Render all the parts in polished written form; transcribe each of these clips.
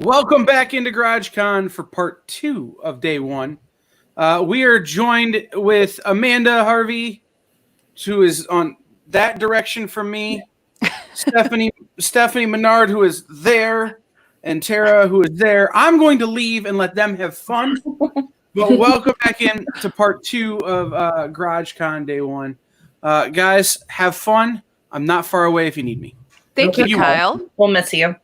Welcome back into GarageCon for part 2 of day 1. We are joined with Amanda Harvey, who is on that direction from me, Stephanie Menard, who is there, and Tara, who is there. I'm going to leave and let them have fun. But welcome back in to part 2 of GarageCon day 1. Guys, have fun. I'm not far away if you need me. Thank you, Kyle. We'll miss you.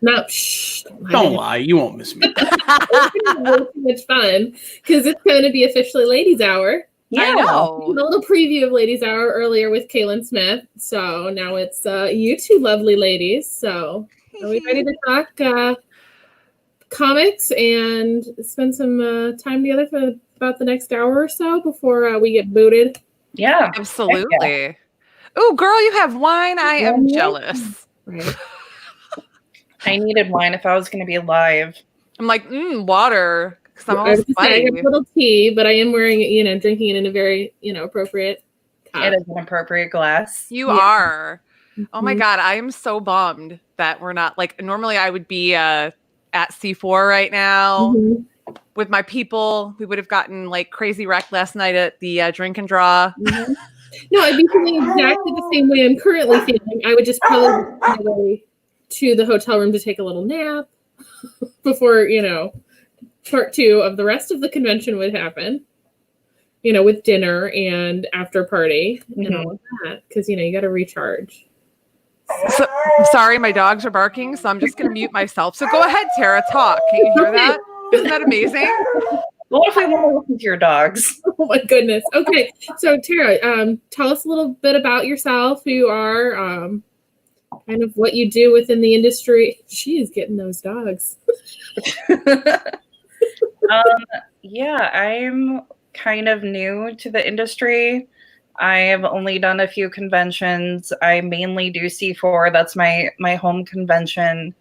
No, shh. Don't lie. You won't miss me. It's too much fun because it's going to be officially Ladies Hour. Yeah. I know. A little preview of Ladies Hour earlier with Kaylin Smith. So now it's you two lovely ladies. So are we ready to talk comics and spend some time together for about the next hour or so before we get booted? Yeah. Absolutely. Yeah. Oh, girl, you have wine. I am jealous. Right. I needed wine if I was going to be alive. I'm like, water. I have a little tea, but I am wearing it, drinking it in a very, appropriate cup. It is an appropriate glass. You are. Oh my God. I am so bummed that we're not normally I would be at C4 right now with my people. We would have gotten crazy wrecked last night at the drink and draw. No, I'd be feeling exactly the same way I'm currently feeling. I would just probably go my way to the hotel room to take a little nap before, part 2 of the rest of the convention would happen, with dinner and after party and all of that. Because, you got to recharge. So, sorry, my dogs are barking, so I'm just going to mute myself. So go ahead, Tara, talk. Can you hear that? Isn't that amazing? What if we want to listen to your dogs? Oh my goodness. Okay. So Tara, tell us a little bit about yourself, who you are, kind of what you do within the industry. She is getting those dogs. Yeah, I'm kind of new to the industry. I've only done a few conventions. I mainly do C4. That's my home convention.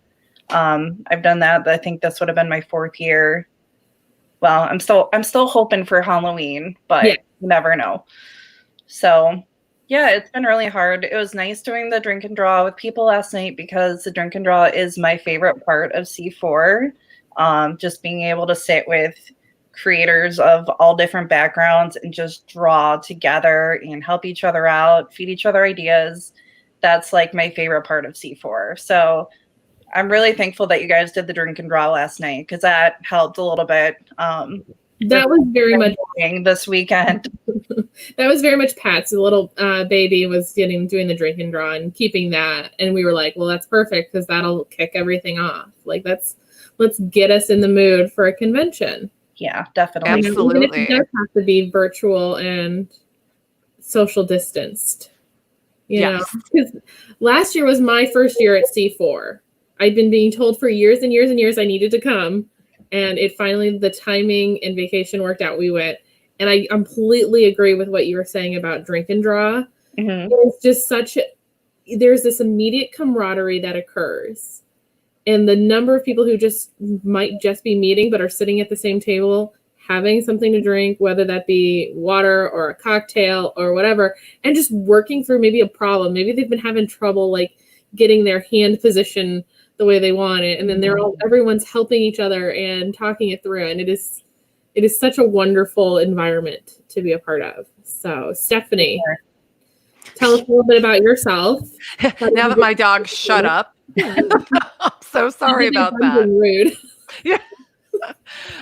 I've done that. I think this would have been my 4th year. Well, I'm still hoping for Halloween, but you never know. So yeah, it's been really hard. It was nice doing the drink and draw with people last night because the drink and draw is my favorite part of C4. Just being able to sit with creators of all different backgrounds and just draw together and help each other out, feed each other ideas. That's my favorite part of C4. So I'm really thankful that you guys did the drink and draw last night because that helped a little bit. That was very much this weekend. That was very much Pat's little baby was doing the drink and draw and keeping that. And we were like, well, that's perfect because that'll kick everything off. Let's get us in the mood for a convention. Yeah, definitely. Absolutely. Even if it does have to be virtual and social distanced. Because last year was my first year at C4. I'd been being told for years and years and years I needed to come. And it finally, the timing and vacation worked out. We went. And I completely agree with what you were saying about drink and draw. It's just there's this immediate camaraderie that occurs. And the number of people who might just be meeting, but are sitting at the same table, having something to drink, whether that be water or a cocktail or whatever, and just working through maybe a problem. Maybe they've been having trouble getting their hand position the way they want it. And then everyone's helping each other and talking it through. And it is such a wonderful environment to be a part of. So Stephanie, tell us a little bit about yourself. Now that my dog shut up. I'm so sorry about that. Rude. Yeah.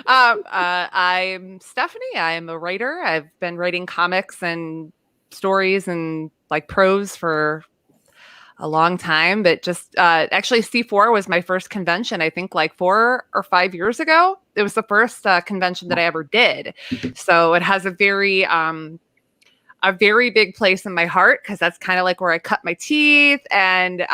I'm Stephanie. I'm a writer. I've been writing comics and stories and prose for a long time, but just actually C4 was my first convention, I think 4 or 5 years ago. It was the first convention that I ever did. So it has a very big place in my heart because that's kind of where I cut my teeth and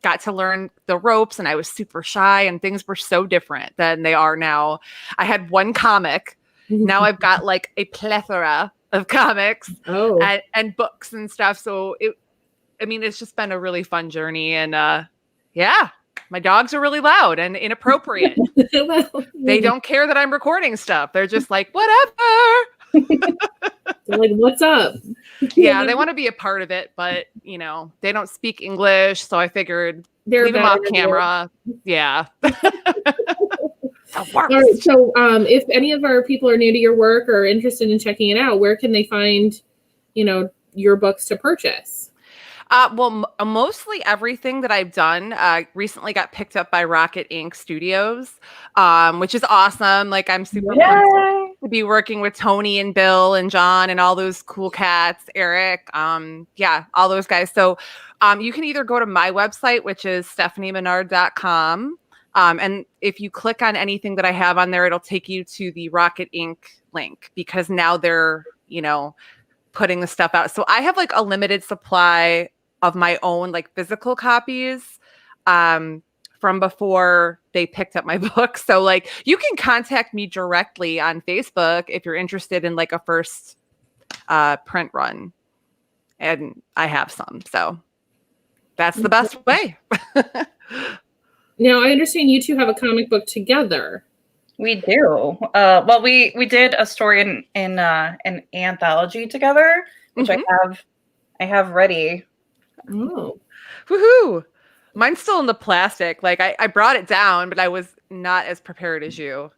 got to learn the ropes, and I was super shy and things were so different than they are now. I had one comic. Now I've got a plethora of comics and books and stuff. So it's just been a really fun journey. And my dogs are really loud and inappropriate. They don't care that I'm recording stuff. They're just whatever. They're what's up? Yeah, they want to be a part of it, but you know, they don't speak English, so I figured They're leave them bad off interviewers. camera. Yeah. The All right. worst. So, if any of our people are new to your work or interested in checking it out, where can they find, your books to purchase? Well, mostly everything that I've done recently got picked up by Rocket Ink Studios, which is awesome. Like, I'm super pumped to be working with Tony and Bill and John and all those cool cats, Eric, yeah, all those guys. So you can either go to my website, which is stephaniemenard.com. And if you click on anything that I have on there, it'll take you to the Rocket Ink link, because now they're, putting the stuff out. So I have like a limited supply of my own like physical copies from before they picked up my book. So like you can contact me directly on Facebook if you're interested in like a first print run. And I have some. So that's the best way. Now, I understand you two have a comic book together. We do. Well, we did a story in an anthology together, which I have ready. Oh. Woohoo! Mine's still in the plastic. Like I brought it down, but I was not as prepared as you.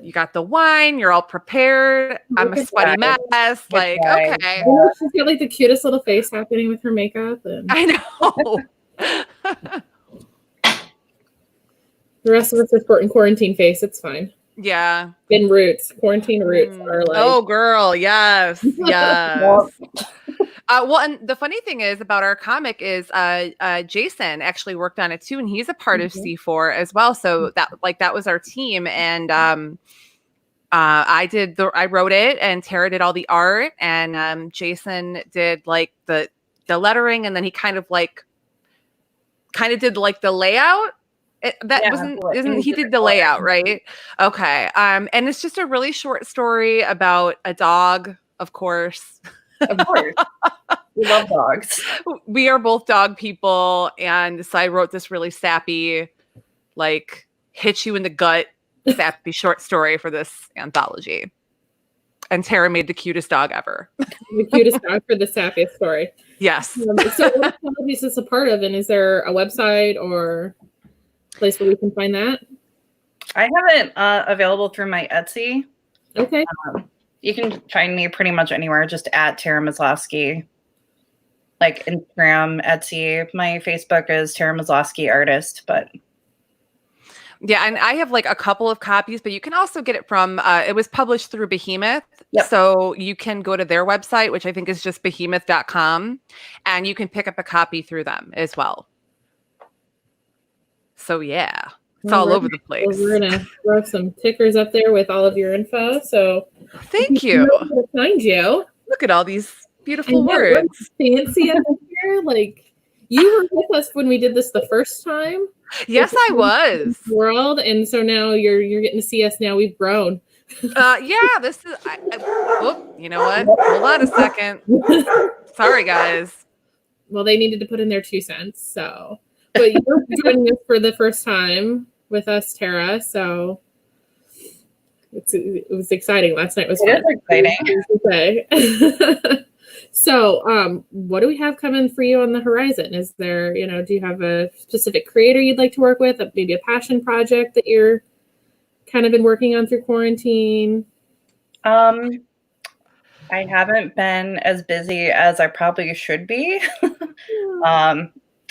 You got the wine. You're all prepared. I'm a sweaty mess. Like, okay. She's got like the cutest little face happening with her makeup. And I know. the rest of us are sporting quarantine face. It's fine. Yeah. In roots. Quarantine roots are like. Oh, girl. Yes. Yes. Well, and the funny thing is about our comic is Jason actually worked on it too, and he's a part of C4 as well. So that was our team, and I wrote it, and Tara did all the art, and Jason did like the lettering, and then he kind of did like the layout. He did the layout, right? Okay. And it's just a really short story about a dog, of course. Of course. We love dogs. We are both dog people. And so I wrote this really sappy, like hit you in the gut, sappy short story for this anthology. And Tara made the cutest dog ever. The cutest dog for the sappiest story. Yes. So what anthology is this a part of? And is there a website or place where we can find that? I have it available through my Etsy. Okay. You can find me pretty much anywhere, just at Tara Maslowski. Like Instagram, Etsy. My Facebook is Tara Maslowski Artist, but yeah, and I have like a couple of copies, but you can also get it from it was published through Behemoth. Yep. So you can go to their website, which I think is just behemoth.com, and you can pick up a copy through them as well. So yeah, it's all over the place. We're gonna throw some tickers up there with all of your info. So thank you. To find you. Look at all these beautiful words. Fancy up here. Like you were with us when we did this the first time. Yes, I was. World, and so now you're getting to see us. Now we've grown. Yeah, this is. You know what? Hold on a second. Sorry, guys. Well, they needed to put in their 2 cents. So, but you're joining us for the first time with us, Tara. So it was exciting. Last night was fun. It is exciting. So, what do we have coming for you on the horizon? Is there, do you have a specific creator you'd like to work with? Maybe a passion project that you're kind of been working on through quarantine? I haven't been as busy as I probably should be.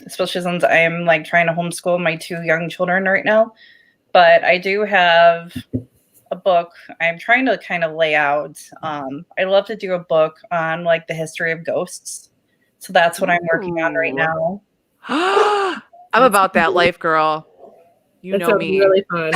Especially since I'm like trying to homeschool my 2 young children right now. But I do have a book I'm trying to kind of lay out. I'd love to do a book on like the history of ghosts. So that's what I'm working on right now. I'm about that life, girl. You know me. Really fun.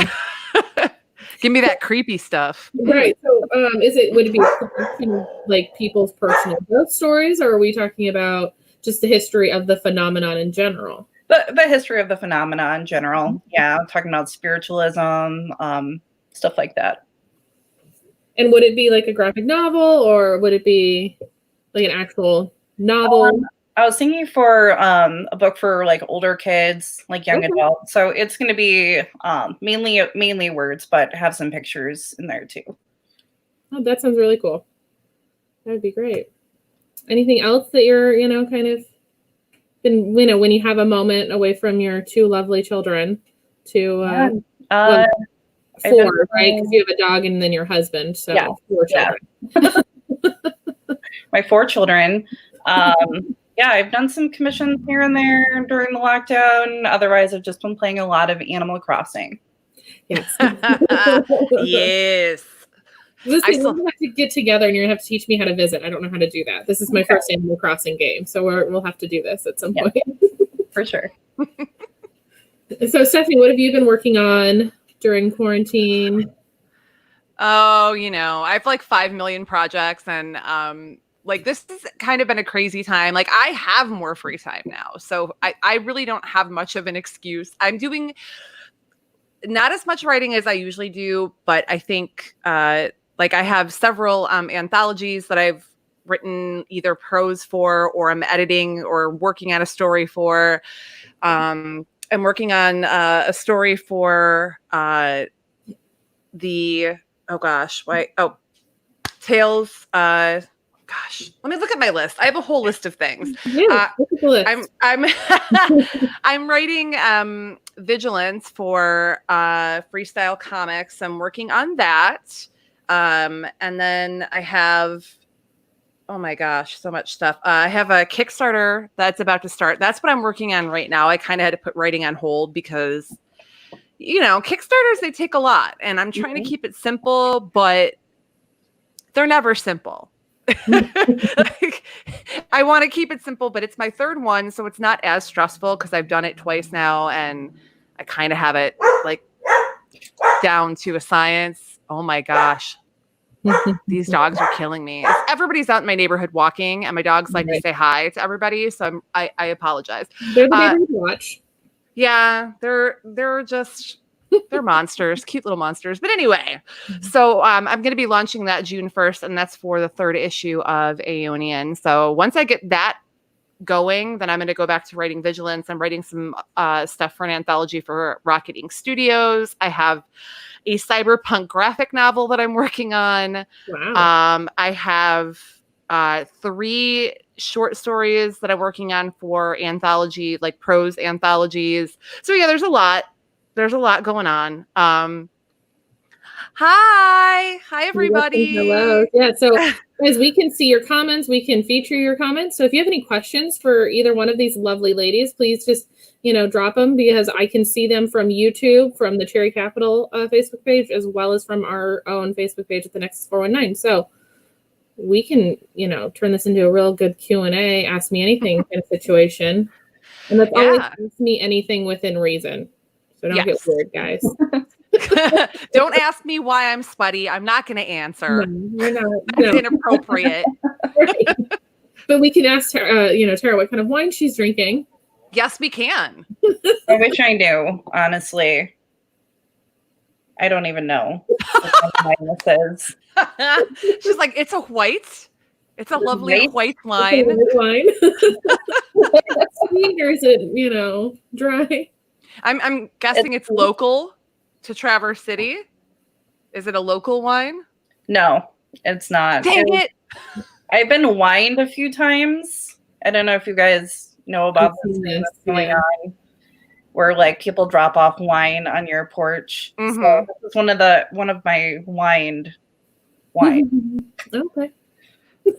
Give me that creepy stuff. Right. So, would it be like people's personal ghost stories, or are we talking about just the history of the phenomenon in general? The history of the phenomena in general. Yeah, I'm talking about spiritualism, stuff like that. And would it be like a graphic novel, or would it be like an actual novel? I was thinking for a book for like older kids, like young adults. So it's going to be mainly words, but have some pictures in there too. Oh, that sounds really cool. That would be great. anything else that you're, kind of been, when you have a moment away from your two lovely children to, Yeah. well, I've been 4, right? Because you have a dog and then your husband. So Yeah. 4 Yeah. children. my 4 children. Yeah, I've done some commissions here and there during the lockdown. Otherwise, I've just been playing a lot of Animal Crossing. Yes. Yes. Listen, we're gonna have to get together and you're gonna have to teach me how to visit. I don't know how to do that. This is my first Animal Crossing game, so we'll have to do this at some point. For sure. So, Stephanie, what have you been working on during quarantine? Oh, I have like 5 million projects, and like this has kind of been a crazy time. Like I have more free time now, so I really don't have much of an excuse. I'm doing not as much writing as I usually do, but I think like I have several anthologies that I've written either prose for, or I'm editing or working on a story for. I'm working on a story for Tales. Gosh, let me look at my list. I have a whole list of things. Yeah, look at the list. I'm I'm writing Vigilance for Freestyle Comics. I'm working on that. And then I have, oh my gosh, so much stuff. I have a Kickstarter that's about to start. That's what I'm working on right now. I kind of had to put writing on hold because, Kickstarters, they take a lot, and I'm trying to keep it simple, but they're never simple. Like, I want to keep it simple, but it's my 3rd one, so it's not as stressful because I've done it twice now, and I kind of have it like down to a science. Oh my gosh. These dogs are killing me. Everybody's out in my neighborhood walking, and my dogs like to say hi to everybody, so I apologize. They're the neighborhood watch. Yeah, they're monsters, cute little monsters. But anyway, so I'm going to be launching that June 1st, and that's for the 3rd issue of Aeonian. So once I get that going, then I'm going to go back to writing Vigilance. I'm writing some stuff for an anthology for Rocket Ink Studios. I have a cyberpunk graphic novel that I'm working on. Wow. I have 3 short stories that I'm working on for anthology, like prose anthologies. So yeah, there's a lot going on. Hi everybody. Hello. Yeah, so as we can see your comments, we can feature your comments. So if you have any questions for either one of these lovely ladies, please just drop them, because I can see them from YouTube, from the Cherry Capital Facebook page, as well as from our own Facebook page at the Nexus 419. So we can, turn this into a real good Q&A, ask me anything kind of situation. And that's always ask me anything within reason. So don't get weird, guys. Don't ask me why I'm sweaty. I'm not going to answer. No, you're not. That's inappropriate. Right. But we can ask Tara, Tara what kind of wine she's drinking. Yes, we can. I wish I knew, honestly. I don't even know what kind of wine this is. She's like, it's a white. It's a lovely white wine. White wine. Sweet, or is it, dry? I'm guessing it's local to Traverse City. Is it a local wine? No, it's not. Dang it. I've been wined a few times. I don't know if you guys know about this thing that's going on, where like people drop off wine on your porch. Mm-hmm. So this is one of my wined wine. Okay.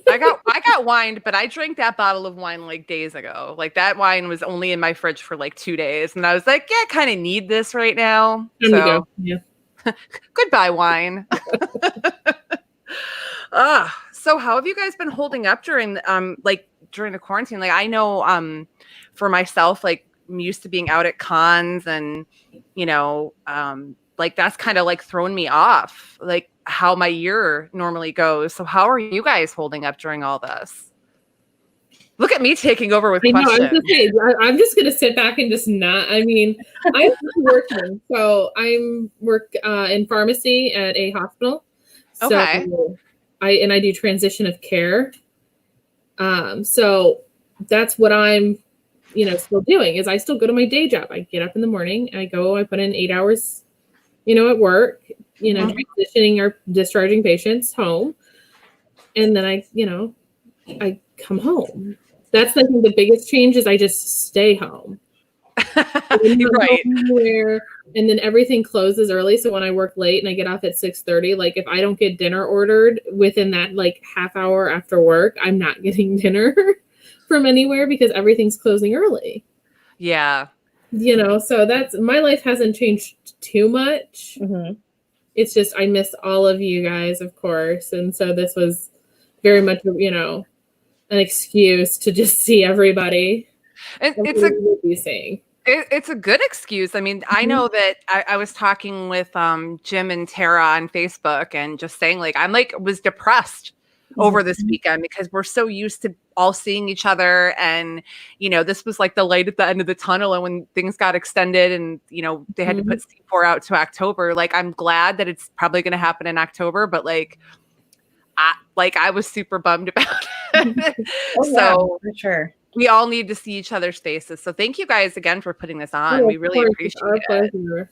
I got wined, but I drank that bottle of wine like days ago. Like that wine was only in my fridge for like 2 days, and I was like, yeah, I kind of need this right now. So yeah. Goodbye, wine. So how have you guys been holding up during during the quarantine? Like I know for myself, like I'm used to being out at cons, and like that's kind of like thrown me off, like how my year normally goes. So how are you guys holding up during all this? Look at me taking over with questions. I'm just going to sit back and just not. I mean, I'm working. So I'm work in pharmacy at a hospital. So okay. I do transition of care. So that's what I'm, still doing, is I still go to my day job. I get up in the morning, I put in 8 hours, at work, transitioning or discharging patients home. And then I come home. That's I think the biggest change is I just stay home. Right. Anywhere, and then everything closes early. So when I work late and I get off at 6:30, like if I don't get dinner ordered within that like half hour after work, I'm not getting dinner from anywhere because everything's closing early. Yeah. So that's my life hasn't changed too much. Mm-hmm. It's just I miss all of you guys, of course, and so this was very much an excuse to just see everybody. And it's a good excuse. I mean, I know that I was talking with Jim and Tara on Facebook and just saying like I'm like was depressed over this weekend because we're so used to all seeing each other, and this was like the light at the end of the tunnel. And when things got extended and they had to put C4 out to October, like I'm glad that it's probably going to happen in October, but I was super bummed about it. For sure. We all need to see each other's faces. So thank you guys again for putting this on. We really appreciate it.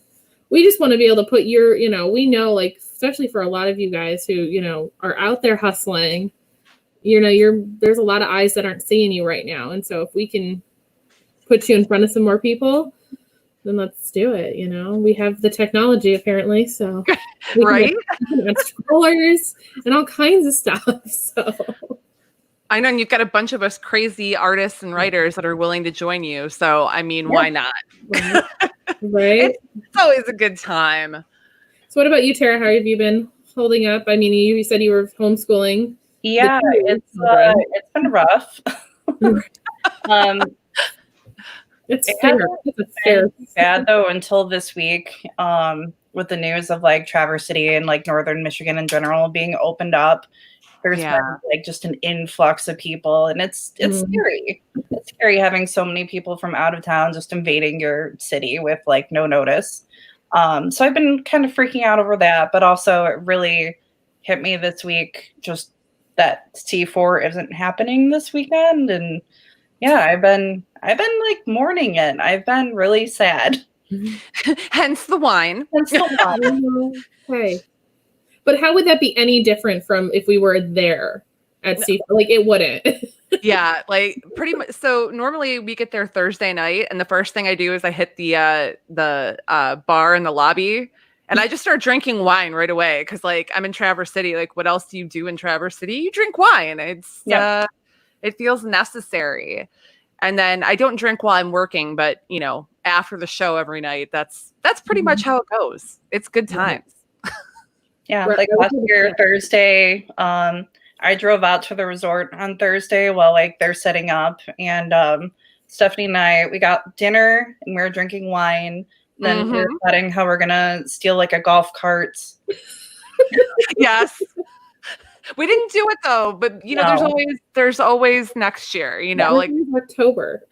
We just want to be able to put we know like, especially for a lot of you guys who, are out there hustling, there's a lot of eyes that aren't seeing you right now. And so if we can put you in front of some more people, then let's do it. We have the technology apparently. So right. Strollers and all kinds of stuff. So I know, and you've got a bunch of us crazy artists and writers that are willing to join you. So, I mean, why not? Right. It's always a good time. So what about you, Tara? How have you been holding up? I mean, you said you were homeschooling. Yeah, it's been rough. It's fair. Bad though until this week with the news of like Traverse City and like northern Michigan in general being opened up. There's been like just an influx of people, and it's scary. It's scary having so many people from out of town just invading your city with like no notice. So I've been kind of freaking out over that, but also it really hit me this week just that C4 isn't happening this weekend, and I've been like mourning it. I've been really sad. Hence the wine. Okay. But how would that be any different from if we were there at C4? Like it wouldn't. Yeah, like pretty much. So normally we get there Thursday night, and the first thing I do is I hit the bar in the lobby, and I just start drinking wine right away because like I'm in Traverse City. Like, what else do you do in Traverse City? You drink wine. It's it feels necessary. And then I don't drink while I'm working, but after the show every night, that's pretty much how it goes. It's good times. Yeah, like last year Thursday, I drove out to the resort on Thursday while like they're setting up, and Stephanie and we got dinner and we were drinking wine. Then we were plotting how we're gonna steal like a golf cart. Yes, we didn't do it though, but there's always next year. Like October.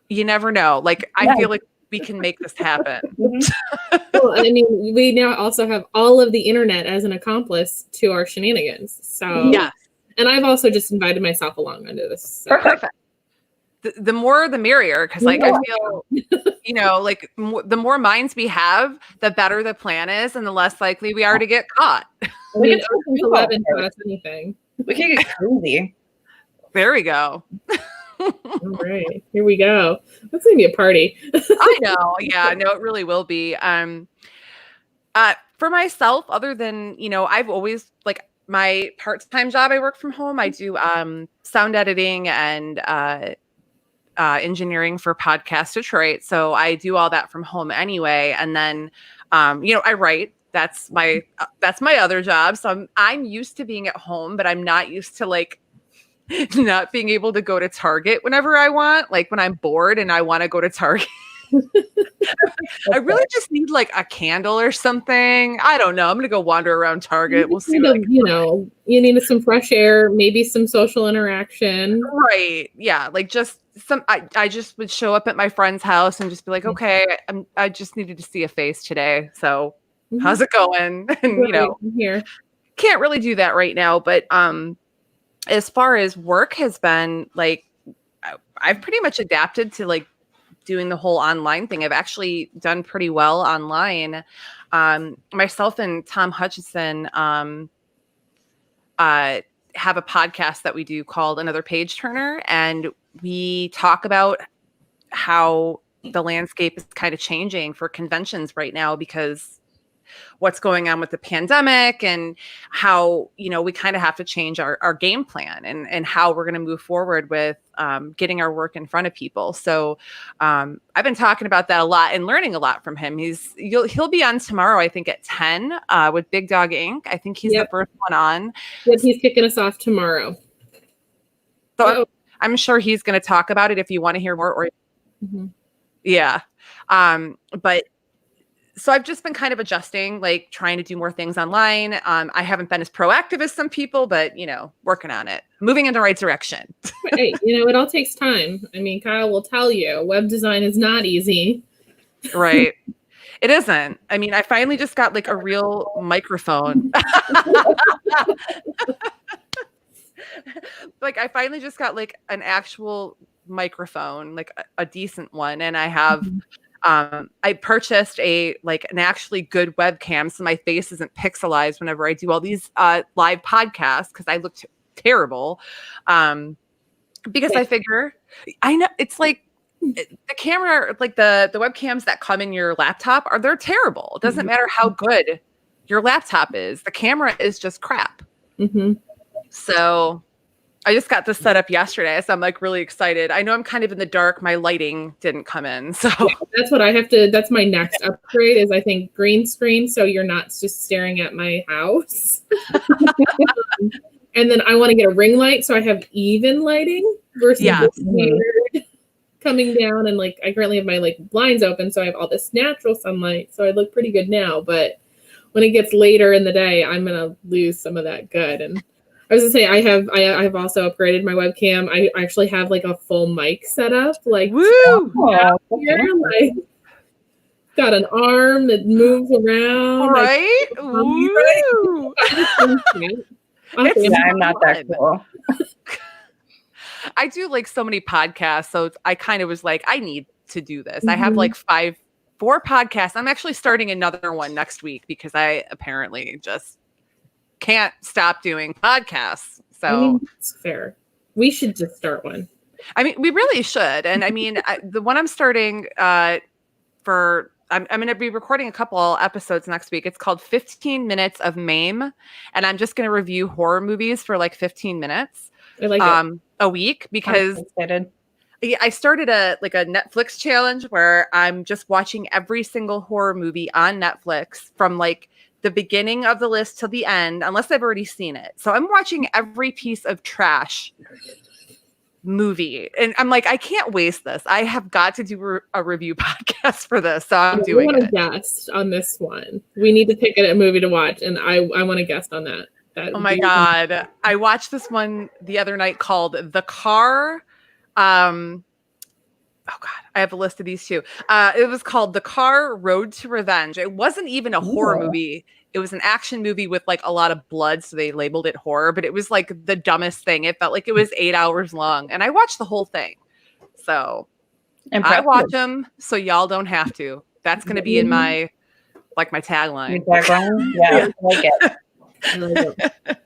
You never know. Like I feel like we can make this happen. Well, I mean, we now also have all of the internet as an accomplice to our shenanigans. So yeah, and I've also just invited myself along under this. So. Perfect. The more the merrier, because like I feel, like the more minds we have, the better the plan is, and the less likely we are to get caught. I mean, 11 taught us anything. We can get crazy. There we go. All right, here we go. That's gonna be a party. I know. Yeah, no, it really will be. For myself, other than I've always like my part-time job. I work from home. I do sound editing and engineering for Podcast Detroit. So I do all that from home anyway. And then I write. That's my other job. So I'm used to being at home, but I'm not used to like not being able to go to Target whenever I want, like when I'm bored and I want to go to Target. I really just need like a candle or something. I don't know. I'm gonna go wander around Target. We'll see. You need some fresh air, maybe some social interaction. Right. Yeah. Like just some. I just would show up at my friend's house and just be like, okay, I just needed to see a face today. So how's it going? And I'm here. Can't really do that right now, but as far as work has been, like, I've pretty much adapted to like doing the whole online thing. I've actually done pretty well online. Myself and Tom Hutchison have have a podcast that we do called Another Page Turner, and we talk about how the landscape is kind of changing for conventions right now because what's going on with the pandemic and how, we kind of have to change our game plan and how we're going to move forward with getting our work in front of people. So I've been talking about that a lot and learning a lot from him. He'll be on tomorrow, I think at 10 with Big Dog Inc. I think he's the first one on. Yep, he's kicking us off tomorrow. So I'm sure he's going to talk about it if you want to hear more. Yeah. But so I've just been kind of adjusting, like trying to do more things online. I haven't been as proactive as some people, but working on it, moving in the right direction. Hey, it all takes time. I mean, Kyle will tell you, web design is not easy. Right. It isn't. I mean, I finally just got like a real microphone. Like I finally just got like an actual microphone, like a decent one. And I have, I purchased an actually good webcam. So my face isn't pixelized whenever I do all these live podcasts, because I look terrible. Because I figure, I know it's like the camera, like the webcams that come in your laptop they're terrible. It doesn't matter how good your laptop is. The camera is just crap. So I just got this set up yesterday, so I'm like really excited. I know I'm kind of in the dark. My lighting didn't come in. So that's what I have to, that's my next upgrade is I think green screen. So you're not just staring at my house. And then I want to get a ring light. So I have even lighting versus this weird coming down. And like, I currently have my blinds open. So I have all this natural sunlight. So I look pretty good now, but when it gets later in the day, I'm going to lose some of that good. And I was gonna say I have also upgraded my webcam. I actually have like a full mic set up, like woo! Here, like got an arm that moves around. Right? Woo! I'm not that cool. I do like so many podcasts, so I kind of was like, I need to do this. I have like 4 podcasts. I'm actually starting another one next week because I apparently just can't stop doing podcasts. So I mean, it's fair. We should just start one. I mean, we really should. And I mean, the one I'm starting I'm going to be recording a couple episodes next week. It's called 15 Minutes of MAME. And I'm just going to review horror movies for like 15 minutes a week because I started a Netflix challenge where I'm just watching every single horror movie on Netflix from like the beginning of the list to the end, unless I've already seen it. So I'm watching every piece of trash movie. And I'm like, I can't waste this. I have got to do a review podcast for this. So I'm doing it. I want to guest on this one. We need to pick a movie to watch. And I want to guest on that. Oh my God. I watched this one the other night called The Car. Oh God, I have a list of these too. It was called The Car Road to Revenge. It wasn't even a horror movie. It was an action movie with like a lot of blood. So they labeled it horror, but it was like the dumbest thing. It felt like it was 8 hours long and I watched the whole thing. So I watch them so y'all don't have to. That's going to be in my tagline. Your tagline? Yeah, I like it.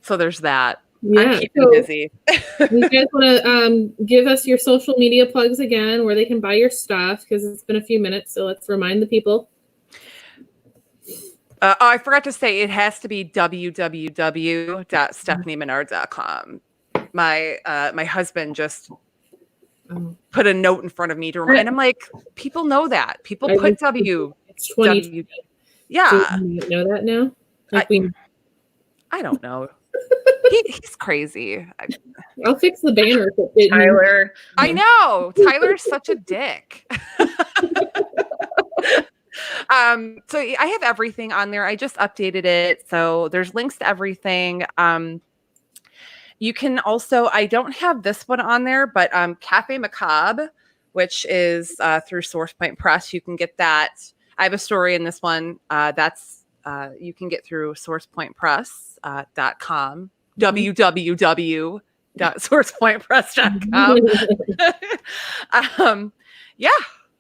So there's that. Yeah, I'm keeping busy. You guys want to give us your social media plugs again, where they can buy your stuff, because it's been a few minutes. So let's remind the people. I forgot to say it has to be www.stephaniemenard.com. My husband just put a note in front of me to remind. And I'm like, people know that. People put W. It's 20. Yeah. Do you know that now? I don't know. He's crazy. I'll fix the banner. Tyler. I know. Tyler's such a dick. So I have everything on there. I just updated it. So there's links to everything. You can also, I don't have this one on there, but Cafe Macabre, which is through SourcePoint Press, you can get that. I have a story in this one. That's you can get through sourcepointpress.com. www.sourcepointpress.com. Yeah.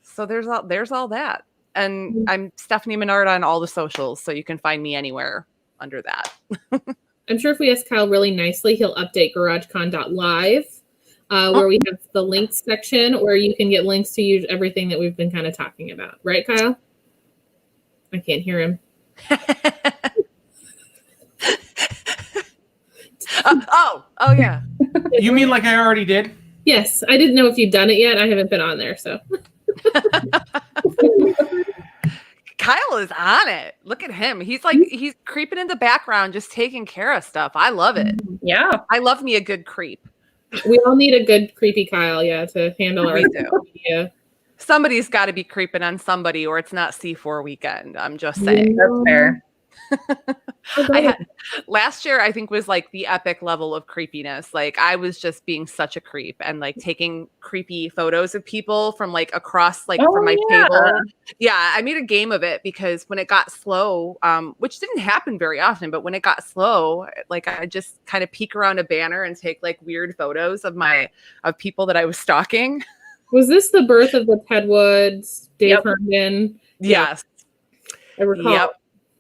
So there's all that. And I'm Stephanie Menard on all the socials, so you can find me anywhere under that. I'm sure if we ask Kyle really nicely, he'll update GarageCon.live, where we have the links section where you can get links to everything that we've been kind of talking about. Right, Kyle? I can't hear him. Oh yeah. You mean like I already did? Yes, I didn't know if you'd done it yet. I haven't been on there, so. Kyle is on it. Look at him. He's creeping in the background, just taking care of stuff. I love it. Yeah. I love me a good creep. We all need a good creepy Kyle, to handle our We do. media. Somebody's got to be creeping on somebody, or it's not C4 weekend. I'm just saying. That's fair. Last year, I think, was like the epic level of creepiness. Like, I was just being such a creep and like taking creepy photos of people from like across from my table. Yeah, I made a game of it because when it got slow, which didn't happen very often, but when it got slow, like I just kind of peek around a banner and take like weird photos of people that I was stalking. Was this the birth of the Ted Woods, Dave Herndon? Yes. I recall. Yep.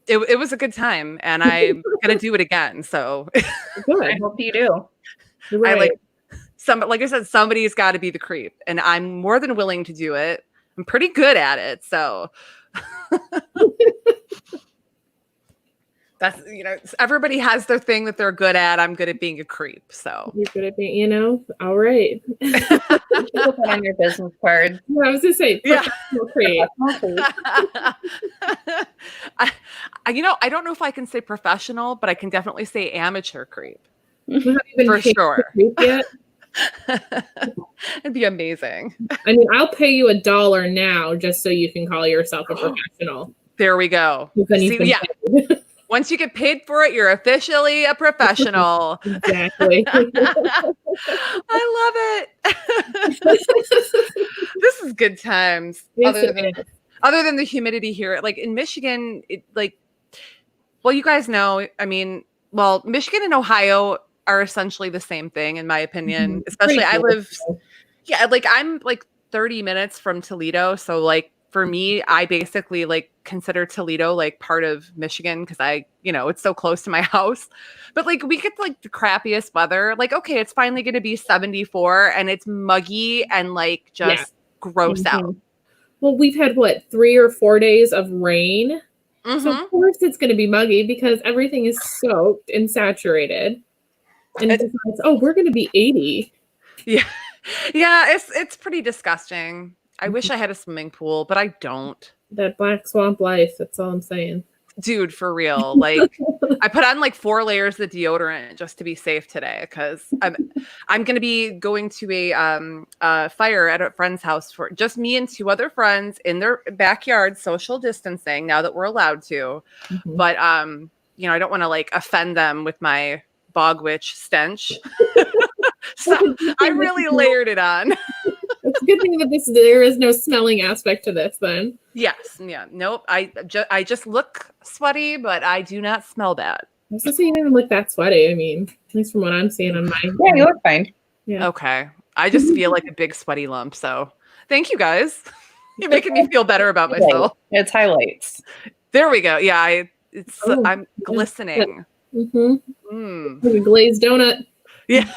It was a good time, and I'm gonna do it again. So Good. I hope you do. You're right. Like I said, somebody's got to be the creep, and I'm more than willing to do it. I'm pretty good at it, so that's everybody has their thing that they're good at. I'm good at being a creep, so You're good at being, all right. You should put that on your business card. Yeah, I was gonna say, Yeah. creep. I don't know if I can say professional, but I can definitely say amateur creep. You haven't been For paid sure. to creep yet? It'd be amazing. I mean, I'll pay you $1 now just so you can call yourself a professional. There we go. Then you've See, been yeah. paid. Once you get paid for it, you're officially a professional. Exactly. I love it. This is good times. Yes, it is. Other than the humidity here, like in Michigan, you guys know, Michigan and Ohio are essentially the same thing, in my opinion. Mhm. Especially, Pretty I'm like 30 minutes from Toledo. So like for me, I basically like consider Toledo like part of Michigan because it's so close to my house. But like we get like the crappiest weather. Like, okay, it's finally going to be 74 and it's muggy and like just gross out. Mhm. Well, we've had 3 or 4 days of rain. Mhm. So of course it's going to be muggy because everything is soaked and saturated. And it decides, we're going to be 80. Yeah, it's pretty disgusting. I wish I had a swimming pool, but I don't. That black swamp life. That's all I'm saying. Dude, for real. Like I put on like 4 layers of deodorant just to be safe today because I'm going to be going to a fire at a friend's house for just me and 2 other friends in their backyard, social distancing now that we're allowed to. Mhm. But I don't want to like offend them with my bog witch stench. So I really layered it on. It's a good thing that there is no smelling aspect to this then. Yes. Yeah. Nope. I just look sweaty, but I do not smell bad. I was gonna say you don't even look that sweaty. I mean, at least from what I'm seeing on my. Yeah, you look fine. Yeah. Okay. I just feel like a big sweaty lump. So thank you guys. You're making me feel better about myself. It's highlights. There we go. Yeah. I'm yeah. glistening. Mm-hmm. Mm. Like a glazed donut. Yeah.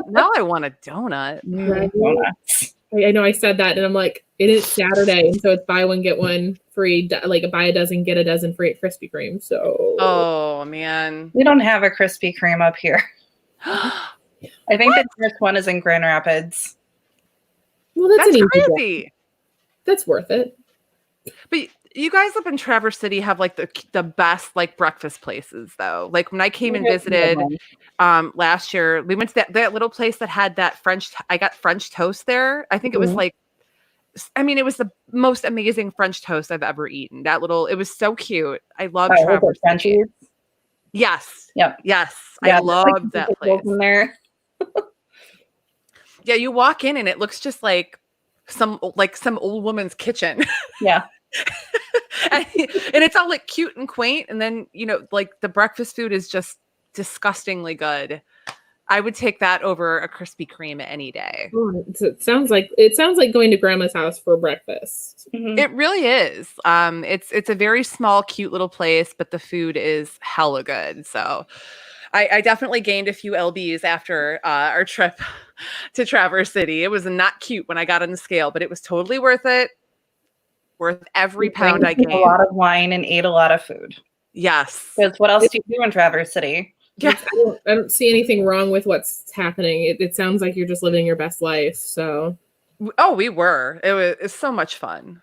Now I want a donut. Right. Donuts. I know I said that, and I'm like, it is Saturday, and so it's buy one get one free. Like buy a dozen get a dozen free at Krispy Kreme. So. Oh man. We don't have a Krispy Kreme up here. I think the nearest one is in Grand Rapids. Well, that's an That's easy one. crazy. That's worth it. But you guys up in Traverse City have like the best like breakfast places though. Like when I came and visited last year, we went to that little place that had that I got French toast there. I think it was like, it was the most amazing French toast I've ever eaten. It was so cute. I love Traverse City. Frenchies. Yes. Yep. Yes. Yeah, I love that place. In there. Yeah. You walk in and it looks just like some old woman's kitchen. Yeah. and it's all like cute and quaint. And then, like the breakfast food is just disgustingly good. I would take that over a Krispy Kreme any day. Oh, it sounds like going to grandma's house for breakfast. Mhm. It really is. It's a very small, cute little place, but the food is hella good. So I definitely gained a few lbs after our trip to Traverse City. It was not cute when I got on the scale, but it was totally worth it. Worth every You pound I drank gained. a lot of wine and ate a lot of food. Yes. Because what else do you do in Traverse City? Yeah. I don't see anything wrong with what's happening. It sounds like you're just living your best life. So, Oh, we were. It's so much fun.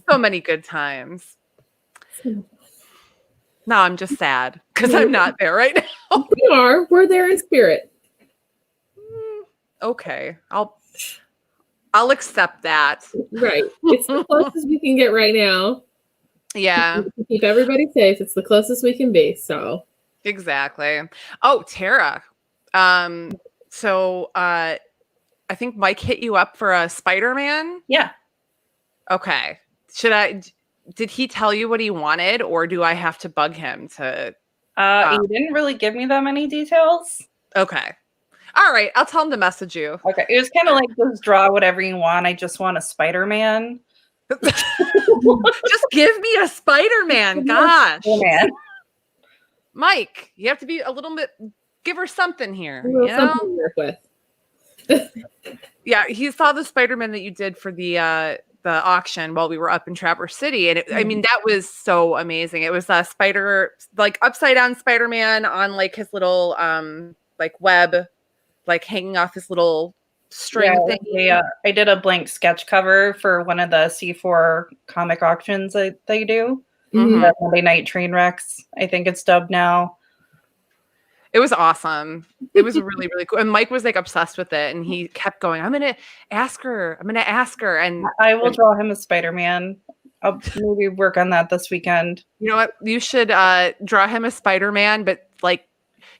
So many good times. Now I'm just sad because I'm not there right now. we are. We're there in spirit. Okay, I'll accept that. Right. It's the closest we can get right now. Yeah, To keep everybody safe. It's the closest we can be. So, exactly. Oh, Tara. So I think Mike hit you up for a Spider-Man. Yeah. Okay. Did he tell you what he wanted, or do I have to bug him to? You didn't really give me that many details. Okay. All right. I'll tell him to message you. Okay. It was kind of like, just draw whatever you want. I just want a Spider-Man. Just give me a Spider-Man. Gosh. Man. Mike, you have to be a little bit, give her something here. a little You something know? to work with. Yeah, he saw the Spider-Man that you did for the auction while we were up in Traverse City, and I mean that was so amazing. It was a spider, like upside down Spider-Man on like his little like web, like hanging off his little string thing. Yeah, I did a blank sketch cover for one of the C4 comic auctions that they do. Mhm. The Monday Night Train Wrecks, I think it's dubbed now. It was awesome. It was really, really cool. And Mike was like obsessed with it, and he kept going, I'm gonna ask her. And I will draw him a Spider-Man. I'll maybe work on that this weekend. you know what? You should draw him a Spider-Man, but like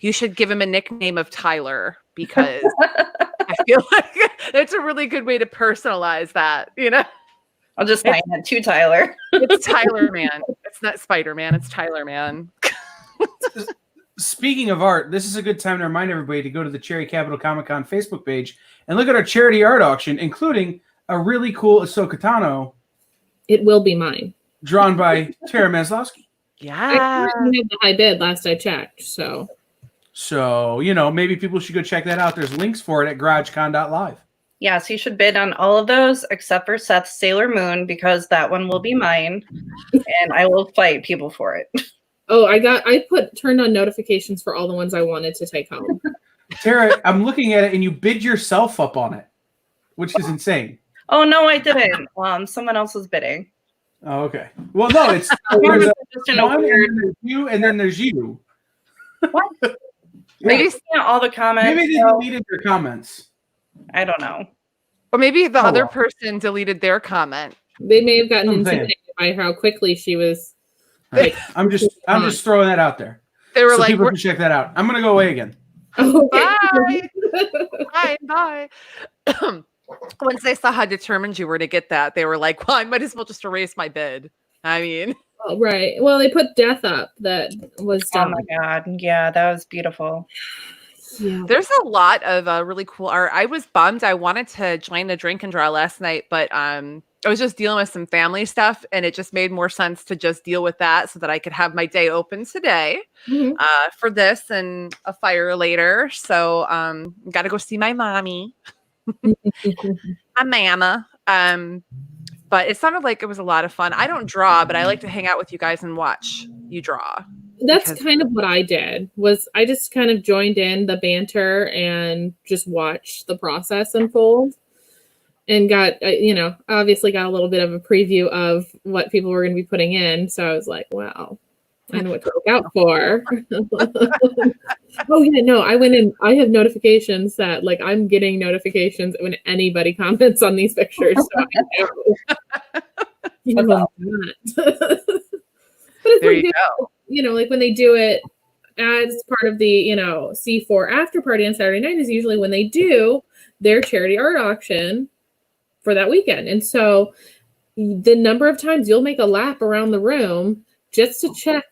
you should give him a nickname of Tyler, because I feel like it's a really good way to personalize that, you know? I'll just sign it to Tyler. It's Tyler Man. It's not Spider-Man, it's Tyler Man. Speaking of art, this is a good time to remind everybody to go to the Cherry Capital Comic Con Facebook page and look at our charity art auction, including a really cool Ahsoka Tano It will be mine. drawn by Tara Maslowski. Yeah. I currently have the high bid last I checked. So, So, maybe people should go check that out. There's links for it at GarageCon.live. Yes, you should bid on all of those except for Seth's Sailor Moon, because that one will be mine, and I will fight people for it. oh, I turned on notifications for all the ones I wanted to take home. Tara, I'm looking at it and you bid yourself up on it, which is insane. Oh no, I didn't. Someone else was bidding. Oh, okay. Well, no, it's Yours there's was just in a one, weird. and there's you, and then there's you. Maybe seeing all the comments. Maybe they so- deleted your comments. I don't know. Or maybe the Oh, other well. person deleted their comment. They may have gotten I'm saying. intimidated by how quickly she was. Right. I'm just throwing that out there. They were So like, people we're, can check that out. I'm gonna go away again. Oh, bye. Bye. Once they saw how determined you were to get that, they were like, well, I might as well just erase my bid. I mean, Oh, right. Well, they put death up. That was Oh done. my god. Yeah, that was beautiful. Yeah. there's a lot of really cool art. I was bummed. I wanted to join the drink and draw last night, but I was just dealing with some family stuff, and it just made more sense to just deal with that so that I could have my day open today Mhm. for this and a fire later. So got to go see my mommy, my mama. But it sounded like it was a lot of fun. I don't draw, but I like to hang out with you guys and watch you draw. That's Because- kind of what I did. Was I just kind of joined in the banter and just watched the process unfold, and got obviously got a little bit of a preview of what people were going to be putting in. So I was like, wow, I know what to look out for. Oh yeah, no, I went in. I have notifications that I'm getting notifications when anybody comments on these pictures. So I know. You will not. But it's There like you go. when they do it as part of the C4 after party on Saturday night is usually when they do their charity art auction for that weekend. And so the number of times you'll make a lap around the room just to check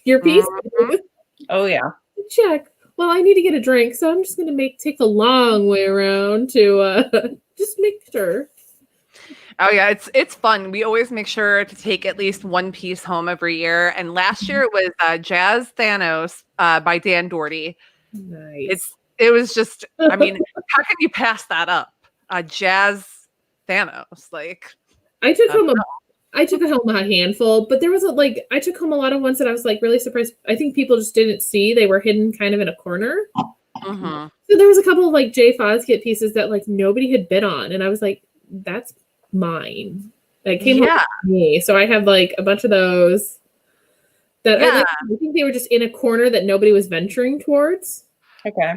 your piece. Mhm. Oh yeah. Check. Well, I need to get a drink, so I'm just going to take the long way around to just make sure. Oh yeah, it's fun. We always make sure to take at least one piece home every year. And last year it was Jazz Thanos by Dan Doherty. Nice. It was just, I mean, how can you pass that up? Jazz Thanos, like I took home a handful, but there was I took home a lot of ones that I was like really surprised. I think people just didn't see. They were hidden kind of in a corner. mhm. So there was a couple of like Jay Foskett pieces that like nobody had bid on, and I was like, that's mine. That came home to me. So I have like a bunch of those that I think they were just in a corner that nobody was venturing towards. Okay.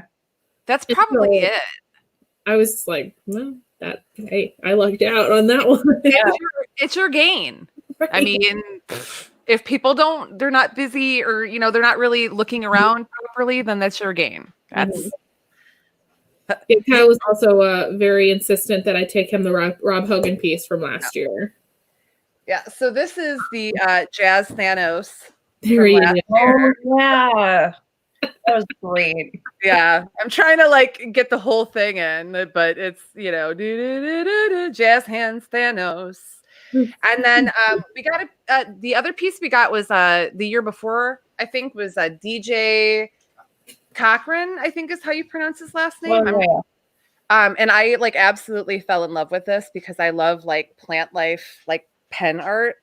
That's probably it. I was just like, well, I lucked out on that one. It's your gain. Right. I mean, if people they're not busy or, they're not really looking around properly, then that's your gain. That's Kyle was also very insistent that I take him the Rob Hogan piece from last year. Yeah. So this is the Jazz Thanos. There he is. Oh, yeah. That was great. Yeah. I'm trying to get the whole thing in, but it's, Jazz Hands Thanos. And then we got the other piece we got was the year before, I think, was DJ Cochran, I think is how you pronounce his last name. Oh, yeah. And I absolutely fell in love with this because I love plant life, pen art.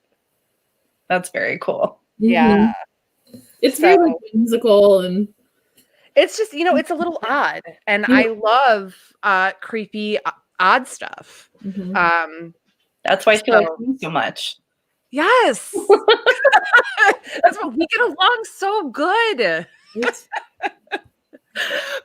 That's very cool. Yeah. It's very whimsical and it's just, it's a little odd. And I love creepy, odd stuff. Mm-hmm. That's why she likes me so much. Yes. That's why we get along so good.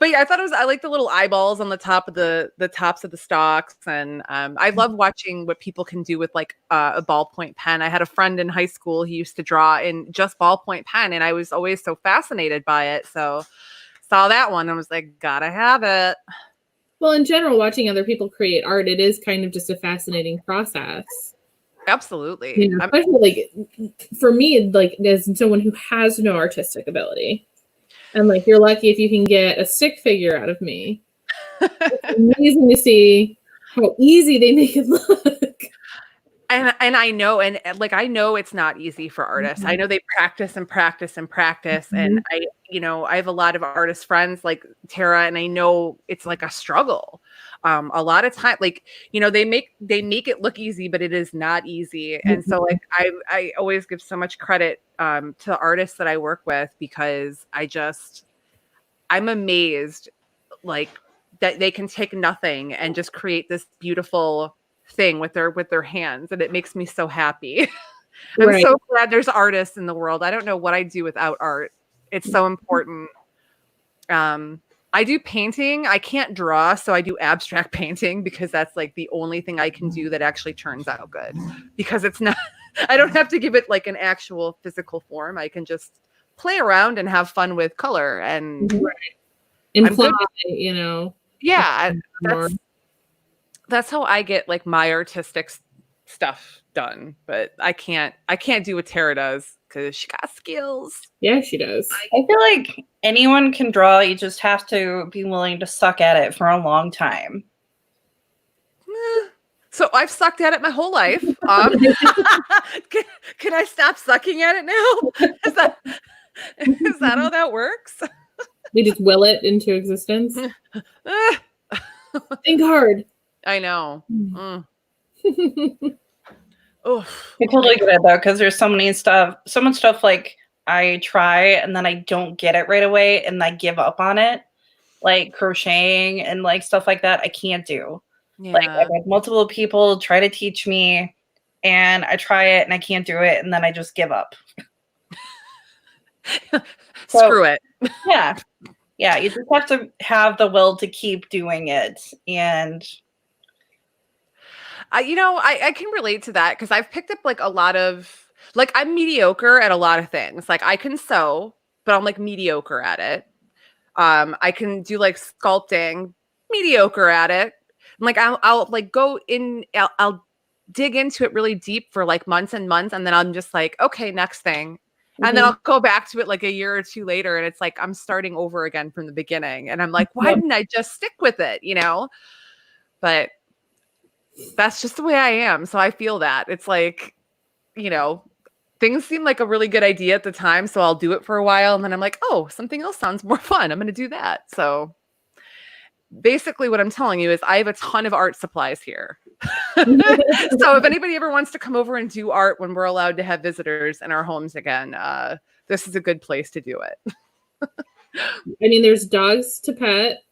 But yeah, I like the little eyeballs on the top of the tops of the stalks, and I love watching what people can do with a ballpoint pen. I had a friend in high school who used to draw in just ballpoint pen, and I was always so fascinated by it. So saw that one and was like, gotta have it. Well, in general, watching other people create art, it is kind of just a fascinating process. Absolutely. Especially for me, as someone who has no artistic ability. And you're lucky if you can get a stick figure out of me. It's amazing to see how easy they make it look. And I know, I know it's not easy for artists. I know they practice and practice and practice. And I have a lot of artist friends like Tara, and I know it's a struggle. A lot of time, they make it look easy, but it is not easy. And so I always give so much credit to the artists that I work with, because I'm amazed that they can take nothing and just create this beautiful thing with their hands, and it makes me so happy. I'm so glad there's artists in the world. I don't know what I'd do without art. It's so important. I do painting. I can't draw, so I do abstract painting because that's the only thing I can do that actually turns out good, because it's not I don't have to give it an actual physical form. I can just play around and have fun with color and imply, yeah, that's how I get my artistic stuff done. But I can't do what Tara does because she got skills. Yeah, she does. I feel like anyone can draw. You just have to be willing to suck at it for a long time. So I've sucked at it my whole life. Can I stop sucking at it now? Is that how that works? We just will it into existence. Think hard. I know. I totally get it though, because there's so much stuff I try and then I don't get it right away and I give up on it, like crocheting and stuff like that. I can't do. Yeah. I've had multiple people try to teach me, and I try it and I can't do it, and then I just give up. Screw it. Yeah. Yeah, you just have to have the will to keep doing it. And I can relate to that because I've picked up a lot of I'm mediocre at a lot of things. I can sew, but I'm mediocre at it. I can do sculpting, mediocre at it. I'll go in, I'll dig into it really deep for months and months, and then I'm just okay, next thing. And then I'll go back to it a year or two later, and it's I'm starting over again from the beginning. And I'm why didn't I just stick with it, But that's just the way I am. So I feel that. It's like, you know, things seem like a really good idea at the time, so I'll do it for a while, and then I'm like, oh, something else sounds more fun. I'm going to do that. So basically what I'm telling you is I have a ton of art supplies here. So if anybody ever wants to come over and do art when we're allowed to have visitors in our homes again, this is a good place to do it. I mean, there's dogs to pet.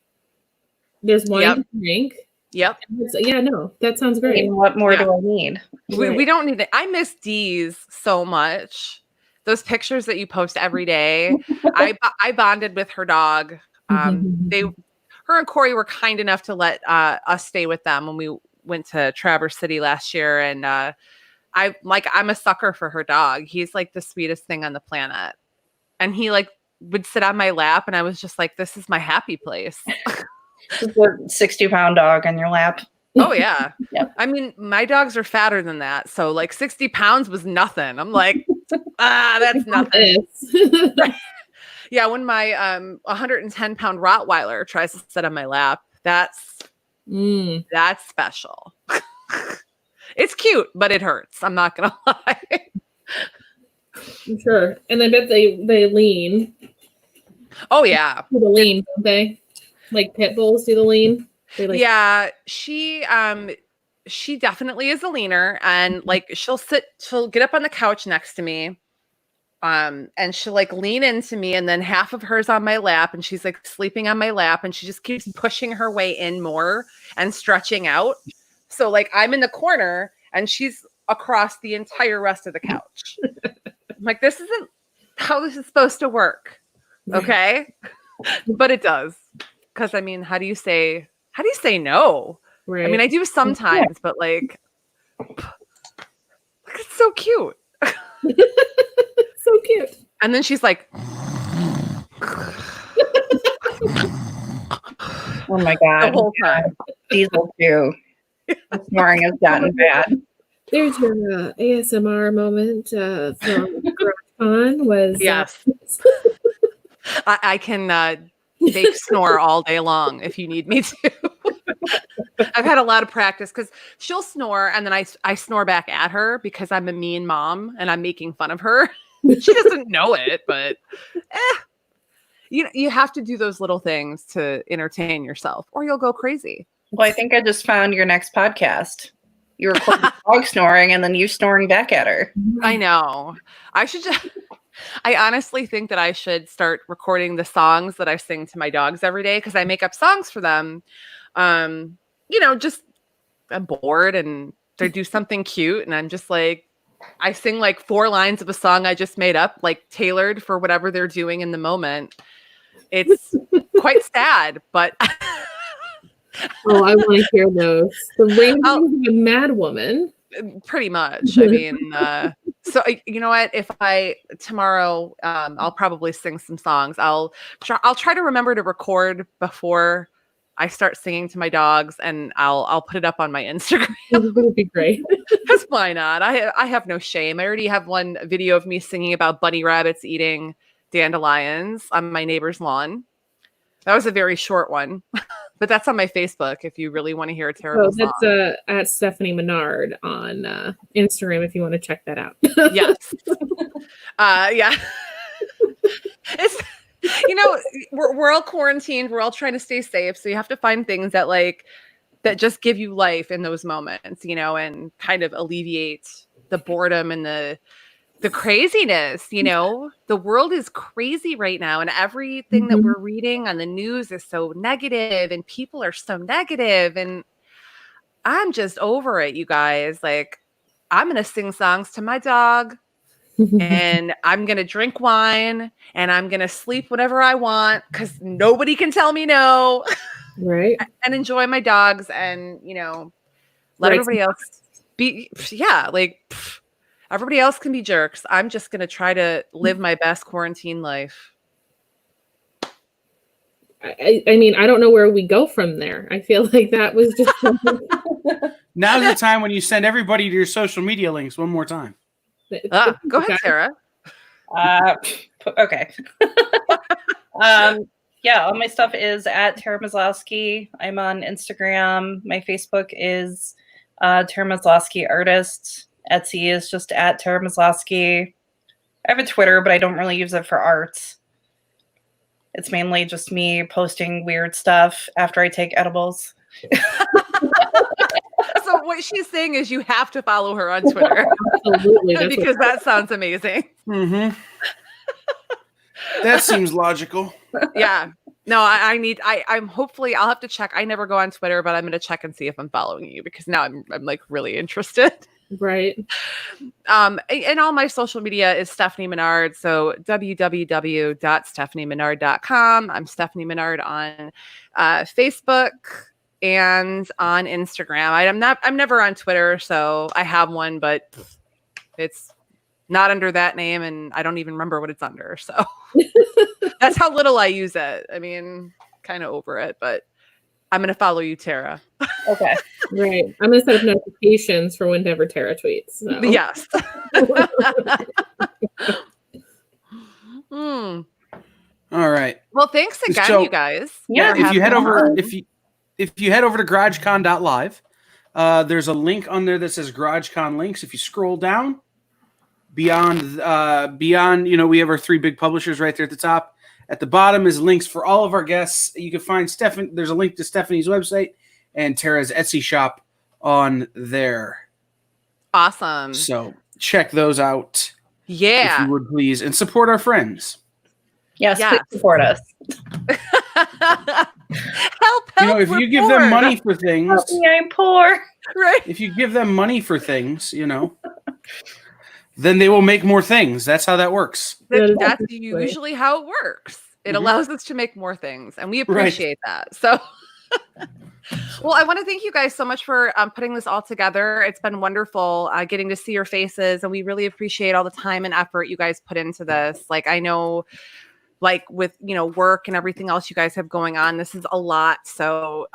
There's wine to drink. Yep. Yeah, no, that sounds I great. mean, what more do I need? We don't need it. I miss Dee's so much. Those pictures that you post every day. I bonded with her dog. Her and Corey were kind enough to let us stay with them when we went to Traverse City last year, and I'm a sucker for her dog. He's like the sweetest thing on the planet, and he like would sit on my lap, and I was just like, this is my happy place. Just a 60-pound dog on your lap. Oh yeah. Yep. I mean, my dogs are fatter than that, so like 60 pounds was nothing. I'm like, that's nothing. Yeah, when my 110-pound Rottweiler tries to sit on my lap, that's special. It's cute, but it hurts. I'm not gonna lie. I'm sure. And I bet they lean. Oh yeah. Do the lean, don't they? Like pit bulls do the lean? Yeah, she definitely is a leaner, and like she'll get up on the couch next to me. And she'll like lean into me, and then half of hers on my lap, and she's like sleeping on my lap, and she just keeps pushing her way in more and stretching out. So like I'm in the corner and she's across the entire rest of the couch. I'm like, this isn't how this is supposed to work. Okay. But it does. Cause I mean, how do you say no? Right. I mean, I do sometimes, but like, it's so cute. So cute. And then she's like, Oh my God. the whole time. Diesel too. The snoring has gotten bad. There's your ASMR moment from GarageCon was Yes. I can fake snore all day long if you need me to. I've had a lot of practice because she'll snore and then I snore back at her because I'm a mean mom and I'm making fun of her. She doesn't know it, but you have to do those little things to entertain yourself or you'll go crazy. Well, I think I just found your next podcast. You record the dog snoring and then you snoring back at her. I know. I honestly think that I should start recording the songs that I sing to my dogs every day because I make up songs for them. Just I'm bored and they do something cute and I'm just like, I sing like 4 lines of a song I just made up, like tailored for whatever they're doing in the moment. It's quite sad, but oh, I want to hear those. The Ramblings of a Mad Woman. Pretty much. I mean, so you know what? If tomorrow, I'll probably sing some songs. I'll try to remember to record before I start singing to my dogs, and I'll put it up on my Instagram. That would be great. Because why not? I have no shame. I already have one video of me singing about bunny rabbits eating dandelions on my neighbor's lawn. That was a very short one, but that's on my Facebook if you really want to hear a terrible song. That's at Stephanie Menard on Instagram if you want to check that out. Yes. Yeah. It's, we're all quarantined. We're all trying to stay safe. So you have to find things that just give you life in those moments, and kind of alleviate the boredom and the craziness. The world is crazy right now, and everything that we're reading on the news is so negative and people are so negative, and I'm just over it, you guys. Like, I'm going to sing songs to my dog and I'm going to drink wine and I'm going to sleep whenever I want because nobody can tell me no. Right. And enjoy my dogs and, let everybody else be. Yeah. Like, everybody else can be jerks. I'm just going to try to live my best quarantine life. I mean, I don't know where we go from there. I feel like that was just Now's the time when you send everybody to your social media links one more time. Go ahead, Sarah. Okay. Yeah, all my stuff is at Tara Mazlowski. I'm on Instagram. My Facebook is Tara Maslowski Artist. Etsy is just at Tara Maslowski. I have a Twitter, but I don't really use it for art. It's mainly just me posting weird stuff after I take edibles. So what she's saying is you have to follow her on Twitter Absolutely. That's because that sounds amazing. Mm-hmm. That seems logical. Yeah. No, I'm hopefully I'll have to check. I never go on Twitter, but I'm going to check and see if I'm following you because now I'm like really interested. right. And all my social media is Stephanie Menard. So www.stephaniemenard.com. I'm Stephanie Menard on Facebook and on Instagram. I'm never on Twitter, so I have one, but it's not under that name, and I don't even remember what it's under. So that's how little I use it. I mean, kind of over it, but I'm gonna follow you, Tara. Okay. Right. I'm going to set up notifications for whenever Tara tweets. So. Yes. Hmm. All right. Well, thanks again, So- you guys. Yeah, for If you head having over, me. if you head over to GarageCon.live, there's a link on there that says GarageCon links. If you scroll down beyond, we have our 3 big publishers right there at the top. At the bottom is links for all of our guests. You can find there's a link to Stephanie's website and Tara's Etsy shop on there. Awesome. So check those out if Yeah. you would please, and support our friends. Yes, Yes. please support us. help, If we're you give them poor. money for things, Help me, I'm poor. Right. if you give them money for things, then they will make more things. That's how that works. That is That's exactly. usually how it works. It Mhm. allows us to make more things, and we Right. appreciate that. So, well, I want to thank you guys so much for putting this all together. It's been wonderful getting to see your faces, and we really appreciate all the time and effort you guys put into this. Like, I know, like with work and everything else you guys have going on, this is a lot. So,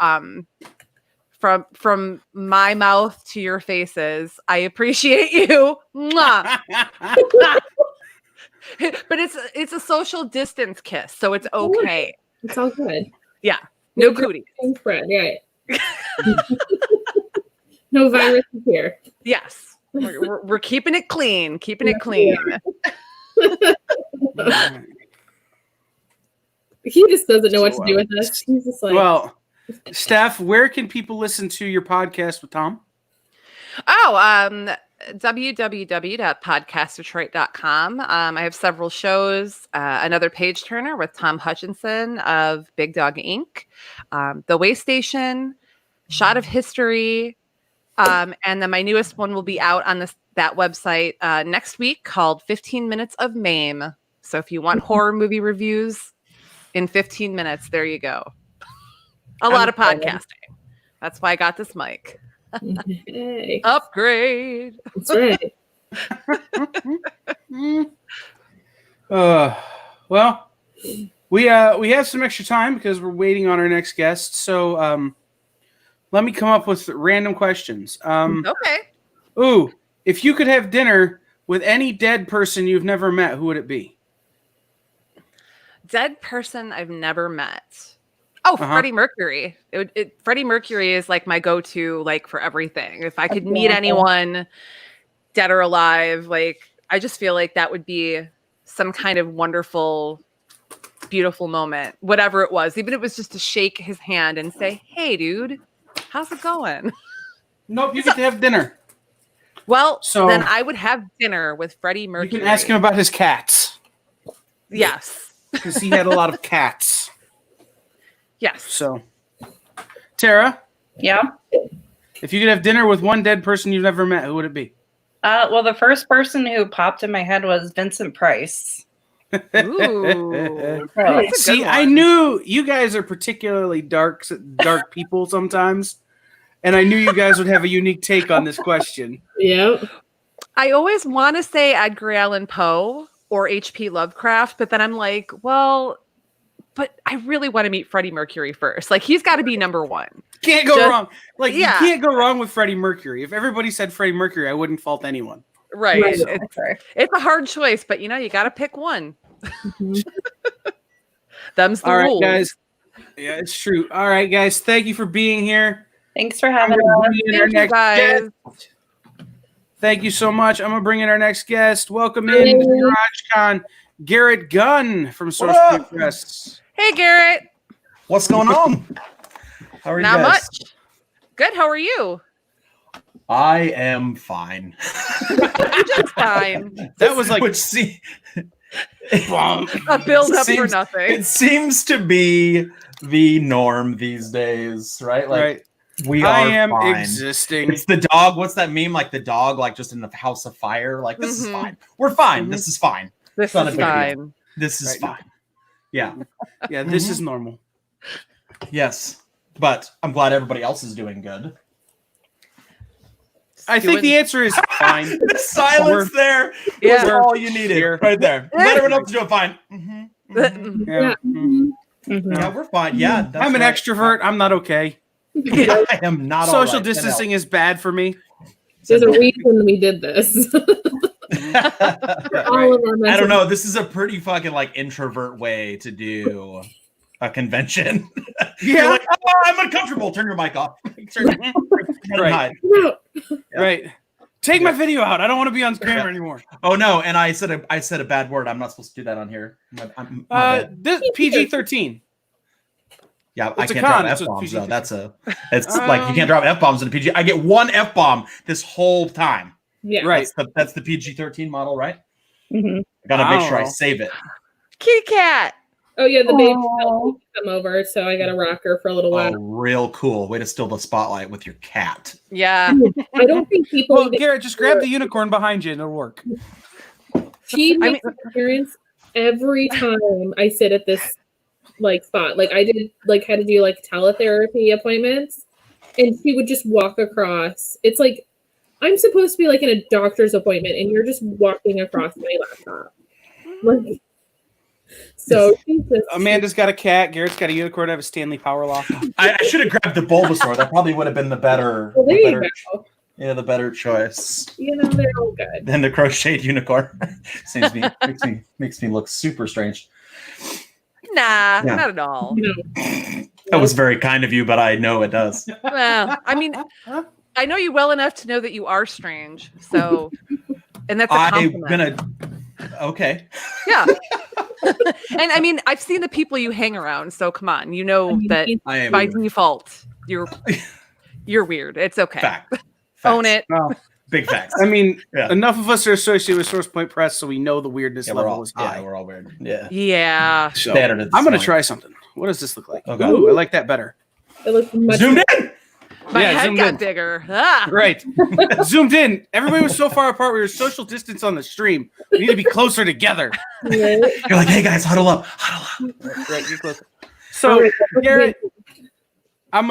from my mouth to your faces, I appreciate you. Mwah. But it's a social distance kiss, so it's okay. It's all good. No cooties. Thanks, Fred. Right. No viruses here. Yes, we're keeping it clean. Keeping it clean. He just doesn't know what So, to do with us. He's just like, Well, Steph, where can people listen to your podcast with Tom? Oh, www.podcastdetroit.com. I have several shows. Another page turner with Tom Hutchinson of Big Dog Inc., The Way Station, Shot of History, and then my newest one will be out on that website next week called 15 Minutes of Mame. So if you want horror movie reviews in 15 minutes, there you go. A lot of podcasting. That's why I got this mic. hey, Upgrade. that's right. Well, we have some extra time because we're waiting on our next guest. So let me come up with random questions. Okay. Ooh, if you could have dinner with any dead person you've never met, who would it be? Dead person I've never met. Oh, Uh-huh. Freddie Mercury. Freddie Mercury is like my go-to, like for everything. If I could meet anyone, dead or alive, like I just feel like that would be some kind of wonderful, beautiful moment. Whatever it was, even if it was just to shake his hand and say, "Hey, dude, how's it going?" Nope, you get to have dinner. Well, So- then I would have dinner with Freddie You Mercury. can ask him about his cats Yes. because he had a lot of cats. Yes. So, Tara, Yeah. if you could have dinner with one dead person you've never met, who would it be? Well, the first person who popped in my head was Vincent Price. Ooh. Really. That's a good See, I one. knew you guys are particularly dark people sometimes, and I knew you guys would have a unique take on this question. Yep. I always want to say Edgar Allan Poe or H.P. Lovecraft, but then I'm like, well, but I really want to meet Freddie Mercury first. Like, he's got to be number one. Can't go Just- wrong. Like yeah. you can't go wrong with Freddie Mercury. If everybody said Freddie Mercury, I wouldn't fault anyone. Right. Right. It's a hard choice, but you got to pick one. Mhm. Them's the All right, rules. guys. Yeah, it's true. All right, guys. Thank you for being here. Thanks for I'm having gonna us. bring in our Thank you, next guys. guest. Thank you so much. I'm gonna bring in our next guest. Welcome in to GarageCon, Garrett Gunn from Source What Point up? Press. Hey, Garrett. What's going on? How are you Not guys? much. Good. How are you? I am fine. Just fine. That was like Which see, A build up for Seems- nothing. it seems to be the norm these days, right? Like right. we are I am fine. existing. It's the dog. What's that meme? Like the dog, like just in the house of fire. Like this is Mhm. fine. We're fine. Mhm. This is fine. This not a is big deal. fine. This is Right now. fine. Yeah. Yeah, this is normal. Yes. But I'm glad everybody else is doing good. I think the answer is fine. The silence there Yeah. was all you needed. Here. Right there. Let everyone else do it fine. Mhm. Mhm. Yeah. Yeah. Mhm. Mhm. Yeah, we're fine. Yeah, that's I'm an right. extrovert. I'm not okay. I am not all Social right. distancing is bad for me. There's a reason we did this. All of our I don't know. This is a pretty fucking like introvert way to do a convention. You're Yeah. like, oh, I'm uncomfortable. Turn your mic off. Right. No. Right. Take my video out. I don't want to be on camera anymore. Oh no! And I said a bad word. I'm not supposed to do that on here. My bad. This PG-13. Yeah, I it's a can't con, drop it's a F-bombs though. PG-13. It's like you can't drop F-bombs in a PG. I get one F-bomb this whole time. Yeah. Right. That's the PG-13 model, right? Mhm. I gotta make I sure I don't know. save it. Kitty cat. Oh yeah, the baby Aw. come over, so I got to rock her for a little Oh, while. real cool. Way to steal the spotlight with your cat. Yeah. I don't think people. Well, Garrett, just grab the unicorn behind you and it'll work. She I makes an appearance every time I sit at this like spot. Like I did, like had to do like teletherapy appointments, and she would just walk across. It's like I'm supposed to be like in a doctor's appointment, and you're just walking across my laptop. Like, so she's just, Amanda's got a cat. Garrett's got a unicorn. I have a Stanley Power Lock. I should have grabbed the Bulbasaur. That probably would have been the better. well, there the you better go. Yeah, the better choice You know they're all good. than the crocheted unicorn. makes me look super strange. Nah, Yeah. not at all. You know, That was very kind of you, but I know it does. Well, I mean, I know you well enough to know that you are strange. So, and that's a I'm compliment. gonna. Okay. Yeah. And I mean, I've seen the people you hang around. So come on, you know I mean, that I am. by default, you're weird. It's okay. Fact. Own Facts. it. Oh, Big facts. I mean, Yeah. enough of us are associated with Source Point Press, so we know the weirdness Yeah, level is high. we're all weird. Yeah. Yeah. So, They added it I'm going to this try something. What does this look like? Okay. Ooh, I like that better. it looks much. Zoomed in. My Yeah, head zoomed got in. bigger. Ah. Right. Zoomed in. Everybody was so far apart. We were social distance on the stream. We need to be closer together. Right? You're like, hey guys, huddle up, huddle up. Right, get closer. So, Garrett, I'm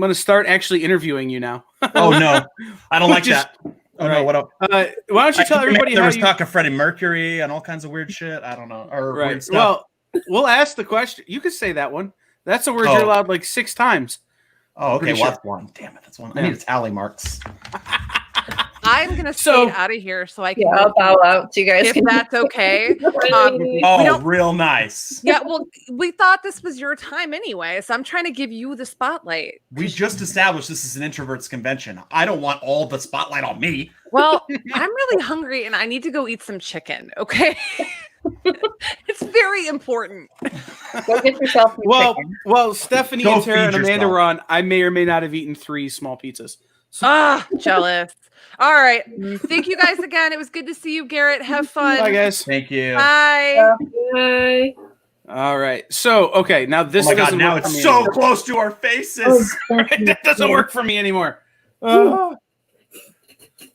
gonna start actually interviewing you now. Oh no, I don't like Just- that. Oh no, right. what up? Why don't you tell everybody there how was you? talk of Freddie Mercury and all kinds of weird shit. I don't know, or Right. weird stuff. Well, we'll ask the question. You could say that one. That's a word Oh. you're allowed like 6 times. Oh, okay, pretty well, sure. that's one. Damn it, that's one. I Yeah. need a tally marks. I'm gonna So- skate out of here so I can Yeah, I'll bow out. So you guys if can. that's okay. Right. Oh, don't- real nice. Yeah, well, we thought this was your time anyway, so I'm trying to give you the spotlight. We just established this is an introverts convention. I don't want all the spotlight on me. Well, I'm really hungry and I need to go eat some chicken, okay? It's very important. Go get yourself some chicken. Well, Stephanie Go and Tara and feed Amanda yourself. were on. I may or may not have eaten 3 small pizzas. Ah, jealous. All right. Thank you guys again. It was good to see you, Garrett. Have fun. Bye, guys. Thank you. Bye. Bye. All right. So, okay, now this Oh my god, doesn't now work for it's me so anymore. close to our faces. That doesn't work for me anymore.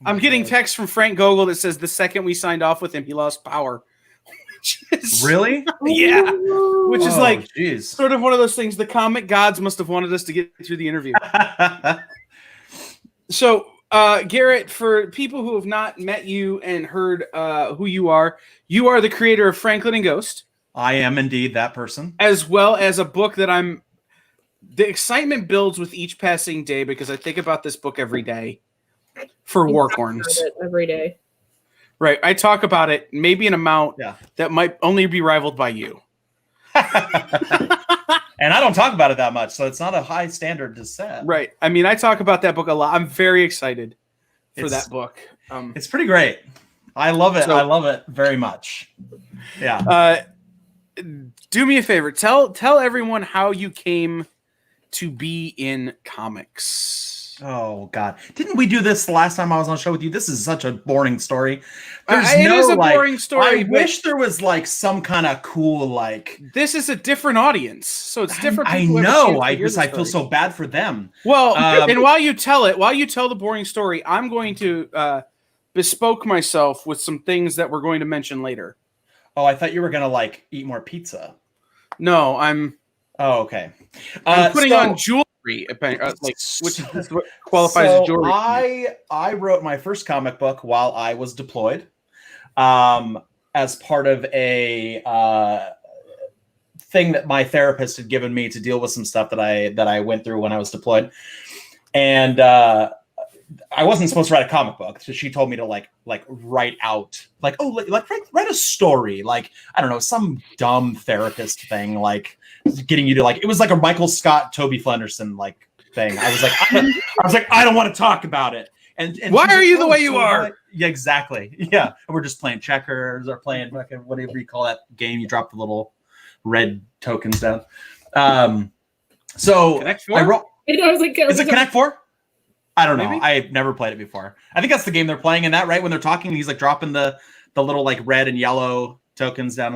I'm getting text from Frank Gogol that says the second we signed off with him, he lost power. Which is- Really? Yeah. Which is Oh, like jeez. sort of one of those things the comic gods must have wanted us to get through the interview. So, Garrett, for people who have not met you and heard who you are the creator of Franklin and Ghost, I am indeed that person. as well as a book that the excitement builds with each passing day because I think about this book every day for Warcorns. Every day. Right. I talk about it maybe an amount Yeah. that might only be rivaled by you. And I don't talk about it that much, so it's not a high standard to set. Right. I mean, I talk about that book a lot. I'm very excited for It's- that book. It's pretty great. I love it. So- I love it very much. Yeah. Do me a favor. Tell everyone how you came to be in comics. Oh God! Didn't we do this the last time I was on the show with you? This is such a boring story. It is a boring story. I but wish there was like some kind of cool like. this is a different audience, so it's different. I people who have a know. chance to I hear just the I feel story. so bad for them. Well, Um, and while you tell the boring story, I'm going to bespoke myself with some things that we're going to mention later. Oh, I thought you were gonna like eat more pizza. No, I'm Oh, okay. putting so- on jewelry, like which is what qualifies as jewelry. I wrote my first comic book while I was deployed, as part of a thing that my therapist had given me to deal with some stuff that I went through when I was deployed, and I wasn't supposed to write a comic book, so she told me to like write out write a story, like I don't know, some dumb therapist thing, like getting you to like, it was like a Michael Scott, Toby Flenderson like thing. I was like, I don't want to talk about it. And Why she's are like, you the "Oh, way you so are?" why-" Yeah, exactly. Yeah, and we're just playing checkers or playing fucking whatever you call that game. You drop the little red tokens down. So Connect Four? I wrote. I was like, Is it Connect Four? I don't know. Maybe? I've never played it before. I think that's the game they're playing in that, right? When they're talking, he's like dropping the little like red and yellow tokens down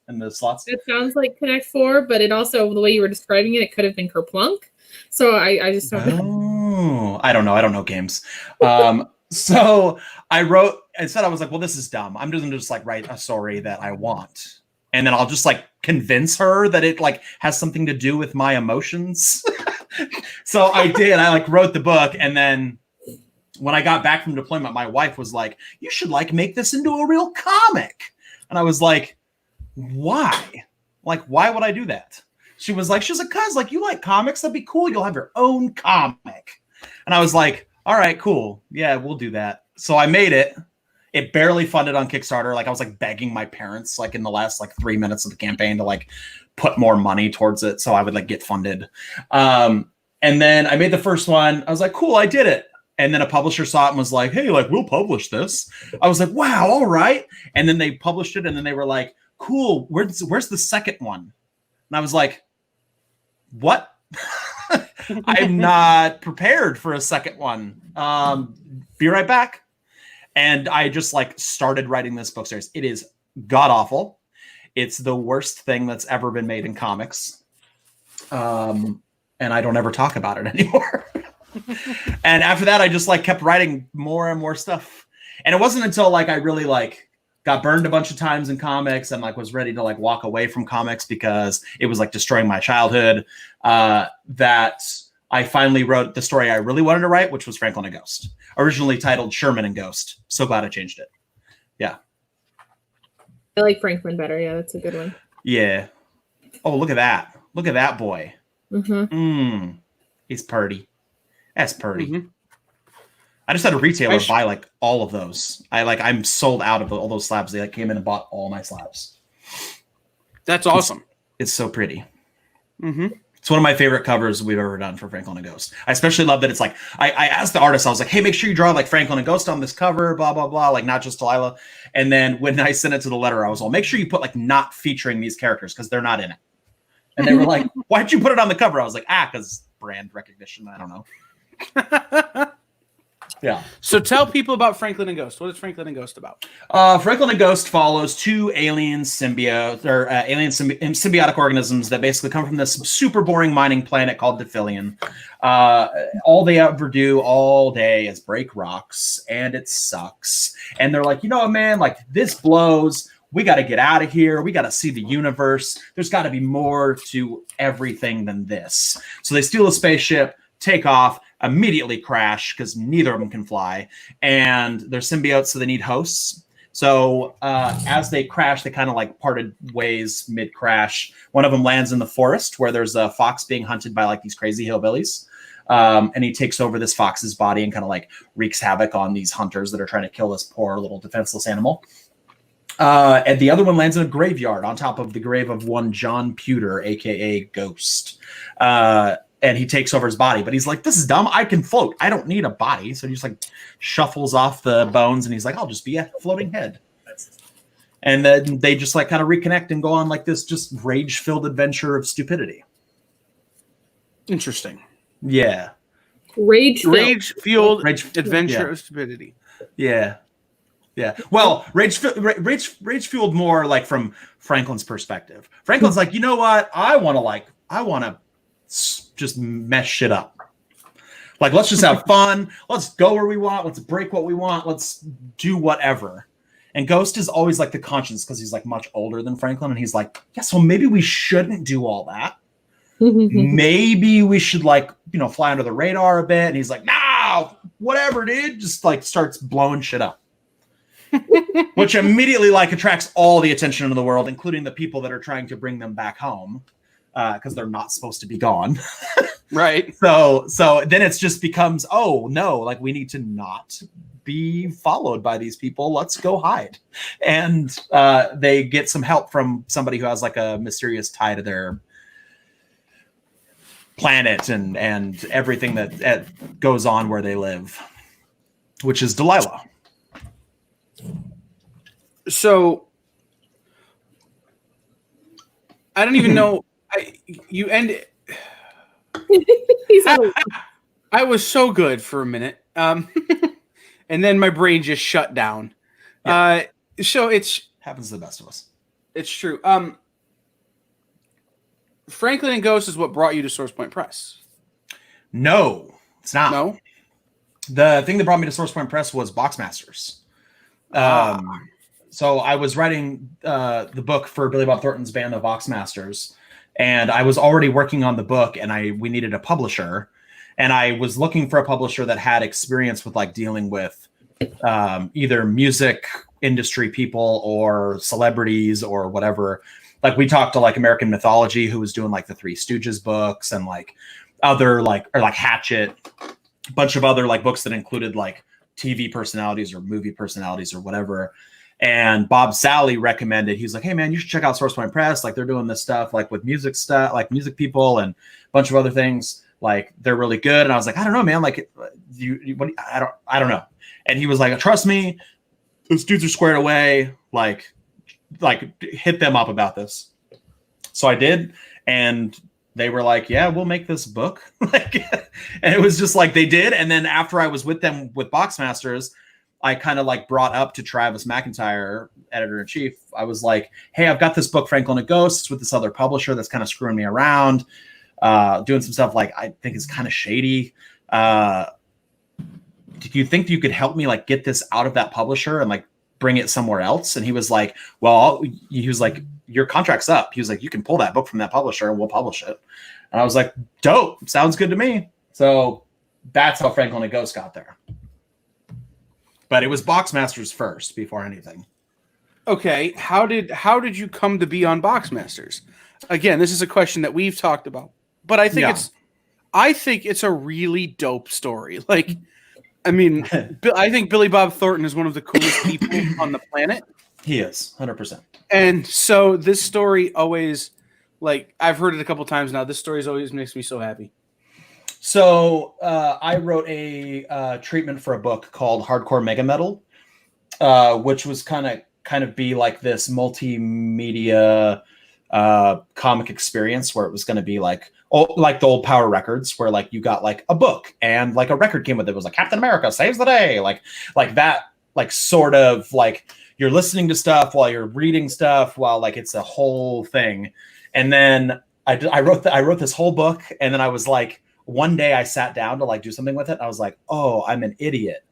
in the slots. It sounds like Connect Four, but it also, the way you were describing it, it could have been Kerplunk. So I just don't know. Oh, I don't know. I don't know games. So I said, I was like, well, this is dumb. I'm just gonna just like write a story that I want. And then I'll just like convince her that it like has something to do with my emotions. So I did. I like wrote the book, and then when I got back from deployment, my wife was like, "You should like make this into a real comic." And I was like, "Why? Like, why would I do that?" She was like, "Cuz like you like comics, that'd be cool. You'll have your own comic." And I was like, "All right, cool. Yeah, we'll do that." So I made it. It barely funded on Kickstarter. Like I was like begging my parents like in the last like 3 minutes of the campaign to like put more money towards it so I would like get funded. And then I made the first one. I was like, cool, I did it. And then a publisher saw it and was like, hey, like we'll publish this. I was like, wow, all right. And then they published it, and then they were like, cool, where's the second one? And I was like, what? I'm not prepared for a second one. Be right back. And I just like started writing this book series. It is god awful. It's the worst thing that's ever been made in comics. And I don't ever talk about it anymore. And after that, I just like kept writing more and more stuff. And it wasn't until like I really like got burned a bunch of times in comics and like was ready to like walk away from comics because it was like destroying my childhood, that I finally wrote the story I really wanted to write, which was Franklin and Ghost, originally titled Sherman and Ghost. So glad I changed it. Yeah. I like Franklin better. Yeah, that's a good one. Yeah. Oh, look at that. Look at that boy. Mm-hmm. He's That's purdy. Mhm. I just had a retailer I buy like all of those. I'm sold out of all those slabs. They like came in and bought all my slabs. That's awesome. It's so pretty. Mm-hmm. It's one of my favorite covers we've ever done for Franklin and Ghost. I especially love that it's like I asked the artist, I was like, hey, make sure you draw like Franklin and Ghost on this cover, blah blah blah, like not just Delilah. And then when I sent it to the letter, I was all, make sure you put like not featuring these characters because they're not in it. And they were like, why'd you put it on the cover? I was like, because brand recognition. I don't know. Yeah. So tell people about Franklin and Ghost. What is Franklin and Ghost about? Franklin and Ghost follows two alien symbiotic organisms that basically come from this super boring mining planet called Dephilion. All they ever do all day is break rocks, and it sucks. And they're like, you know what, man? Like, this blows. We got to get out of here. We got to see the universe. There's got to be more to everything than this. So they steal a spaceship, take off, immediately crash because neither of them can fly, and they're symbiotes, so they need hosts. So as they crash, they kind of like parted ways mid-crash. One of them lands in the forest where there's a fox being hunted by like these crazy hillbillies, and he takes over this fox's body and kind of like wreaks havoc on these hunters that are trying to kill this poor little defenseless animal. And the other one lands in a graveyard on top of the grave of one John Pewter, aka Ghost. And he takes over his body, but he's like, "This is dumb. I can float. I don't need a body." So he just like shuffles off the bones, and he's like, "I'll just be a floating head." And then they just like kind of reconnect and go on like this just rage-filled adventure of stupidity. Interesting. Yeah. Rage-fueled Rage- adventure yeah. of stupidity. Yeah. Yeah. Well, rage fueled more like from Franklin's perspective. Franklin's like, you know what? I want to just mess shit up. Like, let's just have fun. Let's go where we want. Let's break what we want. Let's do whatever. And Ghost is always like the conscience because he's like much older than Franklin. And he's like, yeah, so maybe we shouldn't do all that. Maybe we should like, fly under the radar a bit. And he's like, no, whatever, dude. Just like starts blowing shit up. Which immediately like attracts all the attention in the world, including the people that are trying to bring them back home because they're not supposed to be gone. Right. So then it just becomes, oh no, like we need to not be followed by these people. Let's go hide. And they get some help from somebody who has like a mysterious tie to their planet and everything that goes on where they live, which is Delilah. So I don't even know. You ended. He's had a- I was so good for a minute, and then my brain just shut down. Yeah. So it's Happens to the best of us. It's true. Franklin and Ghost is what brought you to SourcePoint Press. No, it's not. No. The thing that brought me to SourcePoint Press was Boxmasters. So I was writing the book for Billy Bob Thornton's band, the Boxmasters, and I was already working on the book, and we needed a publisher, and I was looking for a publisher that had experience with like dealing with either music industry people or celebrities or whatever. Like we talked to like American Mythology, who was doing like the Three Stooges books and like other like Hatchet, a bunch of other like books that included like TV personalities or movie personalities or whatever. And Bob Sally recommended, he's like, hey man, you should check out SourcePoint Press. Like they're doing this stuff like with music stuff, like music people and a bunch of other things. Like they're really good. And I was like, I don't know, man. Like I don't know. And he was like, trust me, those dudes are squared away. Like hit them up about this. So I did. And they were like, yeah, we'll make this book. And it was just like they did. And then after I was with them with Boxmasters, I kind of like brought up to Travis McIntyre, editor-in-chief. I was like, hey, I've got this book, Franklin and Ghosts, with this other publisher that's kind of screwing me around, doing some stuff like I think is kind of shady. Do you think you could help me like get this out of that publisher and like bring it somewhere else? And he was like, well, he was like, your contract's up. He was like, you can pull that book from that publisher and we'll publish it. And I was like, dope. Sounds good to me. So that's how Franklin and Ghost got there. But it was Boxmasters first before anything. Okay, how did you come to be on Boxmasters? Again, this is a question that we've talked about, but I think it's a really dope story. Like, I mean, I think Billy Bob Thornton is one of the coolest people on the planet. He is 100%. And so this story always, like, I've heard it a couple times now. This story always makes me so happy. So I wrote a treatment for a book called Hardcore Mega Metal, which was kind of be like this multimedia comic experience where it was going to be like the old Power Records, where like you got like a book and like a record came with it. It was like Captain America Saves the Day, like that, like sort of like you're listening to stuff while you're reading stuff while like it's a whole thing. And then I wrote this whole book, and then I was like, one day I sat down to like do something with it. I was like, oh, I'm an idiot.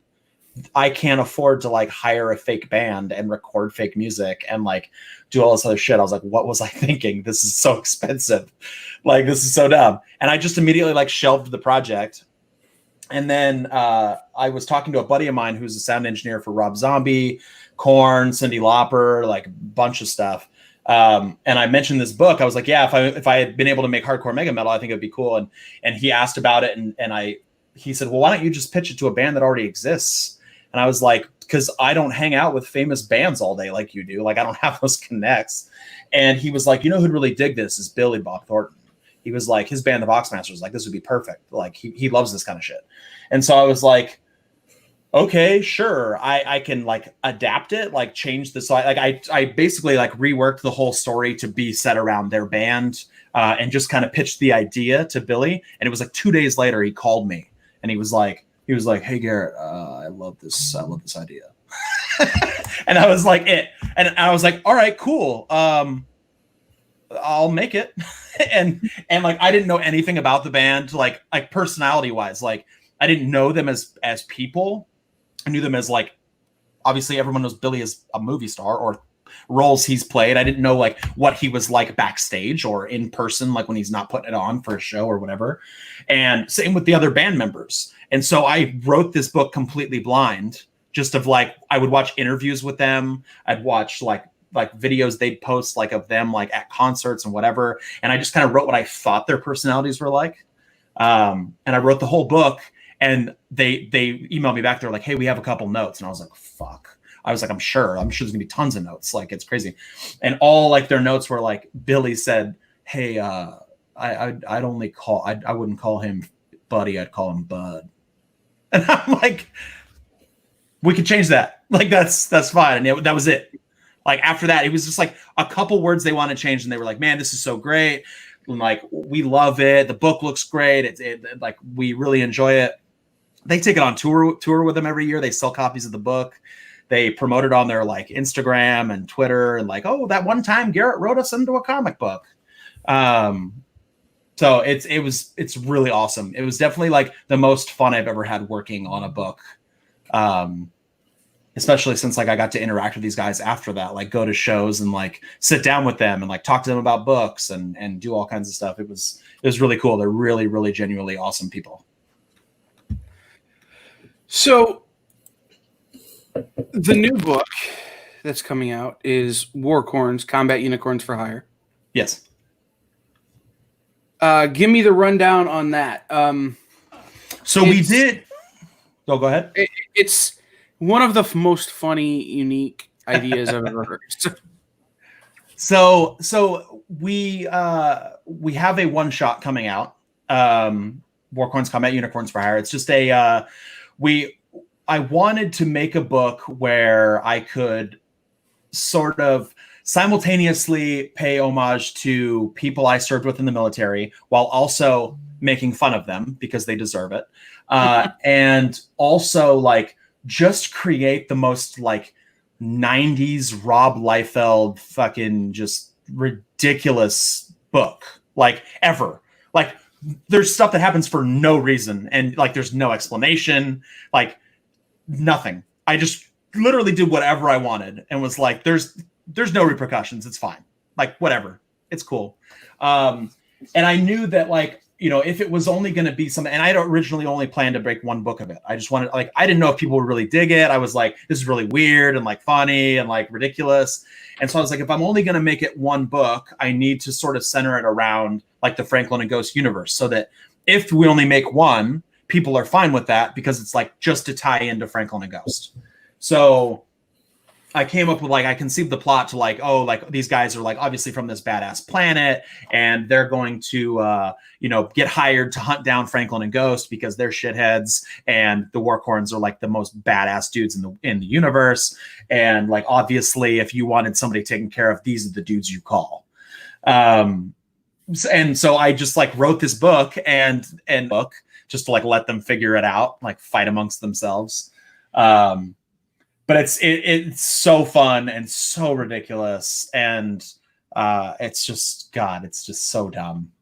I can't afford to like hire a fake band and record fake music and like do all this other shit. I was like, what was I thinking? This is so expensive. Like, this is so dumb. And I just immediately like shelved the project. And then I was talking to a buddy of mine who's a sound engineer for Rob Zombie, Korn, Cyndi Lauper, like a bunch of stuff. And I mentioned this book. I was like, yeah, if I had been able to make Hardcore Mega Metal, I think it'd be cool. And he asked about it, and he said, well, why don't you just pitch it to a band that already exists? And I was like, because I don't hang out with famous bands all day like you do. Like, I don't have those connects. And he was like, you know who'd really dig this is Billy Bob Thornton. He was like, his band, the Boxmasters, was like, this would be perfect. Like, he loves this kind of shit. And so I was like, okay, sure. I can like adapt it, like change the side. Like I basically like reworked the whole story to be set around their band and just kind of pitched the idea to Billy. And it was like 2 days later, he called me and he was like, hey Garrett, I love this idea. And I was like, and I was like, all right, cool. I'll make it. and like, I didn't know anything about the band, like personality wise, like I didn't know them as people. I knew them as like, obviously everyone knows Billy as a movie star or roles he's played. I didn't know like what he was like backstage or in person, like when he's not putting it on for a show or whatever. And same with the other band members. And so I wrote this book completely blind, just of like, I would watch interviews with them. I'd watch like videos they'd post like of them like at concerts and whatever. And I just kind of wrote what I thought their personalities were like. And I wrote the whole book. And they emailed me back. They're like, hey, we have a couple notes. And I was like, fuck. I was like, I'm sure there's gonna be tons of notes. Like, it's crazy. And all like their notes were like, Billy said, hey, I wouldn't call him Buddy. I'd call him Bud. And I'm like, we could change that. Like, that's fine. And that was it. Like, after that, it was just like a couple words they wanted to change. And they were like, man, this is so great. And like, we love it. The book looks great. It like, we really enjoy it. They take it on tour with them every year. They sell copies of the book. They promote it on their like Instagram and Twitter and like, oh, that one time Garrett wrote us into a comic book. So it's really awesome. It was definitely like the most fun I've ever had working on a book. Especially since like I got to interact with these guys after that, like go to shows and like sit down with them and like talk to them about books and do all kinds of stuff. It was really cool. They're really, really genuinely awesome people. So the new book that's coming out is Warcorns, Combat Unicorns for Hire. Yes. Give me the rundown on that. So we did. Oh, go ahead. It's one of the most funny, unique ideas I've ever heard. So we have a one shot coming out. Warcorns, Combat Unicorns for Hire. It's just I wanted to make a book where I could sort of simultaneously pay homage to people I served with in the military while also making fun of them because they deserve it. And also like just create the most like 90s Rob Liefeld fucking just ridiculous book like ever. Like there's stuff that happens for no reason and like there's no explanation, like nothing. I just literally did whatever I wanted and was like, there's no repercussions. It's fine. Like whatever. It's cool. And I knew that like, you know, if it was only going to be something, and I had originally only planned to break one book of it. I just wanted, like, I didn't know if people would really dig it. I was like, this is really weird and like funny and like ridiculous. And so I was like, if I'm only going to make it one book, I need to sort of center it around like the Franklin and Ghost universe so that if we only make one, people are fine with that because it's like just to tie into Franklin and Ghost. So I came up with like, I conceived the plot to like, oh, like these guys are like obviously from this badass planet and they're going to, you know, get hired to hunt down Franklin and Ghost because they're shitheads and the Warcorns are like the most badass dudes in the universe. And like, obviously if you wanted somebody taken care of, these are the dudes you call. And so I just like wrote this book and book just to like let them figure it out, like fight amongst themselves. But it's so fun and so ridiculous, and it's just God, it's just so dumb.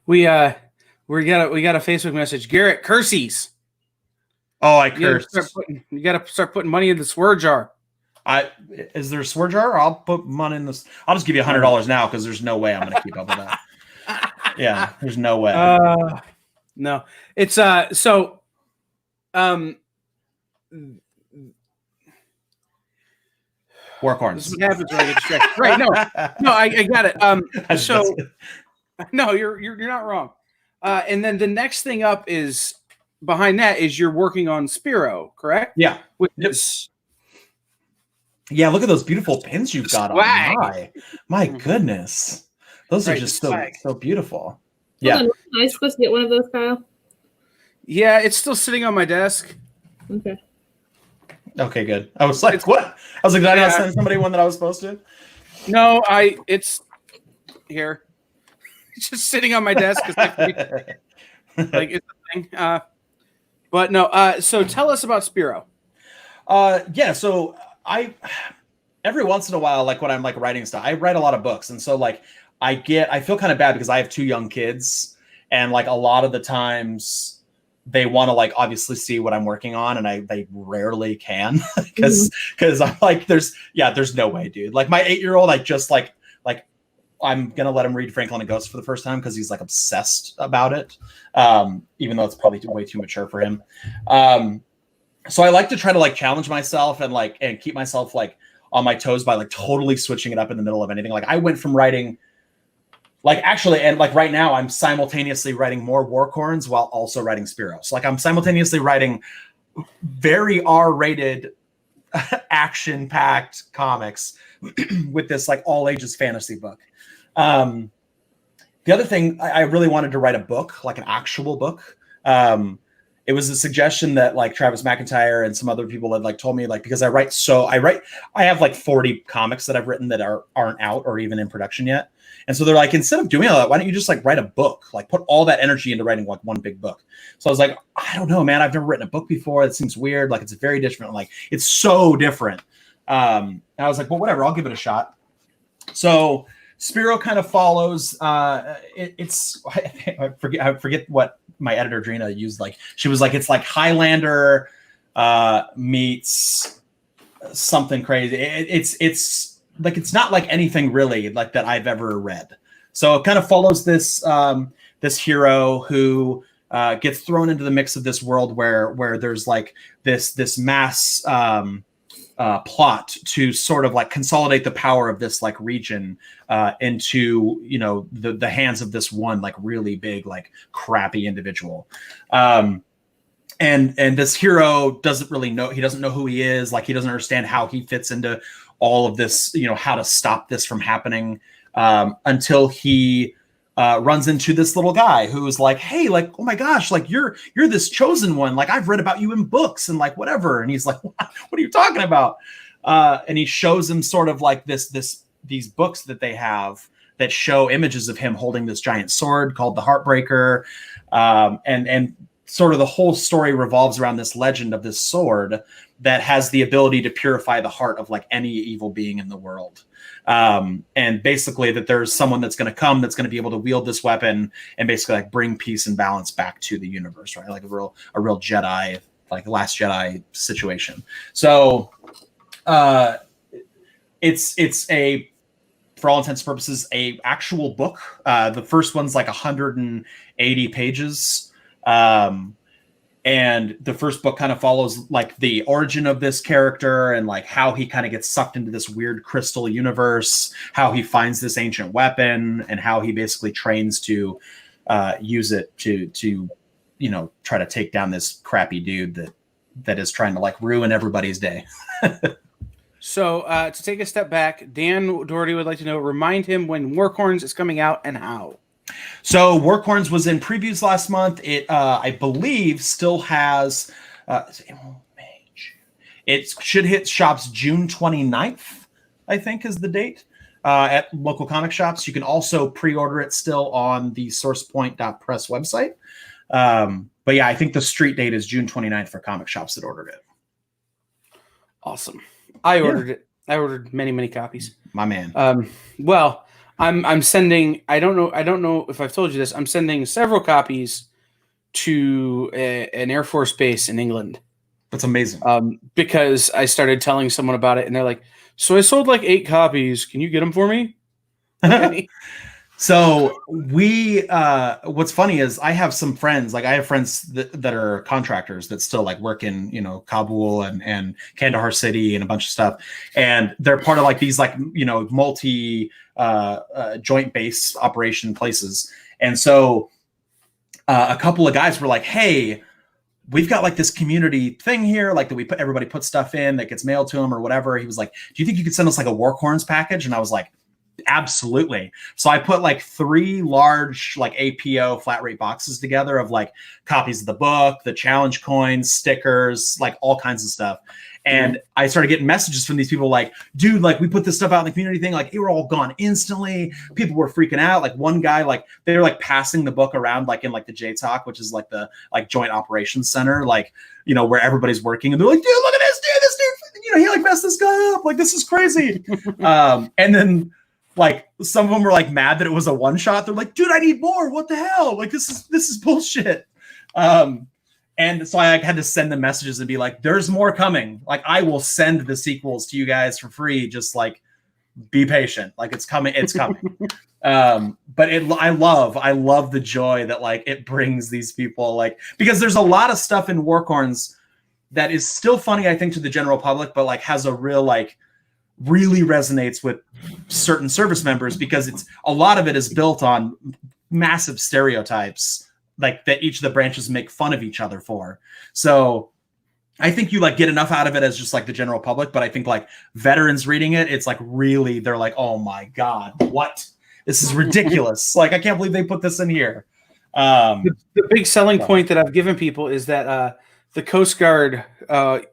We got a Facebook message. Garrett, cursies. Oh, I cursed. You got to start putting money in the swear jar. Is there a swear jar? I'll put money in this. I'll just give you $100 now because there's no way I'm going to keep up with that. Yeah, there's no way. No, it's so. Warcorns. This is what happens when I get distracted. Right? No, I got it. So, no, you're not wrong. And then the next thing up is behind that is you're working on Spiro, correct? Yeah. Which Yep. is Yeah, look at those beautiful pins you've got Swag. on. My Mhm. goodness. Those are Right, just the so swag. so beautiful. Yeah. Yeah. Wasn't I supposed to get one of those, Kyle? yeah, it's still sitting on my desk. Okay. Okay, good. I was like, what? I was like, did I not Yeah. send somebody one that I was supposed to? No, it's here. It's just sitting on my desk. It's like it's a thing. But no. So tell us about Spiro. Yeah, so I every once in a while, like when I'm like writing stuff, I write a lot of books, and so like I feel kind of bad because I have 2 young kids, and like a lot of the times they want to like obviously see what I'm working on, and they rarely can because I'm like there's no way, dude. Like my 8-year-old, I just like I'm gonna let him read Franklin and Ghost for the first time because he's like obsessed about it, even though it's probably way too mature for him. So I like to try to like challenge myself and keep myself like on my toes by like totally switching it up in the middle of anything. Like I went from writing and right now I'm simultaneously writing more Warcorns while also writing Spiro. So like I'm simultaneously writing very R-rated action-packed comics with this like all ages fantasy book. The other thing, I really wanted to write a book, like an actual book. It was a suggestion that like Travis McIntyre and some other people had like told me, like, because I have like 40 comics that I've written that aren't out or even in production yet. And so they're like, instead of doing all that, why don't you just like write a book, like put all that energy into writing like one big book? So I was like, I don't know, man. I've never written a book before. It seems weird. Like it's very different. Like it's so different. And I was like, well, whatever, I'll give it a shot. So Spiro kind of follows. It's I forget what my editor Drina used. Like she was like, it's like Highlander meets something crazy. It's like it's not like anything really like that I've ever read. So it kind of follows this this hero who gets thrown into the mix of this world where there's like this mass plot to sort of like consolidate the power of this like region into, you know, the hands of this one like really big like crappy individual. And this hero doesn't really know, he doesn't know who he is, like he doesn't understand how he fits into all of this, you know, how to stop this from happening, until he runs into this little guy who's like, hey, like, oh my gosh, like you're this chosen one. Like I've read about you in books and like whatever. And he's like, what are you talking about? And he shows him sort of like these books that they have that show images of him holding this giant sword called the Heartbreaker. And sort of the whole story revolves around this legend of this sword that has the ability to purify the heart of like any evil being in the world. And basically that there's someone that's going to come that's going to be able to wield this weapon and basically like bring peace and balance back to the universe, right? Like a real Jedi, like the Last Jedi situation. So it's a, for all intents and purposes, a actual book. The first one's like 180 pages. And the first book kind of follows like the origin of this character and like how he kind of gets sucked into this weird crystal universe, how he finds this ancient weapon, and how he basically trains to use it to you know, try to take down this crappy dude that is trying to like ruin everybody's day. So to take a step back, Dan Doherty would like to know, remind him when Warcorns is coming out and how. So Warcorns was in previews last month. It, I believe, still has, it should hit shops June 29th, I think is the date, at local comic shops. You can also pre-order it still on the sourcepoint.press website. But yeah, I think the street date is June 29th for comic shops that ordered it. Awesome. I ordered it. I ordered many copies. My man. Well, I'm sending, I don't know if I've told you this, I'm sending several copies to an Air Force base in England. That's amazing. Because I started telling someone about it and they're like, so I sold like 8 copies. Can you get them for me? So we, what's funny is I have some friends, like I have friends that are contractors that still like work in, you know, Kabul and Kandahar City and a bunch of stuff. And they're part of like these like, you know, multi joint base operation places. And so a couple of guys were like, hey, we've got like this community thing here, like that everybody puts stuff in that gets mailed to them or whatever. He was like, do you think you could send us like a Warcorns package? And I was like, absolutely. So I put like 3 large like APO flat rate boxes together of like copies of the book, the challenge coins, stickers, like all kinds of stuff. And I started getting messages from these people like, dude, like we put this stuff out in the community thing, like it were all gone instantly. People were freaking out. Like one guy, like they were like passing the book around like in like the JTOC, which is like the like Joint Operations Center, like, you know, where everybody's working. And they're like, dude, look at this dude, you know, he like messed this guy up. Like, this is crazy. And then like some of them were like mad that it was a one shot. They're like, dude, I need more. What the hell? Like, this is bullshit. And so I had to send them messages and be like, there's more coming. Like, I will send the sequels to you guys for free. Just like, be patient. Like, it's coming. It's coming. But I love the joy that like it brings these people, like, because there's a lot of stuff in Warcorns that is still funny, I think, to the general public, but like has a real, like, really resonates with certain service members because it's a lot of it is built on massive stereotypes like that each of the branches make fun of each other for. So I think you like get enough out of it as just like the general public, but I think like veterans reading it, it's like really, they're like, oh my God, what? This is ridiculous. Like, I can't believe they put this in here. The big selling point that I've given people is that the Coast Guard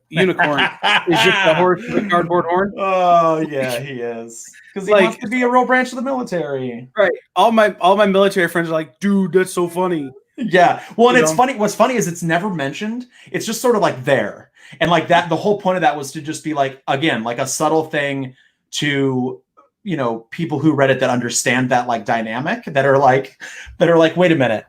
unicorn is just a horse with a cardboard horn. Oh yeah, he is. Because he Like- wants to be a real branch of the military. Right. All my military friends are like, dude, that's so funny. Yeah. Well, and You it's know? funny. What's funny is it's never mentioned. It's just sort of like there. And like that, the whole point of that was to just be like, again, like a subtle thing to, you know, people who read it that understand that like dynamic that are like, wait a minute.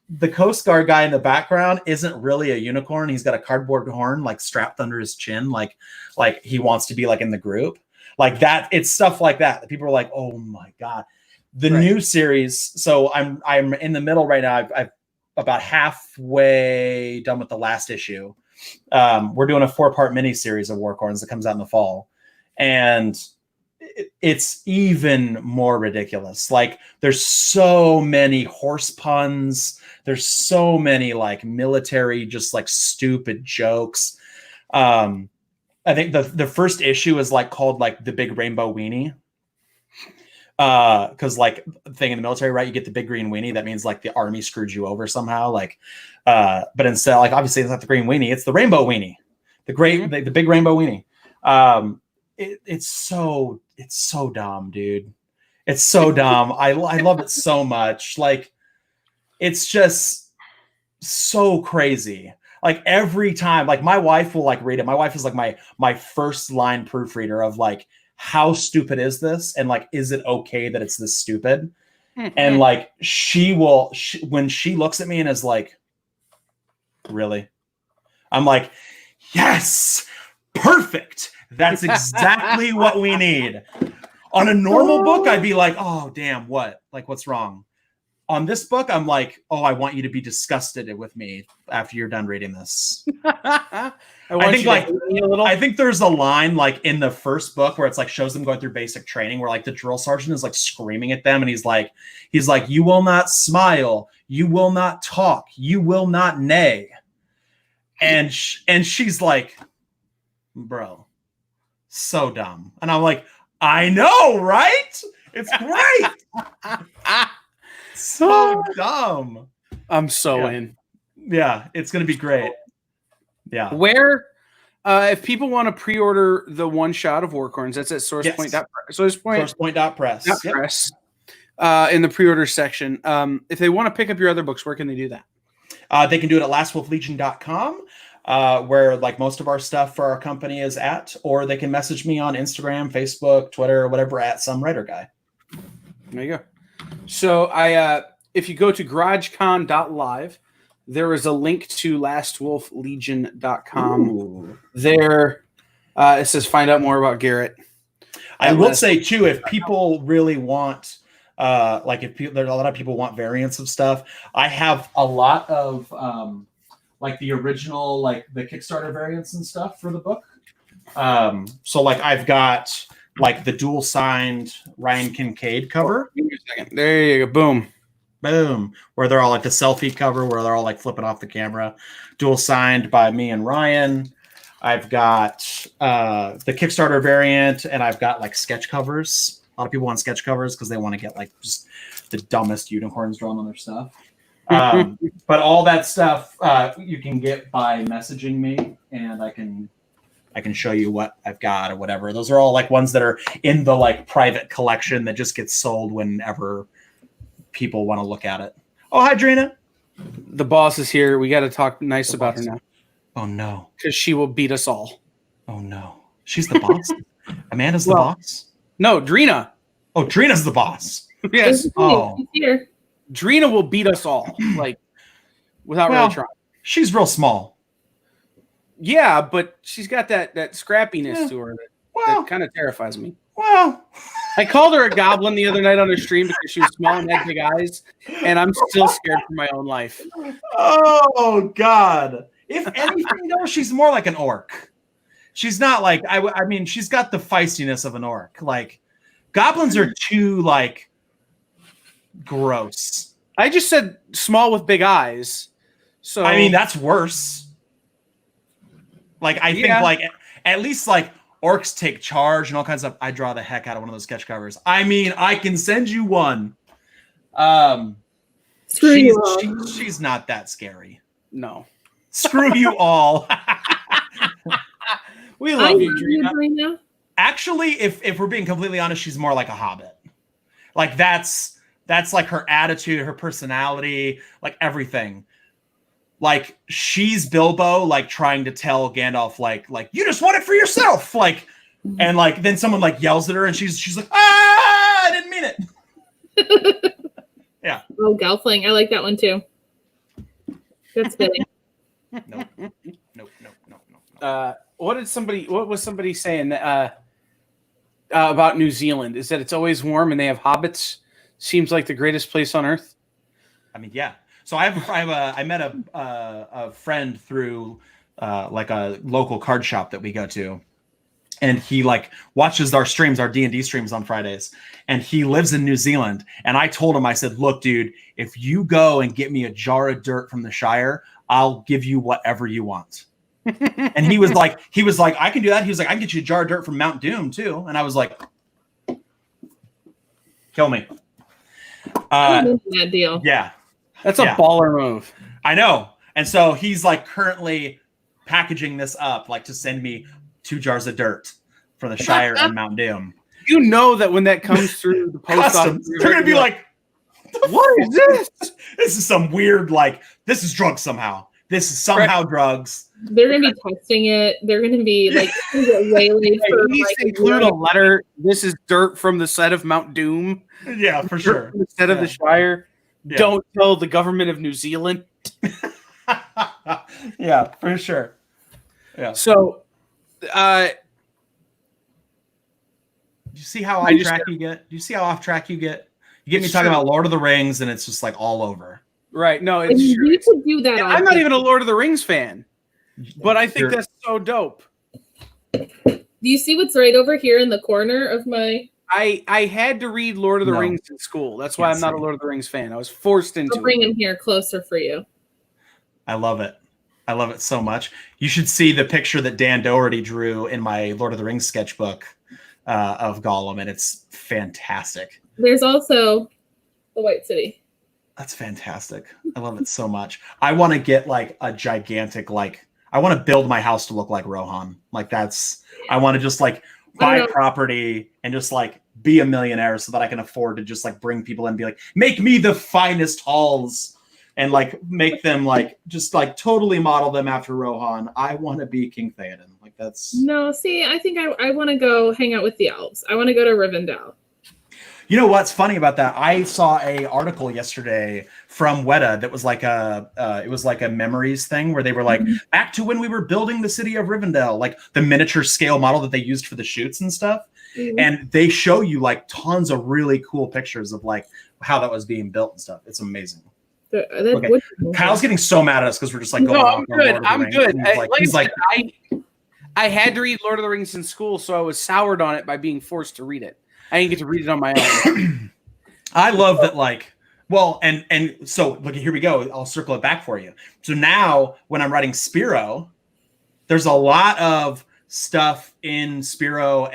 The Coast Guard guy in the background isn't really a unicorn. He's got a cardboard horn like strapped under his chin, like he wants to be like in the group. Like that, it's stuff like that. People are like, oh my God. The Right. new series. So I'm in the middle right now. I've about halfway done with the last issue. We're doing a 4-part miniseries of Warcorns that comes out in the fall. And it's even more ridiculous. Like there's so many horse puns. There's so many like military, just like stupid jokes. I think the first issue is like called like the Big Rainbow Weenie. Because like thing in the military, right? You get the big green weenie. That means like the army screwed you over somehow. Like, but instead, like obviously it's not the green weenie, it's the rainbow weenie, the big rainbow weenie. It's so dumb, dude. It's so dumb. I love it so much. Like, it's just so crazy. Like every time, like my wife will like read it. My wife is like my first line proofreader of like, how stupid is this? And like, is it okay that it's this stupid? And like, when she looks at me and is like, really? I'm like, yes, perfect. That's exactly what we need. On a normal book, I'd be like, oh, damn, what? Like, what's wrong? On this book, I'm like, oh, I want you to be disgusted with me after you're done reading this. I think there's a line like in the first book where it's like shows them going through basic training where like the drill sergeant is like screaming at them and he's like, you will not smile, you will not talk, you will not neigh. And she's like, bro, so dumb. And I'm like, I know, right? It's great. So dumb. I'm so in. Yeah, it's gonna be great. Yeah. Where, if people want to pre-order the one shot of Warcorns, that's at SourcePoint.press. Yep. In the pre-order section. If they want to pick up your other books, where can they do that? They can do it at lastwolflegion.com, where like most of our stuff for our company is at, or they can message me on Instagram, Facebook, Twitter, whatever, at some writer guy. There you go. So if you go to garagecon.live, there is a link to lastwolflegion.com. Ooh. There, it says find out more about Garrett. I will say too, if people really want, there's a lot of people want variants of stuff. I have a lot of like the original, like the Kickstarter variants and stuff for the book. So like I've got like the dual signed Ryan Kincaid cover. Give me a second. There you go. Boom. Boom. Where they're all like the selfie cover, where they're all like flipping off the camera. Dual signed by me and Ryan. I've got the Kickstarter variant, and I've got like sketch covers. A lot of people want sketch covers because they want to get like just the dumbest unicorns drawn on their stuff. But all that stuff you can get by messaging me, and I can show you what I've got or whatever. Those are all like ones that are in the like private collection that just gets sold whenever people want to look at it. Oh, hi, Drina. The boss is here. We got to talk nice about her now. Oh no, because she will beat us all. Oh no, she's the boss. Amanda's the boss. No, Drina. Oh, Drina's the boss. Yes. Oh, here. Drina will beat us all, like without really trying. She's real small. Yeah, but she's got that scrappiness to her that kind of terrifies me. Well, I called her a goblin the other night on her stream because she was small and had big eyes, and I'm still scared for my own life. Oh God! If anything, though, she's more like an orc. She's not like I mean, she's got the feistiness of an orc. Like goblins are too like gross. I just said small with big eyes. So I mean, that's worse. Like I think like at least like orcs take charge and all kinds of stuff. I draw the heck out of one of those sketch covers. I mean, I can send you one. She's not that scary. No. Screw you all. We love you, Drina. Actually, if we're being completely honest, she's more like a hobbit. Like that's like her attitude, her personality, like everything. Like she's Bilbo, like trying to tell Gandalf, like you just want it for yourself, like, and like then someone like yells at her, and she's like, I didn't mean it. Yeah. Oh, Gelfling, I like that one too. That's fitting. Nope. What was somebody saying about New Zealand? Is that it's always warm and they have hobbits? Seems like the greatest place on earth. I mean, yeah. So I met a friend through like a local card shop that we go to, and he like watches our streams, our D&D streams on Fridays, and he lives in New Zealand. And I told him, I said, look, dude, if you go and get me a jar of dirt from the Shire, I'll give you whatever you want. And he was like, I can do that. He was like, I can get you a jar of dirt from Mount Doom too. And I was like, kill me. That deal. Yeah. That's a baller move. I know. And so he's like currently packaging this up, like to send me 2 jars of dirt for the Shire and Mount Doom. You know that when that comes through the post office, they're going to be like, what is this? This is some weird, like, this is drugs somehow. This is somehow drugs. They're going to be testing it. They're going to be like, waylaid for needs to include a letter. This is dirt from the set of Mount Doom. Yeah, for sure. From the set of the Shire. Yeah. Don't tell the government of New Zealand. Yeah, for sure. Yeah. So, do you see how off track you get? Do you see how off track you get? You get me talking about Lord of the Rings, and it's just like all over. Right? No, it's true. You could do that. I'm not even a Lord of the Rings fan, but I think that's so dope. Do you see what's right over here in the corner of my? I had to read Lord of the Rings in school. That's why I'm not a Lord of the Rings fan. I was forced into it. I'll bring him here closer for you. I love it. I love it so much. You should see the picture that Dan Doherty drew in my Lord of the Rings sketchbook of Gollum, and it's fantastic. There's also the White City. That's fantastic. I love it so much. I want to get like a gigantic, like, I want to build my house to look like Rohan. Like I want to just like buy property and just like be a millionaire so that I can afford to just like bring people in and be like, make me the finest halls and like make them like, just like totally model them after Rohan. I want to be King Theoden. Like that's. No, see, I think I want to go hang out with the elves. I want to go to Rivendell. You know what's funny about that? I saw a article yesterday from Weta that was like it was like a memories thing where they were like back to when we were building the city of Rivendell, like the miniature scale model that they used for the shoots and stuff. And they show you like tons of really cool pictures of like how that was being built and stuff. It's amazing. Okay. Kyle's getting so mad at us because we're just like going. No, I'm good. I'm good. He's like, I had to read Lord of the Rings in school, so I was soured on it by being forced to read it. I didn't get to read it on my own. I love that. Like, Well, and so look, here we go. I'll circle it back for you. So now when I'm writing Spiro, there's a lot of stuff in Spiro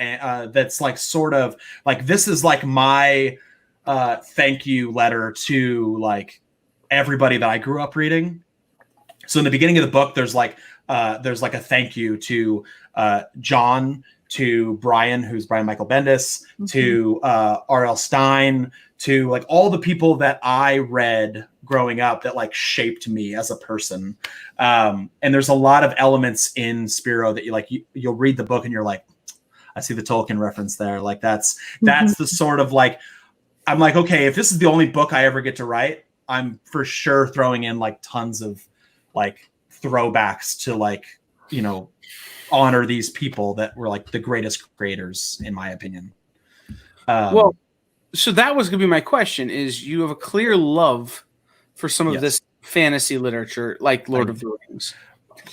that's like sort of like this is like my thank you letter to like everybody that I grew up reading. So in the beginning of the book, there's like a thank you to John, to Brian, who's Brian Michael Bendis, to R.L. Stein, to like all the people that I read growing up that like shaped me as a person. And there's a lot of elements in Spiro that you'll read the book and you're like, I see the Tolkien reference there. Like that's the sort of like, I'm like, okay, if this is the only book I ever get to write, I'm for sure throwing in like tons of like throwbacks to like, you know, honor these people that were like the greatest creators in my opinion. Well, so that was going to be my question is you have a clear love for some of this fantasy literature, like Lord of the Rings.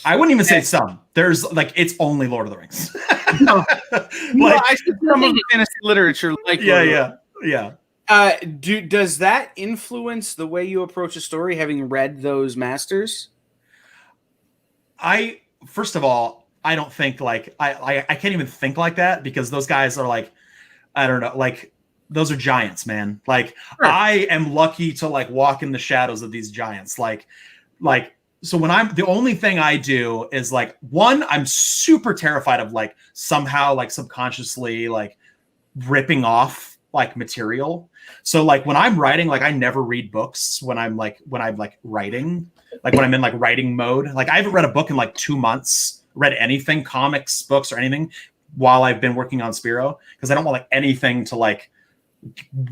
I wouldn't even say some. There's like, it's only Lord of the Rings. No. Like, I said some of the fantasy literature, like yeah. Does that influence the way you approach a story, having read those masters? First of all, I don't think like I can't even think like that because those guys are like, I don't know, like those are giants, man. Like sure. I am lucky to like walk in the shadows of these giants. Like so when the only thing I do is like one, I'm super terrified of like somehow like subconsciously like ripping off like material. So like when I'm writing, like I never read books when I'm writing, like when I'm in like writing mode. Like I haven't read a book in like 2 months, read anything, comics, books, or anything while I've been working on Spiro because I don't want like anything to like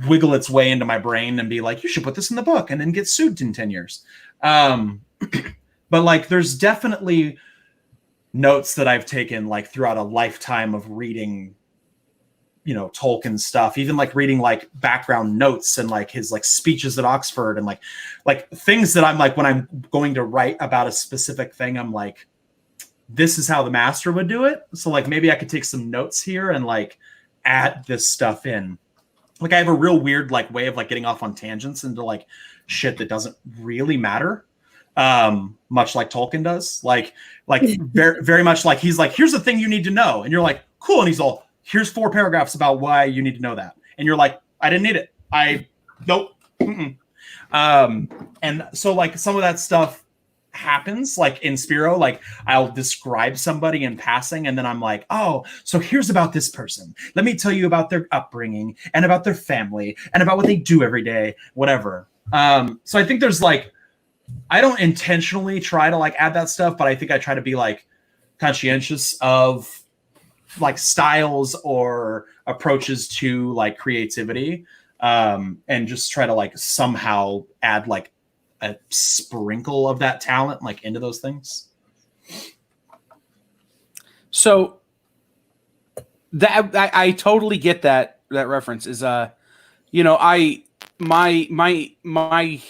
wiggle its way into my brain and be like, you should put this in the book and then get sued in 10 years. But like, there's definitely notes that I've taken like throughout a lifetime of reading, you know, Tolkien stuff, even like reading like background notes and like his like speeches at Oxford and like things that I'm like, when I'm going to write about a specific thing, I'm like, this is how the master would do it. So like, maybe I could take some notes here and like add this stuff in. Like I have a real weird like way of like getting off on tangents into like shit that doesn't really matter. Much like Tolkien does, like very, very much like he's like, here's the thing you need to know. And you're like, cool. And he's all, here's 4 paragraphs about why you need to know that. And you're like, I didn't need it. Nope. And so like some of that stuff happens like in Spiro, like I'll describe somebody in passing and then I'm like, oh, so here's about this person. Let me tell you about their upbringing and about their family and about what they do every day, whatever. So I think there's like, I don't intentionally try to like add that stuff, but I think I try to be like conscientious of like styles or approaches to like creativity, and just try to like somehow add like a sprinkle of that talent like into those things. So that I totally get that reference is you know, my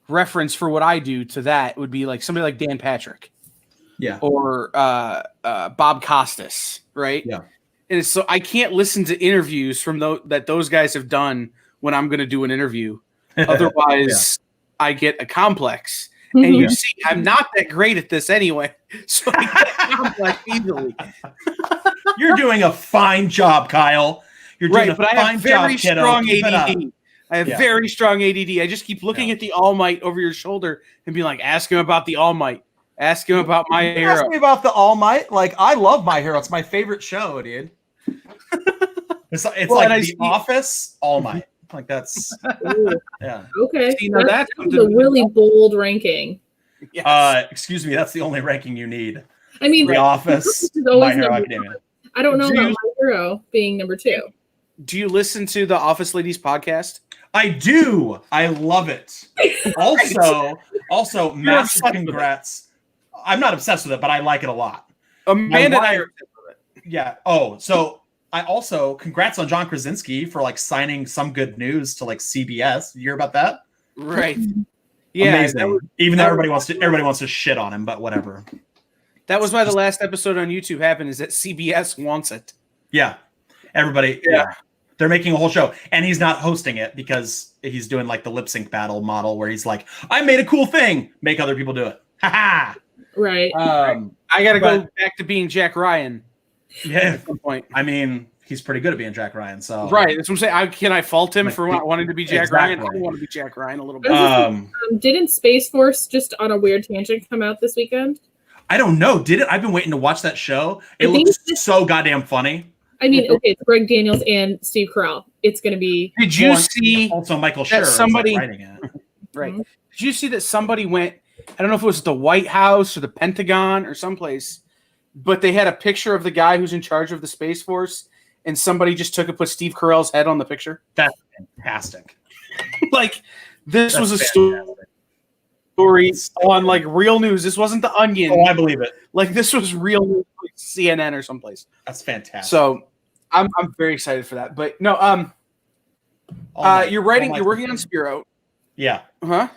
reference for what I do to that would be like somebody like Dan Patrick. Yeah. Or Bob Costas, right? Yeah. And so I can't listen to interviews from those guys have done when I'm going to do an interview. Otherwise, I get a complex. Mm-hmm. And you see, I'm not that great at this anyway, so I get a complex easily. You're doing a fine job, Kyle. You're doing right, but I have very strong ADD. I have very strong ADD. I just keep looking at the All Might over your shoulder and be like, ask him about the All Might. Ask him about My Hero. Ask me about the All Might. Like, I love My Hero. It's my favorite show, dude. It's like The Office, All Might. Like that's yeah. Okay. See, that's a really bold ranking. Yes. Excuse me, that's the only ranking you need. I mean, The Office, My Hero Academia. I don't know about My Hero being number 2. Do you listen to the Office Ladies podcast? I do. I love it. Also, massive congrats. I'm not obsessed with it, but I like it a lot. Amanda and I are obsessed with it. Yeah. Oh, so I also congrats on John Krasinski for like signing Some Good News to like CBS. You hear about that? Right. Yeah. Amazing. Even though everybody wants to shit on him, but whatever. That was why the last episode on YouTube happened. Is that CBS wants it? Yeah. Everybody. Yeah. They're making a whole show, and he's not hosting it because he's doing like the lip sync battle model where he's like, I made a cool thing, make other people do it. Ha Right. ha. I got to go back to being Jack Ryan Yeah. at some point. I mean, he's pretty good at being Jack Ryan. So Right. That's what I'm saying. Can I fault him Like, for wanting to be Jack Ryan? I exactly. want to be Jack Ryan a little bit. Didn't Space Force just on a weird tangent come out this weekend? I don't know. Did it? I've been waiting to watch that show. It I think looks it's- so goddamn funny. I mean, okay, it's Greg Daniels and Steve Carell. It's going to be Did you Well, see Also, Michael that Schur is somebody- like writing it. right? Did you see that somebody went? I don't know if it was the White House or the Pentagon or someplace, but they had a picture of the guy who's in charge of the Space Force, and somebody just took and put Steve Carell's head on the picture. That's fantastic. Like this was a That's story on like real news. This wasn't the Onion. Oh, I believe it. Like this was real news, like CNN or someplace. That's fantastic. So I'm very excited for that. But no, All Might- you're All writing. Might's You're working on important. Spiro, Yeah, huh?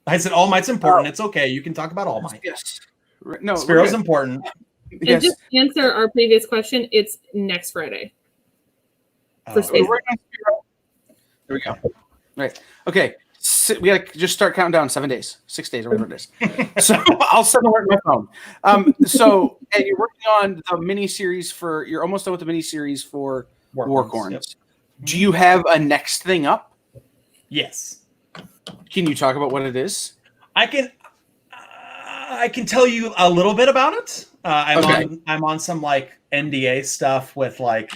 I said All Might's important. It's okay. You can talk about All Might. Yes. No, Spiro's we're good. important. And Yes. just to answer our previous question, it's next Friday. For Space We're working on Spiro. There we go. Right. Okay. We got to just start counting down 7 days, 6 days, or whatever it is. So I'll set alert my phone. So, and you're working on the mini series for. You're almost done with the mini series for Warcorns. Yep. Do you have a next thing up? Yes, Can you talk about what it is? I can. I can tell you a little bit about it. I'm on some like NDA stuff with like.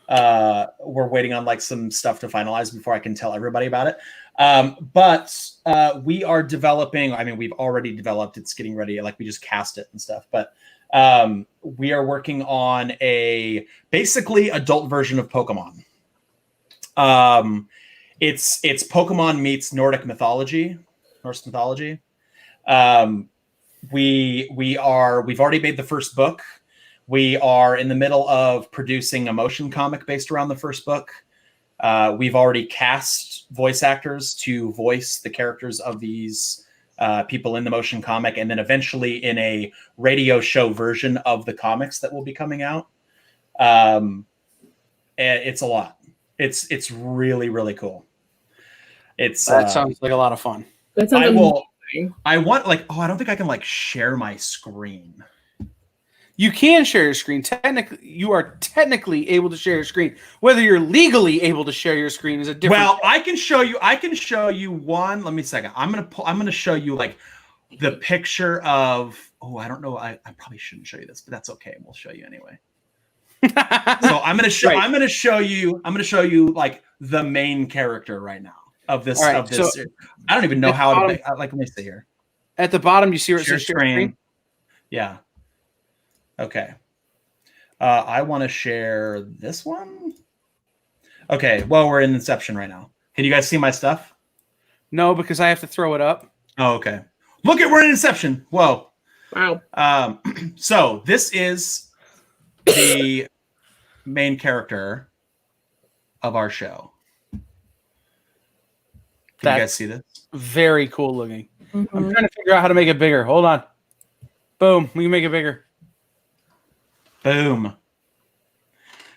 We're waiting on like some stuff to finalize before I can tell everybody about it. But we are developing. I mean, we've already developed. It's getting ready. Like we just cast it and stuff. But we are working on a basically adult version of Pokemon. It's Pokemon meets Nordic mythology, Norse mythology. We've already made the first book. We are in the middle of producing a motion comic based around the first book. We've already cast voice actors to voice the characters of these people in the motion comic, and then eventually in a radio show version of the comics that will be coming out. And it's a lot. It's really, really cool. That sounds like a lot of fun. That sounds amazing. I want like, I don't think I can like share my screen. You can share your screen. Technically, you are technically able to share your screen. Whether you're legally able to share your screen is a different. Well, I can show you one. Let me a second. I'm gonna show you like the picture of. Oh, I don't know. I probably shouldn't show you this, but that's okay. We'll show you anyway. So I'm gonna show. Right. I'm gonna show you like the main character right now of this. All right, of this. so I don't even know at how the to bottom- like. Let me see here. At the bottom, you see where it Share says share screen. Yeah. Okay. I want to share this one. Okay. Well, we're in Inception right now. Can you guys see my stuff? No, because I have to throw it up. Oh, okay. Look at we're in Inception. Whoa. Wow. So this is the main character of our show. Can you That's guys see this? very cool looking. I'm Mhm. trying to figure out how to make it bigger. Hold on. Boom. We can make it bigger. Boom.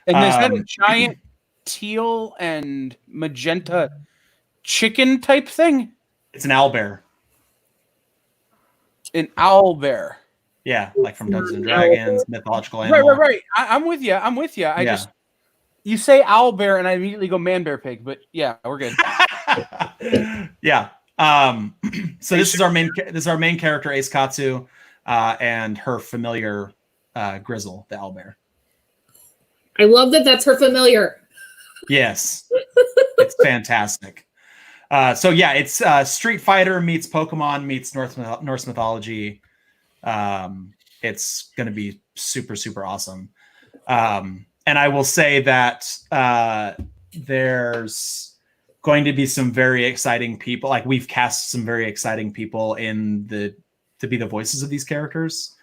And is that a Um, giant teal and magenta chicken type thing? It's an owlbear. An owl bear. Yeah, like from Dungeons and An Dragons, mythological animal. Right. I'm with you. I Yeah. just you say owl bear and I immediately go man bear pig, but yeah, we're good. Yeah. So this is our main character, Ace Katsu, and her familiar Grizzle, the owlbear. I love that that's her familiar. Yes, it's fantastic. So yeah, it's Street Fighter meets Pokemon meets Norse mythology. It's going to be super, super awesome. And I will say that there's going to be some very exciting people. Like we've cast some very exciting people to be the voices of these characters,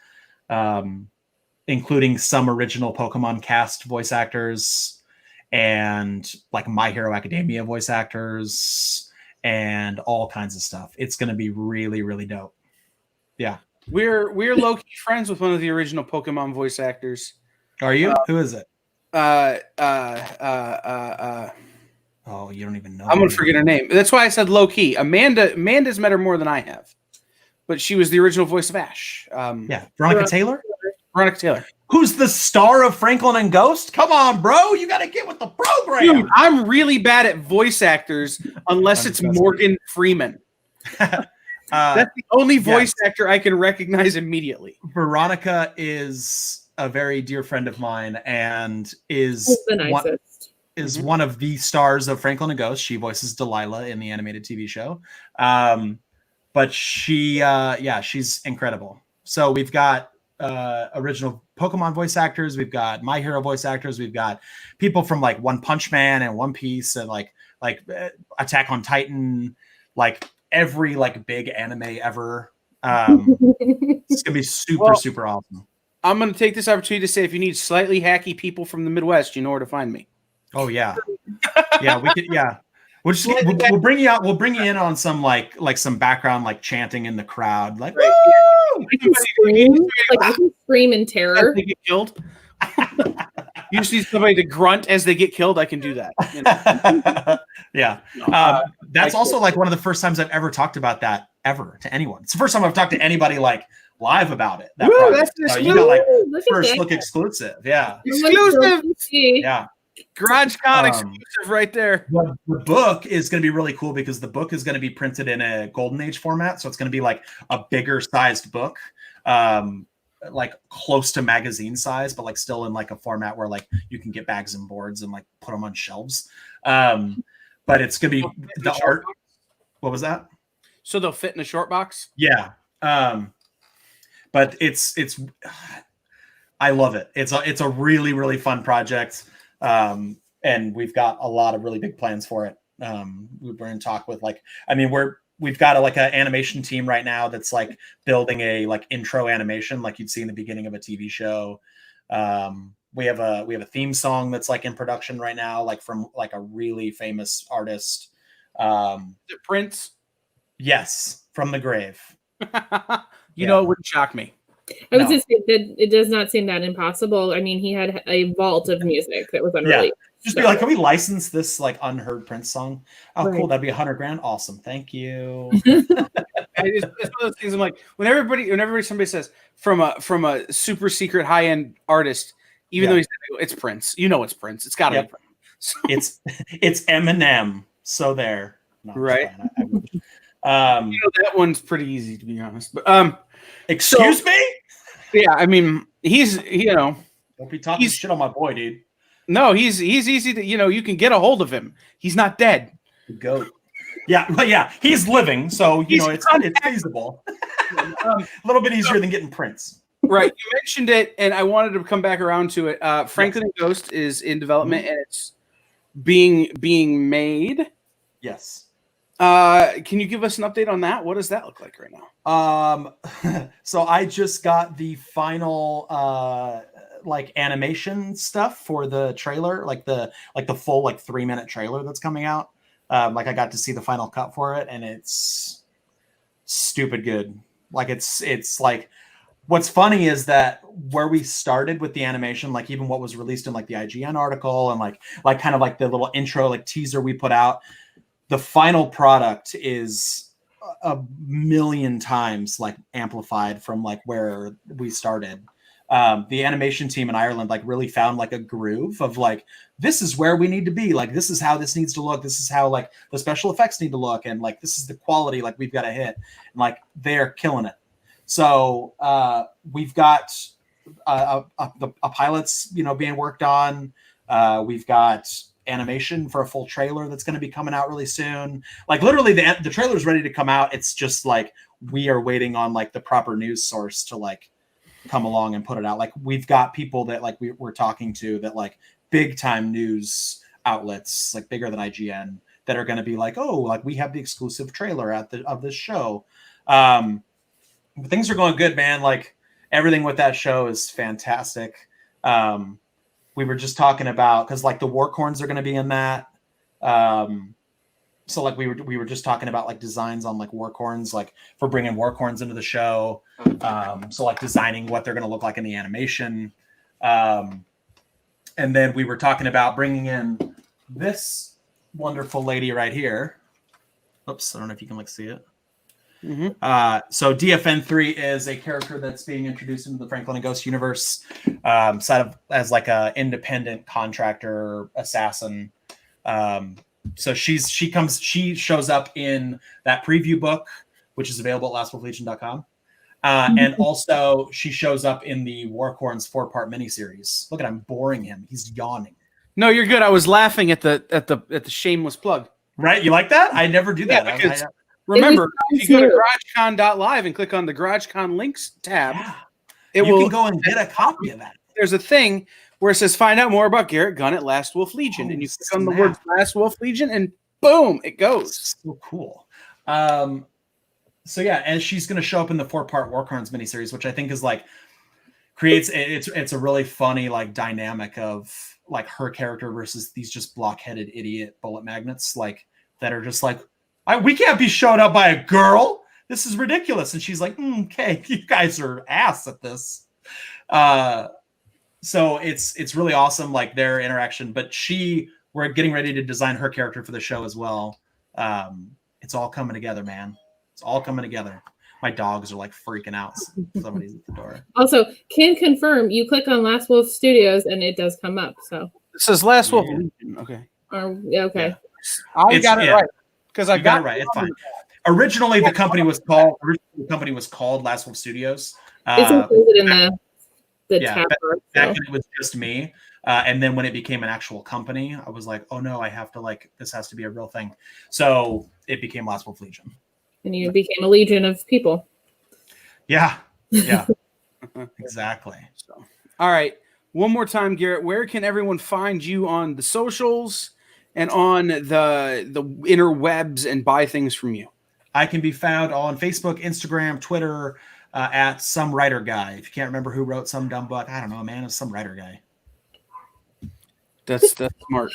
including some original Pokemon cast voice actors and like My Hero Academia voice actors and all kinds of stuff. It's going to be really, really dope. Yeah. We're low-key friends with one of the original Pokemon voice actors. Are you? Who is it? uh, uh, uh, Oh, you don't even know. I'm gonna forget her name. That's why I said low key. Amanda's met her more than I have, but she was the original voice of Ash. Yeah, Veronica Taylor. Veronica Taylor. Who's the star of Franklin and Ghost? Come on, bro. You got to get with the program. Dude, I'm really bad at voice actors unless it's Morgan Freeman. That's the only voice actor I can recognize immediately. Veronica is a very dear friend of mine and is the nicest. one of the stars of Franklin and Ghost. She voices Delilah in the animated TV show. But she's incredible. So we've got original Pokemon voice actors, we've got My Hero voice actors, we've got people from like One Punch Man and One Piece and like Attack on Titan, like every like big anime ever. It's gonna be super awesome. I'm gonna take this opportunity to say if you need slightly hacky people from the Midwest, you know where to find me. Oh yeah. We could we'll bring you out, we'll bring you in on some like some background like chanting in the crowd, like right. I can scream, I can scream in terror. As they get killed. You just need somebody to grunt as they get killed. I can do that. You know? Yeah. That's also like one of the first times I've ever talked about that ever to anyone. It's the first time I've talked to anybody like live about it. Woo, that's you got like first that. look exclusive. Yeah. Exclusive. Yeah. GarageCon exclusive right there. The book is going to be really cool because the book is going to be printed in a Golden Age format. So it's going to be like a bigger sized book, like close to magazine size, but like still in like a format where like you can get bags and boards and like put them on shelves. But it's going to be the art. What was that? So they'll fit in a short box? Yeah. But it's I love it. It's a really, really fun project. And we've got a lot of really big plans for it. We're in talk with we've got an animation team right now that's like building a like intro animation like you'd see in the beginning of a TV show. We have a theme song that's like in production right now, like from like a really famous artist. Prince? Yes, from the grave. You know, it wouldn't shock me. I was just saying that it does not seem that impossible. I mean, he had a vault of music that was unreleased. Just be like, can we license this like unheard Prince song? Oh, Right. cool. That'd be $100,000. Awesome. Thank you. It's one of those things. I'm like, whenever somebody says from a super secret high end artist, even though it's Prince, you know it's Prince. It's got to be Prince. So, it's Eminem. So there. No, right. That one's pretty easy to be honest. But excuse me. Yeah, I mean, don't be talking shit on my boy, dude. No, he's easy to, you can get a hold of him. He's not dead. The goat. Yeah, but yeah, he's living, so it's feasible. A little bit easier than getting Prince. Right. You mentioned it, and I wanted to come back around to it. Franklin and Ghost is in development, and it's being made. Yes. Can you give us an update on that? What does that look like right now? So I just got the final like animation stuff for the trailer, like the full like 3-minute trailer that's coming out. Like I got to see the final cut for it, and it's stupid good. Like it's like, what's funny is that where we started with the animation, like even what was released in like the IGN article and like kind of like the little intro like teaser we put out, the final product is a million times like amplified from like where we started. The animation team in Ireland like really found like a groove of like, this is where we need to be. Like, this is how this needs to look. This is how like the special effects need to look. And like, this is the quality like we've got to hit. And like, they're killing it. So we've got a pilot's, being worked on. We've got animation for a full trailer that's going to be coming out really soon. Like literally the trailer's ready to come out. It's just like, we are waiting on like the proper news source to like come along and put it out. Like we've got people that like we're talking to that like big time news outlets, like bigger than IGN, that are going to be like, oh, like we have the exclusive trailer of this show. Things are going good, man. Like everything with that show is fantastic. We were just talking about, because like the Warcorns are going to be in that. So like we were just talking about like designs on like Warcorns, like for bringing Warcorns into the show. So like designing what they're going to look like in the animation. And And then we were talking about bringing in this wonderful lady right here. Oops, I don't know if you can see it. So DFN3 is a character that's being introduced into the Franklin and Ghost universe, sort of as like a independent contractor assassin. So she shows up in that preview book, which is available at lastwolflegion.com. And also she shows up in the Warcorns 4-part miniseries. Look at I'm boring him. He's yawning. No, you're good. I was laughing at the shameless plug. Right? You like that? I never do that. Yeah, remember, if you go to GarageCon.live and click on the GarageCon links tab, you can go and get a copy of that. There's a thing where it says find out more about Garrett Gunn at Last Wolf Legion. And you click on the word Last Wolf Legion and boom, it goes. So cool. So yeah, and she's going to show up in the 4-part Warcorns miniseries, which I think is like creates it's a really funny like dynamic of like her character versus these just blockheaded idiot bullet magnets like that are just like we can't be shown up by a girl. This is ridiculous. And she's like, okay, you guys are ass at this. So it's really awesome, like their interaction. But we're getting ready to design her character for the show as well. It's all coming together, man. It's all coming together. My dogs are like freaking out. Somebody's at the door. Also, can confirm you click on Last Wolf Studios and it does come up. So it says Last Wolf Legion. Okay. Okay. Yeah. I got it right. Because I got it right. It's fine. Originally, the company was called Last Wolf Studios. It's included in the tab. Back when it was just me. And then when it became an actual company, I was like, oh no, I have to this has to be a real thing. So it became Last Wolf Legion. And you became a legion of people. Yeah. Exactly. So, all right. One more time, Garrett, where can everyone find you on the socials and on the interwebs and buy things from you? I can be found on Facebook, Instagram, Twitter, at Some Writer Guy. If you can't remember who wrote some dumb book, I don't know, man. It's Some Writer Guy. That's smart.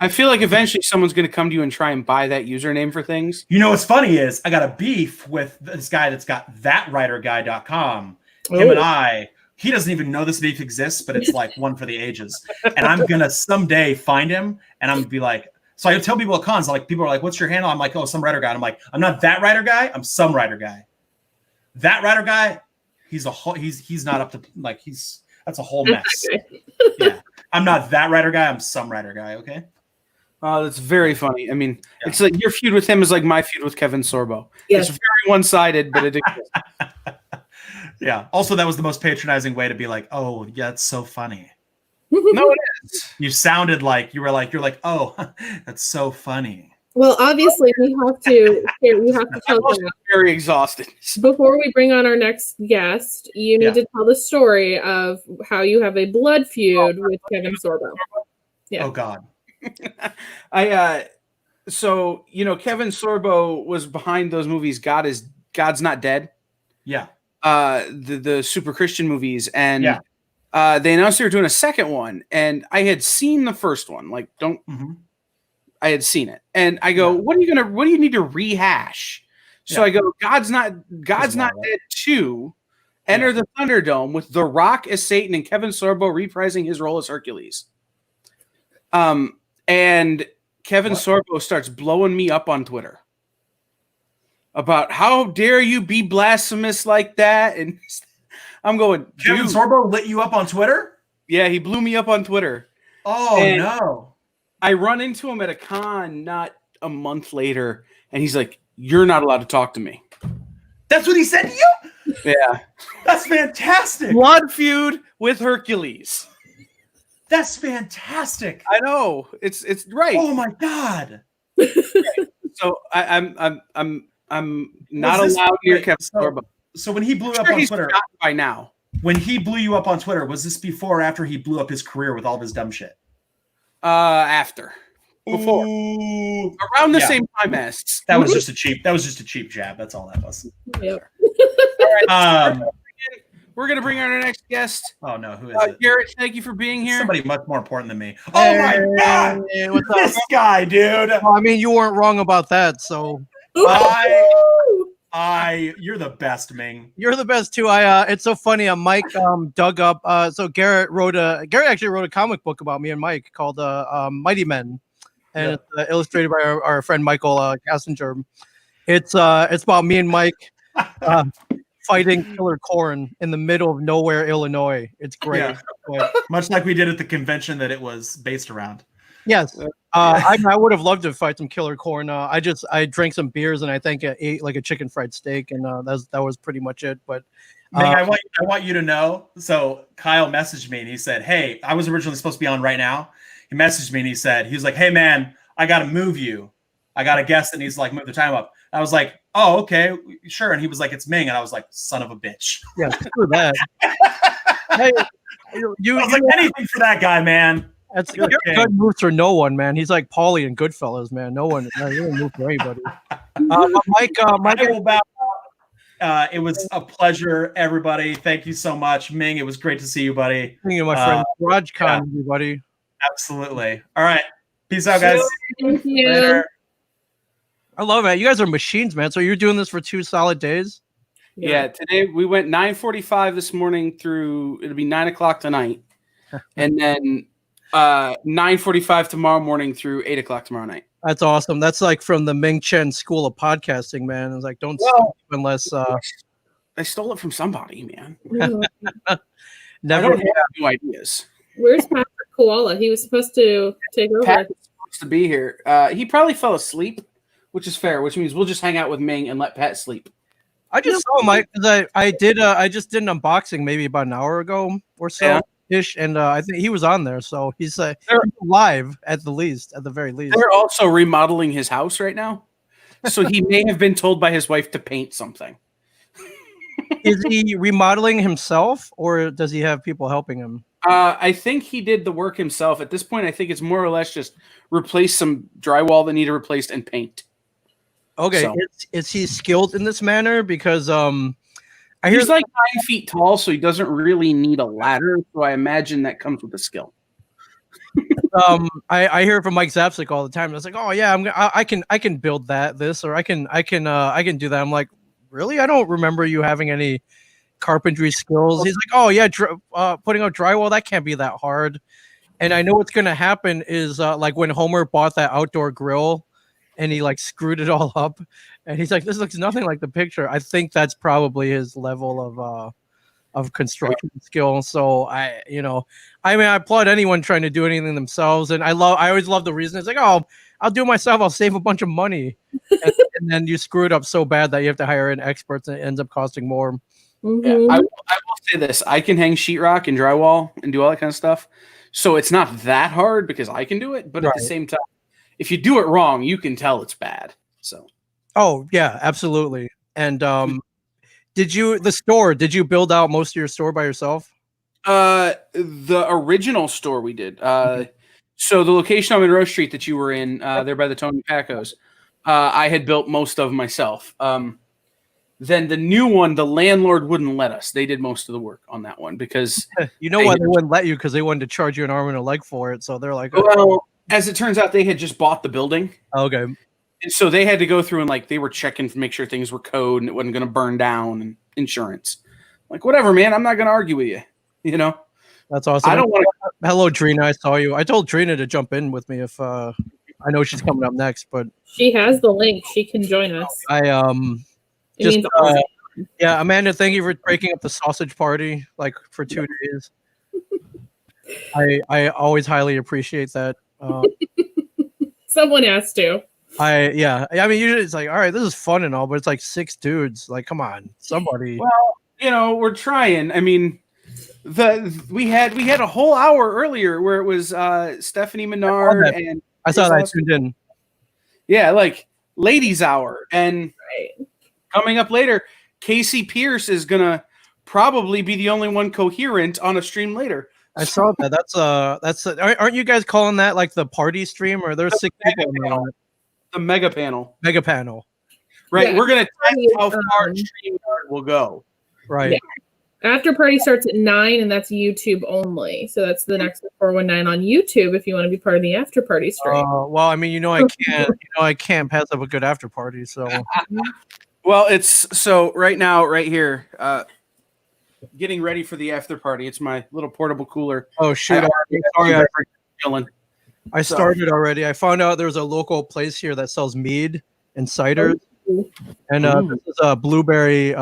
I feel like eventually someone's going to come to you and try and buy that username for things. You know what's funny is I got a beef with this guy that's got thatwriterguy.com. Him and he doesn't even know this beef exists, but it's like one for the ages. And I'm going to someday find him and I'm going to be like, so I tell people at cons, like people are like, what's your handle? I'm like, oh, Some Writer Guy. And I'm like, I'm not that writer guy. I'm Some Writer Guy. That writer guy, he's not up to that's a whole mess. Yeah. I'm not that writer guy. I'm Some Writer Guy. Okay. That's very funny. I mean, It's like your feud with him is like my feud with Kevin Sorbo. Yes. It's very one-sided, but it exists. Yeah. Also, that was the most patronizing way to be like, oh, yeah, it's so funny. No, it is. You sounded like you're like, oh, that's so funny. Well, obviously, we have to tell them. Very exhausted. Before we bring on our next guest, you need to tell the story of how you have a blood feud with Kevin Sorbo. Yeah. Oh God. So Kevin Sorbo was behind those movies. God's Not Dead. Yeah. The super Christian movies, and they announced they were doing a second one, and I had seen the first one. Like, I had seen it, and I go, what do you need to rehash? So I go, God's Not Dead 2, Enter the Thunderdome with The Rock as Satan and Kevin Sorbo reprising his role as Hercules. And Kevin Sorbo starts blowing me up on Twitter about how dare you be blasphemous like that. And I'm going, Kevin Sorbo lit you up on Twitter? Yeah, he blew me up on Twitter. Oh, and no. I run into him at a con not a month later, and he's like, you're not allowed to talk to me. That's what he said to you? Yeah. That's fantastic. Blood feud with Hercules. That's fantastic. I know. It's right. Oh my God. So I'm not allowed near Kevin Sorbo. So when he blew up on Twitter by now. When he blew you up on Twitter, was this before or after he blew up his career with all of his dumb shit? After. Before. Ooh. Around the same time as. That was just a cheap jab. That's all that was. Yep. All right. We're going to bring on our next guest. Oh, no. Who is it? Garrett, thank you for being here. Somebody much more important than me. Oh, my God. What's this guy, dude. Well, I mean, you weren't wrong about that. So You're the best, Ming. You're the best too. It's so funny. Mike dug up. So Garrett actually wrote a comic book about me and Mike called Mighty Men, and it's illustrated by our friend Michael Cassinger. It's about me and Mike fighting Killer Corn in the middle of nowhere, Illinois. It's great. Yeah. Much like we did at the convention that it was based around. Yes. I would have loved to fight some Killer Corn. I drank some beers and I think I ate like a chicken fried steak, and that was pretty much it. But Ming, I want you to know. So Kyle messaged me and he said, "Hey, I was originally supposed to be on right now." He messaged me and he was like, "Hey man, I got to move you. I got a guest that needs to like move the time up." I was like, "Oh, okay, sure." And he was like, "It's Ming," and I was like, "Son of a bitch." Yeah, screw that. Hey, I was like, anything for that guy, man. That's good moves for no one, man. He's like Paulie and Goodfellas, man. No one, he didn't move for anybody. Mike, it was a pleasure, everybody. Thank you so much, Ming. It was great to see you, buddy. Thank you, my friend. GarageCon, everybody. Absolutely. All right. Peace out, guys. Thank you. Later. I love it. You guys are machines, man. So you're doing this for 2 solid days? Yeah, today we went 9:45 this morning through, it'll be 9 o'clock tonight. And then 9:45 tomorrow morning through 8 o'clock tomorrow night. That's awesome. That's like from the Ming Chen School of Podcasting, man. It's like, don't stop unless I stole it from somebody, man. never I don't have new ideas. Where's Patrick Koala? He was supposed to take over. Pat was supposed to be here. He probably fell asleep, which is fair, which means we'll just hang out with Ming and let Pat sleep. I just saw Mike because I just did an unboxing maybe about an hour ago or so ish, and I think he was on there, so he's live at the very least. They're also remodeling his house right now, so he may have been told by his wife to paint something. Is he remodeling himself, or does he have people helping him? I think he did the work himself. At this point, I think it's more or less just replace some drywall that needed replaced and paint. Okay, So. is he skilled in this manner? Because I hear he's like 9 feet tall, so he doesn't really need a ladder. So I imagine that comes with a skill. I hear it from Mike Zapsik all the time. It's like, oh yeah, I can build this, or I can do that. I'm like, really? I don't remember you having any carpentry skills. He's like, oh yeah, putting up drywall, that can't be that hard. And I know what's gonna happen is like when Homer bought that outdoor grill and he like screwed it all up, and he's like, this looks nothing like the picture. I think that's probably his level of construction skill. So I applaud anyone trying to do anything themselves, and I always love the reason. It's like, oh, I'll do it myself, I'll save a bunch of money, and then you screw it up so bad that you have to hire in experts and it ends up costing more. Mm-hmm. Yeah, I will say this: I can hang sheetrock and drywall and do all that kind of stuff, so it's not that hard because I can do it. But at the same time, if you do it wrong, you can tell it's bad. So, oh yeah, absolutely. And did you build out most of your store by yourself? the original store we did. So the location on Monroe Street that you were in, there by the Tony Pacos, I had built most of myself. Then the new one, the landlord wouldn't let us. They did most of the work on that one because you know why they wouldn't let you, because they wanted to charge you an arm and a leg for it. So they're like, oh. Well, as it turns out, they had just bought the building. Okay. And so they had to go through and like they were checking to make sure things were code and it wasn't going to burn down and insurance. Like, whatever, man. I'm not going to argue with you. You know, that's awesome. I don't want to. Hello, Trina. I saw you. I told Trina to jump in with me if I know she's coming up next, but she has the link. She can join us. Yeah, Amanda, thank you for breaking up the sausage party like for 2 days. I always highly appreciate that. Someone has to. I mean, usually it's like, all right, this is fun and all, but it's like 6 dudes. Like, come on, somebody. Well, you know, we're trying. I mean, we had a whole hour earlier where it was Stephanie Menard and I saw that. I tuned in. Yeah, like ladies' hour, and coming up later, Casey Pierce is gonna probably be the only one coherent on a stream later. I saw that. Aren't you guys calling that like the party stream, or there's 6 people on it? The mega panel. Mega panel. Right. Yeah. We're gonna test how far StreamYard will go. Right. Yeah. After party starts at 9, and that's YouTube only. So that's the next 419 on YouTube if you want to be part of the after party stream. Well, I mean, I can't pass up a good after party. So, Well, it's so right now, right here, getting ready for the after party. It's my little portable cooler. Oh shoot! Chilling. I started already. I found out there's a local place here that sells mead and cider, and this is a blueberry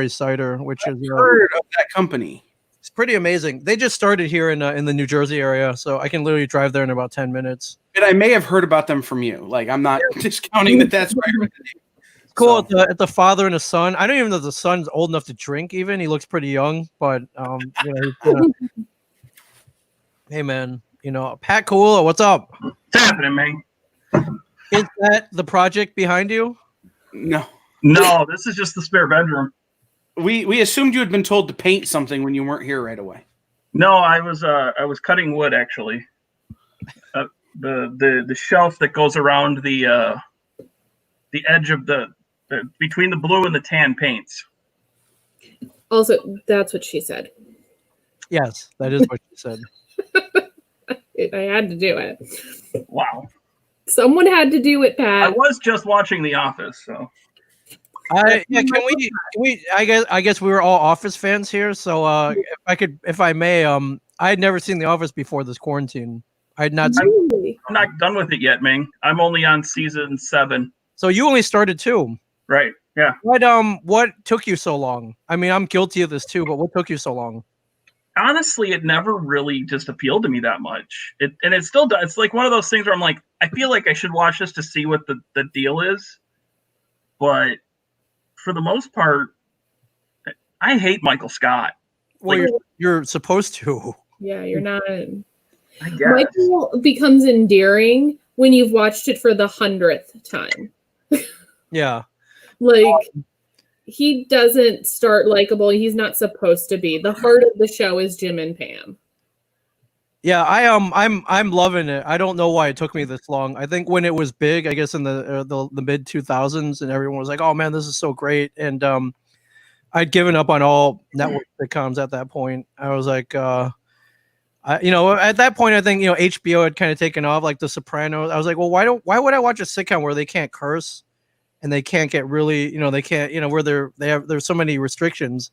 cider, which is Heard of that company. it's pretty amazing. They just started here in the New Jersey area, so I can literally drive there in about 10 minutes. And I may have heard about them from you. Like, I'm not discounting that that's right. Cool. It's the father and a son. I don't even know if the son's old enough to drink. Even he looks pretty young, but hey man, Pat Cool, what's up? What's happening, man? Is that the project behind you? No. No, this is just the spare bedroom. We assumed you had been told to paint something when you weren't here right away. No, I was cutting wood actually. The shelf that goes around the edge of the between the blue and the tan paints. Also, that's what she said. Yes, that is what she said. I had to do it. Wow. Someone had to do it, I Pat. was just watching The Office, so Can we? I guess we were all Office fans here. So if I may, I had never seen The Office before this quarantine. I had not. Really? I'm not done with it yet, Ming. I'm only on season 7. So you only started 2. Right. Yeah. What took you so long? I mean, I'm guilty of this too, but what took you so long? Honestly, it never really just appealed to me that much. It still does. It's like one of those things where I'm like, I feel like I should watch this to see what the deal is. But for the most part, I hate Michael Scott. Well, you're supposed to. Yeah, you're not. I guess. Michael becomes endearing when you've watched it for the 100th time. Yeah. Like, he doesn't start likable. He's not supposed to be. The heart of the show is Jim and Pam. Yeah, I'm loving it. I don't know why it took me this long. I think when it was big, I guess in the mid 2000s, and everyone was like, "Oh man, this is so great," and I'd given up on all network sitcoms at that point. I was like, at that point, I think HBO had kind of taken off, like The Sopranos. I was like, well, why would I watch a sitcom where they can't curse and they can't get really, they can't, where there's so many restrictions.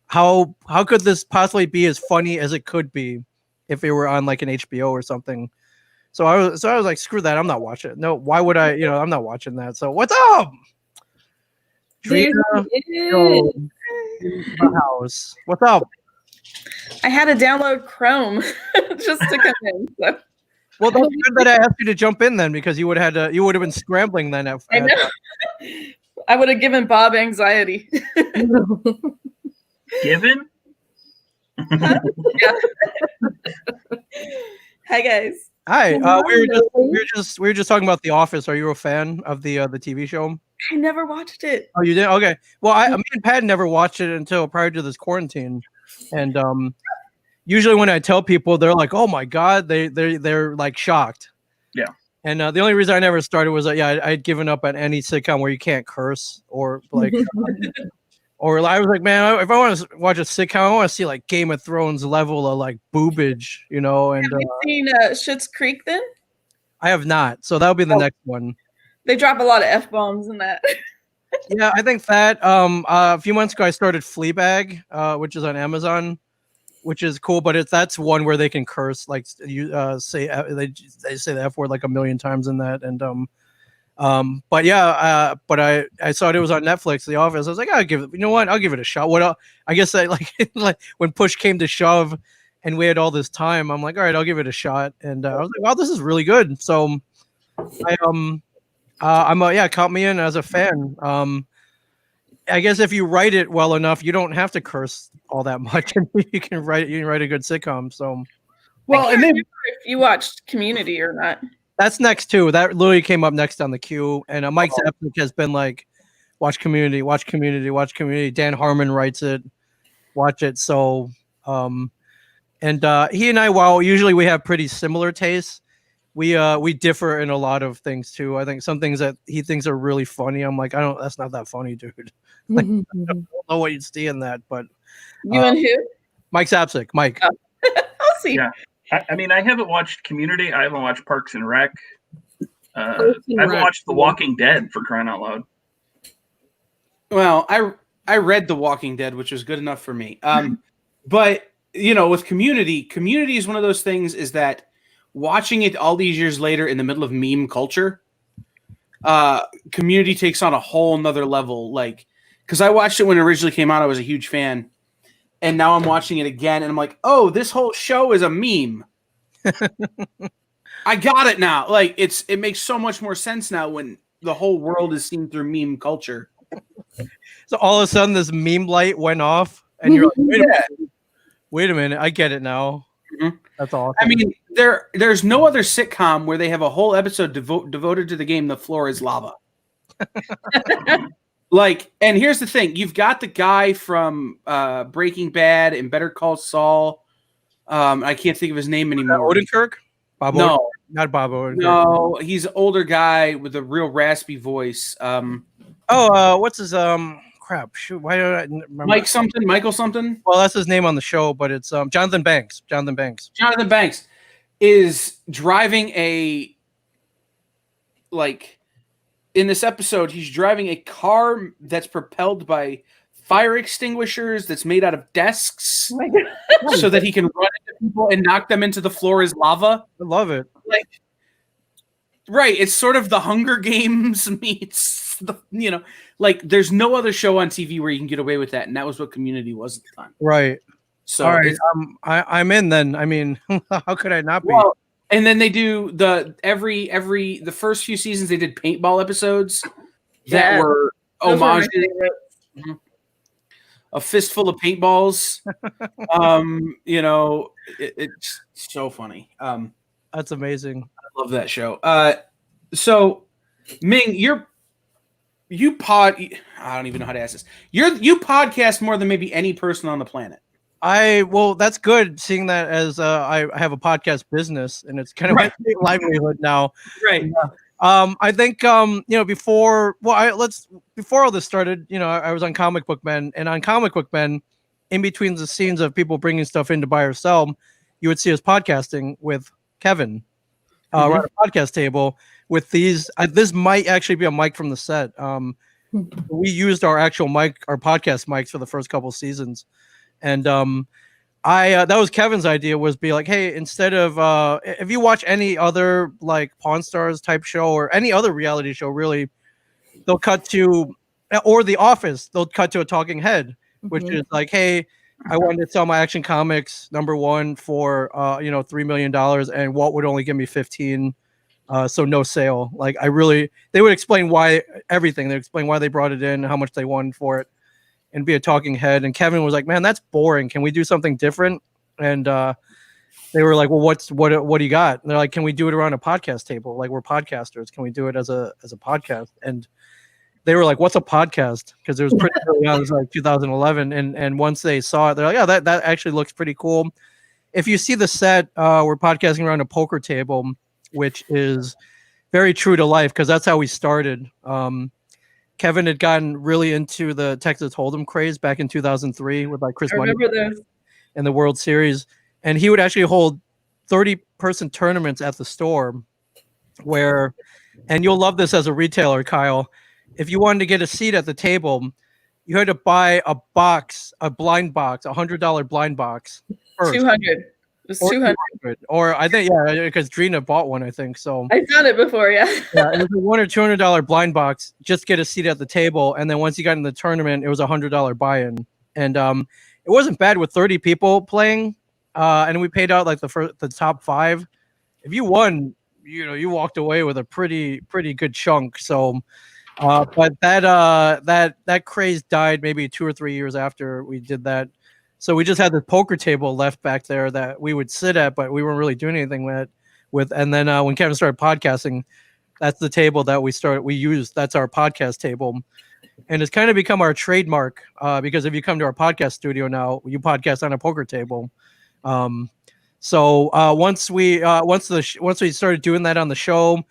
How could this possibly be as funny as it could be if it were on like an HBO or something? So I was like, screw that, I'm not watching it. No, why would I? I'm not watching that. So what's up? Trina, in the house. What's up? I had to download Chrome just to come in. So. Well, that's good that I asked you to jump in then, because you would have been scrambling then. I know. I would have given Bob anxiety. Given? Yeah. Hi guys. Hi. We were just talking about The Office. Are you a fan of the TV show? I never watched it. Oh, you did? Okay. Well, me and Pat never watched it until prior to this quarantine, and usually when I tell people, they're like, "Oh my god," they're like shocked. Yeah. And the only reason I never started was that I'd given up on any sitcom where you can't curse or like, or I was like, man, if I want to watch a sitcom, I want to see like Game of Thrones level of like boobage, And Have you seen Schitt's Creek then? I have not, so that'll be the next one. They drop a lot of F-bombs in that. Yeah, I think that a few months ago I started Fleabag, which is on Amazon, which is cool, but that's one where they can curse, like you say they say the F word like a million times in that, and but yeah, but I saw it was on Netflix, The Office. I was like, I'll give it a shot. What else? I guess I like when push came to shove, and we had all this time, I'm like, all right, I'll give it a shot, and I was like, wow, this is really good. So count me in as a fan. I guess if you write it well enough, you don't have to curse all that much, and you can write a good sitcom. So, well, and then if you watched Community or not, that's next too. That literally came up next on the queue, and Mike Zapsik has been like, watch Community. Dan Harmon writes it, watch it. So, and he and I, while usually we have pretty similar tastes, we differ in a lot of things too. I think some things that he thinks are really funny, I'm like, that's not that funny, dude. Like, I don't know what you'd see in that, but you and who? Mike Zapsik. Mike. Oh. I'll see. Yeah. I mean, I haven't watched Community. I haven't watched Parks and Rec. I haven't watched The Walking Dead, for crying out loud. Well, I read The Walking Dead, which was good enough for me. But with Community is one of those things is that watching it all these years later in the middle of meme culture, Community takes on a whole nother level. Like, because I watched it when it originally came out, I was a huge fan, and now I'm watching it again, and I'm like, oh, this whole show is a meme. I got it now. Like, it makes so much more sense now when the whole world is seen through meme culture. So all of a sudden, this meme light went off, and you're like, wait a minute, I get it now. Mhm. That's awesome. I mean, there's no other sitcom where they have a whole episode devoted to the game "The Floor Is Lava." Like, and here's the thing: you've got the guy from Breaking Bad and Better Call Saul. I can't think of his name anymore. Odenkirk? Bob No. Odenkirk? Not Bob Odenkirk. No, he's an older guy with a real raspy voice. What's his crap? Shoot, why don't I remember? Michael something. Well, that's his name on the show, but it's Jonathan Banks. Jonathan Banks. Jonathan Banks is driving in this episode, he's driving a car that's propelled by fire extinguishers that's made out of desks Oh my God. so that he can run into people and knock them into The Floor Is Lava. I love it. Right. It's sort of the Hunger Games meets there's no other show on TV where you can get away with that. And that was what Community was at the time. Right. So All right. I'm in then. I mean, how could I not be? well, and then they do the first few seasons they did paintball episodes that Yeah. were Those were my homages. favorites. A fistful of paintballs. It's so funny. That's amazing. I love that show. So Ming, I don't even know how to ask this. You podcast more than maybe any person on the planet. Well, that's good. Seeing that as I have a podcast business and it's kind of Right. my livelihood now. Right. I think before all this started, I was on Comic Book Men, and on Comic Book Men, in between the scenes of people bringing stuff in to buy or sell, you would see us podcasting with Kevin around a podcast table with these. This might actually be a mic from the set. We used our actual mic, our podcast mics for the first couple seasons, and that was Kevin's idea, was be like, hey, instead of if you watch any other like Pawn Stars type show or any other reality show, really, they'll cut to, or The Office, they'll cut to a talking head, which is like, hey, I wanted to sell my Action Comics #1 for $3 million, and Walt would only give me 15, so no sale. Like, they would explain why everything. They explain why they brought it in, how much they won for it, and be a talking head. And Kevin was like, man, that's boring. Can we do something different? And they were like, well, what do you got? And they're like, can we do it around a podcast table? Like, we're podcasters. Can we do it as a podcast? And they were like, what's a podcast? Because it was pretty early on. It was like 2011. And once they saw it, they're like, yeah, that actually looks pretty cool. If you see the set, we're podcasting around a poker table, which is very true to life, because that's how we started. Kevin had gotten really into the Texas Hold'em craze back in 2003 with like Chris I Money remember those. in the World Series. And he would actually hold 30-person tournaments at the store and you'll love this as a retailer, Kyle. If you wanted to get a seat at the table, you had to buy a blind box, $100 blind box first. 200. It was Or 200. Or I think, yeah, because Drina bought one, I think. So I've done it before, yeah. yeah, it was a $100 or $200 blind box, just get a seat at the table. And then once you got in the tournament, it was $100 buy-in. And it wasn't bad with 30 people playing. And we paid out like the top 5. If you won, you walked away with a pretty good chunk. So, but that craze died maybe 2 or 3 years after we did that. So we just had the poker table left back there that we would sit at, but we weren't really doing anything with. And then when Kevin started podcasting, that's the table that we used. That's our podcast table. And it's kind of become our trademark because if you come to our podcast studio now, you podcast on a poker table. So once we started doing that on the show,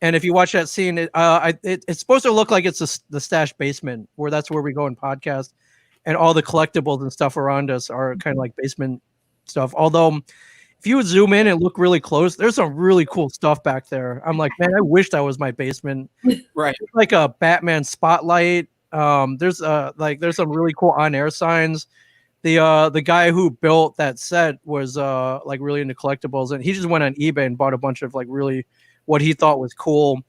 and if you watch that scene, it's supposed to look like it's the stash basement, where that's where we go and podcast, and all the collectibles and stuff around us are kind of like basement stuff. Although, if you would zoom in and look really close, there's some really cool stuff back there. I'm like, man, I wish that was my basement. Right. It's like a Batman spotlight. There's some really cool on-air signs. The guy who built that set was like really into collectibles, and he just went on eBay and bought a bunch of like really what he thought was cool.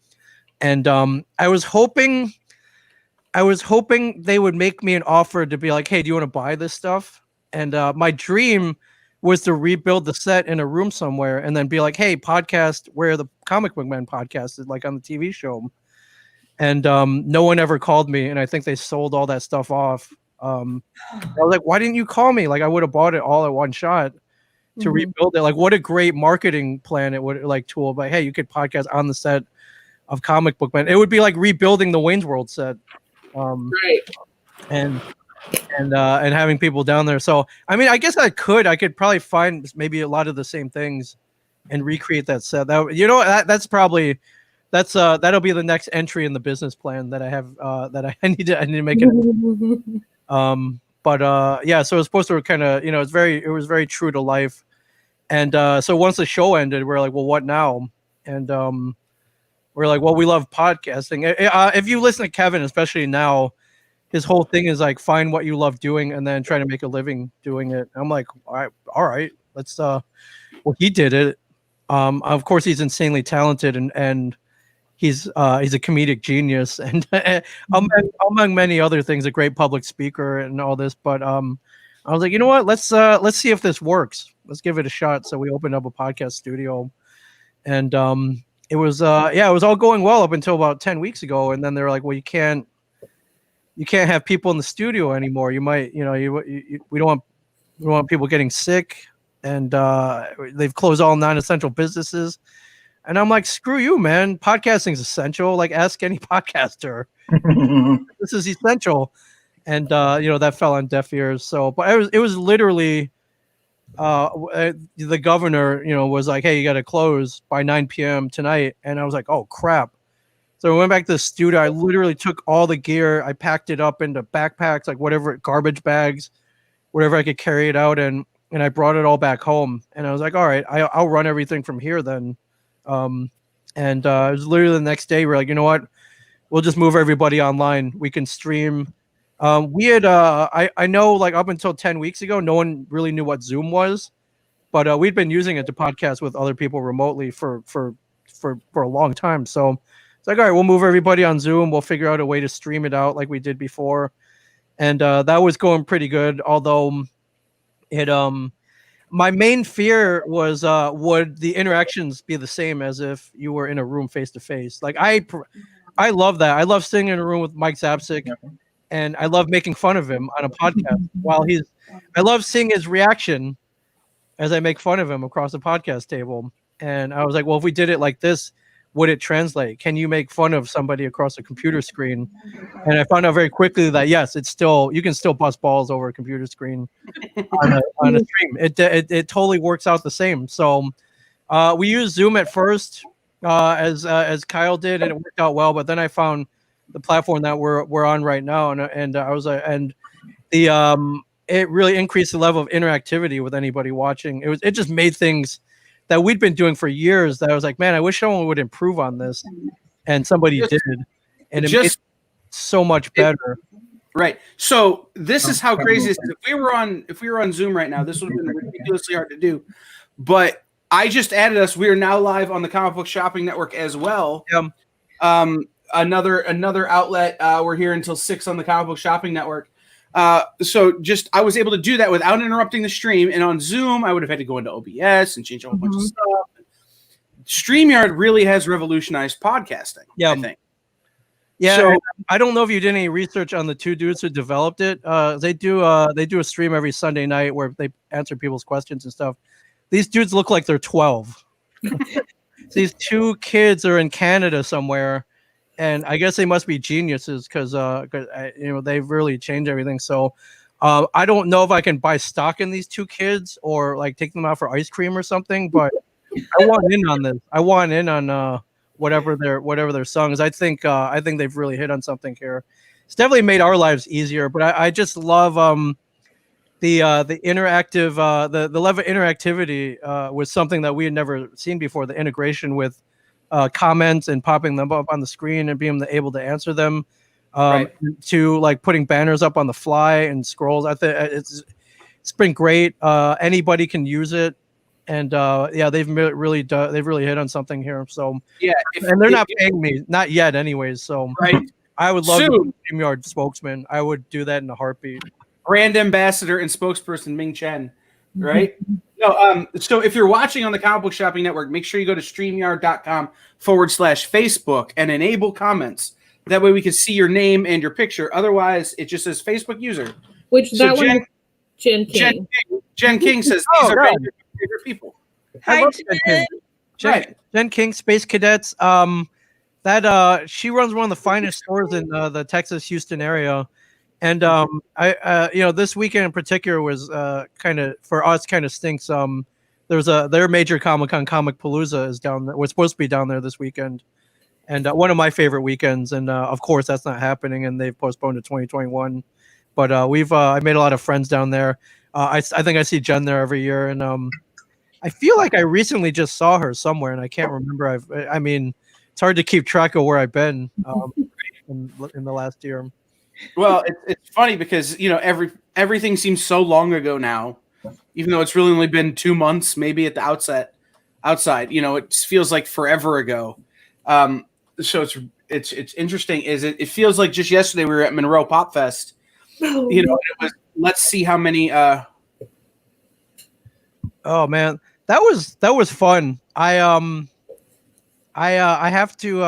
And I was hoping they would make me an offer to be like, hey, do you want to buy this stuff? And my dream was to rebuild the set in a room somewhere and then be like, hey, podcast where the Comic Book Man podcast is, like on the TV show. And no one ever called me, and I think they sold all that stuff off. I was like, why didn't you call me? Like I would have bought it all at one shot to rebuild it. Like what a great marketing plan it would like tool. But hey, you could podcast on the set of Comic Book Man. It would be like rebuilding the Wayne's World set. Right. And having people down there. So I mean, I guess I could probably find maybe a lot of the same things and recreate that set. That'll be the next entry in the business plan that I have that I need to make it. Yeah, so it was supposed to kind of, it was very true to life. And so once the show ended, we're like, well, what now? And we're like, well, we love podcasting. If you listen to Kevin, especially now, his whole thing is like find what you love doing and then try to make a living doing it. I'm like, all right, let's well, he did it. Of course he's insanely talented and he's a comedic genius and among many other things, a great public speaker and all this. But I was like, you know what? Let's see if this works. Let's give it a shot. So we opened up a podcast studio, and it was all going well up until about 10 weeks ago. And then they were like, well, you can't have people in the studio anymore. You might, we don't want people getting sick, and they've closed all non-essential businesses. And I'm like, screw you, man. Podcasting is essential. Like, ask any podcaster. This is essential. And that fell on deaf ears. So, but it was literally the governor, was like, hey, you got to close by 9 p.m. tonight. And I was like, oh crap. So I went back to the studio. I literally took all the gear. I packed it up into backpacks, like whatever, garbage bags, whatever I could carry it out in. And I brought it all back home. And I was like, all right, I'll run everything from here then. It was literally the next day. We're like, you know what? We'll just move everybody online. We can stream. We had, I know like up until 10 weeks ago, no one really knew what Zoom was, but we'd been using it to podcast with other people remotely for a long time. So it's like, all right, we'll move everybody on Zoom. We'll figure out a way to stream it out like we did before. And that was going pretty good. Although my main fear was, would the interactions be the same as if you were in a room face to face? Like I love that. I love sitting in a room with Mike Zapcic, and I love making fun of him on a podcast I love seeing his reaction as I make fun of him across the podcast table. And I was like, well, if we did it like this, would it translate? Can you make fun of somebody across a computer screen? And I found out very quickly that yes, you can still bust balls over a computer screen on a stream. It totally works out the same. So we used Zoom at first, as Kyle did, and it worked out well. But then I found the platform that we're on right now, and I was like, it really increased the level of interactivity with anybody watching. It just made things that we'd been doing for years that I was like, man, I wish someone would improve on this. And somebody did. And it made so much better. Right. So this is how crazy it is. If we were on Zoom right now, this would have been ridiculously hard to do. But I just added us. We are now live on the Comic Book Shopping Network as well. Yeah. Another outlet. We're here until 6 on the Comic Book Shopping Network. So I was able to do that without interrupting the stream. And on Zoom, I would have had to go into OBS and change a whole bunch of stuff. StreamYard really has revolutionized podcasting. Yeah. I think. Yeah. So, I don't know if you did any research on the two dudes who developed it. They do a stream every Sunday night where they answer people's questions and stuff. These dudes look like they're 12. These two kids are in Canada somewhere. And I guess they must be geniuses because they've really changed everything. So I don't know if I can buy stock in these two kids or like take them out for ice cream or something. But I want in on this. I want in on whatever their song is. I think they've really hit on something here. It's definitely made our lives easier. But I just love the interactive the level of interactivity was something that we had never seen before. The integration with comments and popping them up on the screen and being able to answer them Right. to like putting banners up on the fly and scrolls. I think it's been great. Anybody can use it, and yeah, they've really hit on something here. So Yeah, and they're not paying me, not yet, anyways. So right. I would love to Soon. be a StreamYard spokesman. I would do that in a heartbeat. Brand ambassador and spokesperson Ming Chen, right? No, so if you're watching on the Comic Book Shopping Network, make sure you go to streamyard.com/Facebook and enable comments. That way we can see your name and your picture. Otherwise, it just says Facebook user. Which So that one, Jen King. Jen King says Oh, these are God. your favorite people. Hi, love Jen. Right. Jen King, Space Cadets. She runs one of the finest stores in the Texas Houston area, and this weekend in particular was kind of for us kind of stinks. Their major Comic-Con, Comic Palooza, is down there. Was supposed to be down there this weekend, and one of my favorite weekends. And of course that's not happening, and they've postponed to 2021. But I made a lot of friends down there. I think I see Jen there every year, and I feel like I recently just saw her somewhere, and I can't remember. I mean, it's hard to keep track of where I've been in the last year. Well, it's funny because everything seems so long ago now, even though it's really only been 2 months, maybe at the outside. It feels like forever ago. So it's interesting. It feels like just yesterday we were at Monroe Pop Fest. It was let's see how many. Oh man, that was fun. I have to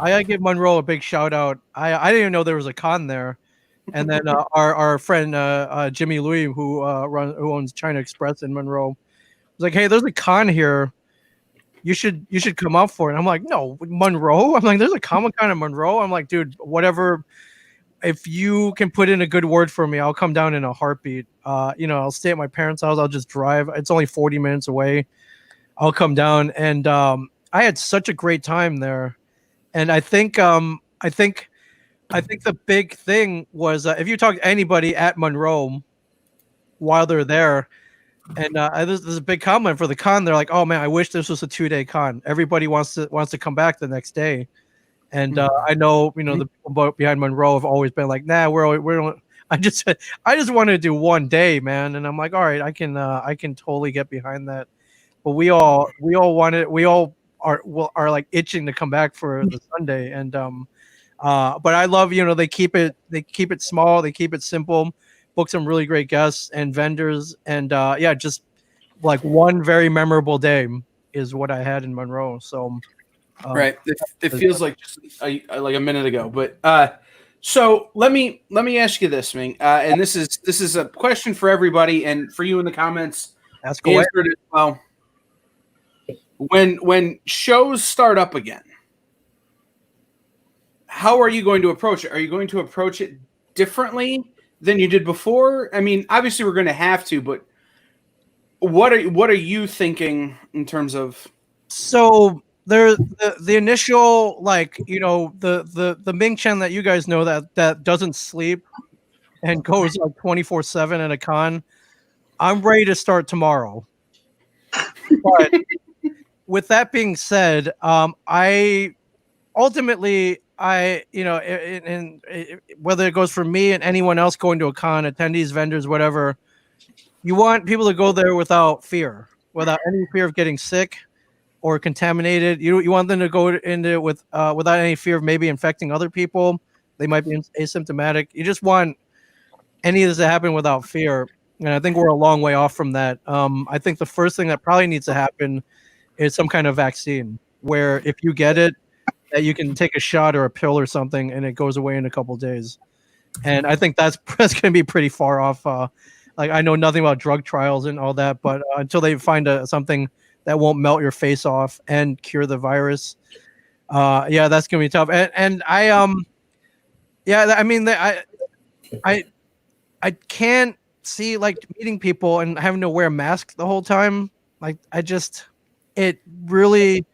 I gotta give Monroe a big shout out. I didn't even know there was a con there, and then our friend Jimmy Louis who owns China Express in Monroe was like, hey, there's a con here. You should come up for it. I'm like, no, Monroe. I'm like, there's a Comic-Con in Monroe. I'm like, dude, whatever. If you can put in a good word for me, I'll come down in a heartbeat. I'll stay at my parents' house. I'll just drive. It's only 40 minutes away. I'll come down, and I had such a great time there. And I think the big thing was if you talk to anybody at Monroe while they're there, and there's a big comment for the con. They're like, "Oh man, I wish this was a 2-day con. Everybody wants to come back the next day." And I know, the people behind Monroe have always been like, "Nah, we're I just want to do 1 day, man." And I'm like, "All right, I can totally get behind that." But we all are like itching to come back for the Sunday. And but I love, they keep it small, they keep it simple, book some really great guests and vendors, and just like one very memorable day is what I had in Monroe. So Right. It feels like just like a minute ago, but so let me ask you this, Ming, and this is a question for everybody and for you in the comments. Ask away. Answer it as well. When shows start up again, how are you going to approach it? Are you going to approach it differently than you did before? I mean, obviously we're going to have to, but what are you thinking in terms of? So there, the initial, the Ming Chen that you guys know that doesn't sleep and goes like 24/7 at a con. I'm ready to start tomorrow. But with that being said, I ultimately, whether it goes for me and anyone else going to a con, attendees, vendors, whatever, you want people to go there without fear, without any fear of getting sick or contaminated. You want them to go into it without any fear of maybe infecting other people. They might be asymptomatic. You just want any of this to happen without fear. And I think we're a long way off from that. I think the first thing that probably needs to happen is some kind of vaccine where if you get it, that you can take a shot or a pill or something and it goes away in a couple of days. And I think that's going to be pretty far off. I know nothing about drug trials and all that, but until they find something that won't melt your face off and cure the virus, that's going to be tough. And I can't see meeting people and having to wear a mask the whole time. It really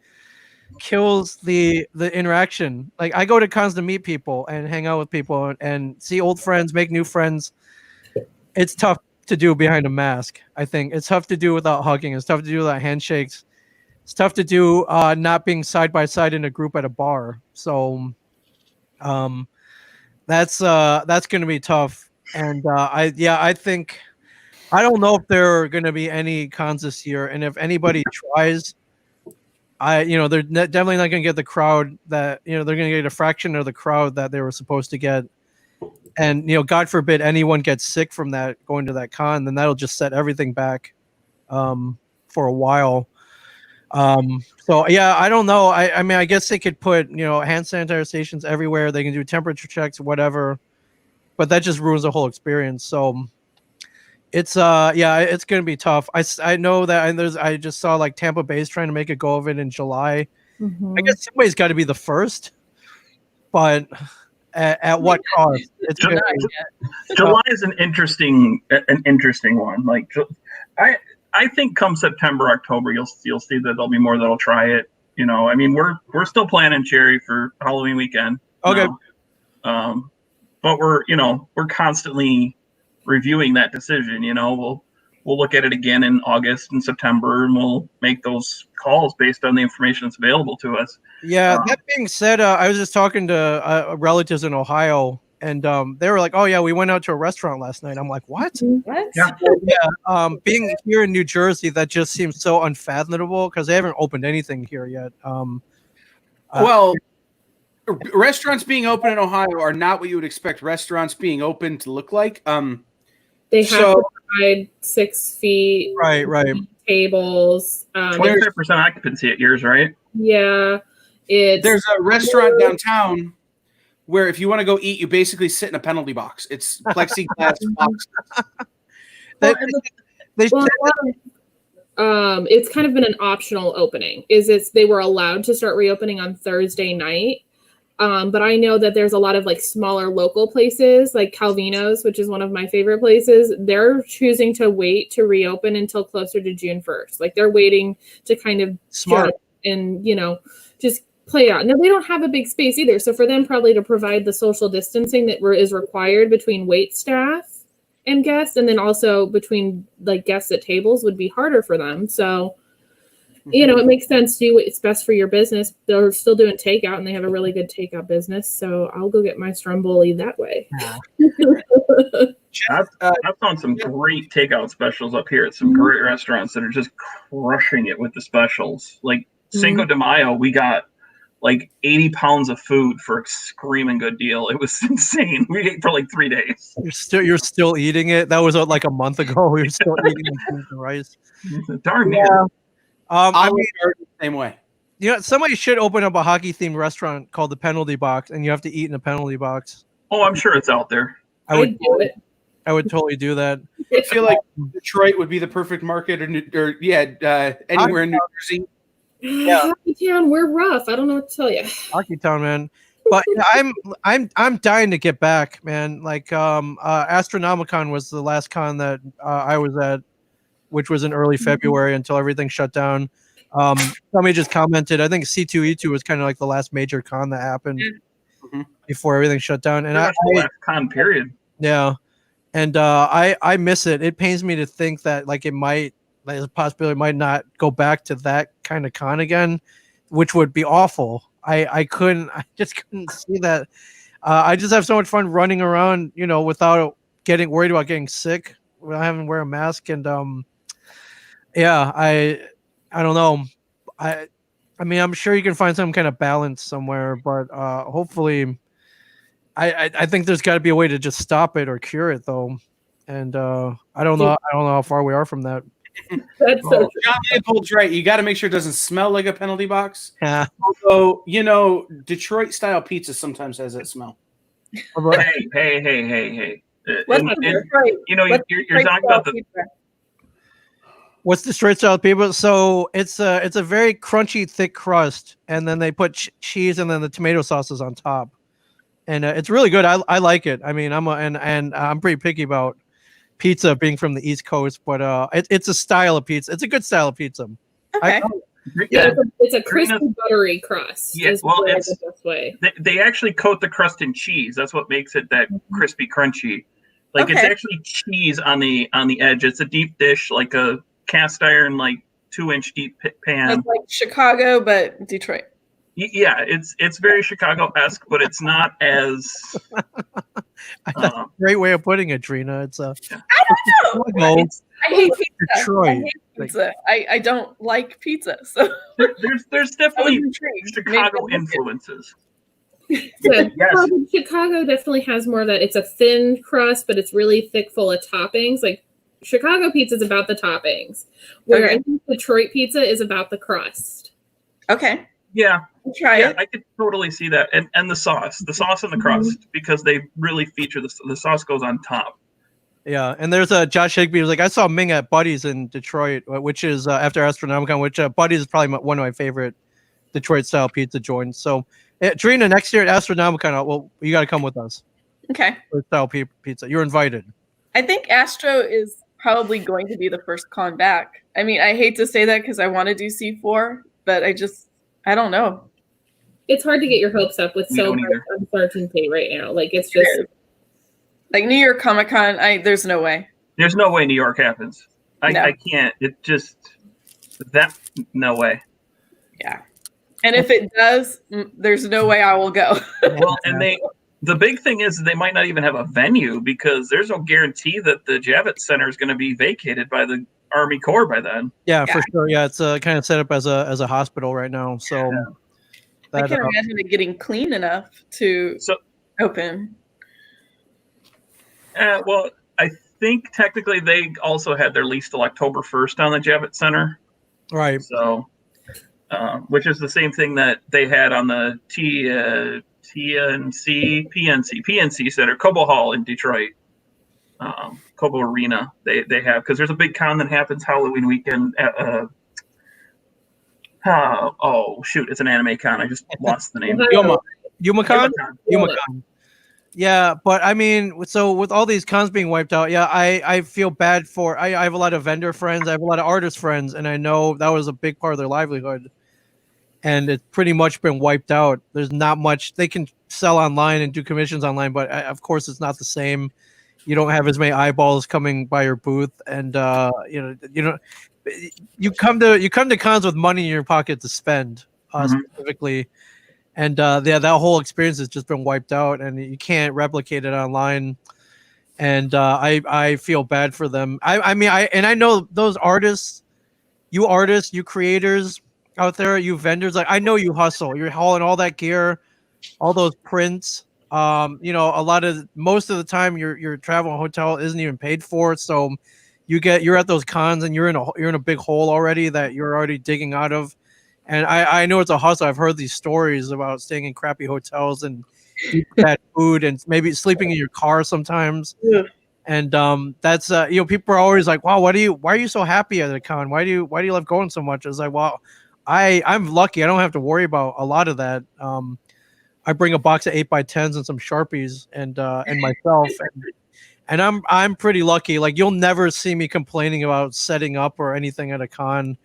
kills the interaction. I go to cons to meet people and hang out with people and see old friends, make new friends. It's tough to do behind a mask. I think it's tough to do without hugging. It's tough to do without handshakes. It's tough to do not being side by side in a group at a bar. So That's going to be tough. And I think I don't know if there are going to be any cons this year, and if anybody tries, they're definitely not going to get the crowd that they're going to get a fraction of the crowd that they were supposed to get. And God forbid anyone gets sick from that going to that con, then that'll just set everything back for a while. So yeah, I don't know. I mean, I guess they could put hand sanitizer stations everywhere. They can do temperature checks, whatever, but that just ruins the whole experience. So it's it's gonna be tough. I know that I just saw like Tampa Bay's trying to make a go of it in July. I guess somebody's got to be the first, but at what cost? It's July is an interesting one. Like I think come September, October, you'll see that there'll be more that'll try it. I mean, we're still planning Cherry for Halloween weekend. Okay. But we're constantly reviewing that decision. We'll look at it again in August and September, and we'll make those calls based on the information that's available to us. Yeah. That being said, I was just talking to relatives in Ohio, and they were like, "Oh yeah, we went out to a restaurant last night." I'm like, "What?" What? Yeah. Being here in New Jersey, that just seems so unfathomable because they haven't opened anything here yet. Well, restaurants being open in Ohio are not what you would expect restaurants being open to look like. They have to provide 6 feet right tables. 25% occupancy at yours, right? Yeah, there's a restaurant downtown where if you want to go eat, you basically sit in a penalty box. It's plexiglass boxes. It's kind of been an optional opening. They were allowed to start reopening on Thursday night. But I know that there's a lot of like smaller local places like Calvino's, which is one of my favorite places. They're choosing to wait to reopen until closer to June 1st. Like they're waiting to kind of smart and, just play out. Now they don't have a big space either. So for them probably to provide the social distancing that is required between wait staff and guests, and then also between like guests at tables would be harder for them. So it makes sense to do what's best for your business. They're still doing takeout, and they have a really good takeout business. So I'll go get my Stromboli that way. I've found some great takeout specials up here at some great restaurants that are just crushing it with the specials. Like Cinco de Mayo, we got like 80 pounds of food for a screaming good deal. It was insane. We ate for like 3 days. You're still eating it? That was like a month ago. We were still eating the rice. Darn near. I mean, the same way. Somebody should open up a hockey themed restaurant called the Penalty Box, and you have to eat in a penalty box. Oh, I'm sure it's out there. I would do it. I would totally do that. I feel like Detroit would be the perfect market, or anywhere in New Jersey. Yeah, Hockey Town, we're rough. I don't know what to tell you. Hockey Town, man. But I'm dying to get back, man. Like Astronomicon was the last con that I was at, which was in early February until everything shut down. Somebody just commented, I think C2E2 was kind of like the last major con that happened before everything shut down. And that's the last con period. Yeah. And I miss it. It pains me to think that like it might, there's a possibility it might not go back to that kind of con again, which would be awful. I just couldn't see that. I just have so much fun running around, without getting worried about getting sick, without having to wear a mask. And I don't know. I mean, I'm sure you can find some kind of balance somewhere, but hopefully, I think there's got to be a way to just stop it or cure it, though. And I don't know how far we are from that. That's so John Leopold's right. You got to make sure it doesn't smell like a penalty box. Yeah. Although, Detroit style pizza sometimes has that smell. Hey. You're talking about the. What's the Detroit style pizza? So it's a very crunchy, thick crust, and then they put cheese and then the tomato sauces on top, and it's really good. I like it. I mean, I'm pretty picky about pizza being from the East Coast, but it's a style of pizza. It's a good style of pizza. Okay. It's a crispy, buttery crust. Yeah, well, it's the best way. They actually coat the crust in cheese. That's what makes it that crispy, crunchy. Like it's actually cheese on the edge. It's a deep dish, like a cast iron, like 2-inch deep pan. It's like Chicago, but Detroit. Yeah, it's very Chicago-esque, but it's not as That's a great way of putting it, Trina. It's a I don't know. Chicago, I hate pizza. Detroit. I hate pizza. I don't like pizza. So there's definitely intrigued. Chicago Maybe I'll look influences. Yeah, Yes. well, but Chicago definitely has more of that. It's a thin crust, but it's really thick, full of toppings. Like Chicago pizza is about the toppings, where Okay. I think Detroit pizza is about the crust. Okay. Yeah, I'll try yeah, it. I could totally see that, and the sauce and the crust, because they really feature the sauce goes on top. Yeah, and there's a Josh Higbee was like, I saw Ming at Buddy's in Detroit, which is after Astronomicon, which Buddy's is probably one of my favorite Detroit style pizza joints. So, Trina, next year at Astronomicon, well, you got to come with us. Okay. Detroit style pizza, you're invited. I think Astro is probably going to be the first con back. I mean, I hate to say that because I want to do C4, but I don't know. It's hard to get your hopes up with We so don't much either. uncertainty right now. Like it's just Like New York Comic Con, there's no way. There's no way New York happens. No. I can't. It just no way. Yeah. And if it does, there's no way I will go. Well, and the big thing is they might not even have a venue because there's no guarantee that the Javits Center is going to be vacated by the Army Corps by then. Yeah, for sure. Yeah, it's kind of set up as a hospital right now. So I can't imagine it getting clean enough to open. Well, I think technically they also had their lease till October 1st on the Javits Center. Right. So, which is the same thing that they had on the PNC Center, Cobo Hall in Detroit, Cobo Arena. They have, because there's a big con that happens Halloween weekend at oh shoot, it's an anime con. I just lost the name. Yumacon? Yumacon. Yeah, but I mean, so with all these cons being wiped out, yeah, I feel bad for. I have a lot of vendor friends, I have a lot of artist friends, and I know that was a big part of their livelihood, and it's pretty much been wiped out. There's not much they can sell online and do commissions online, but of course, it's not the same. You don't have as many eyeballs coming by your booth, and you come to cons with money in your pocket to spend, specifically. And that whole experience has just been wiped out, and you can't replicate it online. And I feel bad for them. I mean, I know those artists, you creators out there, you vendors. Like I know you hustle. You're hauling all that gear, all those prints. Most of the time your travel and hotel isn't even paid for. So you're at those cons and you're in a big hole already that you're already digging out of. And I know it's a hustle. I've heard these stories about staying in crappy hotels and eating bad food and maybe sleeping in your car sometimes. Yeah. And that's people are always like, wow, why are you so happy at a con? Why do you love going so much? It's like, well, I'm lucky. I don't have to worry about a lot of that. I bring a box of 8x10s and some Sharpies and myself, and I'm pretty lucky. Like you'll never see me complaining about setting up or anything at a con.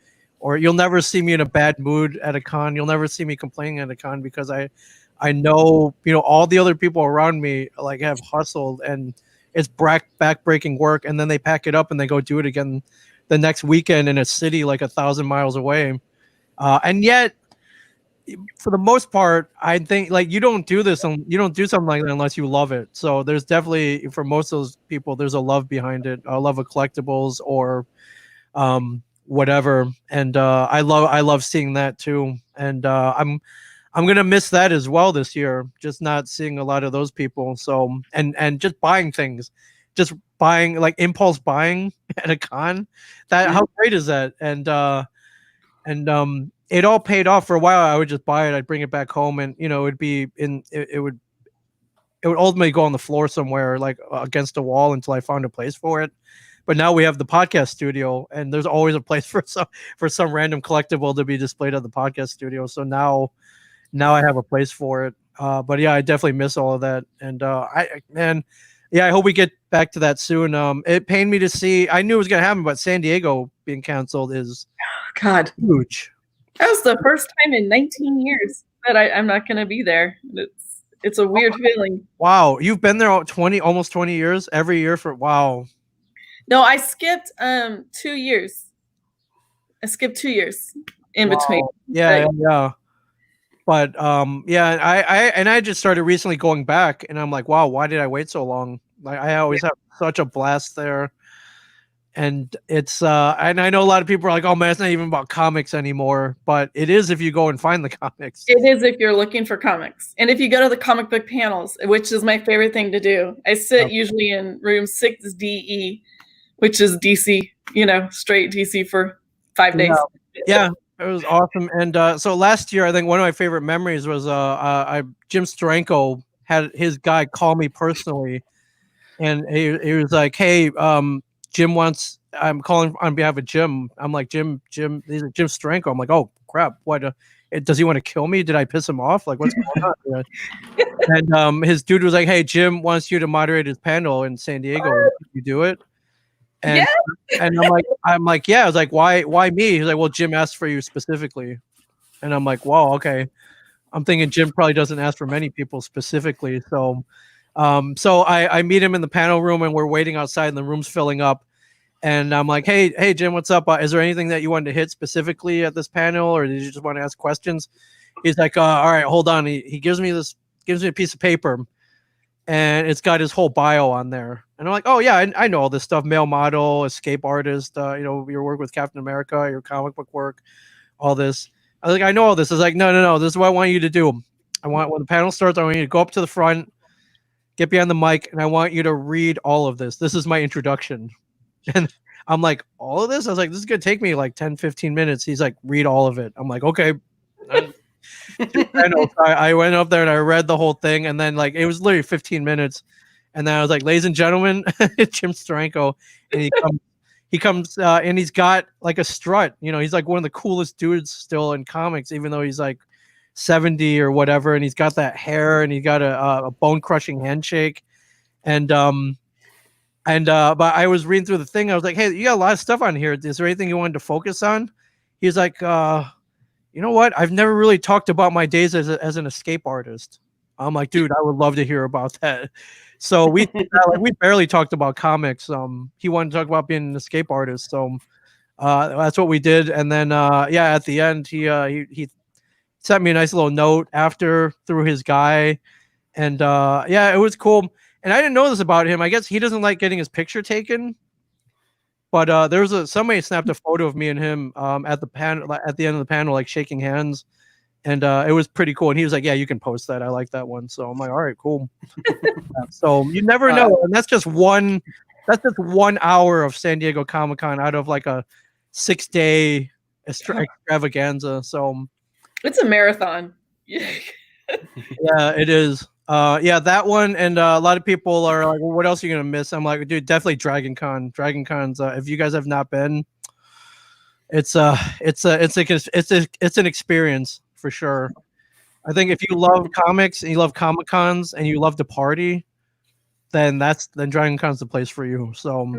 Or you'll never see me in a bad mood at a con. You'll never see me complaining at a con because I know all the other people around me like have hustled and it's back-breaking work, and then they pack it up and they go do it again the next weekend in a city like 1,000 miles away. And yet, for the most part, I think like you don't do something like that unless you love it. So there's definitely for most of those people there's a love behind it, a love of collectibles or whatever, and I love seeing that too, and I'm gonna miss that as well this year, just not seeing a lot of those people. So and just buying things, just buying like impulse buying at a con, how great is that? And it all paid off. For a while I would just buy it, I'd bring it back home, and it would ultimately go on the floor somewhere like against a wall until I found a place for it. But now we have the podcast studio, and there's always a place for some random collectible to be displayed at the podcast studio. So now I have a place for it. But yeah, I definitely miss all of that. And I hope we get back to that soon. It pained me to see. I knew it was gonna happen, but San Diego being canceled is huge. That was the first time in 19 years that I'm not going to be there. It's a weird feeling. Wow, you've been there almost 20 years every year for wow. No, I skipped 2 years. I skipped 2 years in between. Yeah. But yeah, I just started recently going back, and I'm like, wow, why did I wait so long? Like I always have such a blast there. And it's and I know a lot of people are like, oh man, it's not even about comics anymore, but it is if you go and find the comics. It is if you're looking for comics. And if you go to the comic book panels, which is my favorite thing to do. I sit usually in room 6DE, which is DC, straight DC for 5 days. Yeah, it was awesome. And so last year, I think one of my favorite memories was Jim Steranko had his guy call me personally, and he was like, hey, Jim wants, I'm calling on behalf of Jim. I'm like, Jim, he's like, Jim Steranko. I'm like, oh crap, what? Does he want to kill me? Did I piss him off? Like, what's going on? And his dude was like, hey, Jim wants you to moderate his panel in San Diego. Can you do it? And, and I'm like, yeah. I was like, why me? He's like, well, Jim asked for you specifically. And I'm like, wow, okay. I'm thinking Jim probably doesn't ask for many people specifically. So I meet him in the panel room, and we're waiting outside, and the room's filling up. And I'm like, hey, Jim, what's up? Is there anything that you wanted to hit specifically at this panel, or did you just want to ask questions? He's like, all right, hold on. He gives me a piece of paper, and it's got his whole bio on there. And I'm like, oh yeah, I know all this stuff: male model, escape artist, your work with Captain America, your comic book work, all this. I was like, I know all this. I was like, no, this is what I want you to do. When the panel starts, I want you to go up to the front, get behind the mic, and I want you to read all of this. This is my introduction. And I'm like, all of this? I was like, this is going to take me like 10, 15 minutes. He's like, read all of it. I'm like, okay. I went up there and I read the whole thing. And then like, it was literally 15 minutes. And then I was like, ladies and gentlemen, Jim Steranko. And he comes and he's got like a strut. He's like one of the coolest dudes still in comics, even though he's like 70 or whatever. And he's got that hair, and he got a bone crushing handshake. But I was reading through the thing. I was like, hey, you got a lot of stuff on here. Is there anything you wanted to focus on? He's like, you know what? I've never really talked about my days as an escape artist. I'm like, dude, I would love to hear about that. So we barely talked about comics. He wanted to talk about being an escape artist. So that's what we did. And then, at the end, he sent me a nice little note after through his guy. And it was cool. And I didn't know this about him. I guess he doesn't like getting his picture taken. But there was somebody snapped a photo of me and him at the panel, at the end of the panel, like shaking hands, and it was pretty cool. And he was like, "Yeah, you can post that. I like that one." So I'm like, "All right, cool." So you never know, and that's just 1 hour of San Diego Comic-Con out of like a 6-day extravaganza. So it's a marathon. Yeah, it is. That one, and a lot of people are like, well, what else are you gonna miss? I'm like, dude, definitely Dragon Con. Dragon Con's if you guys have not been, it's an experience for sure. I think if you love comics and you love Comic Cons and you love to party, then Dragon Con's the place for you. So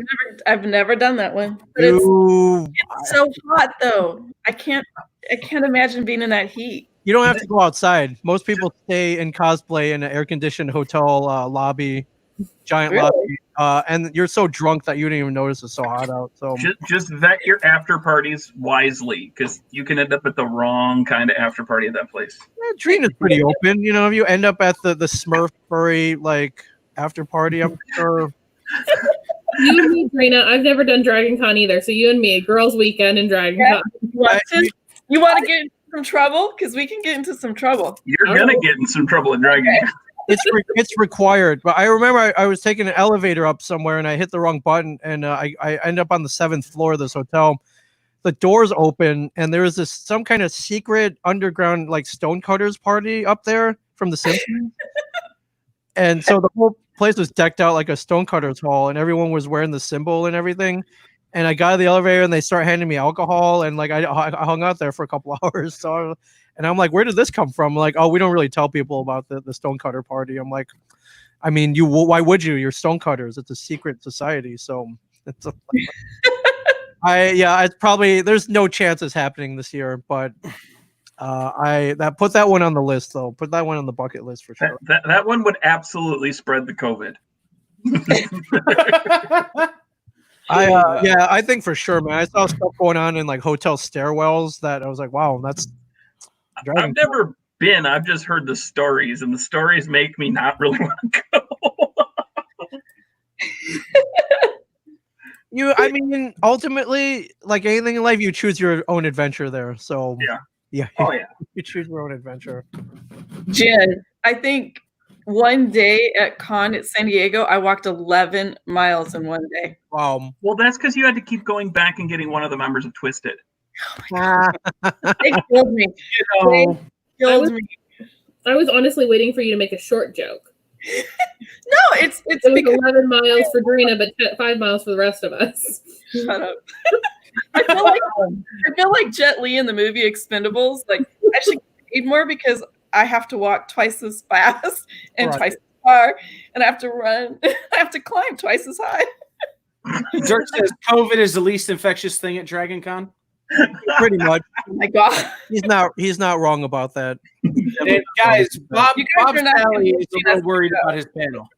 I've never done that one. But it's so hot though. I can't imagine being in that heat. You don't have to go outside. Most people stay in cosplay in an air-conditioned hotel lobby, giant lobby, and you're so drunk that you didn't even notice it's so hot out. So just vet your after parties wisely, because you can end up at the wrong kind of after party at that place. Drina's pretty open. If you end up at the Smurf furry like after party, I'm sure. You and me, Drina. I've never done Dragon Con either. So you and me, girls' weekend and Dragon Con. You want to get into some trouble? Because we can get into some trouble. You're gonna get in some trouble in Dragon Con. It's required. But I remember I was taking an elevator up somewhere and I hit the wrong button, and I ended up on the 7th floor of this hotel. The doors open and there was some kind of secret underground like stonecutters party up there from The Simpsons. And so the whole place was decked out like a stonecutters hall, and everyone was wearing the symbol and everything. And I got out of the elevator and they start handing me alcohol, and like I hung out there for a couple hours. So, and I'm like, where did this come from? Like, oh, we don't really tell people about the stonecutter party. I'm like, I mean, why would you? You're stonecutters. It's a secret society. So it's it's probably, there's no chance it's happening this year, but put that one on the list though. Put that one on the bucket list for sure. That one would absolutely spread the COVID. I think for sure, man. I saw stuff going on in like hotel stairwells that I was like, wow, that's. been. I've just heard the stories, and the stories make me not really want to go. I mean, ultimately, like anything in life, you choose your own adventure there. So yeah. Oh yeah. You choose your own adventure. Jen, I think one day at con at San Diego, I walked 11 miles in one day. Wow. Well, that's because you had to keep going back and getting one of the members of Twisted. They killed me. They killed me. I was honestly waiting for you to make a short joke. No, it's It was because 11 miles for Drina, but 5 miles for the rest of us. shut up. I feel like Jet Li in the movie Expendables. Like I should get paid more because I have to walk twice as fast and Right. twice as far, and I have to run. I have to climb twice as high. Dirk says COVID is the least infectious thing at Dragon Con. Pretty much. Oh my god! He's not wrong about that. And guys, Bob You guys are not Sally gonna is see a little us worried go. about his panel.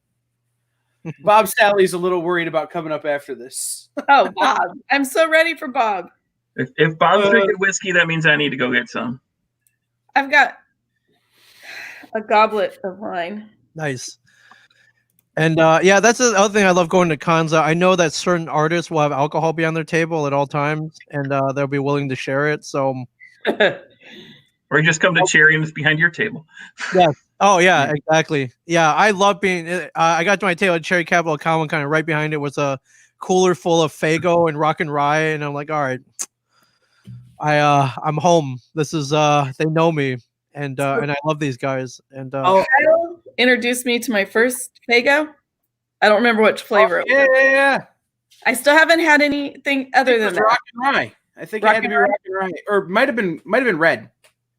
Bob Sally's a little worried about coming up after this. Oh, Bob! I'm so ready for Bob. If Bob's drinking whiskey, that means I need to go get some. I've got a goblet of wine. Nice. And yeah, that's the other thing I love going to cons. I know that certain artists will have alcohol be on their table at all times, and they'll be willing to share it. So, Or you just come to Cherry and it's behind your table. oh yeah, exactly. Yeah, I love being. I got to my table at Cherry Capital Common, kind of right behind it was a cooler full of Faygo and Rock and Rye, and I'm like, all right, I'm home. This is they know me, and I love these guys. And Kyle introduced me to my first Faygo. I don't remember which flavor. it was. Yeah. I still haven't had anything other It than was that. Rock and Rye. I think it Rock had to and be Rock and Rye, or might have been red.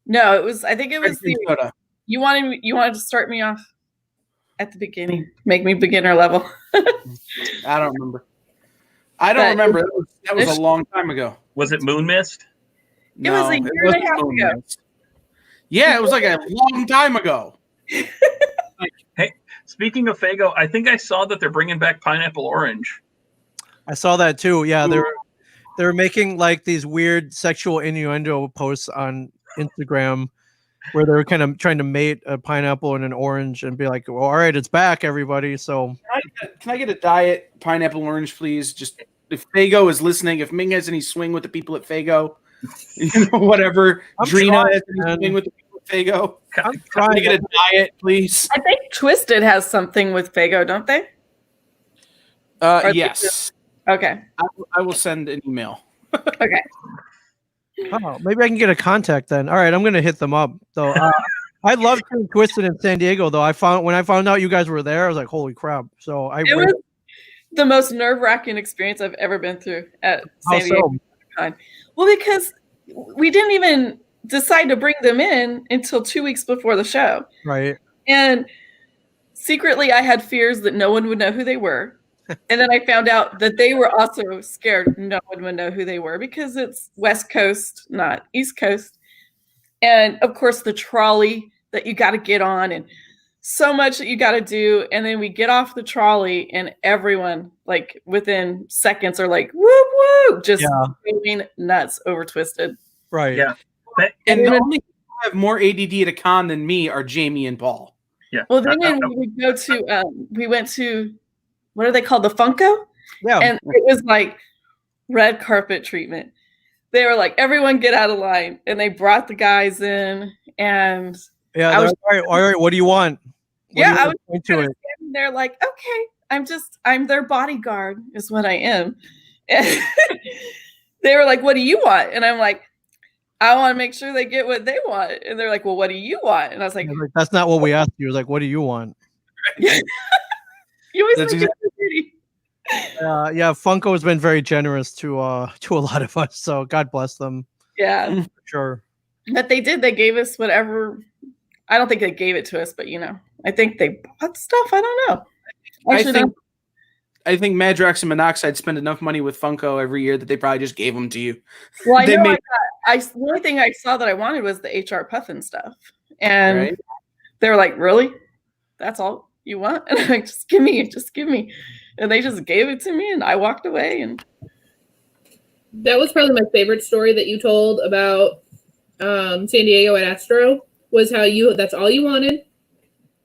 No, it was. I think it was Red the. soda. You wanted to start me off at the beginning, make me beginner level. I don't remember. I don't But- remember. That was a long time ago. Was it Moon Mist? It was a year and a wasn't half Moon ago. Mist. Yeah, it was like a long time ago. Speaking of Faygo, I think I saw that they're bringing back Pineapple Orange. I saw that too. Yeah, they're making like these weird sexual innuendo posts on Instagram where they're kind of trying to mate a pineapple and an orange and be like, well, all right, it's back, everybody. So Can I get a diet pineapple orange, please? Just if Faygo is listening, if Ming has any swing with the people at Faygo, whatever. I'm Drina trying, has any man. swing with the people at Faygo. I'm Can I trying. get a diet, please? I think Twisted has something with Faygo, don't they? Are they Yes. Okay. I will send an email. Okay. Oh, maybe I can get a contact then. All right, I'm gonna hit them up though. I love Twisted in San Diego though. When I found out you guys were there, I was like, holy crap! So It was the most nerve-wracking experience I've ever been through at how San Diego so? Con. Well, because we didn't even decide to bring them in until 2 weeks before the show. Right. And secretly, I had fears that no one would know who they were. And then I found out that they were also scared no one would know who they were because it's West Coast, not East Coast. And of course, the trolley that you got to get on and so much that you got to do. And then we get off the trolley and everyone, like within seconds, are like, whoop, whoop, just going nuts over Twisted. Right. Yeah. And the only people who have more ADD at a con than me are Jamie and Paul. Yeah. Well, then we went to, what are they called? The Funko? Yeah. And it was like red carpet treatment. They were like, everyone get out of line. And they brought the guys in and Yeah. I was- All right. What do you want? I was into kinda it. standing there like, okay, I'm their bodyguard is what I am. And they were like, what do you want? And I'm like, I want to make sure they get what they want. And they're like, well, what do you want? And I was like, I was like, that's not what we asked you. It was like, what do you want? you always That's make it so pretty. Yeah, Funko has been very generous to a lot of us. So God bless them. Yeah. For sure. But they did. They gave us whatever. I don't think they gave it to us, but I think they bought stuff. I don't know. I think Madrox and Monoxide spend enough money with Funko every year that they probably just gave them to you. Well, I They know made- the only thing I saw that I wanted was the HR Puffin stuff. And Right? they were like, really? That's all you want? And I'm like, just give me. And they just gave it to me and I walked away. And That was probably my favorite story that you told about San Diego at Astro. was how that's all you wanted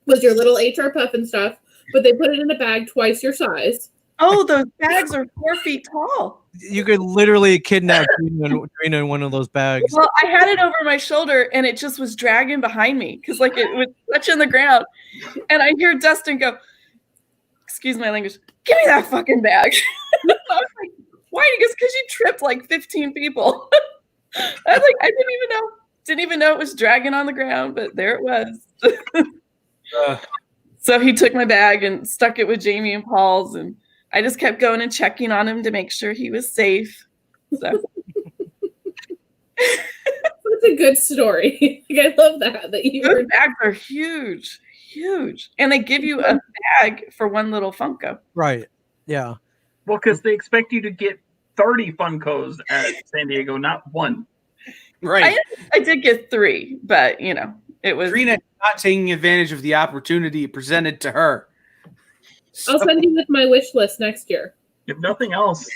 was your little HR puff and stuff, but they put it in a bag twice your size. Oh, those bags are 4 feet tall. You could literally kidnap Drina in one of those bags. Well, I had it over my shoulder and it just was dragging behind me because like it was touching the ground. And I hear Dustin go, excuse my language, give me that fucking bag. I was like, why? He goes, because you tripped like 15 people. I was like, I didn't even know it was dragging on the ground, but there it was. So he took my bag and stuck it with Jamie and Paul's, and I just kept going and checking on him to make sure he was safe. So That's a good story. I love that you those bags are huge, and they give you a bag for one little Funko. Right. Yeah. Well, because they expect you to get 30 Funkos at San Diego, not one. Right. I did get 3, but it was Trina not taking advantage of the opportunity presented to her. I'll send you with my wish list next year. If nothing else,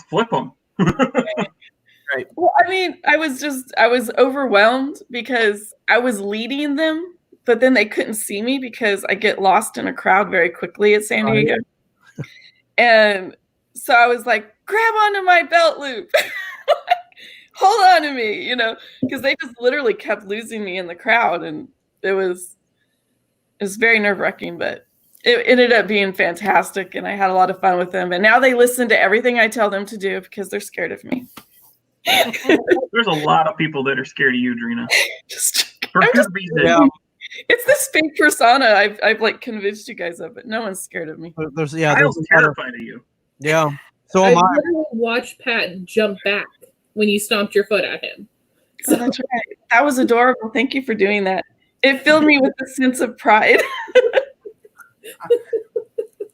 flip them. Right. Well, I mean, I was overwhelmed because I was leading them, but then they couldn't see me because I get lost in a crowd very quickly at San Diego. And so I was like, grab onto my belt loop. Hold on to me, because they just literally kept losing me in the crowd. And it was very nerve-wracking, but it ended up being fantastic. And I had a lot of fun with them. And now they listen to everything I tell them to do because they're scared of me. There's a lot of people that are scared of you, Drina. For good reason. Yeah. It's this fake persona I've like convinced you guys of, but no one's scared of me. There's I there's was terrified of you. yeah. So I am I. literally watched Pat jump back when you stomped your foot at him. So that's right. That was adorable. Thank you for doing that. It filled me with a sense of pride.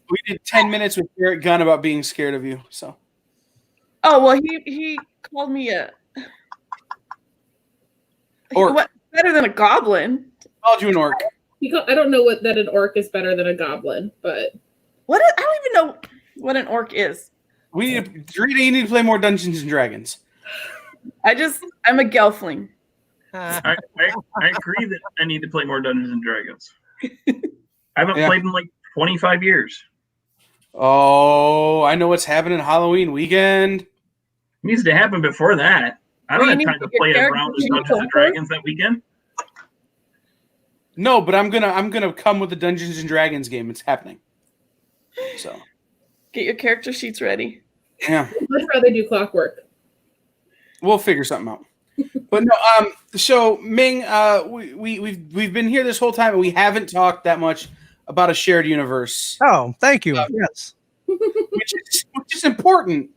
We did 10 minutes with Garrett Gunn about being scared of you. So Oh well, he called me a Orc. what better than a goblin? Called you an orc. I don't know that an orc is better than a goblin, but What I don't even know what an orc is. Drina, you need to play more Dungeons and Dragons. I'm a gelfling. I agree that I need to play more Dungeons and Dragons. I haven't played in like 25 years. Oh, I know what's happening Halloween weekend. It needs to happen before that. I don't Well, have you time need to to get play a characters round of you Dungeons and can Dragons that weekend. No, but I'm gonna come with the Dungeons and Dragons game. It's happening. So Get your character sheets ready. yeah, I'd much rather do clockwork. we'll figure something out. But no, so Ming, we've been here this whole time and we haven't talked that much about a shared universe, Oh, thank you. Yes. which is important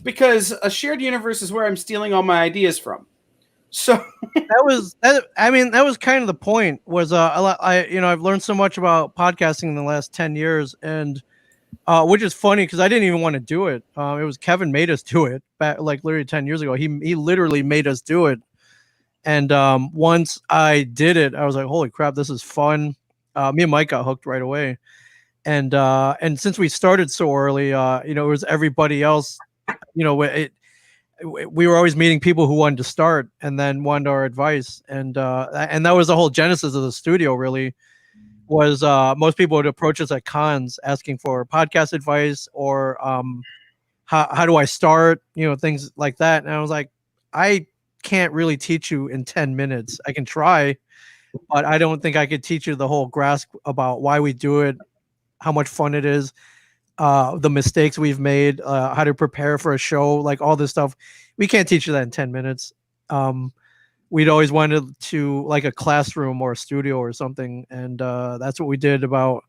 because a shared universe is where I'm stealing all my ideas from. So That was kind of the point. Was I've learned so much about podcasting in the last 10 years, and which is funny because I didn't even want to do it. It was Kevin made us do it back like literally 10 years ago. He literally made us do it. And once I did it, I was like, holy crap, this is fun. Me and Mike got hooked right away. And since we started so early, it was everybody else, we were always meeting people who wanted to start and then wanted our advice. And that was the whole genesis of the studio really. Was most people would approach us at cons asking for podcast advice or how do I start, things like that. And I was like, I can't really teach you in 10 minutes. I can try, but I don't think I could teach you the whole grasp about why we do it, how much fun it is, the mistakes we've made, how to prepare for a show, like all this stuff. We can't teach you that in 10 minutes. We'd always wanted to like a classroom or a studio or something. And that's what we did about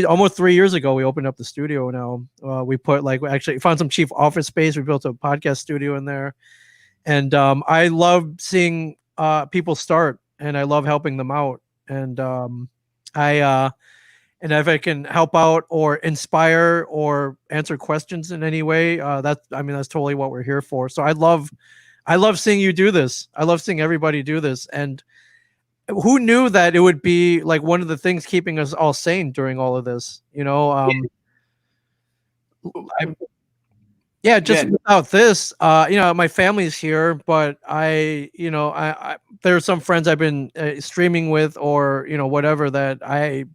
almost 3 years ago. We opened up the studio now. We put we actually found some cheap office space. We built a podcast studio in there. And I love seeing people start and I love helping them out. And and if I can help out or inspire or answer questions in any way, that's totally what we're here for. So I love seeing you do this. I love seeing everybody do this. And who knew that it would be like one of the things keeping us all sane during all of this, without this, my family's here, but I there are some friends I've been streaming with, or whatever, that I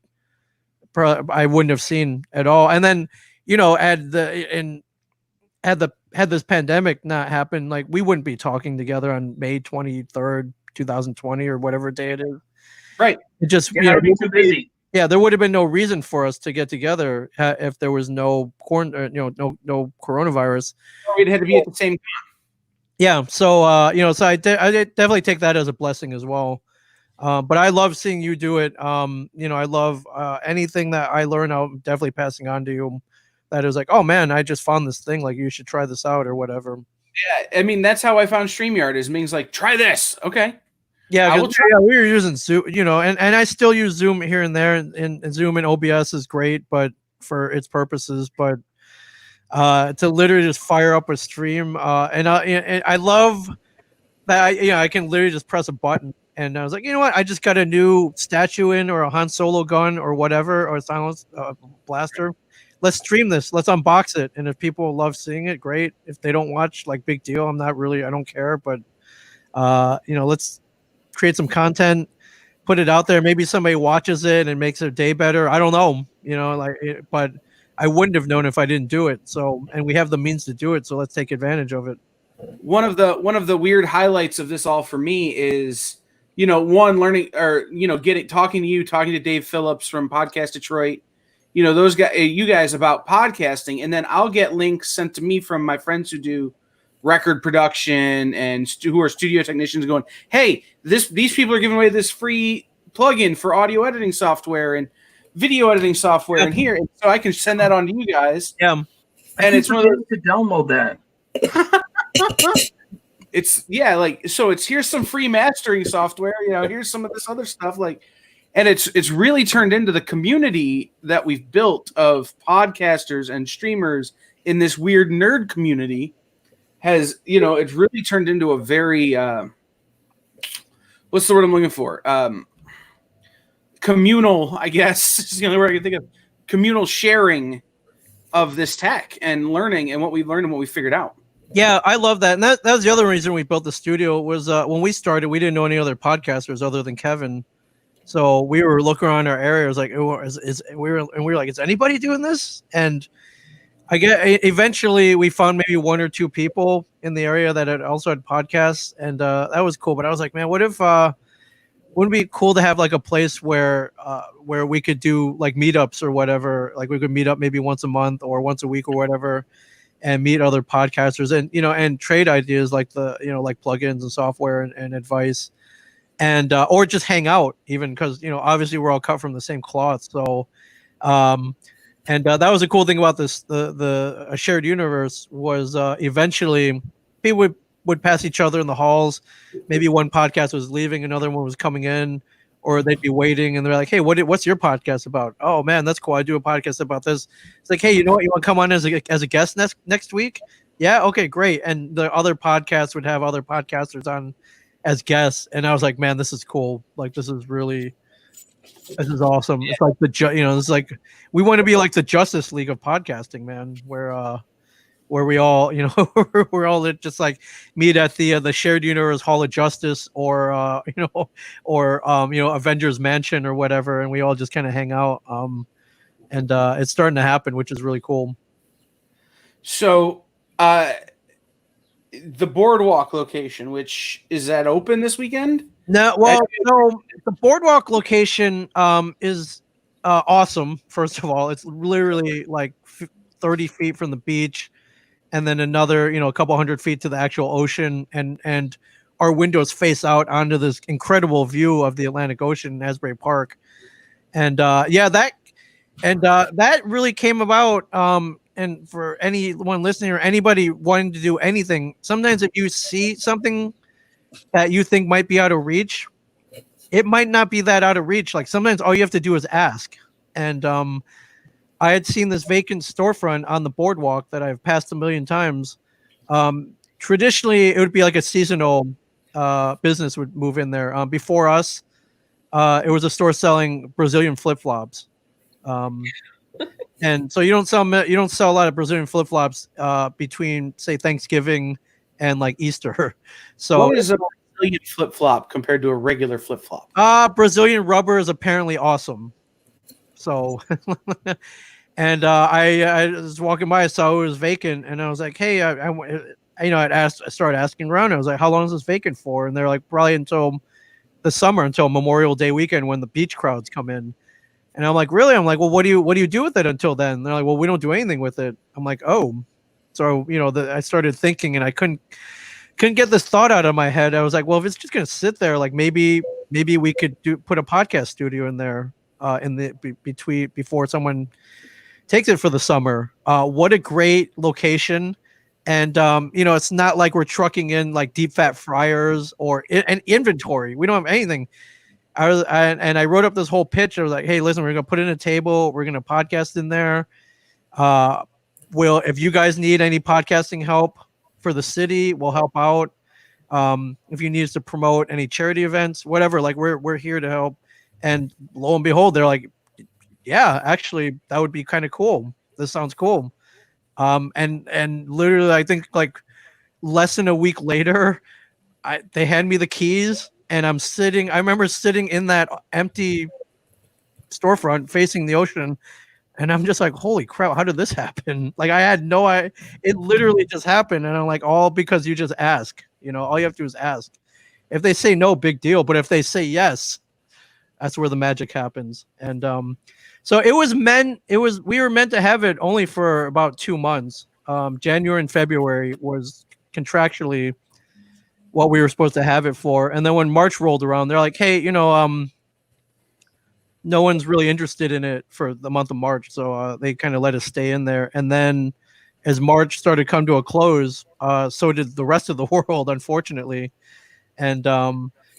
wouldn't have seen at all. And then had this pandemic not happen, like we wouldn't be talking together on May 23rd, 2020, or whatever day it is. Right. It just I'd be too busy. yeah, there would have been no reason for us to get together if there was no no coronavirus. We'd had to be at the same time. Yeah, so so I definitely take that as a blessing as well. But I love seeing you do it. I love anything that I learn. I'm definitely passing on to you. That is like, oh man, I just found this thing. Like, you should try this out or whatever. Yeah, I mean, that's how I found StreamYard. Is Ming's like, try this, okay? Yeah, I will try. we were using Zoom, and I still use Zoom here and there, and Zoom and OBS is great, but for its purposes. But to literally just fire up a stream, and I love that I can literally just press a button, and I was like, you know what, I just got a new statue in, or a Han Solo gun, or whatever, or a silence blaster. Let's stream this. Let's unbox it, and if people love seeing it, great. If they don't watch, like, big deal. I don't care, but let's create some content, put it out there. Maybe somebody watches it and makes their day better. I don't know, but I wouldn't have known if I didn't do it. So, and we have the means to do it. So let's take advantage of it. One of the weird highlights of this all for me is, one, learning, or talking to Dave Phillips from Podcast Detroit, those guys, you guys, about podcasting, and then I'll get links sent to me from my friends who do record production and who are studio technicians, going, hey, these people are giving away this free plugin for audio editing software and video editing software, and here, and so I can send that on to you guys. Yeah, and it's one of those to download that. It's here's some free mastering software, here's some of this other stuff, like, and it's really turned into the community that we've built of podcasters and streamers in this weird nerd community. Has it's really turned into a very what's the word I'm looking for? Communal, I guess, is the only word I can think of. Communal sharing of this tech and learning, and what we've learned and what we figured out. Yeah, I love that. And that was the other reason we built the studio, was when we started, we didn't know any other podcasters other than Kevin. So we were looking around our area. It was like, we were like, is anybody doing this? And eventually we found maybe one or two people in the area that had also had podcasts, and that was cool. But I was like, man, wouldn't it be cool to have like a place where we could do like meetups or whatever? Like, we could meet up maybe once a month or once a week or whatever, and meet other podcasters, and and trade ideas, like like plugins and software and advice, and or just hang out, even, because obviously we're all cut from the same cloth. So and that was a cool thing about this. The shared universe was eventually people would pass each other in the halls. Maybe one podcast was leaving, another one was coming in, or they'd be waiting, and they're like, "Hey, what's your podcast about?" "Oh man, that's cool. I do a podcast about this." It's like, "Hey, you know what? You want to come on as a guest next week?" "Yeah, okay, great." And the other podcasts would have other podcasters on as guests, and I was like, "Man, this is cool. Like, this is awesome." Yeah. It's like it's like we want to be like the Justice League of podcasting, man, where we all, we're all just like meet at the shared universe Hall of Justice, or Avengers Mansion or whatever, and we all just kind of hang out. And it's starting to happen, which is really cool. So, the Boardwalk location, which is that open this weekend? No, well, no, the Boardwalk location is awesome. First of all, it's literally like 30 feet from the beach, and then another, a couple hundred feet to the actual ocean, and our windows face out onto this incredible view of the Atlantic Ocean in Asbury Park. And that really came about. And for anyone listening or anybody wanting to do anything, sometimes if you see something that you think might be out of reach, it might not be that out of reach. Like, sometimes all you have to do is ask. And I had seen this vacant storefront on the Boardwalk that I've passed a million times. Traditionally, it would be like a seasonal business would move in there. Before us, it was a store selling Brazilian flip-flops. And so you don't sell a lot of Brazilian flip-flops between, say, Thanksgiving and like Easter. So what is Brazilian flip flop compared to a regular flip flop? Brazilian rubber is apparently awesome. So, and I was walking by, I saw it was vacant, and I was like, hey, I started asking around. I was like, how long is this vacant for? And they're like, probably until the summer, until Memorial Day weekend when the beach crowds come in. And I'm like, really? I'm like, well, what do you do with it until then? And they're like, well, we don't do anything with it. I'm like, oh. So, I started thinking, and I couldn't get this thought out of my head. I was like, well, if it's just gonna sit there, like maybe we could put a podcast studio in there before someone takes it for the summer. What a great location. And it's not like we're trucking in like deep fat fryers or an inventory. We don't have anything. I wrote up this whole pitch. I was like, hey, listen, we're gonna put in a table. We're gonna podcast in there. If you guys need any podcasting help for the city, we'll help out. If you need us to promote any charity events, whatever, like we're here to help. And lo and behold, they're like, yeah, actually, that would be kind of cool. This sounds cool. And literally, I think like less than a week later, they hand me the keys, and I remember sitting in that empty storefront facing the ocean, and I'm just like, holy crap, how did this happen? Like I had it literally just happened. And I'm like, all because you just ask, all you have to do is ask. If they say no, big deal. But if they say yes, that's where the magic happens. And so we were meant to have it only for about 2 months. January and February was contractually what we were supposed to have it for. And then when March rolled around, they're like, hey, no one's really interested in it for the month of March. So they kind of let us stay in there. And then as March started to come to a close, so did the rest of the world, unfortunately. And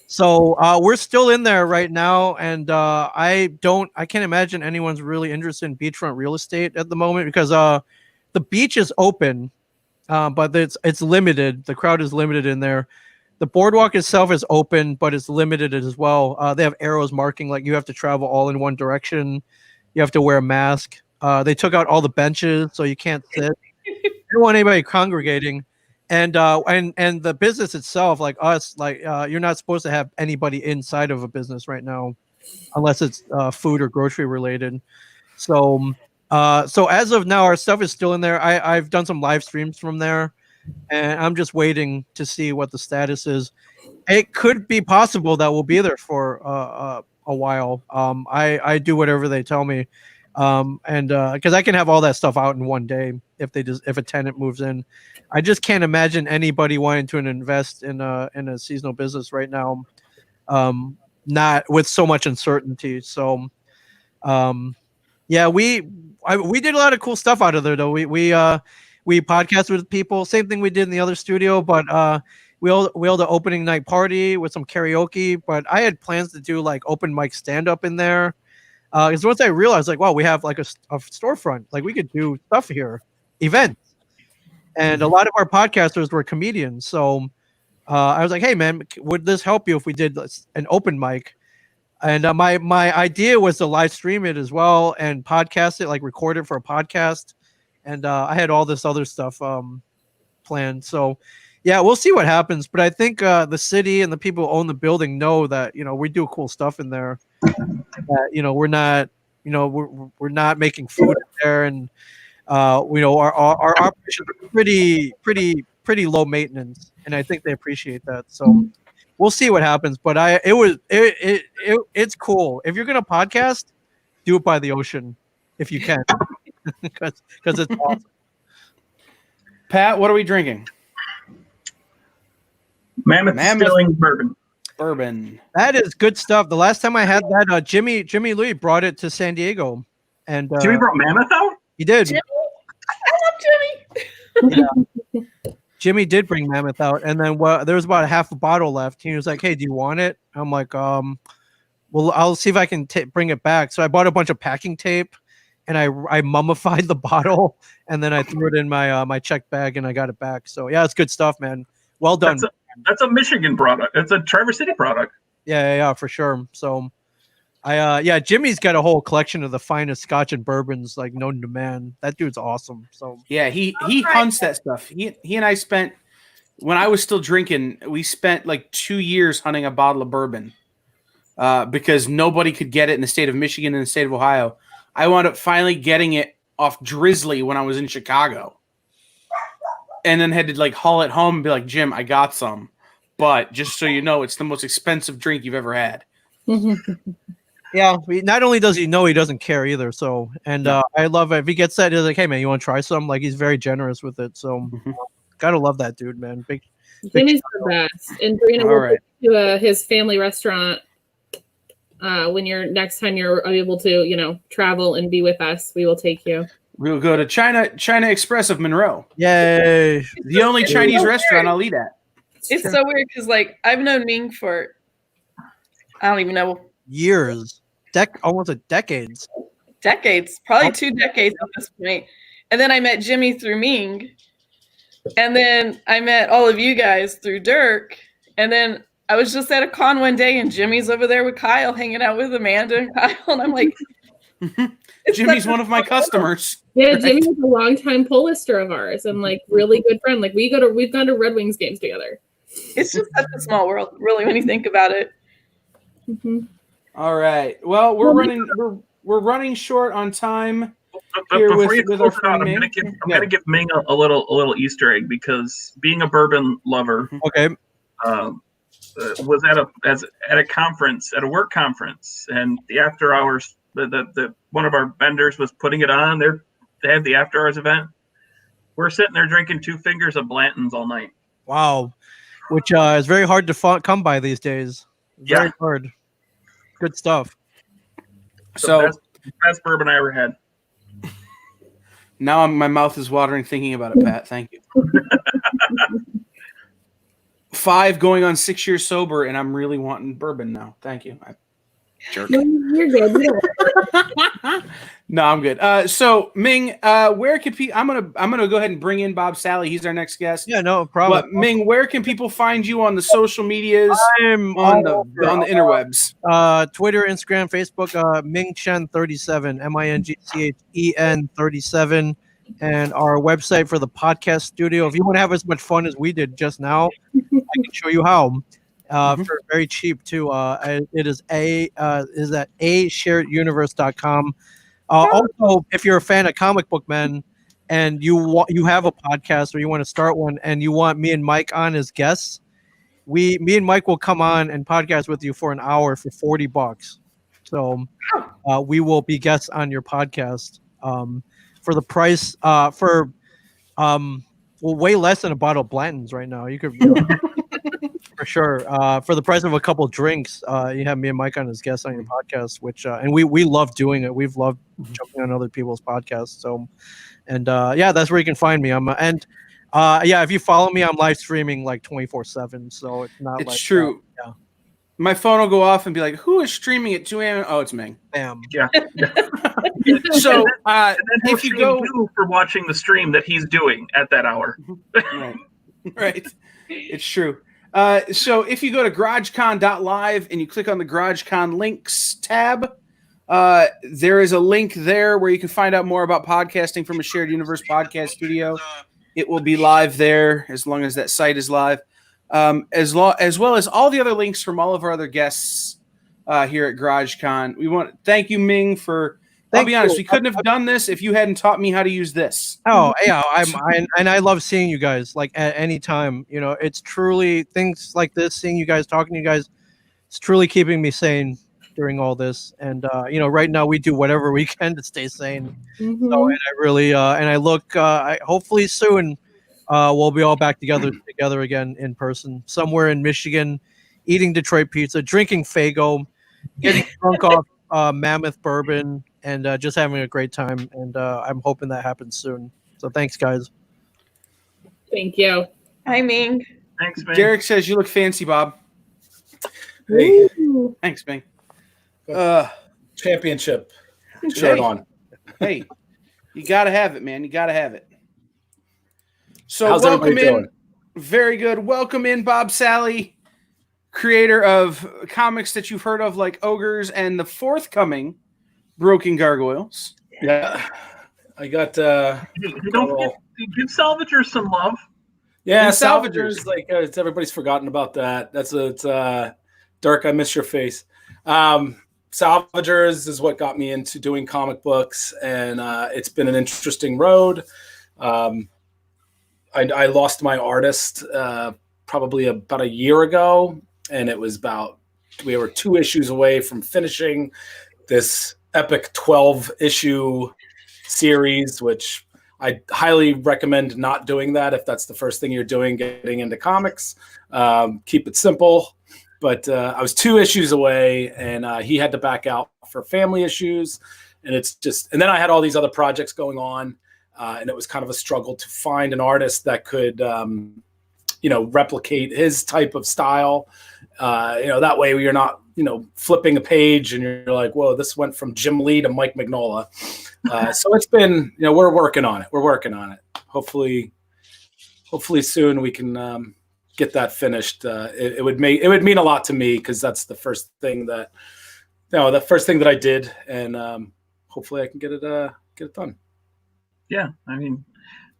so we're still in there right now. And I can't imagine anyone's really interested in beachfront real estate at the moment because the beach is open, but it's limited. The crowd is limited in there. The boardwalk itself is open, but it's limited as well. They have arrows marking like you have to travel all in one direction. You have to wear a mask. They took out all the benches, so you can't sit. They don't want anybody congregating. And the business itself, like us, like you're not supposed to have anybody inside of a business right now, unless it's food or grocery related. So as of now, our stuff is still in there. I've done some live streams from there. And I'm just waiting to see what the status is. It could be possible that we'll be there for a while. I do whatever they tell me, and because I can have all that stuff out in one day if a tenant moves in. I just can't imagine anybody wanting to invest in a seasonal business right now, not with so much uncertainty. So, yeah, we did a lot of cool stuff out of there though. We podcasted with people, same thing we did in the other studio, but we held an opening night party with some karaoke. But I had plans to do like open mic stand up in there. Because once I realized, like, wow, we have like a storefront, like we could do stuff here, events, and a lot of our podcasters were comedians. So I was like, hey man, would this help you if we did an open mic? And my idea was to live stream it as well and podcast it, like record it for a podcast. And I had all this other stuff planned. So, yeah, we'll see what happens. But I think the city and the people who own the building know that, we do cool stuff in there. We're not, we're not making food in there. And, our operations are pretty low maintenance. And I think they appreciate that. So we'll see what happens. But it's cool. If you're going to podcast, do it by the ocean if you can. Because it's awesome. Pat, what are we drinking? Mammoth Distilling bourbon. That is good stuff. The last time I had that, Jimmy Lee brought it to San Diego, and Jimmy brought Mammoth out. He did. Jimmy? I love Jimmy. Yeah. Jimmy did bring Mammoth out, and then there was about half a bottle left. He was like, "Hey, do you want it?" I'm like, "Well, I'll see if I can bring it back." So I bought a bunch of packing tape. And I mummified the bottle, and then I threw it in my check bag, and I got it back. So yeah, it's good stuff, man. Well done. That's a Michigan product. It's a Traverse City product. Yeah, for sure. So, Jimmy's got a whole collection of the finest Scotch and bourbons like known to man. That dude's awesome. So yeah, he hunts that stuff. He and I spent when I was still drinking, we spent like 2 years hunting a bottle of bourbon because nobody could get it in the state of Michigan and the state of Ohio. I wound up finally getting it off Drizzly when I was in Chicago. And then had to like haul it home and be like, Jim, I got some. But just so you know, it's the most expensive drink you've ever had. Yeah, not only does he know, he doesn't care either. So, and I love it. If he gets that, he's like, hey, man, you want to try some? Like, he's very generous with it. So, gotta love that dude, man. Big Jimmy's the best. And Brina All will right. take you to his family restaurant when next time you're able to, travel and be with us. We will take you. We'll go to China Express of Monroe. Yay. The only Chinese restaurant I'll eat at. It's so weird because like I've known Ming for I don't even know Years. Almost decades. decades, probably 2 decades at this point. And then I met Jimmy through Ming. And then I met all of you guys through Dirk. And then I was just at a con one day and Jimmy's over there with Kyle hanging out with Amanda and Kyle. And I'm like, Jimmy's one of my customers. Yeah, Jimmy was a longtime pull lister of ours and like really good friend. Like we've gone to Red Wings games together. it's just such a small world, really, when you think about it. Mm-hmm. All right. Well, we're running short on time. But Here before with- you with close our it out, friend I'm Ming? gonna give Ming a little Easter egg because being a bourbon lover, Okay. was at a conference, at a work conference, and the after hours, the one of our vendors was putting it on. They had the after hours event. We're sitting there drinking 2 fingers of Blanton's all night. Wow. Which is very hard to come by these days. Very Yeah. hard. Good stuff. So Best bourbon I ever had. now my mouth is watering thinking about it, Pat. Thank you. 5 going on 6 years sober, and I'm really wanting bourbon now. Thank you. Jerk. No, you're good. You don't- No, I'm good. So Ming, where can people? I'm gonna go ahead and bring in Bob Sally. He's our next guest. Yeah, no problem. But Ming, where can people find you on the social medias, I'm on all the interwebs? Twitter, Instagram, Facebook, Mingchen37, MINGCHEN 37, and our website for the podcast studio. If you want to have as much fun as we did just now, I can show you how. For very cheap too. It is at ashareduniverse.com. Also, if you're a fan of Comic Book Men and you have a podcast or you want to start one and you want me and Mike on as guests, me and Mike will come on and podcast with you for an hour for $40. So we will be guests on your podcast for the price for way less than a bottle of Blanton's right now. You could for sure for the price of a couple drinks. You have me and Mike on as guests on your podcast, which and we love doing it. We've loved jumping on other people's podcasts. So and that's where you can find me. If you follow me, I'm live streaming like 24/7. So it's not It's like true. yeah. My phone will go off and be like, "Who is streaming at 2 a.m.?" Oh, it's Ming. Bam. Yeah. So And then if you go, for watching the stream that he's doing at that hour. right, it's true. So if you go to GarageCon.live and you click on the GarageCon links tab, there is a link there where you can find out more about podcasting from a Shared Universe podcast studio. It will be live there as long as that site is live, as well as all the other links from all of our other guests here at GarageCon. We want to thank you, Ming, for. I'll be honest, we couldn't have done this if you hadn't taught me how to use this. Oh yeah, I love seeing you guys like at any time. You know, it's truly things like this, seeing you guys, talking to you guys, it's truly keeping me sane during all this. And right now we do whatever we can to stay sane. Mhm. So, and I really and I look hopefully soon we'll be all back together again in person somewhere in Michigan, eating Detroit pizza, drinking Faygo, getting drunk off Mammoth bourbon, and just having a great time. And I'm hoping that happens soon. So thanks, guys. Thank you. Hi, Ming. Thanks, man. Derek says you look fancy, Bob. Hey, Ooh. Thanks, Ming. championship shirt Hey. on. Hey, you gotta have it, man. You gotta have it. So How's welcome everybody in. doing? Very good. Welcome in, Bob Sally, creator of comics that you've heard of like Ogres and the forthcoming Broken Gargoyles. Yeah, I got Don't give Salvager some love. Yeah, And Salvagers, like it's everybody's forgotten about that. It's Dirk, I miss your face. Salvagers is what got me into doing comic books, and it's been an interesting road. I lost my artist probably about a year ago, and it was we were 2 issues away from finishing this epic 12-issue series, which I highly recommend not doing that if that's the first thing you're doing, getting into comics. Keep it simple. But I was 2 issues away, and he had to back out for family issues. And and then I had all these other projects going on, and it was kind of a struggle to find an artist that could, replicate his type of style. That way you're not, flipping a page and you're like, whoa, this went from Jim Lee to Mike Mignola. So it's been, we're working on it. Hopefully soon we can get that finished. It would mean a lot to me, because that's the first thing that I did, and hopefully I can get it done. Yeah, I mean,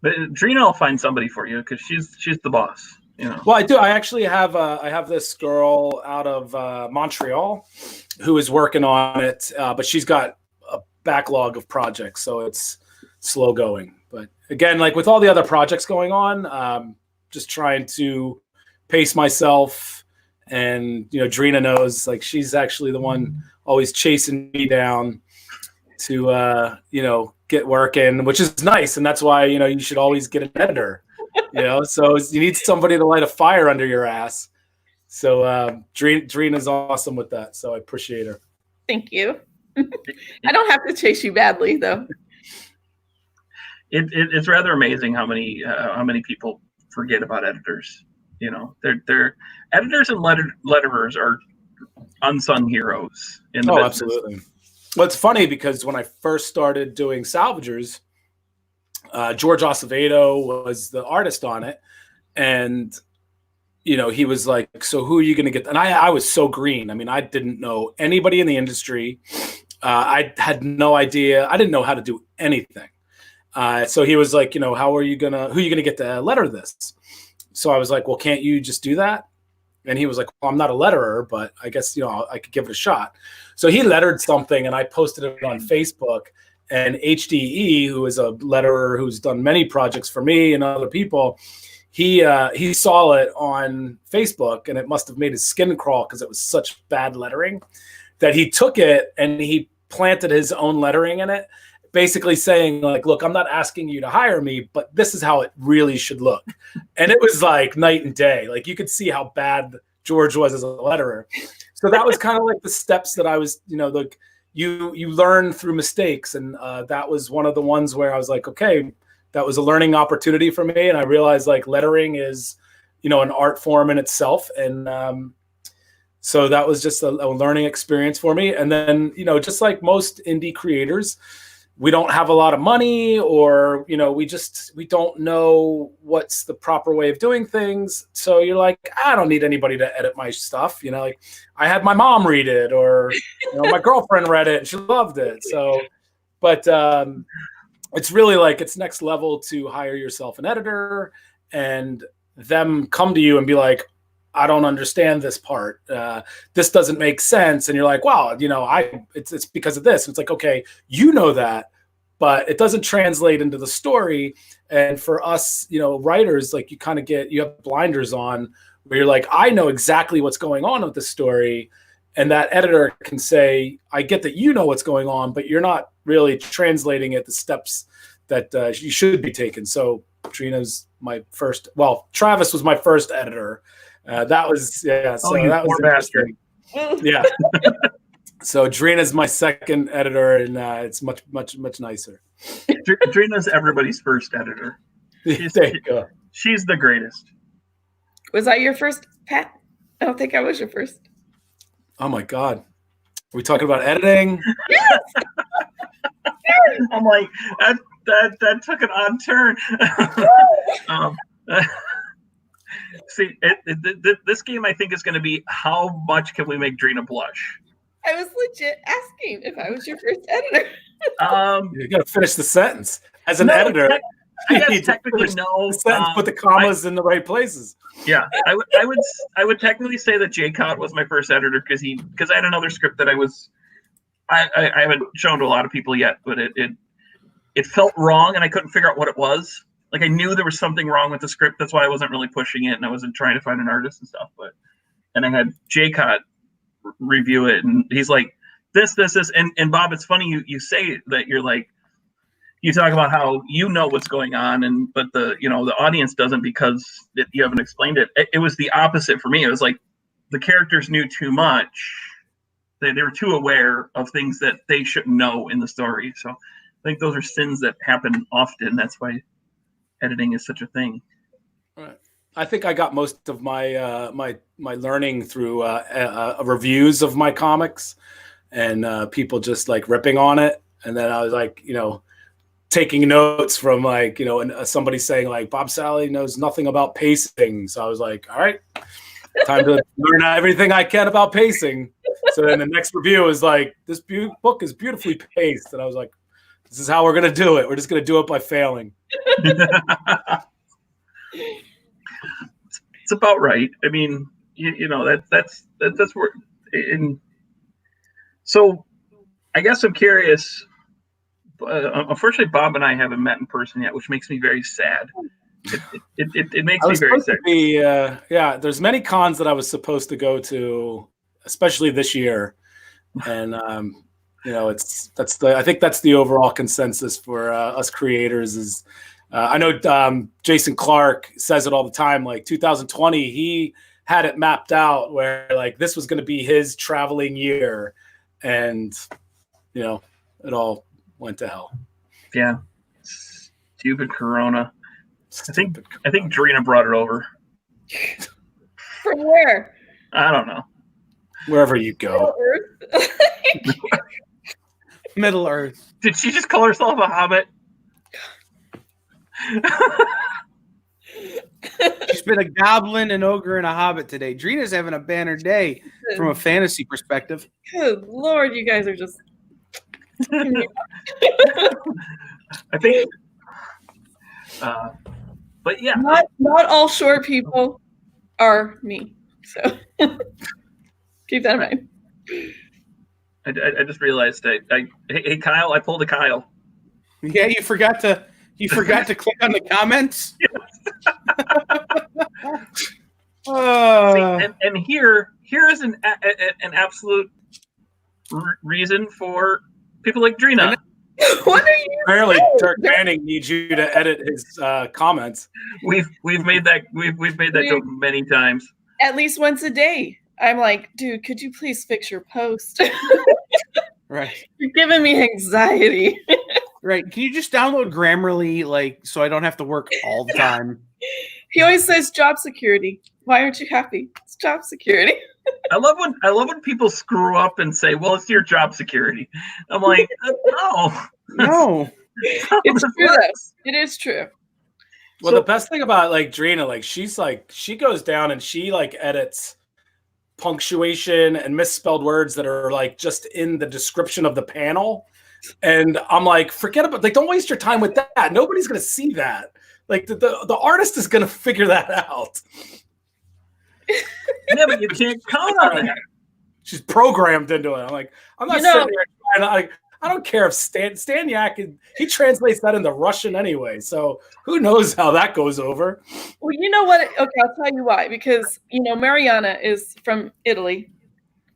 but Drina will find somebody for you, because she's the boss. Well, I do. I actually have I have this girl out of Montreal who is working on it, but she's got a backlog of projects, so it's slow going. But again, like with all the other projects going on, just trying to pace myself. And Drina knows, like, she's actually the one always chasing me down to get working, which is nice, and that's why you should always get an editor. So you need somebody to light a fire under your ass. So Drina's awesome with that, so I appreciate her. Thank you. I don't have to chase you badly, though. It's rather amazing how many people forget about editors. They're editors and letterers are unsung heroes in the business. Absolutely. Well, it's funny because when I first started doing Salvagers, George Acevedo was the artist on it, and he was like, so who are you going to get? And I was so green. I mean, I didn't know anybody in the industry. I had no idea. I didn't know how to do anything. So he was like, who are you going to get to letter this? So I was like, well, can't you just do that? And he was like, well, I'm not a letterer, but I guess, I could give it a shot. So he lettered something, and I posted it on Facebook. And HDE, who is a letterer who's done many projects for me and other people, he saw it on Facebook, and it must have made his skin crawl because it was such bad lettering that he took it and he planted his own lettering in it, basically saying, like, look, I'm not asking you to hire me, but this is how it really should look. And it was like night and day. Like, you could see how bad George was as a letterer. So that was kind of like the steps that I was, you learn through mistakes. And that was one of the ones where I was like, okay, that was a learning opportunity for me. And I realized, like, lettering is, an art form in itself. And so that was just a learning experience for me. And then, just like most indie creators, we don't have a lot of money, or, we don't know what's the proper way of doing things. So you're like, I don't need anybody to edit my stuff. Like, I had my mom read it, or, my girlfriend read it and she loved it. So, but it's really like, it's next level to hire yourself an editor and them come to you and be like, I don't understand this part. This doesn't make sense. And you're like, wow, it's because of this. And it's like, okay, that, but it doesn't translate into the story. And for us, writers, like, you have blinders on where you're like, I know exactly what's going on with the story. And that editor can say, I get that you know what's going on, but you're not really translating it the steps that you should be taking. So Trina's my first, Travis was my first editor. That was, So that was interesting. Yeah. So Drina's my second editor, and it's much, much, much nicer. Drina's everybody's first editor. There you go. She's the greatest. Was I your first, Pat? I don't think I was your first. Oh my God. Are we talking about editing? Yes. I'm like, that took an odd turn. See, this game, I think, is going to be how much can we make Drina blush? I was legit asking if I was your first editor. You got to finish the sentence. As an editor, I guess technically no. Put the commas in the right places. Yeah, I would technically say that Jay Cott was my first editor because I had another script that I haven't shown to a lot of people yet, but it felt wrong and I couldn't figure out what it was. Like I knew there was something wrong with the script. That's why I wasn't really pushing it and I wasn't trying to find an artist and stuff. And I had Jay Cott review it and he's like, this, and Bob, it's funny you say that you're like, you talk about how you know what's going on, but the audience doesn't because you haven't explained it. It was the opposite for me. It was like the characters knew too much. They were too aware of things that they shouldn't know in the story. So I think those are sins that happen often. That's why editing is such a thing. Right. I think I got most of my my learning through reviews of my comics and people just like ripping on it, and then I was like, taking notes from like, and somebody saying like Bob Sally knows nothing about pacing. So I was like, all right, time to learn everything I can about pacing. So then the next review is like, this book is beautifully paced. And I was like, this is how we're going to do it. We're just going to do it by failing. It's about right. I mean, that's where, so I guess I'm curious. Unfortunately, Bob and I haven't met in person yet, which makes me very sad. It makes me very sad. There's many cons that I was supposed to go to, especially this year, and I think that's the overall consensus for us creators. Is I know Jason Clark says it all the time. Like 2020, he had it mapped out where like this was going to be his traveling year, and it all went to hell. Yeah. Stupid Corona. I think Drina brought it over. From where? I don't know. Wherever you go. Middle Earth. Did she just call herself a hobbit? She's been a goblin, an ogre, and a hobbit today. Drina's having a banner day from a fantasy perspective. Good Lord, you guys are just... I think, but yeah, not all short people are me. So keep that in mind. I just realized hey Kyle, I pulled a Kyle. Yeah, you forgot to click on the comments. And here is an absolute reason for people like Drina. What are you? Apparently, Dirk Manning needs you to edit his comments. We've made that joke many times. At least once a day. I'm like, dude, could you please fix your post? Right. You're giving me anxiety. Right. Can you just download Grammarly, like, so I don't have to work all the time? He always says job security. Why aren't you happy? It's job security. I love when people screw up and say, "Well, it's your job security." I'm like, no. It's true though. It is true. Well, the best thing about like Drina, like she goes down and she like edits punctuation and misspelled words that are like just in the description of the panel, and I'm like, forget about like, don't waste your time with that. Nobody's gonna see that. Like the artist is gonna figure that out. Yeah, but you can't count on that. She's programmed into it. I'm like, I'm not sitting there trying to, I don't care if Staniak, he translates that into Russian anyway. So who knows how that goes over? Well, you know what? Okay, I'll tell you why. Because, Mariana is from Italy,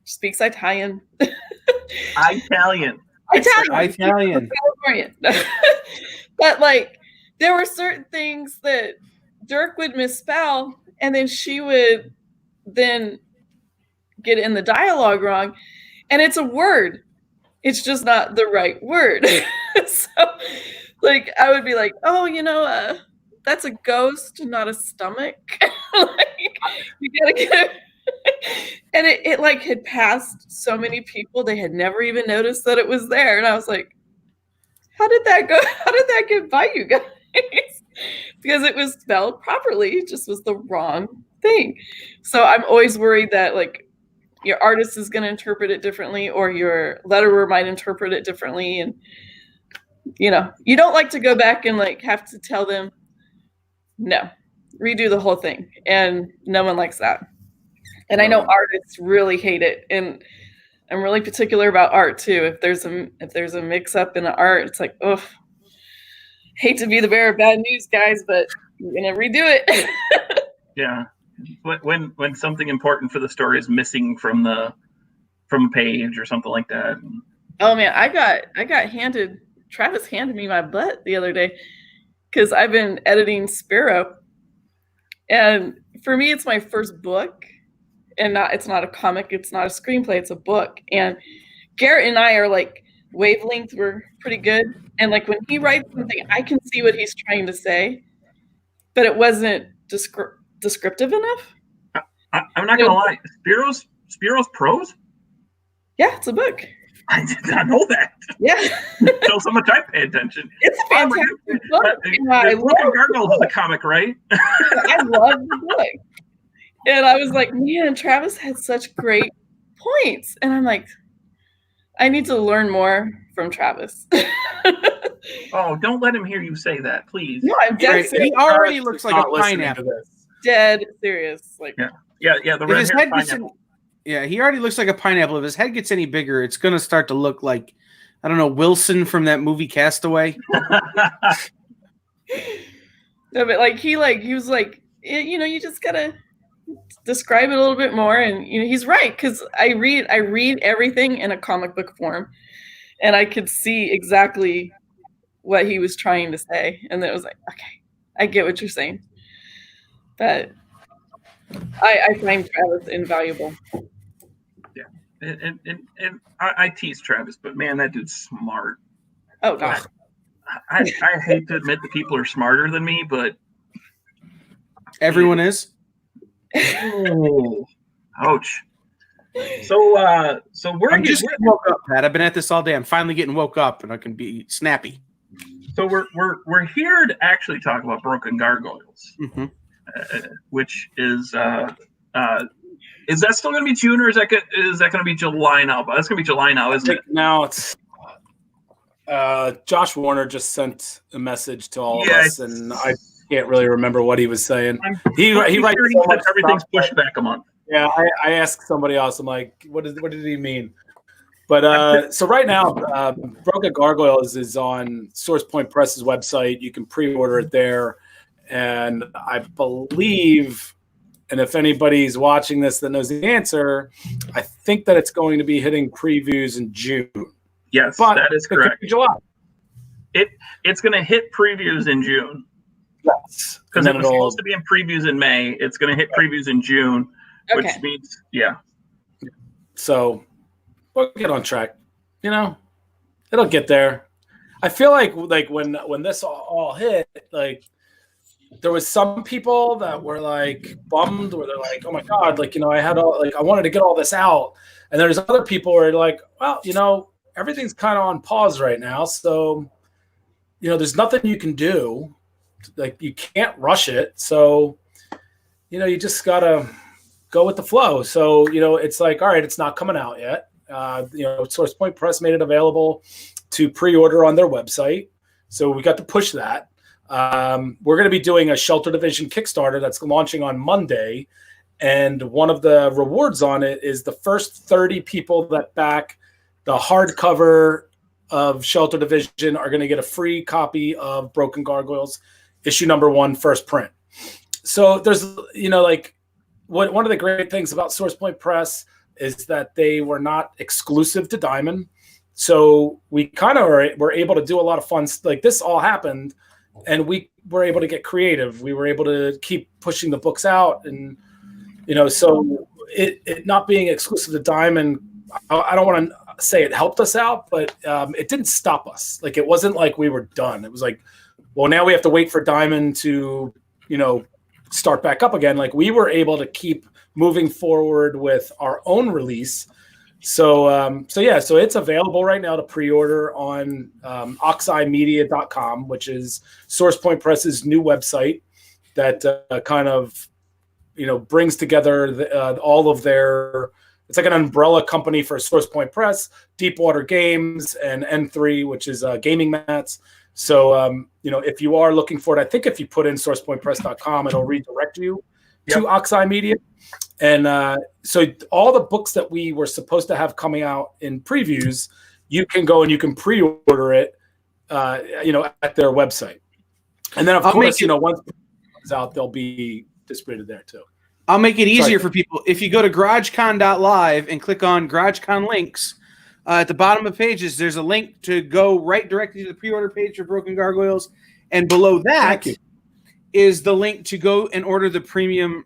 speaks Italian. Italian. Californian. But like, there were certain things that Dirk would misspell, and then she would then get in the dialogue wrong, and it's a word. It's just not the right word. So, like, I would be like, oh, that's a ghost, not a stomach. Like, you gotta get it. And it like had passed so many people, they had never even noticed that it was there. And I was like, how did that go? How did that get by you guys? Because it was spelled properly. It just was the wrong thing. So I'm always worried that like your artist is going to interpret it differently, or your letterer might interpret it differently. And you know, you don't like to go back and like have to tell them, no, redo the whole thing. And no one likes that. And I know artists really hate it. And I'm really particular about art too. If there's a mix up in the art, it's like, oh, hate to be the bearer of bad news, guys, but you're gonna redo it. Yeah. When something important for the story is missing from a page or something like that. Oh man, I got handed, Travis handed me my butt the other day because I've been editing Sparrow. And for me, it's my first book. And it's not a comic, it's not a screenplay, it's a book. And Garrett and I are like wavelengths, we're pretty good. And like when he writes something, I can see what he's trying to say, but it wasn't descriptive enough. I'm not gonna lie, Spiro's prose? Yeah, it's a book. I did not know that. Yeah. So much I pay attention. It's a fantastic book. I Broken Gargoyles is a comic, right? I love the book. And I was like, man, Travis had such great points. And I'm like, I need to learn more from Travis. Oh, don't let him hear you say that, please. No, I'm dead serious. He already looks like a pineapple. Dead serious. Like, yeah. The If his head red-haired gets he already looks like a pineapple. If his head gets any bigger, it's gonna start to look like, I don't know, Wilson from that movie Castaway. No, but like he was like, you know, you just gotta describe it a little bit more. And you know, he's right, because I read everything in a comic book form, and I could see exactly what he was trying to say, and it was like, okay, I get what you're saying. But I find Travis invaluable. Yeah, and I tease Travis, but man, that dude's smart. Oh God. I hate to admit that people are smarter than me, but everyone is. Oh, ouch. So I'm just getting woke up, Pat. I've been at this all day. I'm finally getting woke up, and I can be snappy. So we're here to actually talk about Broken Gargoyles, which is that still going to be June, or is that going to be July now? But that's going to be July now, isn't it? Now it's Josh Warner just sent a message to all of us, and I can't really remember what he was saying. He writes so much everything's stuff pushed back a month. Yeah, I asked somebody else. I'm like, what did he mean? But so right now, Broken Gargoyles is on Source Point Press's website. You can pre-order it there, and I believe, and if anybody's watching this that knows the answer, I think that it's going to be hitting previews in June. Yes, but that is correct. July. It's going to hit previews in June. Yes, because it was supposed to be in previews in May. It's going to hit previews in June, which means So we'll get on track. You know, it'll get there. I feel like when this all hit, like there was some people that were like bummed, where they're like, "Oh my God!" Like, you know, I wanted to get all this out, and there's other people where like, well, you know, everything's kind of on pause right now, so you know, there's nothing you can do. Like, you can't rush it, so you know, you just gotta go with the flow. So you know, it's like, all right, it's not coming out yet. You know, Source Point Press made it available to pre-order on their website, so we got to push that. We're going to be doing a Shelter Division Kickstarter that's launching on Monday, and one of the rewards on it is the first 30 people that back the hardcover of Shelter Division are going to get a free copy of Broken Gargoyles issue number 1, first print. So there's, you know, like one of the great things about Source Point Press is that they were not exclusive to Diamond. So we kind of were able to do a lot of fun. Like, this all happened, and we were able to get creative. We were able to keep pushing the books out, and you know, so it not being exclusive to Diamond, I don't want to say it helped us out, but it didn't stop us. Like, it wasn't like we were done. It was like, well, now we have to wait for Diamond to, you know, start back up again. Like, we were able to keep moving forward with our own release. So so it's available right now to pre-order on oxeyemedia.com, which is Source Point Press's new website that kind of, you know, brings together all of their it's like an umbrella company for Source Point Press, Deepwater Games, and N3, which is gaming mats. So, if you are looking for it, I think if you put in sourcepointpress.com, it'll redirect you to Oxeye Media. And so all the books that we were supposed to have coming out in previews, you can go and you can pre-order it, at their website. And then, of course, once it comes out, they'll be distributed there too. I'll make it easier for people. If you go to GarageCon.live and click on GarageCon links, at the bottom of pages, there's a link to go right directly to the pre-order page for Broken Gargoyles. And below that is the link to go and order the premium,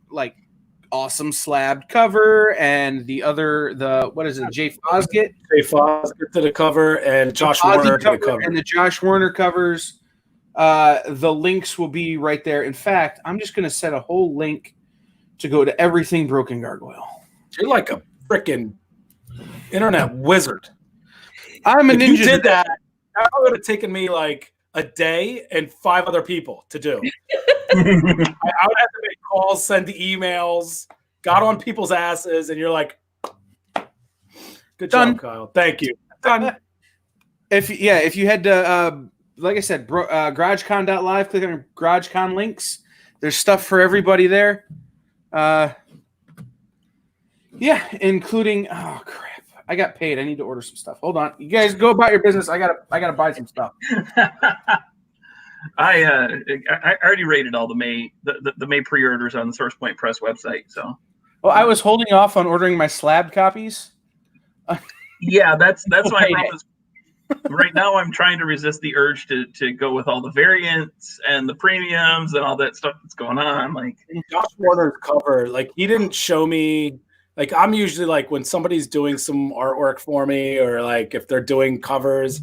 awesome slabbed cover and Jay Fosgett? Jay Fosgett to the cover and Josh Warner to the cover. And the Josh Warner covers. The links will be right there. In fact, I'm just going to set a whole link to go to everything Broken Gargoyle. You're like a freaking internet wizard. I'm a ninja. If you did that would have taken me like a day and 5 other people to do. I would have to make calls, send emails, got on people's asses, and you're like, good job, Kyle. Thank you. Done. If you head to, like I said, GarageCon.live, click on GarageCon links. There's stuff for everybody there. Including crap. I got paid. I need to order some stuff. Hold on. You guys go about your business. I gotta buy some stuff. I already rated all the May pre-orders on the Source Point Press website. So, well, I was holding off on ordering my slab copies. Yeah, that's why right now I'm trying to resist the urge to go with all the variants and the premiums and all that stuff that's going on. Like Josh Warner's cover, he didn't show me. I'm usually when somebody's doing some artwork for me, or if they're doing covers,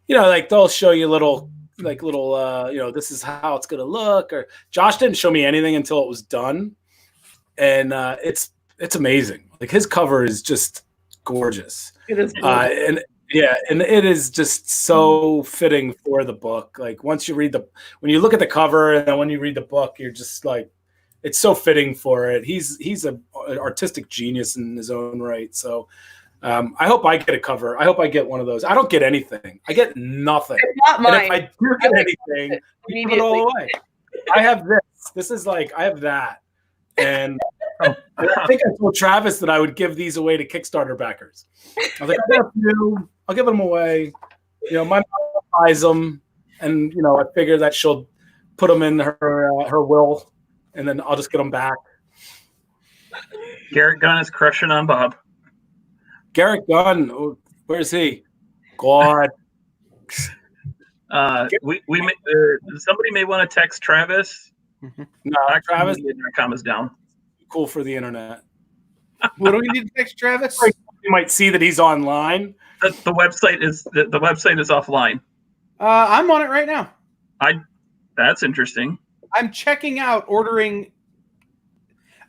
they'll show you little, this is how it's going to look. Or Josh didn't show me anything until it was done. And it's amazing. His cover is just gorgeous. It is. And it is just so fitting for the book. When you look at the cover and then when you read the book, you're just it's so fitting for it. He's an artistic genius in his own right. So I hope I get a cover. I hope I get one of those. I don't get anything. I get nothing. It's not mine. And if I do get anything, I give it all away. I have this. This is I have that. And I think I told Travis that I would give these away to Kickstarter backers. I was like, I got a few. I'll give them away. My mom buys them, and I figure that she'll put them in her will. And then I'll just get them back. Garrett Gunn is crushing on Bob. Garrett Gunn, where is he? God. Somebody may want to text Travis. No, Travis. Intercom is down. Cool for the internet. What do we need to text Travis? You might see that he's online. The website is offline. I'm on it right now. That's interesting. I'm checking out ordering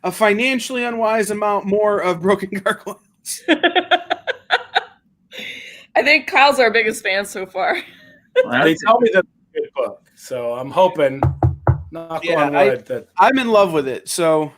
a financially unwise amount more of Broken Gargoyles. I think Kyle's our biggest fan so far. They tell me that's a good book, so I'm hoping. Knock on wood that I'm in love with it. So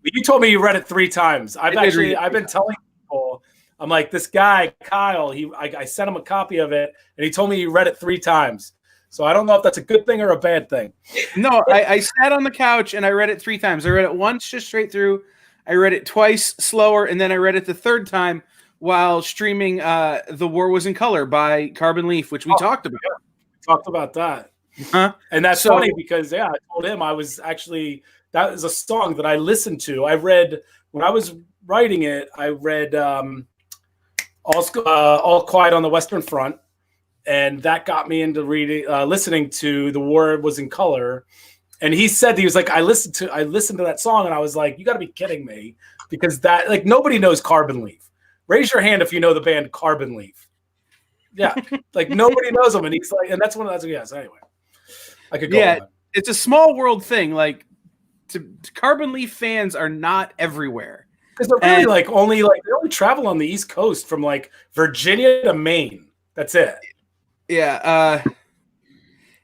you told me you read it 3 times. I've been telling people. I'm like, this guy Kyle. I sent him a copy of it, and he told me he read it 3 times. So I don't know if that's a good thing or a bad thing. No, I sat on the couch and I read it 3 times. I read it once just straight through. I read it twice slower, and then I read it the 3rd time while streaming The War Was in Color by Carbon Leaf, which we talked about. Yeah. We talked about that. Huh? And that's funny because, I told him that was a song that I listened to. When I was writing it, I read All Quiet on the Western Front. And that got me into listening to The War Was in Color. And he said, he was like, I listened to that song and I was like, you gotta be kidding me. Because that, nobody knows Carbon Leaf. Raise your hand if you know the band Carbon Leaf. Yeah. Nobody knows them. And he's like, and that's one of those, yes, anyway. I could go on. It's a small world thing. Carbon Leaf fans are not everywhere. Because they're really they only travel on the East Coast from Virginia to Maine. That's it. Yeah,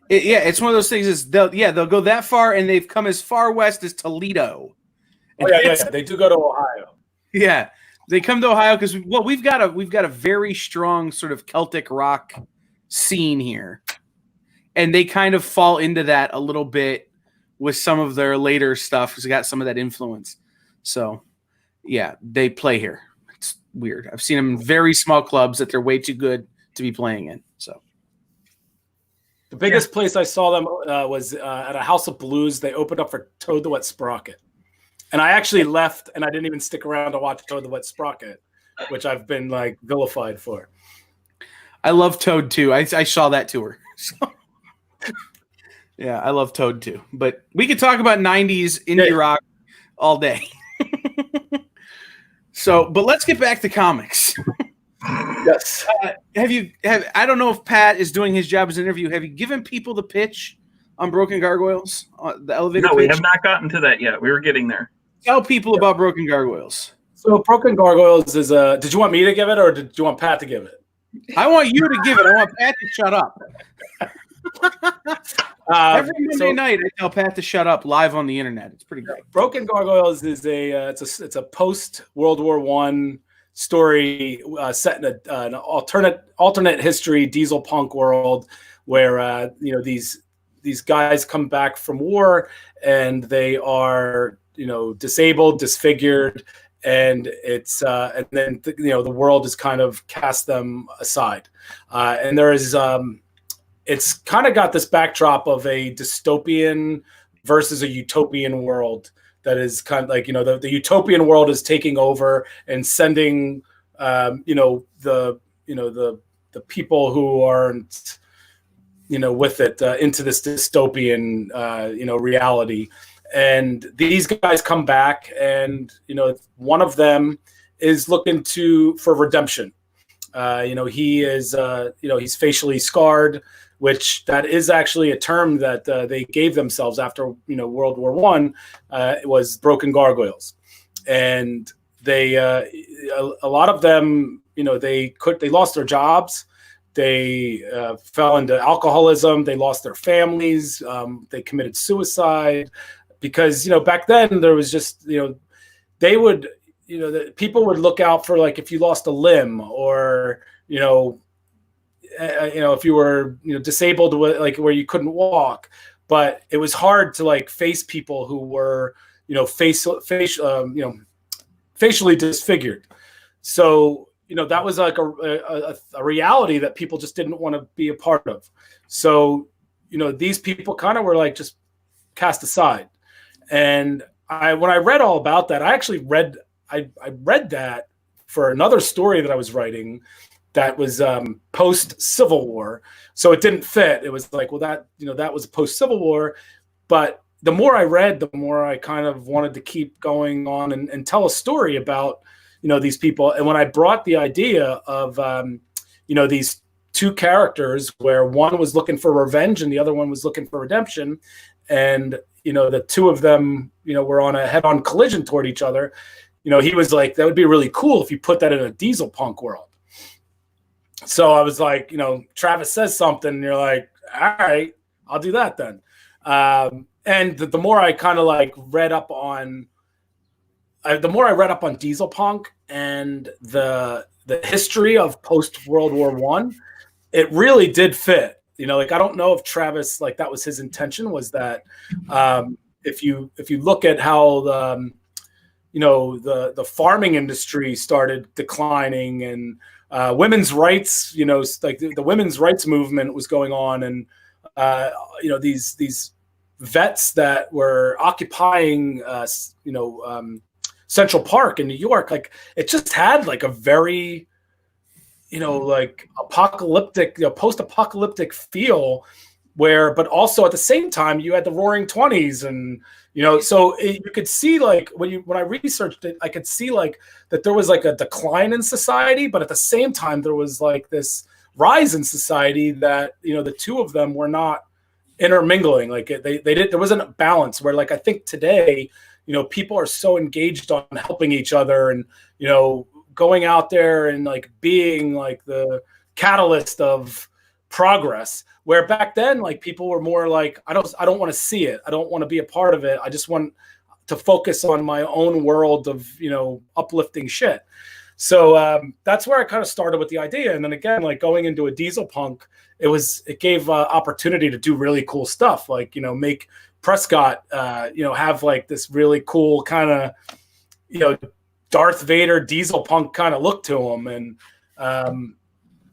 it's one of those things. Is they'll go that far, and they've come as far west as Toledo. Oh yeah. They do go to Ohio. Yeah, They come to Ohio because we've got a very strong sort of Celtic rock scene here, and they kind of fall into that a little bit with some of their later stuff because they got some of that influence. So, yeah, they play here. It's weird. I've seen them in very small clubs that they're way too good to be playing in. So, the biggest place I saw them was at a House of Blues. They opened up for Toad the Wet Sprocket. And I actually left, and I didn't even stick around to watch Toad the Wet Sprocket, which I've been like vilified for. I love Toad too. I saw that tour. So, yeah, I love Toad too. But we could talk about 90s indie rock all day. So, but let's get back to comics. Yes. I don't know if Pat is doing his job as an interview. Have you given people the pitch on Broken Gargoyles? The elevator pitch? No, we have not gotten to that yet. We were getting there. Tell people about Broken Gargoyles. So Broken Gargoyles is did you want me to give it or did you want Pat to give it? I want you to give it. I want Pat to shut up. Every Monday night, I tell Pat to shut up live on the internet. It's pretty great. Broken Gargoyles is it's a post World War I story set in an alternate history diesel punk world where these guys come back from war and they are disabled, disfigured, and it's and then the world has kind of cast them aside, and there is it's kind of got this backdrop of a dystopian versus a utopian world that is kind of like the utopian world is taking over and sending the people who aren't with it into this dystopian reality. And these guys come back, and one of them is looking for redemption. He is he's facially scarred, which that is actually a term that they gave themselves after World War I. It was broken gargoyles, and they a lot of them they lost their jobs. They fell into alcoholism. They lost their families. They committed suicide. Because back then there was just they would people would look out for, like, if you lost a limb or if you were disabled, like where you couldn't walk, but it was hard to like face people who were facially disfigured. So that was like a reality that people just didn't want to be a part of. So these people kind of were like just cast aside. And when I read all about that, I actually read that for another story that I was writing that was post Civil War. So it didn't fit. It was like, well, that was post Civil War. But the more I read, the more I kind of wanted to keep going on and tell a story about these people. And when I brought the idea of these two characters, where one was looking for revenge and the other one was looking for redemption, and the two of them were on a head-on collision toward each other, he was like, that would be really cool if you put that in a diesel punk world. So I was like, Travis says something and you're like, all right, I'll do that then. And the more I kind of like read up on diesel punk and the history of post World War I, it really did fit. Like, I don't know if Travis, like, that was his intention, was that if you look at how the farming industry started declining and women's rights, like the women's rights movement was going on, and these vets that were occupying Central Park in New York, like, it just had like a very like apocalyptic, post-apocalyptic feel, but also at the same time you had the Roaring '20s, and so you could see, like, when I researched it, I could see like that there was like a decline in society, but at the same time there was like this rise in society that the two of them were not intermingling. Like there wasn't a balance where, like, I think today people are so engaged on helping each other and going out there and like being like the catalyst of progress, where back then, like, people were more like, I don't want to see it, I don't want to be a part of it, I just want to focus on my own world of uplifting shit. So that's where I kind of started with the idea. And then again, like going into a diesel punk, it gave opportunity to do really cool stuff. Like, you know, make Prescott, you know, have like this really cool kind of, you know, Darth Vader diesel punk kind of look to him. And,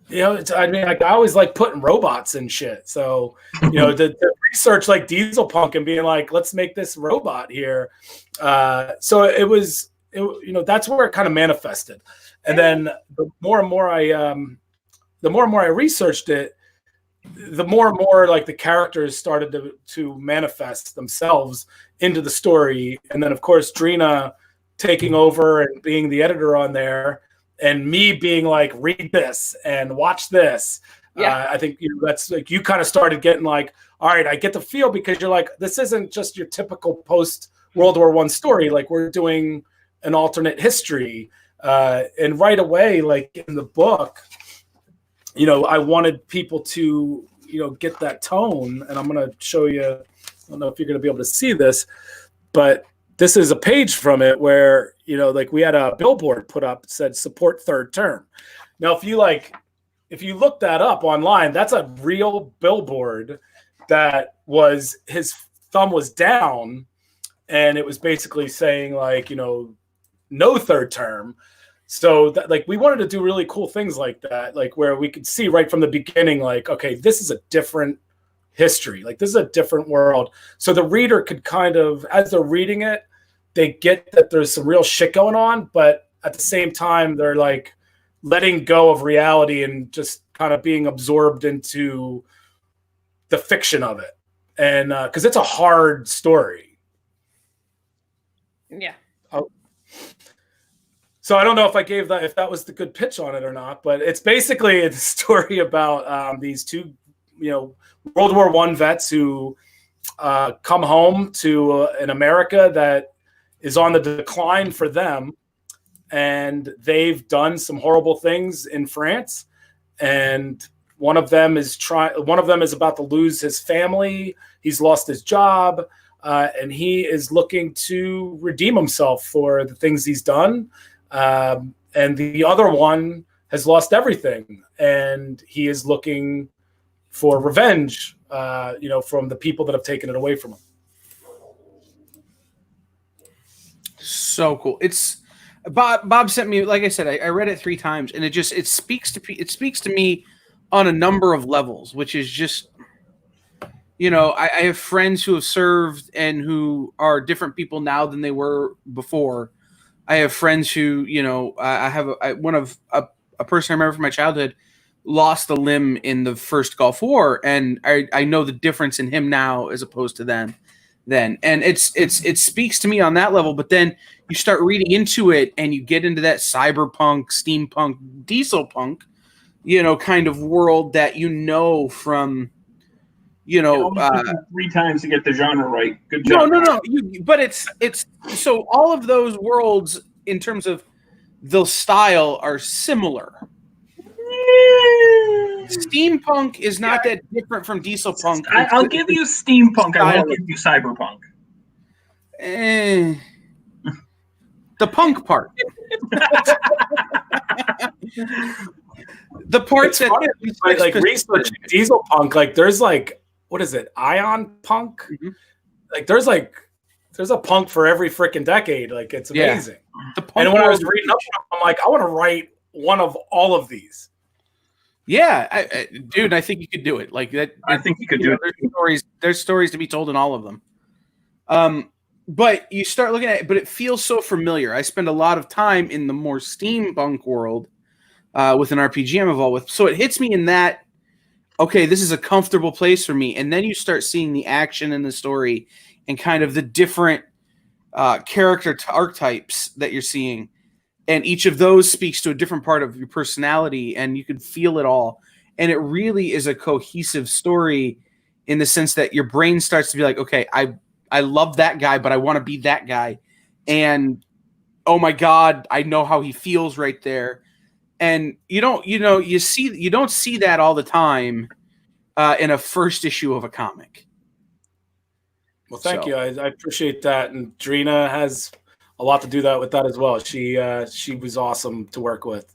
you know, I mean, like I always like putting robots and shit. So, you know, the research like diesel punk and being like, let's make this robot here. So it was, you know, that's where it kind of manifested. And then the more and more I researched it, the more and more like the characters started to manifest themselves into the story. And then of course, Drina taking over and being the editor on there, and me being like, read this and watch this. Yeah. I think, you know, that's like, you kind of started getting like, all right, I get the feel, because you're like, this isn't just your typical post World War I story. Like we're doing an alternate history. And right away, like in the book, you know, I wanted people to, you know, get that tone. And I'm going to show you, I don't know if you're going to be able to see this, but this is a page from it where, you know, like we had a billboard put up that said support third term. Now, if you look that up online, that's a real billboard that was, his thumb was down, and it was basically saying like, you know, no third term. So that, like, we wanted to do really cool things like that, like where we could see right from the beginning, like, okay, this is a different history. Like this is a different world. So the reader could kind of, as they're reading it, they get that there's some real shit going on, but at the same time, they're like letting go of reality and just kind of being absorbed into the fiction of it. And because it's a hard story. Yeah. So I don't know if I gave that, if that was the good pitch on it or not, but it's basically a story about these two, you know, World War I vets who come home to an America that is on the decline for them, and they've done some horrible things in France, and one of them is about to lose his family. He's lost his job, and he is looking to redeem himself for the things he's done. And the other one has lost everything, and he is looking for revenge, you know, from the people that have taken it away from him. So cool. It's Bob sent me, like I said, I read it 3 times, and it speaks to me on a number of levels, which is just, you know, I have friends who have served and who are different people now than they were before. I have friends who, you know, I have a person I remember from my childhood lost a limb in the first Gulf War, and I know the difference in him now as opposed to then. And it speaks to me on that level. But then you start reading into it, and you get into that cyberpunk, steampunk, diesel punk, you know, kind of world that, you know, from, you know, 3 times to get the genre right. Good job. No. But it's so all of those worlds in terms of the style are similar. Steampunk is not that different from diesel punk. I'll give you steampunk. I won't give you cyberpunk. The punk part. The parts that funny, like research diesel punk, like there's like, what is it, ion punk? Mm-hmm. Like there's a punk for every freaking decade. Like it's amazing. Yeah. And when I was reading up, I'm like, I want to write one of all of these. Yeah, dude, I think you could do it. Like that. I think you could do it. There's stories to be told in all of them. But you start looking at it, but it feels so familiar. I spend a lot of time in the more steampunk world with an RPG I'm involved with. So it hits me in that, okay, this is a comfortable place for me. And then you start seeing the action in the story and kind of the different character archetypes that you're seeing. And each of those speaks to a different part of your personality, and you can feel it all. And it really is a cohesive story in the sense that your brain starts to be like, okay, I love that guy, but I want to be that guy. And oh my God, I know how he feels right there. And you don't see that all the time in a first issue of a comic. Well, thank you. I appreciate that. And Drina has a lot to do that with that as well. She was awesome to work with.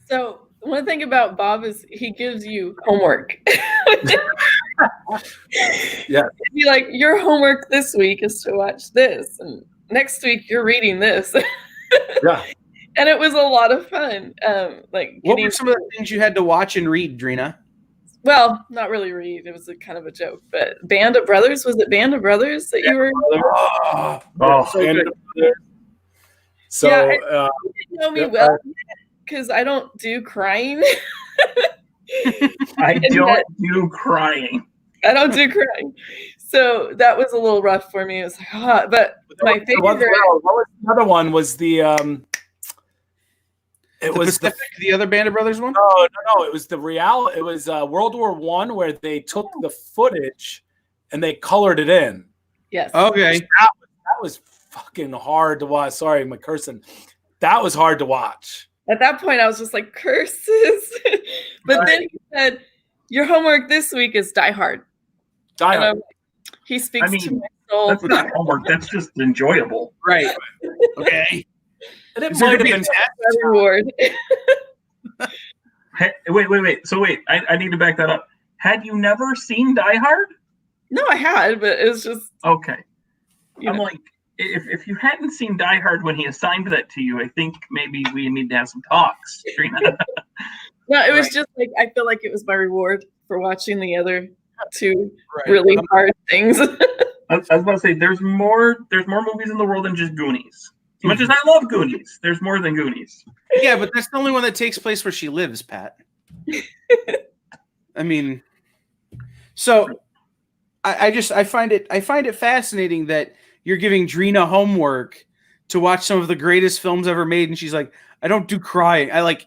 So one thing about Bob is he gives you homework. Yeah. He'd be like, your homework this week is to watch this, and next week you're reading this. Yeah. And it was a lot of fun. Like, What were some of the things you had to watch and read, Drina? well, not really read. It was a kind of a joke. But Band of Brothers, was it Band of Brothers that you were? Oh, so good. So Yeah, you didn't know me yeah, well because I don't do crying. I And don't that- do crying. I don't do crying. So that was a little rough for me. It was like, but my favorite. what was the other one? Was the it The was Pacific, the other Band of Brothers one? no. It was the It was World War I, where they took the footage and they colored it in. Yes. Okay. That was fucking hard to watch. Sorry, my cursing. That was hard to watch. At that point, I was just like, curses. But then he said, your homework this week is Die Hard. Die And Hard. he speaks I mean, to my soul. That's not homework. That's just enjoyable. Right. Okay. And it Is there might have gonna be a been test? Reward. Wait. So wait, I need to back that up. Had you never seen Die Hard? No, I had, but it was just, Okay. you I'm know. like, if you hadn't seen Die Hard when he assigned that to you, I think maybe we need to have some talks. Trina. No, it was Right. just like, I feel like it was my reward for watching the other two Right. really hard things. I was about to say, there's more movies in the world than just Goonies. As much as I love Goonies, there's more than Goonies. Yeah, but that's the only one that takes place where she lives, Pat. I mean, so I find it fascinating that you're giving Drina homework to watch some of the greatest films ever made, and she's like, I don't do crying. I like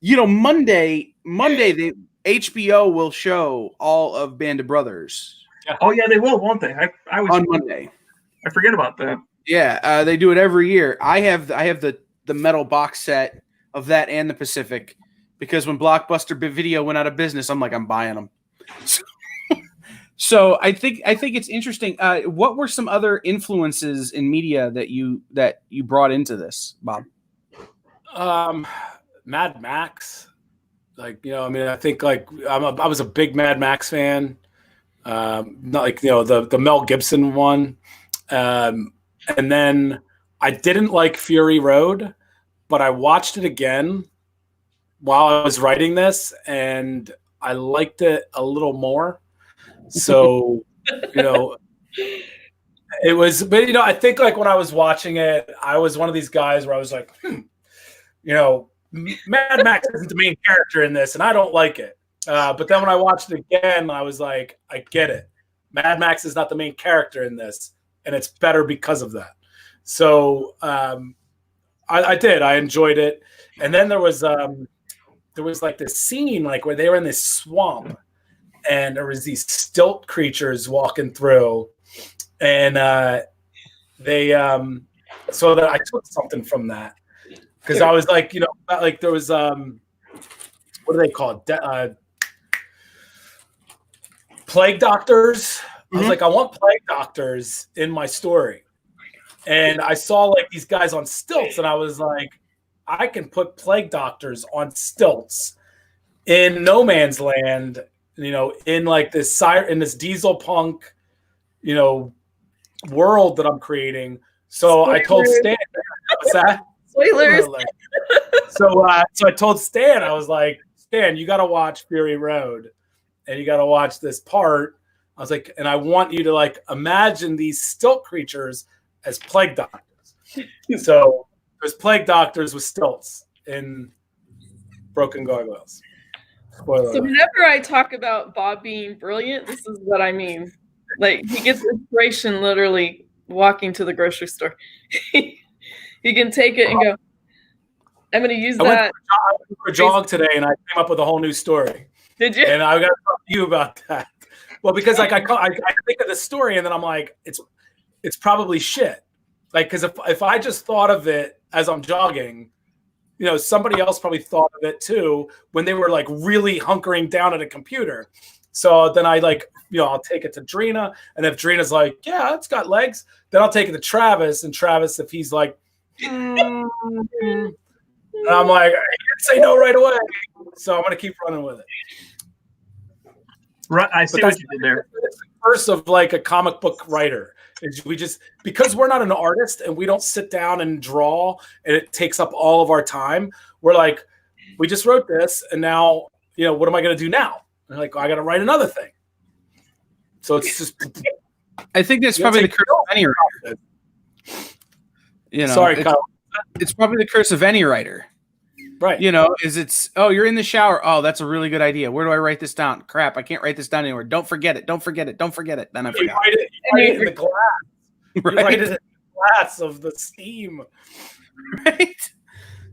Monday the HBO will show all of Band of Brothers Oh yeah, they will, won't they? I was on Monday. I forget about that. Yeah, they do it every year. I have the metal box set of that and the Pacific because when Blockbuster Video went out of business, I'm like, I'm buying them. So I think it's interesting. What were some other influences in media that you brought into this, Bob? Mad Max. Like, I think like I was a big Mad Max fan. Not like the Mel Gibson one. And then I didn't like Fury Road, but I watched it again while I was writing this, and I liked it a little more. So, it was, but I think like when I was watching it, I was one of these guys where I was like, Mad Max isn't the main character in this, and I don't like it. But then when I watched it again, I was like, I get it. Mad Max is not the main character in this, and it's better because of that. So I did. I enjoyed it. And then there was like this scene like where they were in this swamp, and there was these stilt creatures walking through, and so that I took something from that because I was like, like there was what do they call it? Plague doctors. I was like, I want plague doctors in my story. And I saw like these guys on stilts, and I was like, I can put plague doctors on stilts in no man's land, in like this diesel punk, world that I'm creating. So I told Stan, what's that? Spoilers. So I told Stan, I was like, Stan, you got to watch Fury Road, and you got to watch this part. I was like, and I want you to like imagine these stilt creatures as plague doctors. So there's plague doctors with stilts in Broken Gargoyles. Spoiler So alert. whenever I talk about Bob being brilliant, this is what I mean. Like, he gets inspiration literally walking to the grocery store. He can take it and go, I'm going to use I went that. for a jog today, and I came up with a whole new story. Did you? And I got to talk to you about that. Well, because like I think of the story, and then I'm like, it's probably shit. Like, because if I just thought of it as I'm jogging, somebody else probably thought of it too when they were like really hunkering down at a computer. So then I like, I'll take it to Drina, and if Drina's like, yeah, it's got legs, then I'll take it to Travis, and Travis, if he's like, and I'm like, I can't say no right away, so I'm gonna keep running with it. Right, I see what you did there. It's the curse of like a comic book writer. Is we just, because we're not an artist and we don't sit down and draw, and it takes up all of our time. We're like, we just wrote this, and now, what am I going to do now? And like, I got to write another thing. So it's just. I think that's probably the curse of any writer. Sorry, Kyle. It's probably the curse of any writer. Right. You're in the shower. Oh, that's a really good idea. Where do I write this down? Crap, I can't write this down anywhere. Don't forget it. Don't forget it. Don't forget it. Then I forgot. You write it in the glass. Right? You write it in the glass of the steam. Right.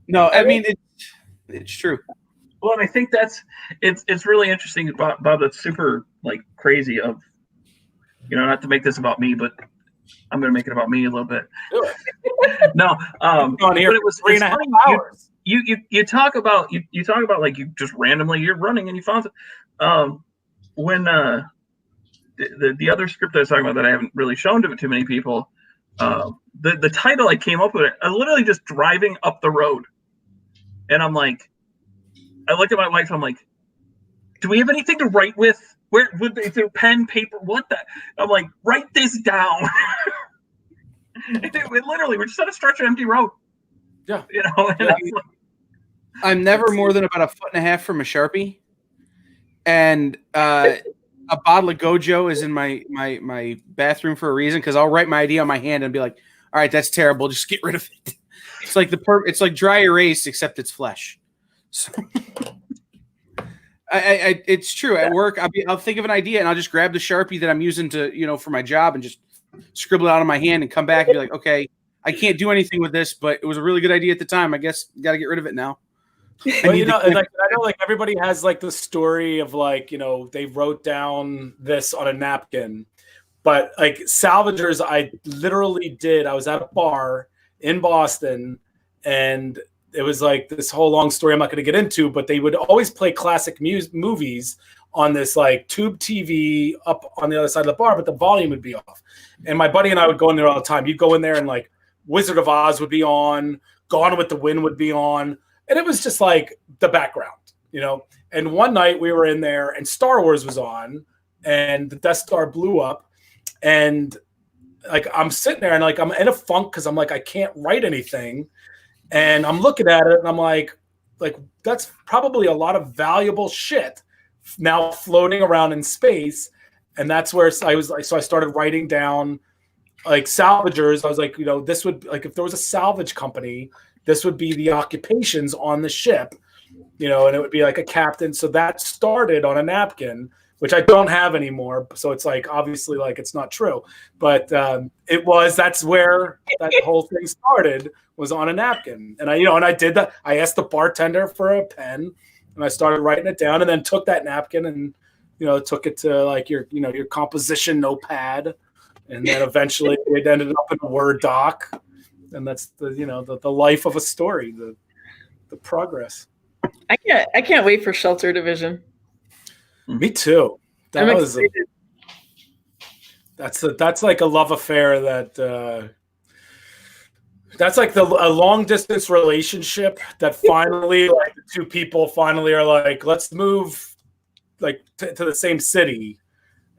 No, I mean it's true. Well, and I think it's really interesting, Bob. That's super like crazy. Of not to make this about me, but I'm going to make it about me a little bit. No, on here, but it was 3.5 hours. You talk about you talk about like you just randomly you're running and you found when the other script I was talking about that I haven't really shown to too many people, the title I came up with, I literally just driving up the road, and I'm like, I looked at my wife, I'm like, do we have anything to write with? Where is there pen, paper? What the? I'm like, write this down. Literally, we're just on a stretch of empty road. Yeah, And I'm never more than about 1.5 feet from a Sharpie, and a bottle of Gojo is in my bathroom for a reason, because I'll write my idea on my hand and be like, all right, that's terrible, just get rid of it. It's like it's like dry erase, except it's flesh. So it's true. At work, I'll think of an idea and I'll just grab the Sharpie that I'm using to for my job and just scribble it out on my hand and come back and be like, okay, I can't do anything with this, but it was a really good idea at the time. I guess got to get rid of it now. Well, I know like everybody has like the story of like, they wrote down this on a napkin, but like Salvagers, I literally did. I was at a bar in Boston, and it was like this whole long story I'm not going to get into, but they would always play classic movies on this like tube TV up on the other side of the bar, but the volume would be off. And my buddy and I would go in there all the time. You'd go in there and like Wizard of Oz would be on, Gone with the Wind would be on. And it was just like the background, And one night we were in there and Star Wars was on, and the Death Star blew up. And like I'm sitting there and like I'm in a funk because I'm like, I can't write anything. And I'm looking at it and I'm like that's probably a lot of valuable shit now floating around in space. And that's where I was like, so I started writing down like Salvagers. I was like, this would, like, if there was a salvage company, this would be the occupations on the ship, and it would be like a captain. So that started on a napkin, which I don't have anymore. So it's like, obviously, like, it's not true. But that's where that whole thing started, was on a napkin. And I did that. I asked the bartender for a pen, and I started writing it down, and then took that napkin and, took it to like your composition notepad. And then eventually it ended up in a Word doc. And that's the life of a story, the progress. I can't wait for Shelter Division. Me too. That's like a love affair that's like a long distance relationship that finally, like, the two people finally are like, let's move like to the same city.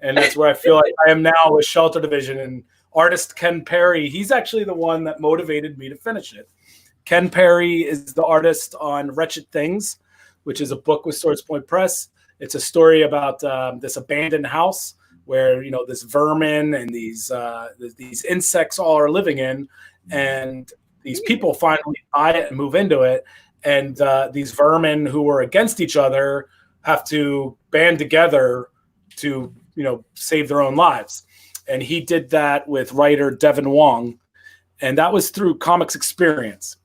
And that's where I feel like I am now with Shelter Division. And artist Ken Perry, he's actually the one that motivated me to finish it. Ken Perry is the artist on Wretched Things, which is a book with Swords Point Press. It's a story about this abandoned house where this vermin and these insects all are living in, and these people finally buy it and move into it, and these vermin who were against each other have to band together to save their own lives. And he did that with writer Devin Wong, and that was through Comics Experience.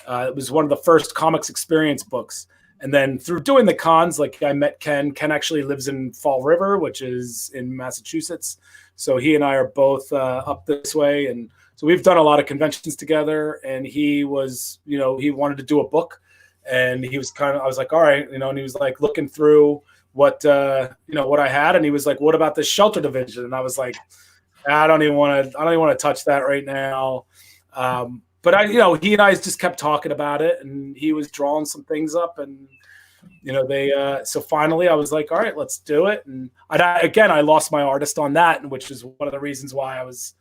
It was one of the first Comics Experience books. And then through doing the cons, like, I met Ken. Ken actually lives in Fall River, which is in Massachusetts. So he and I are both up this way. And so we've done a lot of conventions together. And he was, he wanted to do a book. And he was I was like, all right, and he was like looking through what what I had, and he was like, "What about the Shelter Division?" And I was like, I don't even want to touch that right now. But he and I just kept talking about it, and he was drawing some things up, and so finally I was like, all right, let's do it. And I lost my artist on that, which is one of the reasons why I was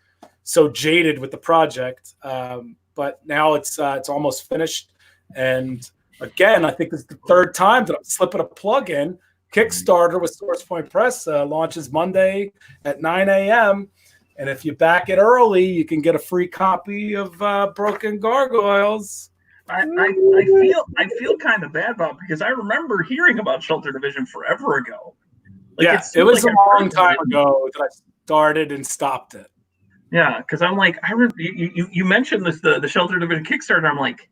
so jaded with the project. But now it's almost finished, and again, I think it's the third time that I'm slipping a plug in. Kickstarter with SourcePoint Press launches Monday at 9 a.m. And if you back it early, you can get a free copy of Broken Gargoyles. I feel kind of bad about it because I remember hearing about Shelter Division forever ago. It was a long time ago that I started and stopped it. Yeah, because I'm like, you mentioned this the Shelter Division Kickstarter. I'm like,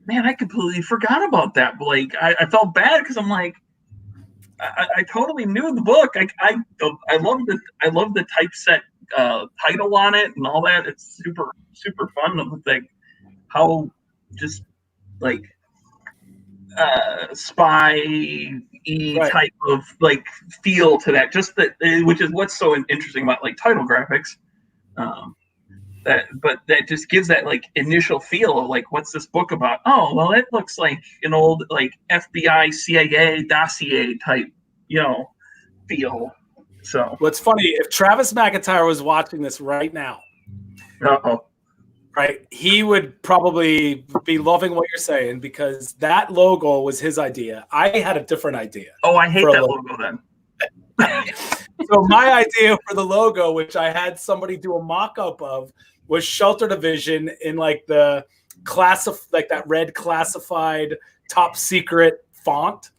man, I completely forgot about that. But I felt bad because I'm like, I totally knew the book. I love the typeset title on it and all that. It's super super fun of like how just like spy type of like feel to that. Just that, which is what's so interesting about like title graphics. That just gives that like initial feel of like, what's this book about? Oh, well, it looks like an old like FBI CIA dossier type, feel. So what's funny, if Travis McIntyre was watching this right now, right, he would probably be loving what you're saying because that logo was his idea. I had a different idea. Oh, I hate that logo then. So my idea for the logo, which I had somebody do a mock-up of, was Shelter Division in like the like that red classified top secret font.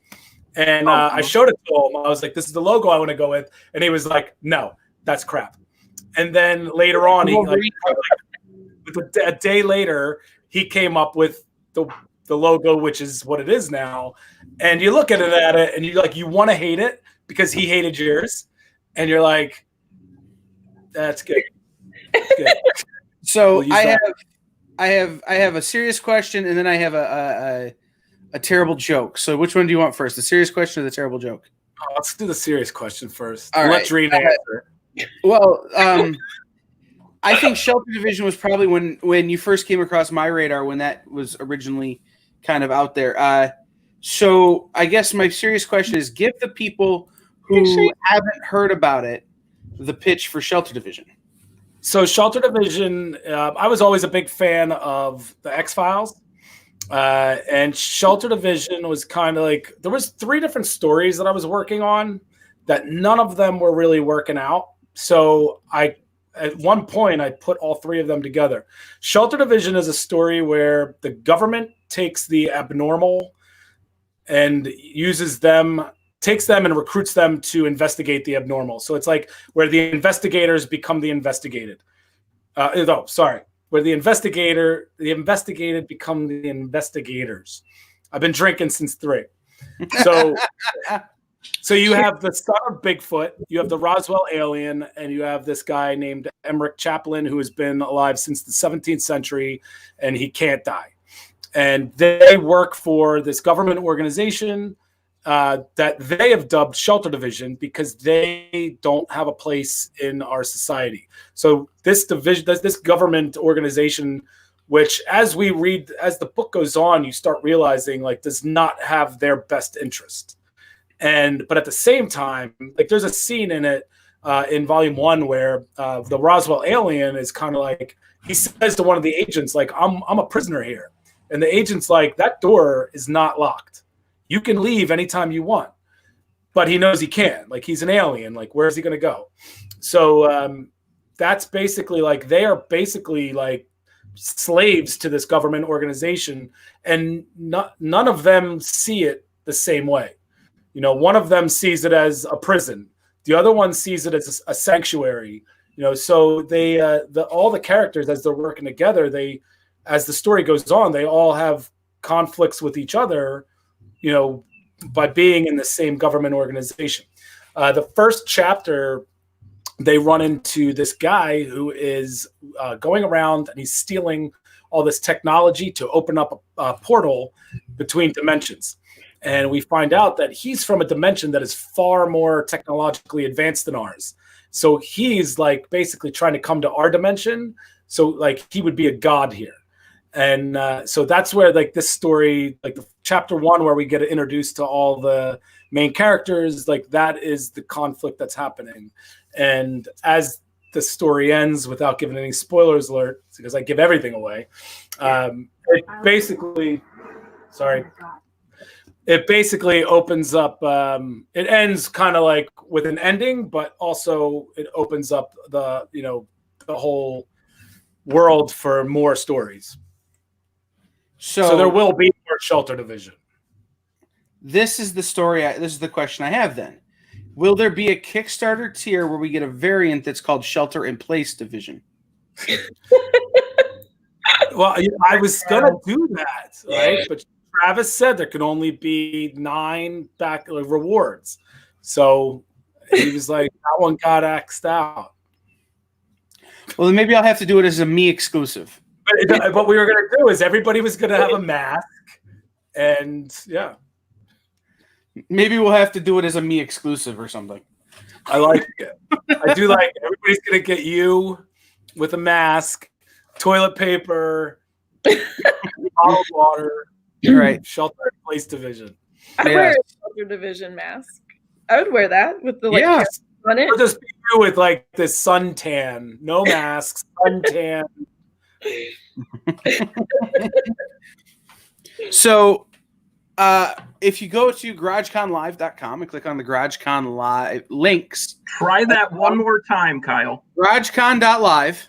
And I showed it to him. I was like, this is the logo I want to go with. And he was like, no, that's crap. And then later on, a day later, he came up with the logo, which is what it is now. And you look at it and you're like, you want to hate it because he hated yours. And you're like, that's good. That's good. So I have a serious question, and then I have a terrible joke. So which one do you want first, the serious question or the terrible joke? Let's do the serious question first. All Let right. Dreen answer. Well, I think Shelter Division was probably when you first came across my radar when that was originally kind of out there. So I guess my serious question is, give the people who haven't heard about it the pitch for Shelter Division. So Shelter Division, I was always a big fan of the X-Files. And Shelter Division was kind of like, there was 3 different stories that I was working on that none of them were really working out. So at one point, I put all 3 of them together. Shelter Division is a story where the government takes the abnormal and takes them and recruits them to investigate the abnormal. So it's like where the investigators become the investigated. Where the investigated become the investigators. I've been drinking since 3. So you have the son of Bigfoot, you have the Roswell alien, and you have this guy named Emmerich Chaplin who has been alive since the 17th century, and he can't die. And they work for this government organization that they have dubbed Shelter Division because they don't have a place in our society. So this government organization, which as the book goes on, you start realizing like does not have their best interest. But at the same time, like there's a scene in it in volume 1 where the Roswell alien is kind of like, he says to one of the agents, like, I'm a prisoner here. And the agent's like, that door is not locked. You can leave anytime you want. But he knows he can't. Like, he's an alien. Like, where's he going to go? So that's basically like, they are basically like slaves to this government organization. And none of them see it the same way. One of them sees it as a prison. The other one sees it as a sanctuary. So they, all the characters, as they're working together, as the story goes on, they all have conflicts with each other, by being in the same government organization. The first chapter, they run into this guy who is going around and he's stealing all this technology to open up a portal between dimensions. and we find out that he's from a dimension that is far more technologically advanced than ours. So he's like basically trying to come to our dimension. So like he would be a god here. And so that's where like this story, like the chapter 1, where we get introduced to all the main characters, like that is the conflict that's happening. And as the story ends, without giving any spoilers alert, because I give everything away, it basically, it basically opens up, it ends kind of like with an ending, but also it opens up the, you know, the whole world for more stories. So there will be more Shelter Division. This is the story. This is the question I have then. Will there be a Kickstarter tier where we get a variant that's called Shelter in Place Division? Well, I was gonna do that, right? But Travis said there can only be 9 rewards, so he was like, that one got axed out. Well, then maybe I'll have to do it as a me exclusive. But what we were gonna do is everybody was gonna have a mask, and yeah, maybe we'll have to do it as a me exclusive or something. I like it. I do like it. Everybody's gonna get you with a mask, toilet paper, bottled water. Right. Shelter in Place Division. I wear a Shelter Division mask. I would wear that with the yes. on it. Or just be you with like this suntan, no masks, suntan. So if you go to GarageConLive.com and click on the GarageCon Live links. Try that one more time, Kyle. GarageCon.live.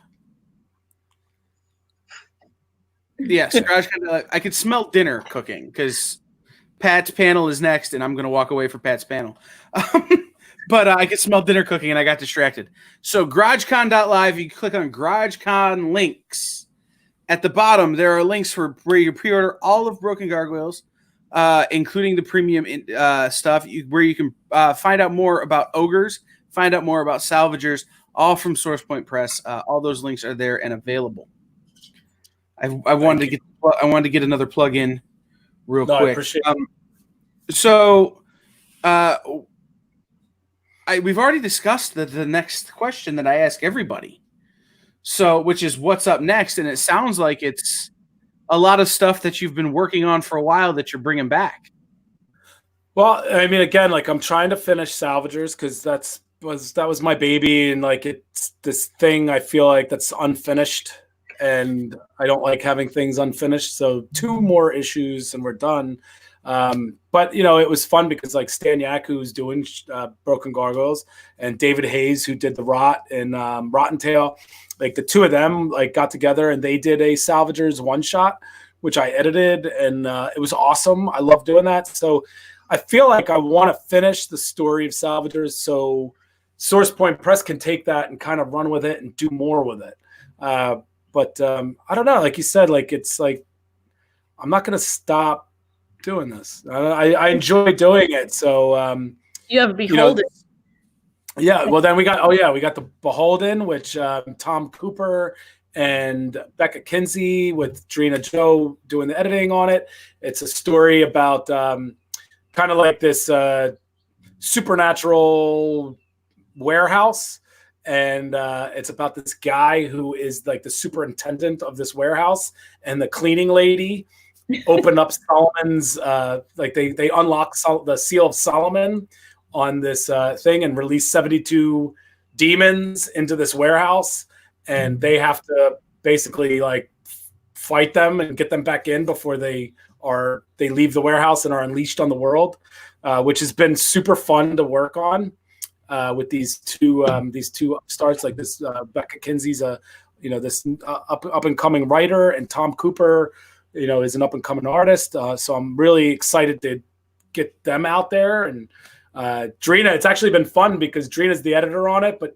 Yes, GarageCon.live. I could smell dinner cooking because Pat's panel is next, and I'm going to walk away for Pat's panel. But I could smell dinner cooking, and I got distracted. So GarageCon.live, you click on GarageCon links. At the bottom, there are links for where you pre-order all of Broken Gargoyles, including the premium stuff, where you can find out more about Ogres, find out more about Salvagers, all from SourcePoint Press. All those links are there and available. I wanted to get another plug in real quick. I appreciate so we've already discussed the next question that I ask everybody. So, which is what's up next, and it sounds like it's a lot of stuff that you've been working on for a while that you're bringing back. Well, I mean, again, like I'm trying to finish Salvagers because that was my baby, and like it's this thing I feel like that's unfinished, and I don't like having things unfinished. So 2 more issues and we're done. But you know, it was fun because like Stan Yak, who's doing Broken Gargoyles, and David Hayes, who did the Rot and Rotten Tail, like the 2 of them like got together and they did a Salvagers one-shot, which I edited, and it was awesome. I love doing that. So I feel like I want to finish the story of Salvagers so SourcePoint Press can take that and kind of run with it and do more with it. But I don't know. Like you said, like it's like I'm not going to stop doing this. I enjoy doing it. So you have Beholden. Yeah. Well, then we got the Beholden, which Tom Cooper and Becca Kinsey with Drina Joe doing the editing on it. It's a story about kind of like this supernatural warehouse. And it's about this guy who is like the superintendent of this warehouse, and the cleaning lady opened up Solomon's like they unlock the seal of Solomon on this thing and release 72 demons into this warehouse, and they have to basically like fight them and get them back in before they leave the warehouse and are unleashed on the world, which has been super fun to work on. With these two upstarts, like this Becca Kinsey's this up and coming writer, and Tom Cooper, is an up and coming artist. So I'm really excited to get them out there. And Drina, it's actually been fun because Drina's the editor on it, but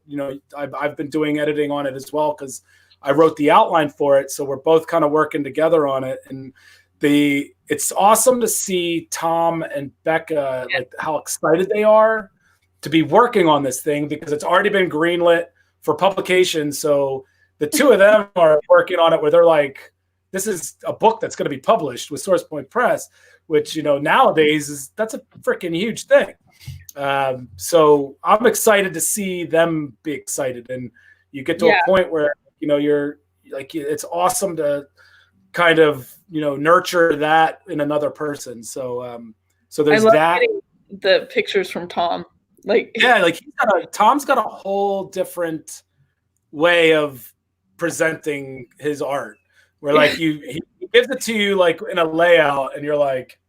I've been doing editing on it as well because I wrote the outline for it. So we're both kind of working together on it, and it's awesome to see Tom and Becca like how excited they are to be working on this thing because it's already been greenlit for publication. So the 2 of them are working on it where they're like this is a book that's going to be published with SourcePoint Press, which, you know, nowadays that's a freaking huge thing. So I'm excited to see them be excited, and you get to a point where, you know, you're like, it's awesome to kind of, you know, nurture that in another person. So, so there's that. The pictures from Tom, like, yeah, like Tom's got a whole different way of presenting his art, where like he gives it to you like in a layout, and you're like,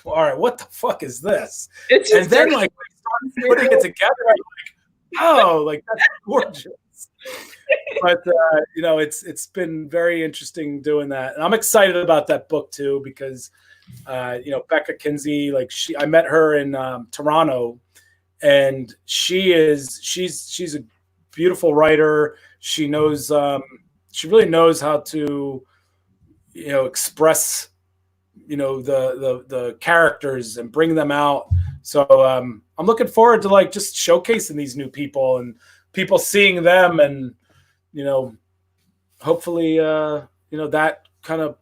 all right, what the fuck is this? And then like when you start putting it together, I'm like, oh, like that's gorgeous. But you know, it's been very interesting doing that, and I'm excited about that book too, because you know, Becca Kinsey, like I met her in Toronto, and she's a beautiful writer. She knows she really knows how to, you know, express, you know, the characters and bring them out. So I'm looking forward to like just showcasing these new people and people seeing them, and you know, hopefully you know, that kind of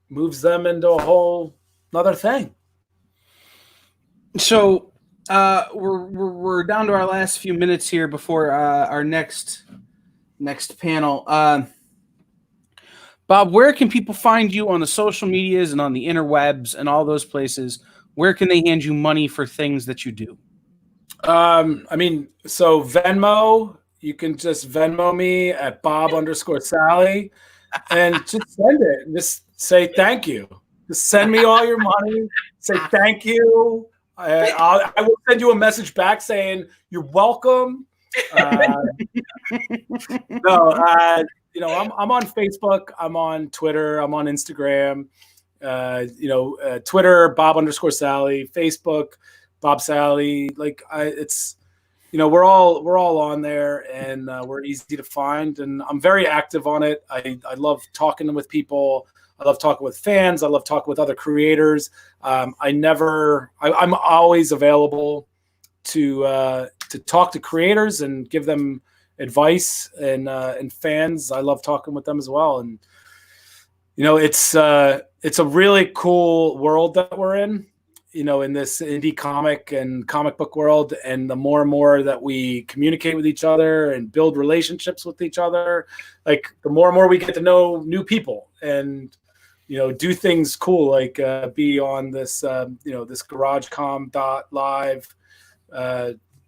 moves them into a whole another thing. So we're down to our last few minutes here before our next panel. Bob, where can people find you on the social medias and on the interwebs and all those places? Where can they hand you money for things that you do? I mean, so Venmo, you can just Venmo me at Bob_Sally, and just send it. Just say thank you. Just send me all your money. Say thank you. I will send you a message back saying you're welcome. You know, I'm on Facebook. I'm on Twitter. I'm on Instagram. You know, Twitter, Bob_Sally. Facebook, Bob Sally. Like it's, you know, we're all on there, and we're easy to find, and I'm very active on it. I love talking with people. I love talking with fans. I love talking with other creators. I'm always available to talk to creators and give them advice, and fans. I love talking with them as well. And you know, it's a really cool world that we're in, you know, in this indie comic and comic book world. And the more and more that we communicate with each other and build relationships with each other, like the more and more we get to know new people and, you know, do things cool, like be on this, you know, this GarageCom.live,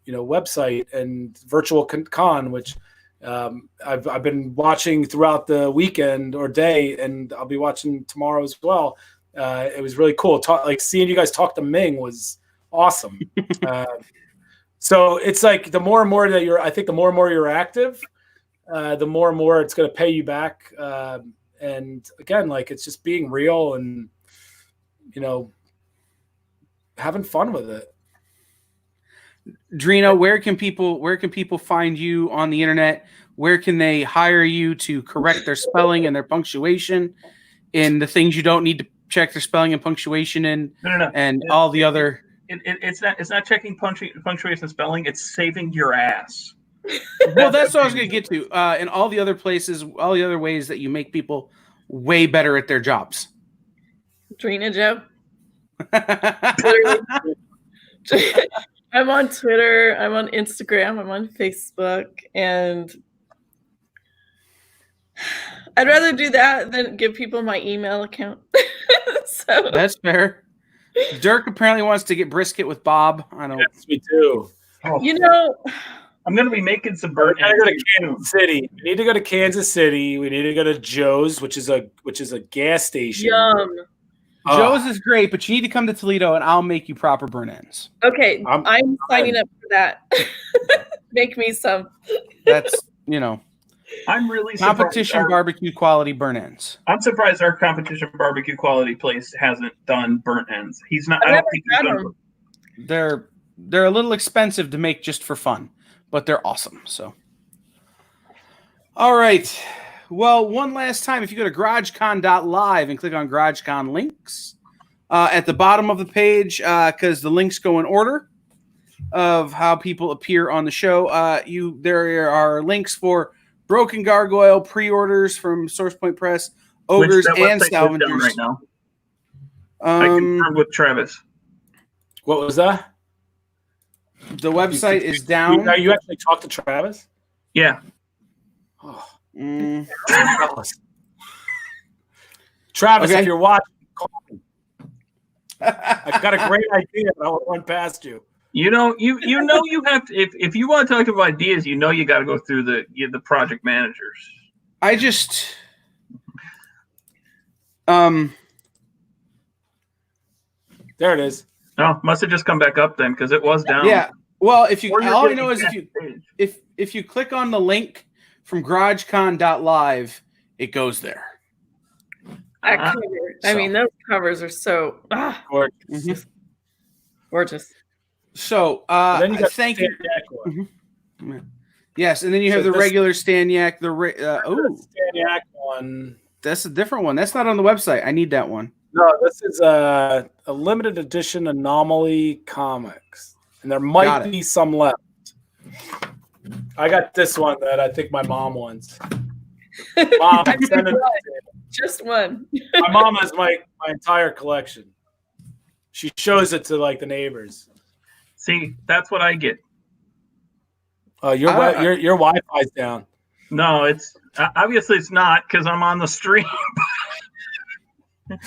you know, website, and Virtual Con, which I've been watching throughout the weekend or day, and I'll be watching tomorrow as well. It was really cool. Like seeing you guys talk to Ming was awesome. So it's like the more and more that I think the more and more you're active, the more and more it's going to pay you back. And again, like it's just being real and, you know, having fun with it. Drina, where can people find you on the internet? Where can they hire you to correct their spelling and their punctuation in the things you don't need to check their spelling and punctuation in? No. And all the other. It's not checking punctuation and spelling. It's saving your ass. Well, that's what I was going to get to. And all the other places, all the other ways that you make people way better at their jobs. Drina Joe. I'm on Twitter. I'm on Instagram. I'm on Facebook, and I'd rather do that than give people my email account. So that's fair. Dirk apparently wants to get brisket with Bob. I know. Yes, we do. Oh, you know, I'm going to be making some burnt. We gotta go to Kansas City. We need to go to Kansas City. We need to go to Joe's, which is a gas station. yum. Joe's is great, but you need to come to Toledo, and I'll make you proper burn ends. Okay, I'm signing up for that. Make me some. That's, you know, I'm really competition barbecue quality burn ends. I'm surprised our competition barbecue quality place hasn't done burnt ends. He's not. I don't think he's done. They're a little expensive to make just for fun, but they're awesome. So, all right. Well, one last time, if you go to GarageCon.live and click on GarageCon links at the bottom of the page, because the links go in order of how people appear on the show. There are links for Broken Gargoyle pre-orders from Source Point Press, Ogres that and website is down Salvagers. right now. I confirmed with Travis. What was that? The website is down. You actually talked to Travis? Yeah. Oh, Mm, Travis, Okay. if you're watching, call me. I've got a great idea that I want to run past you. You know you have to if you want to talk about ideas, you got to go through the project managers. I just There it is. Oh, must have just come back up then because it was down. yeah. Well, if you Or you're all I getting know is cash page. if you click on the link from GarageCon.live, it goes there. That Uh-huh. cover. I mean, those covers are so Or gorgeous. So and then you got thank the you. Staniak one. Yes, and then you have So the this- regular Staniak. The Staniak one. That's a different one. That's not on the website. I need that one. No, this is a limited edition Anomaly Comics, and there might Got it. be some left. I got this one that I think my mom wants. Mom, I'm sending it to you. Just one. My mom has my entire collection. She shows it to like the neighbors. See, that's what I get. Oh, your Wi-Fi's down. No, it's obviously it's not because I'm on the stream. You're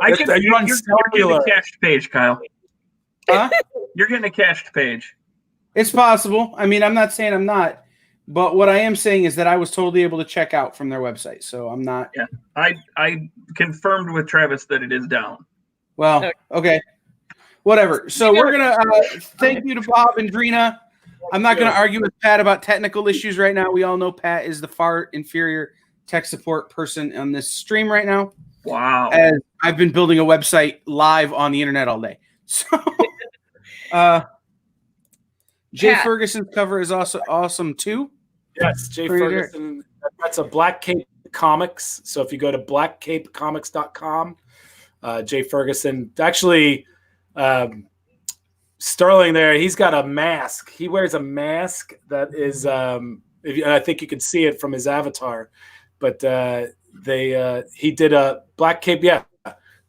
on you're getting cellular. a cached page, Kyle. Huh? You're getting a cached page. It's possible. I mean, I'm not saying I'm not, but what I am saying is that I was totally able to check out from their website. So I'm not. Yeah, I confirmed with Travis that it is down. Well, okay. Whatever. So we're going to thank you to Bob and Drina. I'm not going to argue with Pat about technical issues right now. We all know Pat is the far inferior tech support person on this stream right now. Wow. As I've been building a website live on the internet all day. So Jay Pat. Ferguson's cover is also awesome too. Yes, Jay Pretty Ferguson. That's a Black Cape Comics. So if you go to blackcapecomics.com, Jay Ferguson, actually, Sterling there, he's got a mask. He wears a mask that is, I think you can see it from his avatar, but he did a Black Cape. Yeah.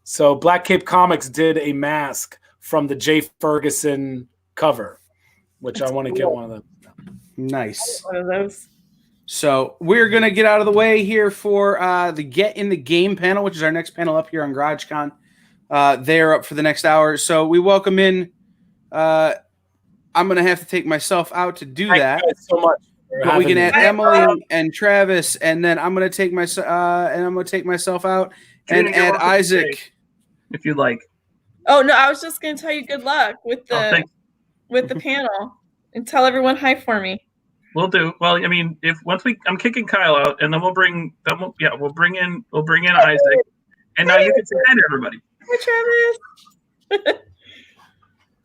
So Black Cape Comics did a mask from the Jay Ferguson cover, which I want to get one of them. Nice. One of those. So we're going to get out of the way here for the Get in the Game panel, which is our next panel up here on GarageCon. They're up for the next hour. So we welcome in. I'm going to have to take myself out to do that. Thank you guys so much. for But we having can me. add Emily and Travis, and then I'm going to take myself out and Trina, you're add welcome to Isaac. stay, if you'd like. Oh no, I was just going to tell you good luck with the Thanks. panel and tell everyone hi for me. We'll do. Well, I mean, I'm kicking Kyle out, and then we'll bring in Isaac, and now you can say hi to everybody. Hi, Travis.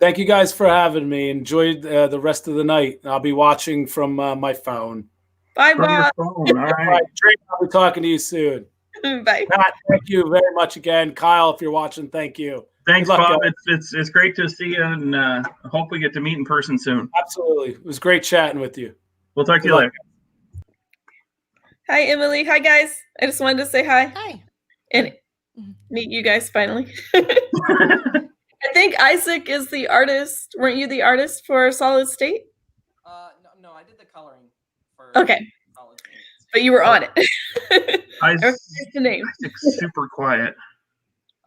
Thank you guys for having me. Enjoyed the rest of the night. I'll be watching from my phone. Bye, From your Bob. phone. All All right. right, Drake, I'll be talking to you soon. Bye. Pat, thank you very much again. Kyle, if you're watching, thank you. Thanks, Good luck, Bob. guys. It's great to see you, and I hope we get to meet in person soon. Absolutely. It was great chatting with you. We'll talk to Good you luck. later. Hi, Emily. Hi, guys. I just wanted to say hi Hi. and meet you guys finally. I think Isaac is the artist. Weren't you the artist for Solid State? No, I did the coloring for Okay, Solid State. but you were on it. Isaac's What's the name? super quiet.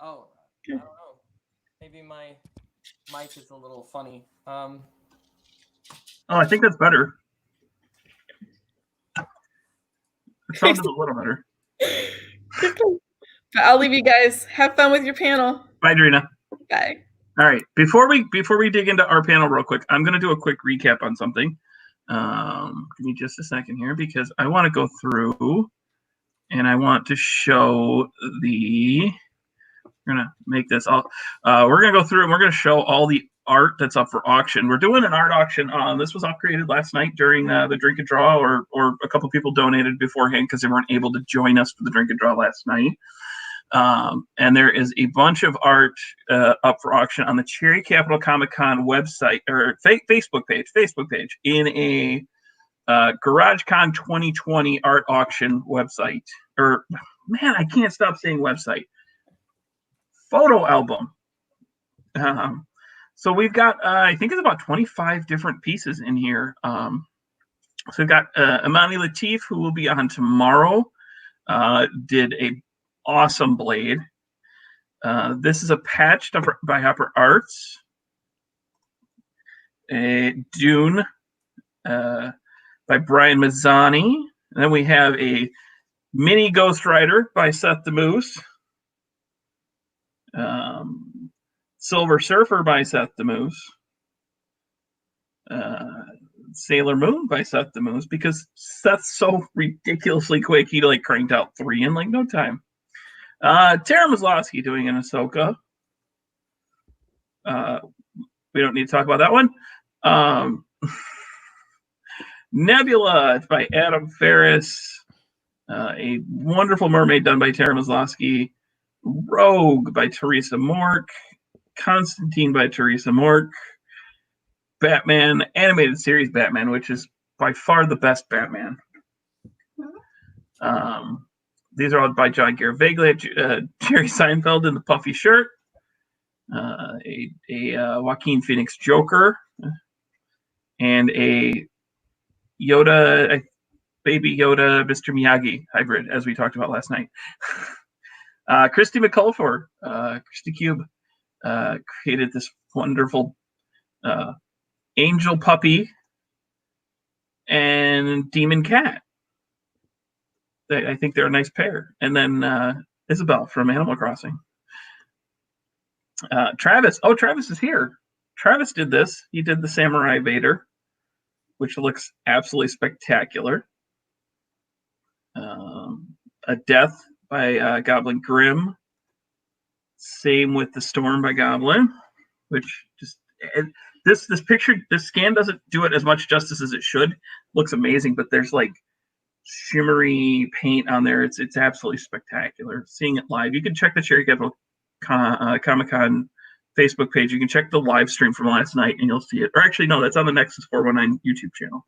Oh, I don't know. Maybe my mic is a little funny. Oh, I think that's better. It sounded a little better. But I'll leave you guys. Have fun with your panel. Bye, Drina. Bye. All right. Before we dig into our panel real quick, I'm going to do a quick recap on something. Give me just a second here because I want to go through and I want to show the. We're going to make this all. We're going to go through and we're going to show all the art that's up for auction. We're doing an art auction. This was all created last night during the drink and draw, or a couple people donated beforehand because they weren't able to join us for the drink and draw last night. And there is a bunch of art up for auction on the Cherry Capital Comic Con website or Facebook page in a GarageCon 2020 art auction website. Or, man, I can't stop saying website. Photo album. So we've got, I think it's about 25 different pieces in here. So we've got Amani Latif, who will be on tomorrow, did a awesome blade. This is a patch by Hopper Arts. Dune by Brian Mazzani. And then we have a mini Ghost Rider by Seth the Moose. Silver Surfer by Seth the Moose. Sailor Moon by Seth the Moose, because Seth's so ridiculously quick, he like cranked out 3 in like no time. Tara Maslowski doing an Ahsoka. We don't need to talk about that one. Nebula by Adam Ferris. A Wonderful Mermaid done by Tara Maslowski. Rogue by Teresa Mork. Constantine by Teresa Mork. Batman, animated series Batman, which is by far the best Batman. These are all by John Garavaglia, Jerry Seinfeld in the puffy shirt, a Joaquin Phoenix Joker, and a Yoda, Baby Yoda, Mr. Miyagi hybrid, as we talked about last night. Christy McCullough, Christy Cube, created this wonderful angel puppy and demon cat. I think they're a nice pair. And then Isabel from Animal Crossing. Travis. Oh, Travis is here. Travis did this. He did the Samurai Vader, which looks absolutely spectacular. A Death by Goblin Grimm. Same with The Storm by Goblin, which just this picture, this scan doesn't do it as much justice as it should. Looks amazing, but there's like shimmery paint on there. It's absolutely spectacular. Seeing it live, you can check the Cherry Capital Comic-Con Facebook page. You can check the live stream from last night, and you'll see it. Or actually, no, that's on the Nexus 419 YouTube channel.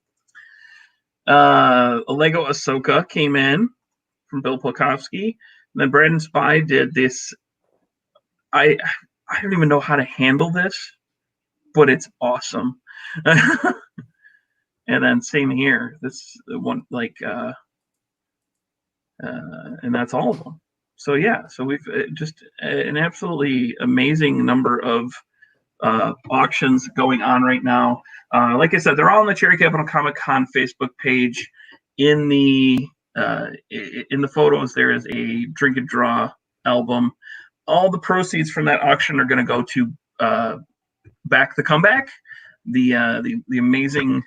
A Lego Ahsoka came in from Bill Polkowski. And then Brandon Spy did this. I don't even know how to handle this, but it's awesome. And then same here. This one, like, and that's all of them. So yeah, so we've just an absolutely amazing number of auctions going on right now. Like I said, they're all on the Cherry Capital Comic-Con Facebook page. In the photos, there is a Drink and Draw album. All the proceeds from that auction are going to go to Back the Comeback, the amazing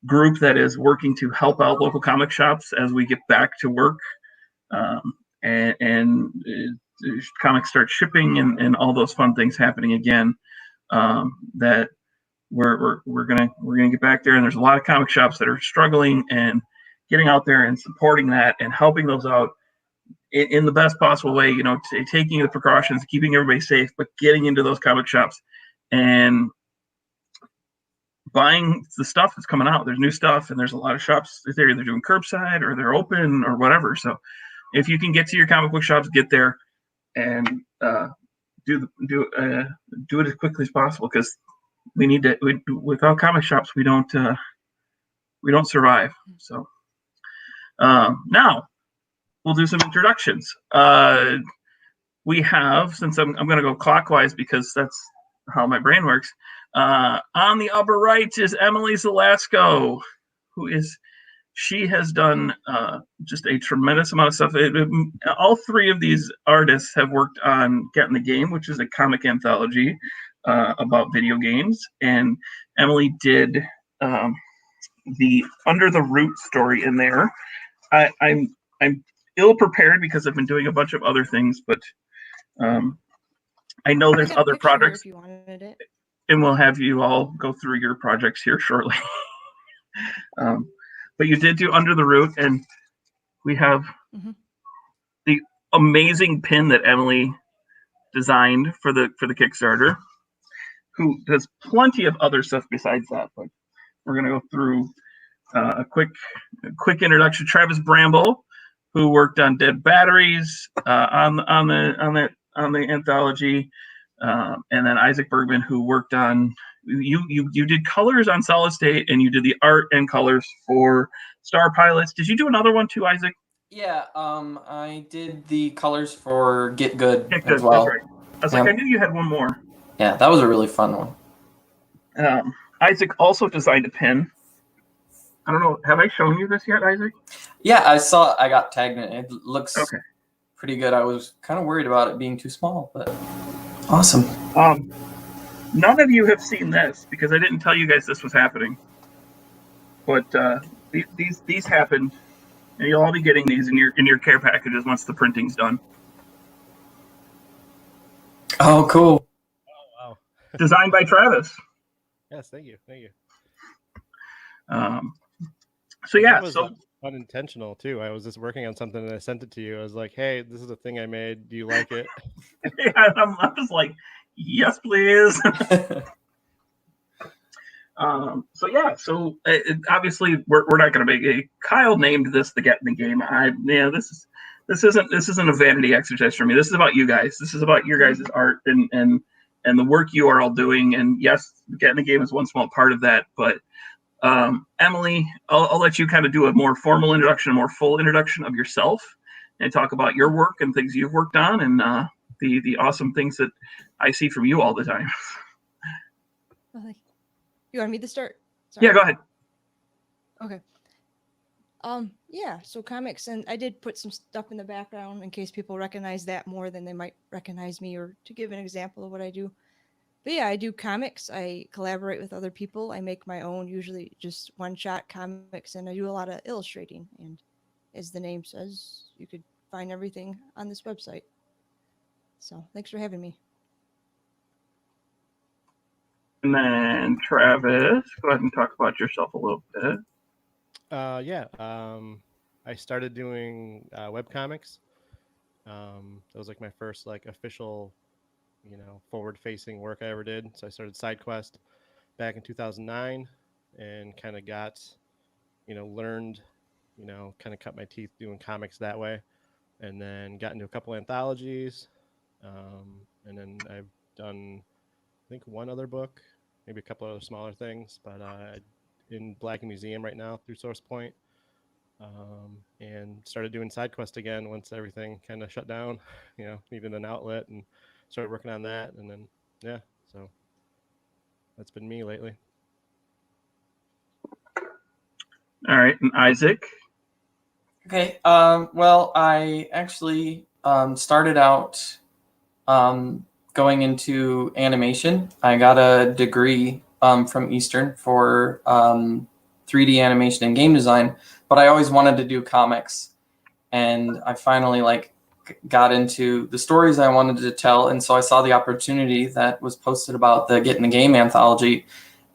group that is working to help out local comic shops as we get back to work, and comics start shipping and all those fun things happening again. That we're gonna get back there, and there's a lot of comic shops that are struggling and getting out there and supporting that and helping those out in the best possible way. You know, taking the precautions, keeping everybody safe, but getting into those comic shops and buying the stuff that's coming out. There's new stuff, and there's a lot of shops that they're either doing curbside or they're open or whatever. So if you can get to your comic book shops, get there and do it as quickly as possible, because we need to. Without comic shops, we don't survive. So now we'll do some introductions. We have, since I'm going to go clockwise because that's how my brain works. On the upper right is Emily Zelasco, she has done just a tremendous amount of stuff. All 3 of these artists have worked on Get in the Game, which is a comic anthology about video games. And Emily did the Under the Root story in there. I'm ill prepared because I've been doing a bunch of other things, but I know there's other projects. If you wanted it. And we'll have you all go through your projects here shortly. But you did do Under the Root, and we have the amazing pin that Emily designed for the Kickstarter, who does plenty of other stuff besides that. But we're going to go through a quick introduction. Travis Bramble, who worked on Dead Batteries on the anthology, and then Isaac Bergman, who worked on you did colors on Solid State, and you did the art and colors for Star Pilots. Did you do another one too, Isaac? Yeah, I did the colors for Get Good Get Good, as well. that's right. I was like, I knew you had one more. Yeah, that was a really fun one. Isaac also designed a pin. I don't know. Have I shown you this yet, Isaac? Yeah, I saw. I got tagged in it. It looks pretty good. I was kind of worried about it being too small, but awesome. None of you have seen this because I didn't tell you guys this was happening. But these happened, and you'll all be getting these in your care packages once the printing's done. Oh, cool. Oh, wow. Designed by Travis. Yes, thank you. So yeah, that was unintentional too. I was just working on something and I sent it to you. I was like, "Hey, this is a thing I made. Do you like it?" Yeah, I'm just like, "Yes, please." So obviously we're not going to make it. Kyle named this the Get in the Game. This isn't a vanity exercise for me. This is about you guys. This is about your guys' art and the work you are all doing. And yes, Get in the Game is one small part of that. But Emily, I'll let you kind of do a more formal introduction, a more full introduction of yourself, and talk about your work and things you've worked on and the awesome things that I see from you all the time. You want me to start? Sorry. Yeah, go ahead. Okay. Yeah, so comics, and I did put some stuff in the background in case people recognize that more than they might recognize me, or to give an example of what I do. But yeah, I do comics. I collaborate with other people. I make my own, usually just one-shot comics, and I do a lot of illustrating. And as the name says, you could find everything on this website. So thanks for having me. And then Travis, go ahead and talk about yourself a little bit. I started doing webcomics. That was like my first like official, forward-facing work I ever did. So I started SideQuest back in 2009 and kind of got, learned, kind of cut my teeth doing comics that way, and then got into a couple anthologies. And then I've done, I think, one other book, maybe a couple other smaller things, but in Black Museum right now through SourcePoint, and started doing SideQuest again once everything kind of shut down, needed an outlet, and started working on that. And then, so that's been me lately. All right. And Isaac? Okay. Well, I actually started out going into animation. I got a degree from Eastern for 3D animation and game design, but I always wanted to do comics, and I finally got into the stories I wanted to tell, and so I saw the opportunity that was posted about the Get in the Game anthology,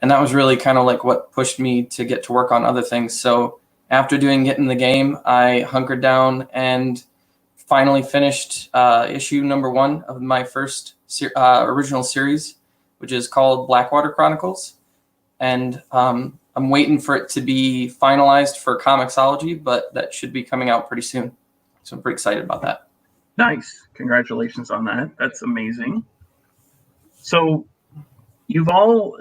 and that was really kind of like what pushed me to get to work on other things. So after doing Get in the Game, I hunkered down and finally finished issue number 1 of my first original series, which is called Blackwater Chronicles. And I'm waiting for it to be finalized for Comixology, but that should be coming out pretty soon. So I'm pretty excited about that. Nice. Congratulations on that. That's amazing. So you all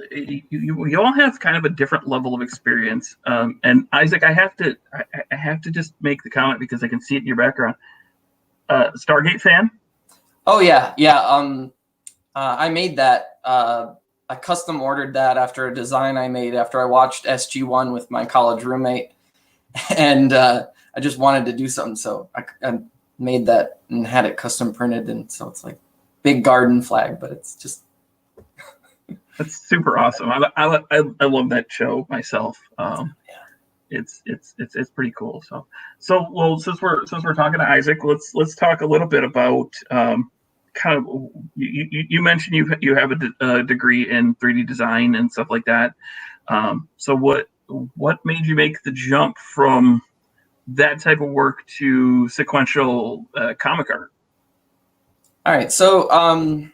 have kind of a different level of experience. And Isaac, I have to just make the comment because I can see it in your background. Stargate fan? Oh yeah. I made that. I custom ordered that after a design I made after I watched SG-1 with my college roommate, and I just wanted to do something, so I made that and had it custom printed, and so it's like big garden flag, but it's just that's super awesome. I love that show myself. It's pretty cool. So well, since we're talking to Isaac, let's talk a little bit about kind of you mentioned you have a degree in 3D design and stuff like that. So what made you make the jump from that type of work to sequential comic art? All right. So I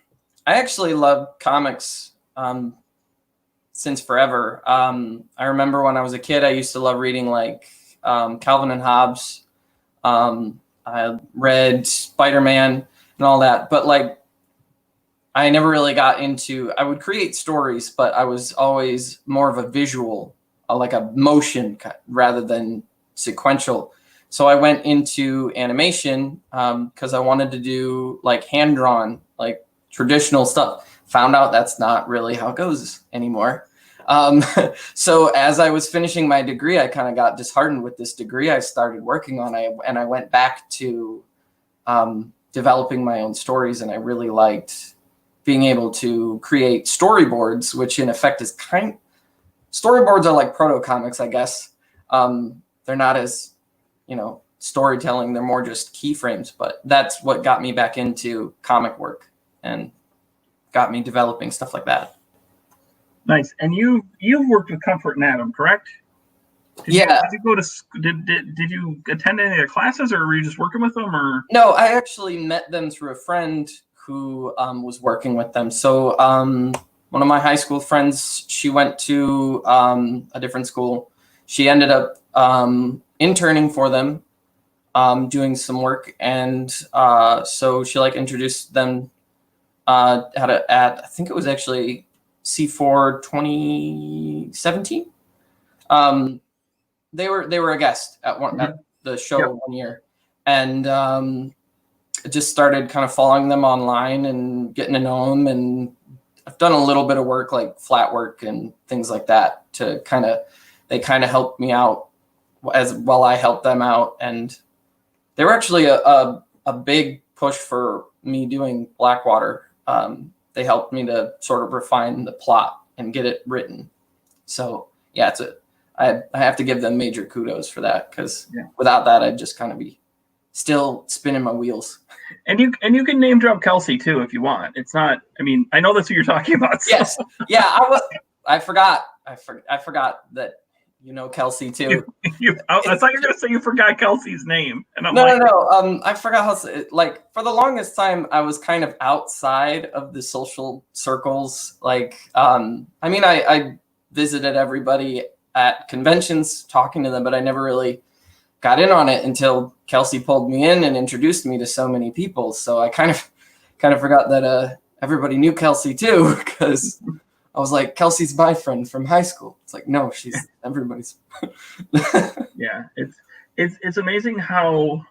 actually love comics since forever. I remember when I was a kid, I used to love reading like Calvin and Hobbes. I read Spider-Man and all that, but like I never really got into, I would create stories, but I was always more of a visual, like a motion rather than sequential. So I went into animation because I wanted to do like hand-drawn, like traditional stuff. Found out that's not really how it goes anymore. So as I was finishing my degree, I kind of got disheartened with this degree I started working on. And I went back to developing my own stories, and I really liked being able to create storyboards, which in effect is storyboards are like proto comics, I guess. They're not as, storytelling. They're more just keyframes, but that's what got me back into comic work and got me developing stuff like that. Nice. And you've worked with Comfort and Adam, correct? Did you attend any of their classes, or were you just working with them? Or no, I actually met them through a friend who was working with them. So one of my high school friends, she went to a different school. She ended up interning for them, doing some work, and so she introduced them at I think it was actually C4 2017. They were a guest at the show 1 year, and just started kind of following them online and getting to know them. And I've done a little bit of work, like flat work and things like that, they kind of helped me out as while I helped them out. And they were actually a big push for me doing Blackwater. They helped me to sort of refine the plot and get it written. So yeah, I have to give them major kudos for that, because without that, I'd just kind of be still spinning my wheels. And you can name drop Kelsey too if you want. It's not. I mean, I know that's who you're talking about. So. Yes. Yeah. I forgot that Kelsey too. I thought you were gonna say you forgot Kelsey's name, and I'm no. I forgot how. For the longest time, I was kind of outside of the social circles. I visited everybody at conventions, talking to them, but I never really got in on it until Kelsey pulled me in and introduced me to so many people. So I kind of forgot that everybody knew Kelsey too, because I was like, Kelsey's my friend from high school. It's like, no, she's everybody's. Yeah, it's amazing how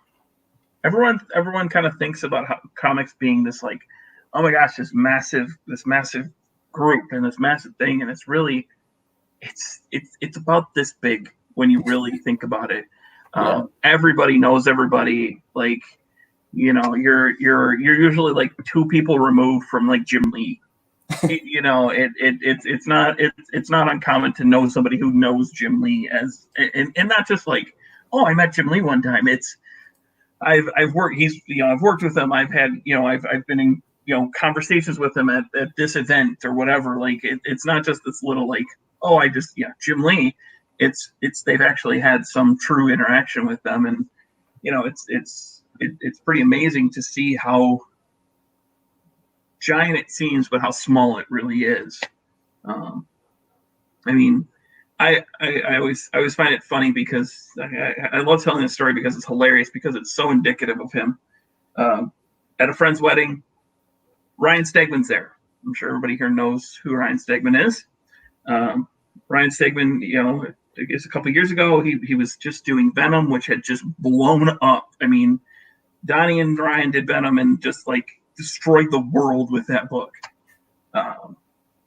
everyone kind of thinks about how comics being this like, oh my gosh, this massive group and this massive thing, and it's really it's about this big when you really think about it. Everybody knows everybody. Like, you're usually like two people removed from like Jim Lee. It's not uncommon to know somebody who knows Jim Lee and not just like, oh, I met Jim Lee one time. I've worked with him. I've had, I've been in, conversations with him at this event or whatever. Like it's not just this little like, oh, Jim Lee. It's they've actually had some true interaction with them, and it's pretty amazing to see how giant it seems, but how small it really is. I mean, I always find it funny because I love telling this story because it's hilarious, because it's so indicative of him. At a friend's wedding, Ryan Stegman's there. I'm sure everybody here knows who Ryan Stegman is. Ryan Stegman, I guess a couple of years ago, he was just doing Venom, which had just blown up. I mean, Donnie and Ryan did Venom and just like destroyed the world with that book.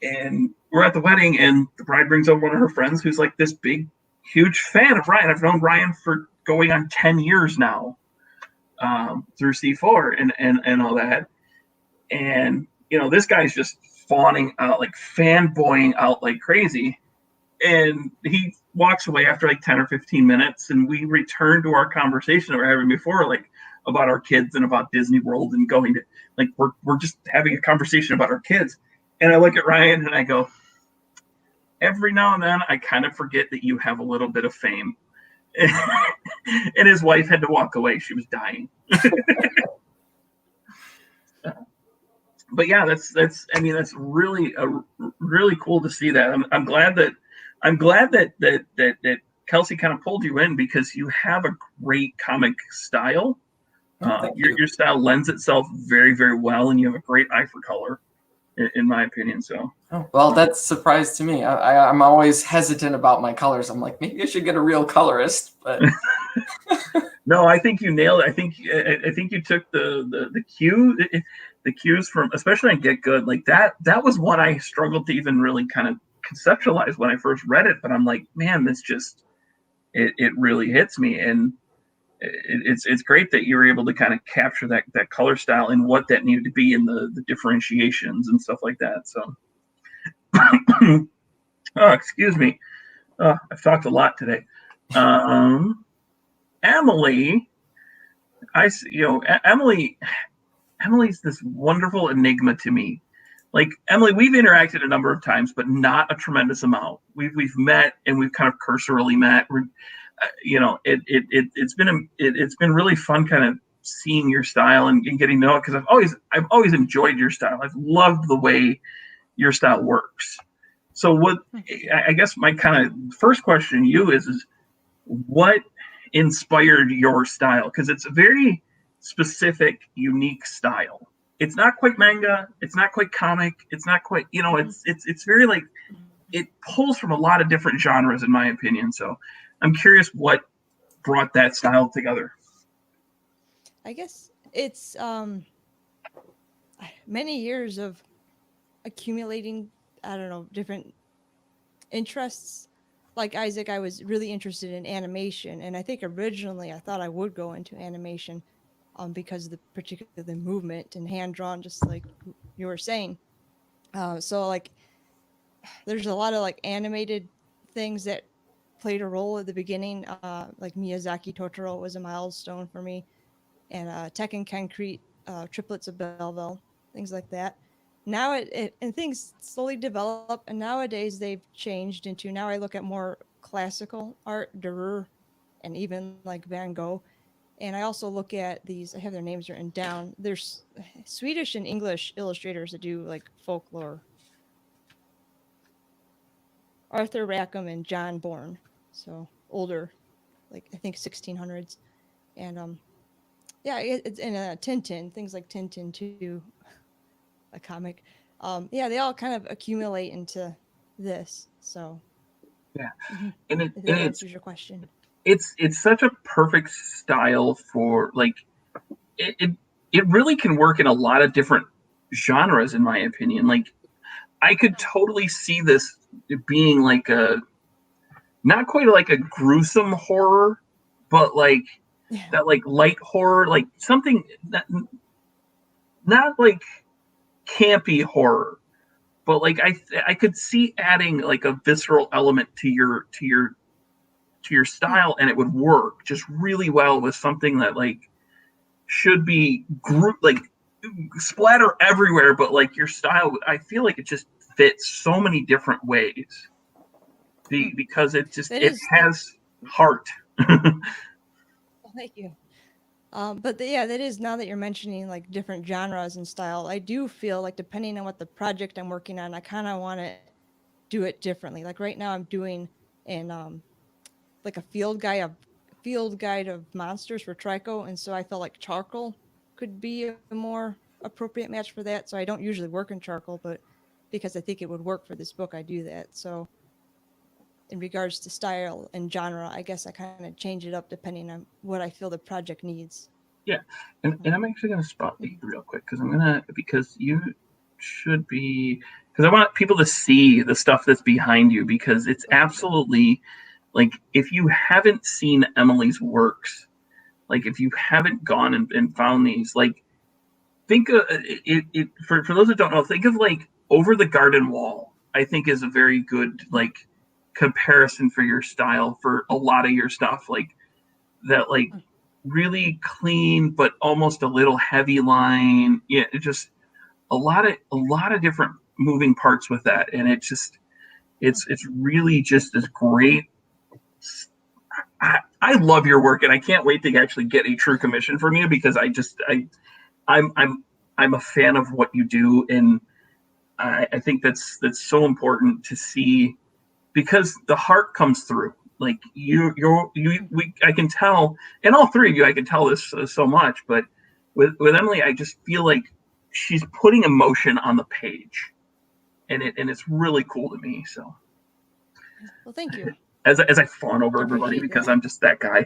And we're at the wedding, and the bride brings over one of her friends who's like this big, huge fan of Ryan. I've known Ryan for going on 10 years now, through C4 and all that. And, this guy's just fawning out, like fanboying out like crazy. And he walks away after like 10 or 15 minutes, and we return to our conversation that we were having before, like about our kids and about Disney World and going to, like, we're just having a conversation about our kids. And I look at Ryan and I go, every now and then I kind of forget that you have a little bit of fame. And his wife had to walk away. She was dying. but yeah, that's I mean that's really really cool to see that. I'm glad that Kelsey kind of pulled you in because you have a great comic style. Your style lends itself very very well, and you have a great eye for color, in my opinion. So. Oh, well, that's a surprise to me. I'm always hesitant about my colors. I'm like, maybe I should get a real colorist, but. No, I think you nailed it. I think you took the cues from, especially on Get Good. Like that was one I struggled to even really kind of conceptualize when I first read it. But I'm like, man, this just it really hits me, and it's great that you were able to kind of capture that color style and what that needed to be in the differentiations and stuff like that. So, oh, excuse me, I've talked a lot today. Emily, Emily's this wonderful enigma to me. Like Emily, we've interacted a number of times, but not a tremendous amount. We've met and we've kind of cursorily met. It's been really fun kind of seeing your style and getting to know it because I've always enjoyed your style. I've loved the way your style works. So I guess my kind of first question to you is what inspired your style? Because it's a very specific, unique style. It's not quite manga. It's not quite comic. It's not quite, it's very like, it pulls from a lot of different genres in my opinion. So I'm curious what brought that style together. I guess it's many years of accumulating, I don't know, different interests. Like Isaac, I was really interested in animation, and I think originally I thought I would go into animation because of the particular movement and hand drawn, just like you were saying. So like, there's a lot of like animated things that played a role at the beginning. Like Miyazaki Totoro was a milestone for me, and Tekken Concrete, Triplets of Belleville, things like that. Now and things slowly develop, and nowadays they've changed into, now I look at more classical art, Dürer, and even like Van Gogh. And I also look at these, I have their names written down. There's Swedish and English illustrators that do like folklore. Arthur Rackham and John Bourne. So older, like I think 1600s. And it's in Tintin, things like Tintin too, a comic. They all kind of accumulate into this. So yeah, and it answers your question. It's such a perfect style for like it really can work in a lot of different genres in my opinion. Like I could totally see this being like not quite like a gruesome horror, but like that like light horror, like something that not like campy horror, but like I could see adding like a visceral element to your style, and it would work just really well with something that like should be like splatter everywhere, but like your style, I feel like it just fits so many different ways because it has heart. Thank you. But that is, now that you're mentioning like different genres and style, I do feel like depending on what the project I'm working on, I kind of want to do it differently. Like right now I'm doing like a field guide of monsters for Trico, and so I felt like charcoal could be a more appropriate match for that. So I don't usually work in charcoal, but because I think it would work for this book, I do that. So in regards to style and genre, I guess I kind of change it up depending on what I feel the project needs. Yeah, and I'm actually going to spot you real quick because you should be, because I want people to see the stuff that's behind you, because it's absolutely like, if you haven't seen Emily's works, like if you haven't gone and found these, like think of it for those that don't know, think of like Over the Garden Wall. I think is a very good like comparison for your style for a lot of your stuff, like that, like really clean but almost a little heavy line. Yeah, it just a lot of different moving parts with that, and it's really just this great. I love your work, and I can't wait to actually get a true commission from you, because I'm I'm a fan of what you do, and I think that's so important to see, because the heart comes through. Like I can tell, and all three of you, I can tell this so much, but with Emily, I just feel like she's putting emotion on the page, and it's really cool to me. So, well, thank you. As I fawn over everybody Appreciate because that. I'm just that guy.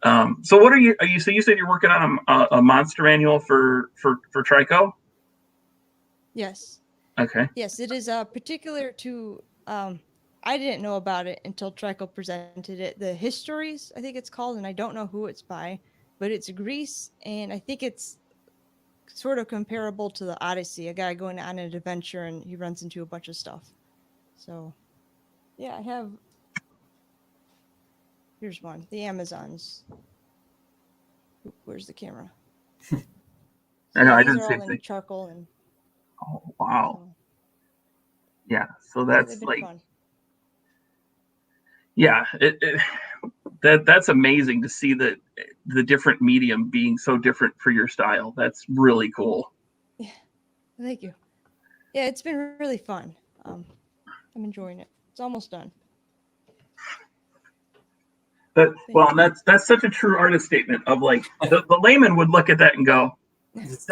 Yeah. So what are you? So you said you're working on a monster manual for Trico? Yes. Okay. Yes, it is particular to. I didn't know about it until Trico presented it. The Histories, I think it's called, and I don't know who it's by, but it's Greece, and I think it's sort of comparable to the Odyssey. A guy going on an adventure and he runs into a bunch of stuff. So, yeah, I have. Here's one. The Amazons. Where's the camera? I know. I These didn't are see all in anything. charcoal and. Oh wow. So, Yeah. So yeah, they've that's been like. fun. Yeah. That's amazing to see that the different medium being so different for your style. That's really cool. Yeah, thank you. Yeah, it's been really fun. I'm enjoying it. It's almost done. And that's such a true artist statement of like the layman would look at that and go, "That's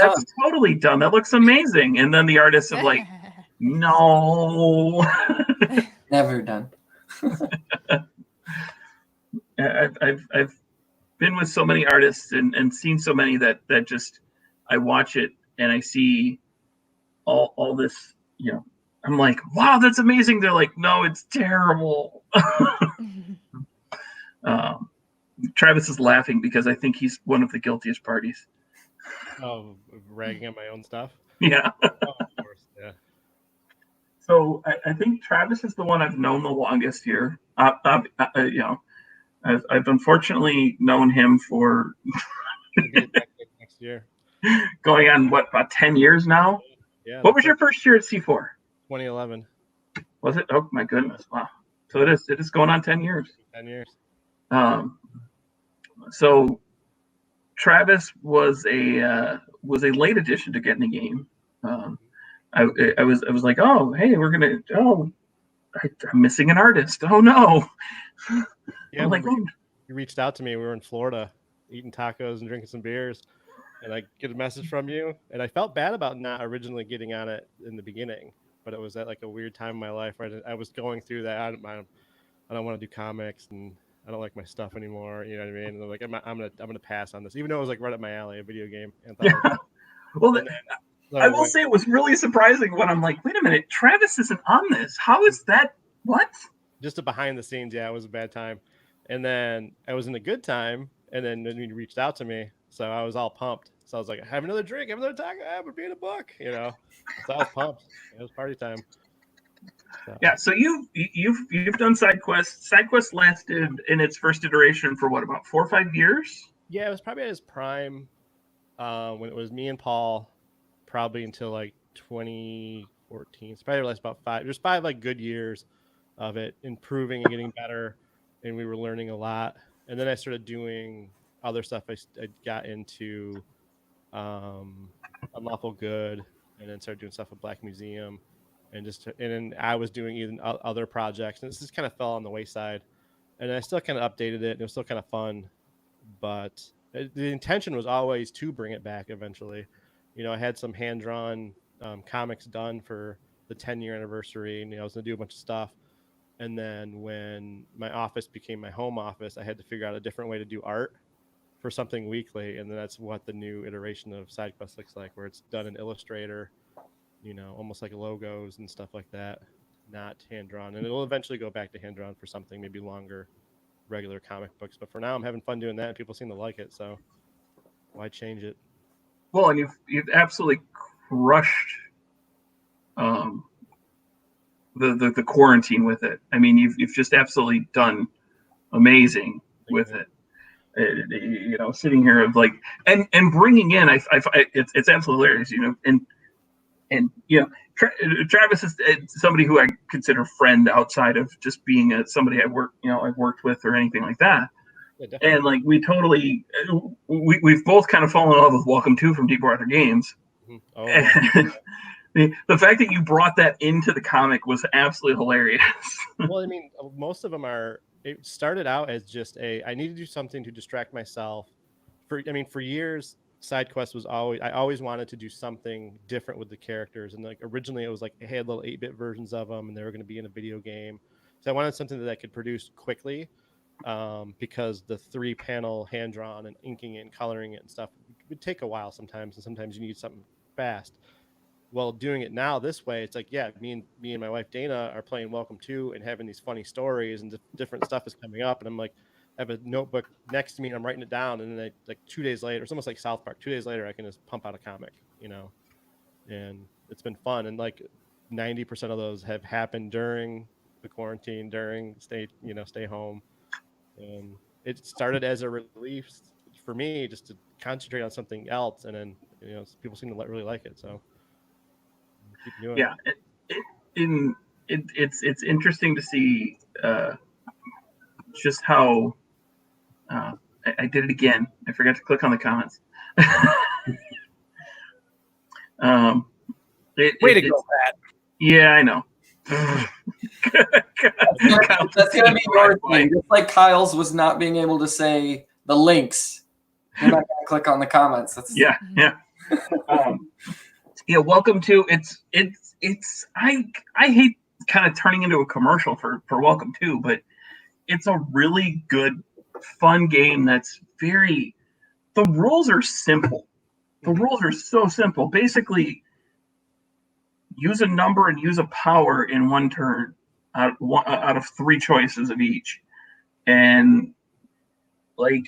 totally done. That looks amazing." And then the artists are like, "No." Never done. I've been with so many artists and seen so many that just I watch it and I see all this, I'm like, wow, that's amazing. They're like, no, it's terrible. Travis is laughing because I think he's one of the guiltiest parties. Oh, ragging on my own stuff? Yeah. Oh, of course, yeah. So I think Travis is the one I've known the longest here. I've unfortunately known him for Next year. going on about 10 years now. Yeah. What was your first year at C4? 2011. Was it? Oh my goodness! Wow. So it is going on 10 years. 10 years. So Travis was a late addition to getting the game. I was like, oh hey, I'm missing an artist. Oh no. Yeah, I'm like, you reached out to me. We were in Florida eating tacos and drinking some beers, and I get a message from you, and I felt bad about not originally getting on it in the beginning, but it was at like a weird time in my life where I was going through that. I don't want to do comics, and I don't like my stuff anymore. You know what I mean? And I'm like, I'm gonna pass on this, even though it was like right up my alley, a video game. Well, I will say it was really surprising when I'm like, wait a minute, Travis isn't on this. How is that? What? Just a behind the scenes, yeah, it was a bad time. And then I was in a good time, and then you reached out to me, so I was all pumped. So I was like, have another drink, have another taco, I would be in a book, So I was pumped. It was party time. So. Yeah, so you've done side quests. Side quest lasted in its first iteration for what, about 4 or 5 years? Yeah, it was probably at its prime when it was me and Paul, probably until like 2014. It's probably last about 5. There's 5 like good years of it improving and getting better, and we were learning a lot. And then I started doing other stuff. I got into Unlawful Good, and then started doing stuff with Black Museum, and then I was doing even other projects, and this just kind of fell on the wayside. And I still kind of updated it, and it was still kind of fun, but the intention was always to bring it back eventually. I had some hand-drawn comics done for the 10-year anniversary, and I was going to do a bunch of stuff. And then when my office became my home office, I had to figure out a different way to do art for something weekly. And then that's what the new iteration of SideQuest looks like, where it's done in Illustrator, almost like logos and stuff like that, not hand-drawn. And it'll eventually go back to hand-drawn for something maybe longer, regular comic books. But for now, I'm having fun doing that, and people seem to like it. So why change it? Well, and you've absolutely crushed the quarantine with it. I mean, you've just absolutely done amazing with it. Sitting here of like and bringing in, it's absolutely hilarious. Travis is somebody who I consider friend outside of just being somebody I've worked with or anything like that. And like we totally, we've both kind of fallen in love with Welcome to from Deep Arthur Games. Oh, And the fact that you brought that into the comic was absolutely hilarious. well, I mean, most of them are. It started out as just I need to do something to distract myself. For years, SideQuest was I always wanted to do something different with the characters, and like originally it was like I had little 8-bit versions of them, and they were going to be in a video game. So I wanted something that I could produce quickly, because the 3-panel hand drawn and inking it and coloring it and stuff would take a while sometimes, and sometimes you need something fast. Well, doing it now this way, it's like, yeah, me and my wife Dana are playing Welcome to and having these funny stories, and different stuff is coming up, and I'm like, I have a notebook next to me and I'm writing it down, and then like 2 days later, it's almost like South Park. 2 days later, I can just pump out a comic, and it's been fun. And like 90% of those have happened during the quarantine, during stay home, and it started as a relief for me just to concentrate on something else, and then people seem to really like it, so keep doing it. It's interesting to see just how I did it again. I forgot to click on the comments. Way to go, Pat. Yeah, I know. That's gonna be your thing. Just like Kyle's was not being able to say the links. You're not gonna click on the comments. Yeah. Welcome to it's I hate kind of turning into a commercial for Welcome to, but it's a really good, fun game that's the rules are simple. The rules are so simple. Basically, use a number and use a power in one turn out of 3 choices of each. And like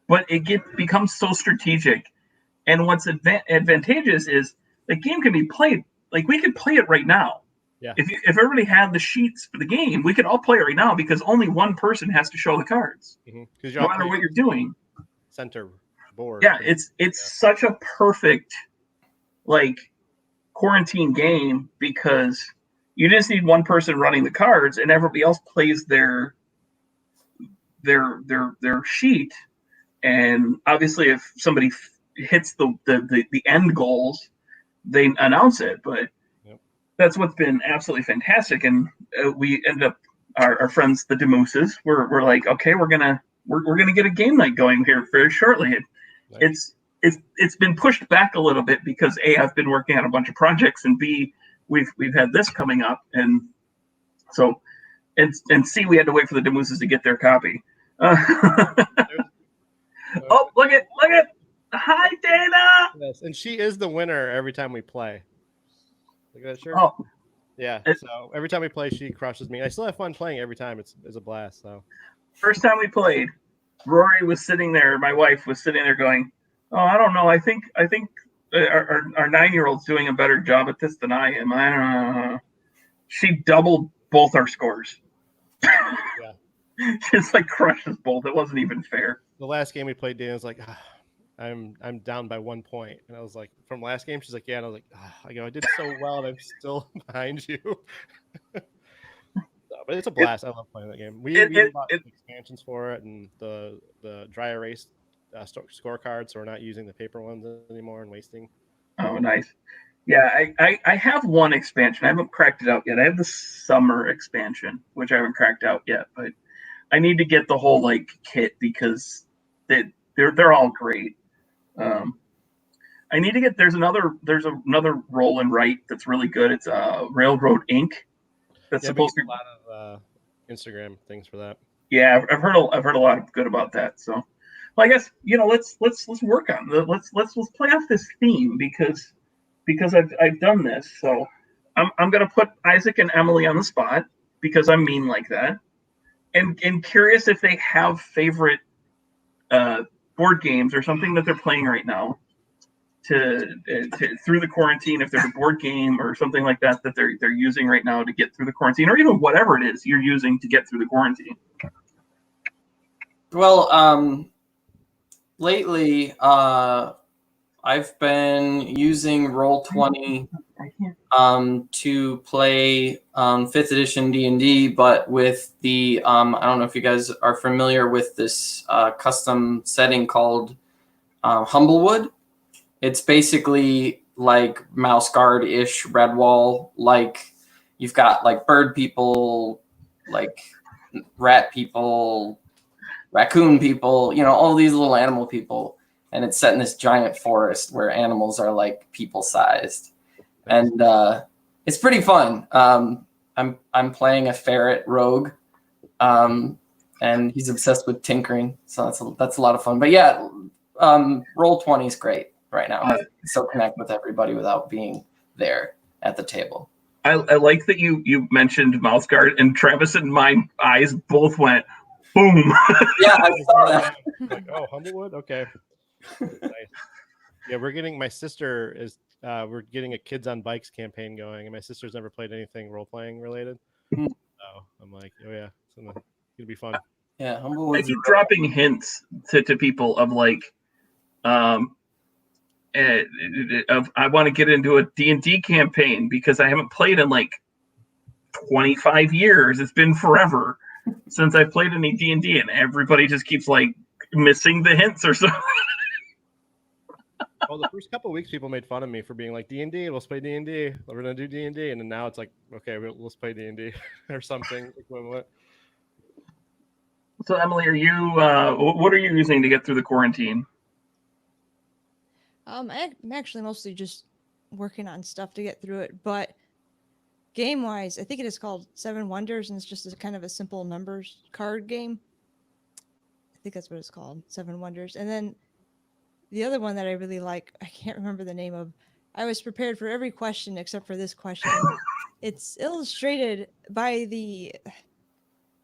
but it becomes so strategic. And what's advantageous is the game can be played, like we could play it right now. Yeah. If everybody had the sheets for the game, we could all play it right now because only one person has to show the cards. Mm-hmm. No matter what you're doing. Center board. Yeah, it's such a perfect like quarantine game because you just need one person running the cards and everybody else plays their sheet. And obviously, if somebody hits the end goals, they announce it. But that's what's been absolutely fantastic. And we ended up our friends the Demooses. We're like, okay, we're gonna get a game night going here very shortly. Nice. It's been pushed back a little bit because A, I've been working on a bunch of projects, and B, we've had this coming up, and so and C, we had to wait for the Demooses to get their copy. Oh, look at! Hi, Dana. Yes, and she is the winner every time we play. Look at that shirt. Oh, yeah. So every time we play, she crushes me. I still have fun playing every time. It's a blast. So first time we played, Rory was sitting there. My wife was sitting there going, "Oh, I don't know. I think our 9-year-old's doing a better job at this than I am. I don't know." She doubled both our scores. Yeah. Just like crushes both. It wasn't even fair. The last game we played, Dana's like, I'm down by 1 point, and I was like, from last game, she's like, yeah, and I was like, I did so well, and I'm still behind you. But it's a blast. I love playing that game. We bought expansions for it, and the dry erase scorecards, so we're not using the paper ones anymore and wasting. Oh, nice. Yeah, I have one expansion. I haven't cracked it out yet. I have the summer expansion, which I haven't cracked out yet, but I need to get the whole like kit because they're all great. I need to get there's another roll and write that's really good. It's Railroad Inc. That's supposed to be a lot of Instagram things for that. Yeah, I've heard a lot of good about that. So, well, I guess let's work on it. Let's play off this theme because I've done this. So I'm gonna put Isaac and Emily on the spot because I'm mean like that, and curious if they have favorite board games or something that they're playing right now to through the quarantine, if there's a board game or something like that they're using right now to get through the quarantine, or even whatever it is you're using to get through the quarantine. Well, lately I've been using Roll20 to play 5th edition D&D, but with the I don't know if you guys are familiar with this custom setting called Humblewood. It's basically like Mouse Guard-ish Redwall. Like you've got like bird people, like rat people, raccoon people, you know, all these little animal people. And it's set in this giant forest where animals are like people-sized. And it's pretty fun. I'm playing a ferret rogue, and he's obsessed with tinkering, so that's a lot of fun. But yeah, Roll20 is great right now. So connect with everybody without being there at the table. I like that you mentioned Mouse Guard, and Travis and my eyes both went boom. Yeah, I saw that. Like, oh, Humblewood, okay. Nice. Yeah, my sister is. We're getting a Kids on Bikes campaign going, and my sister's never played anything role-playing related. So I'm like, oh yeah, it's gonna be fun. Yeah, I keep dropping hints to people of like, of I want to get into a D&D campaign because I haven't played in like 25 years. It's been forever since I played any D&D, and everybody just keeps like missing the hints or something. Well, the first couple of weeks, people made fun of me for being like D&D. Let's play D&D. We're gonna do D&D, and then now it's like, okay, let's play D&D or something equivalent. So, Emily, are you? What are you using to get through the quarantine? I'm actually mostly just working on stuff to get through it, but game-wise, I think it is called Seven Wonders, and it's just a kind of a simple numbers card game. I think that's what it's called, Seven Wonders. And then the other one that I really like, I can't remember the name of. I was prepared for every question except for this question. It's illustrated by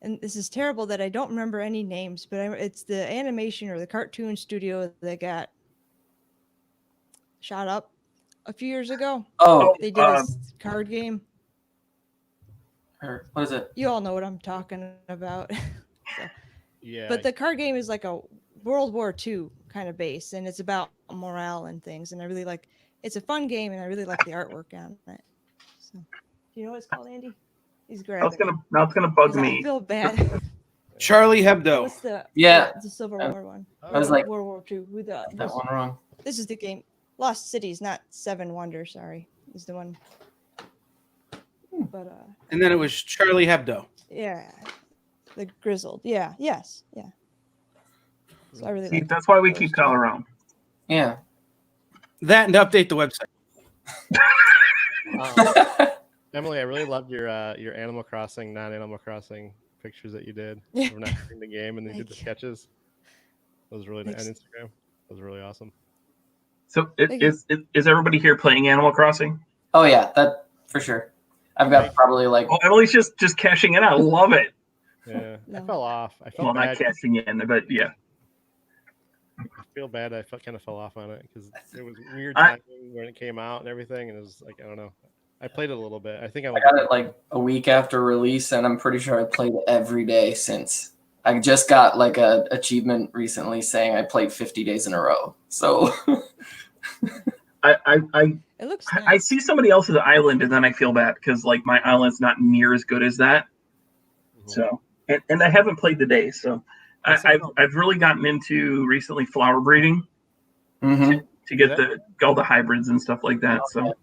and this is terrible that I don't remember any names, but it's the animation or the cartoon studio that got shot up a few years ago. Oh, they did this card game. What is it? You all know what I'm talking about. So. Yeah. But the card game is like a World War II kind of base, and it's about morale and things. And I really like. It's a fun game, and I really like the artwork on it. So, do you know what it's called, Andy? He's great. Now it's gonna bug me. I feel bad. Charlie Hebdo. What's the the Civil War one? I was like, World War II. that one wrong. This is the game. Lost Cities, not Seven Wonders. Sorry, is the one. But And then it was Charlie Hebdo. yeah, the Grizzled. Yeah. Yes. Yeah. So I really See, like that's why we keep Kyle around. Yeah. That and update the website. Emily, I really loved your Animal Crossing, non-Animal Crossing pictures that you did. Yeah. We're not playing the game, and then you did the sketches. That was really nice. On Instagram. That was really awesome. So is everybody here playing Animal Crossing? Oh yeah, that for sure. I've got probably like. Oh, Emily's just cashing in. I love it. Yeah, I fell off. I felt Well, bad. not cashing in, but yeah. I feel bad. I kind of fell off on it because it was weird timing when it came out and everything, and it was like I don't know. I played it a little bit. I think I got it like a week after release, and I'm pretty sure I played it every day since. I just got like a achievement recently saying I played 50 days in a row. So it looks I see somebody else's island and then I feel bad because like my island's not near as good as that. Mm-hmm. So and I haven't played the day, so I've really gotten into recently flower breeding to get all the hybrids and stuff like that. So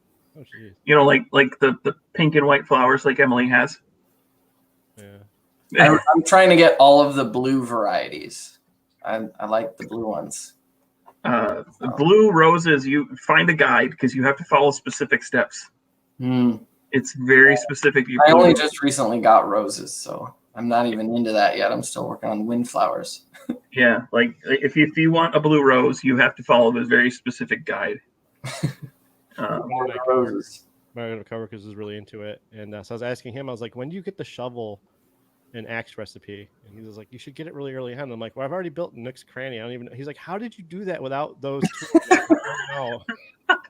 you know, like the pink and white flowers like Emily has. I'm trying to get all of the blue varieties. I like the blue ones. The blue roses, you find a guide because you have to follow specific steps. It's very specific. I only just recently got roses, so I'm not even into that yet. I'm still working on windflowers. Yeah, like if you want a blue rose, you have to follow this very specific guide. Roses. My coworkers is really into it, and so I was asking him. I was like, "When do you get the shovel and axe recipe?" And he was like, "You should get it really early on." I'm like, "Well, I've already built Nook's Cranny. I don't even know." He's like, "How did you do that without those tools?" I don't know.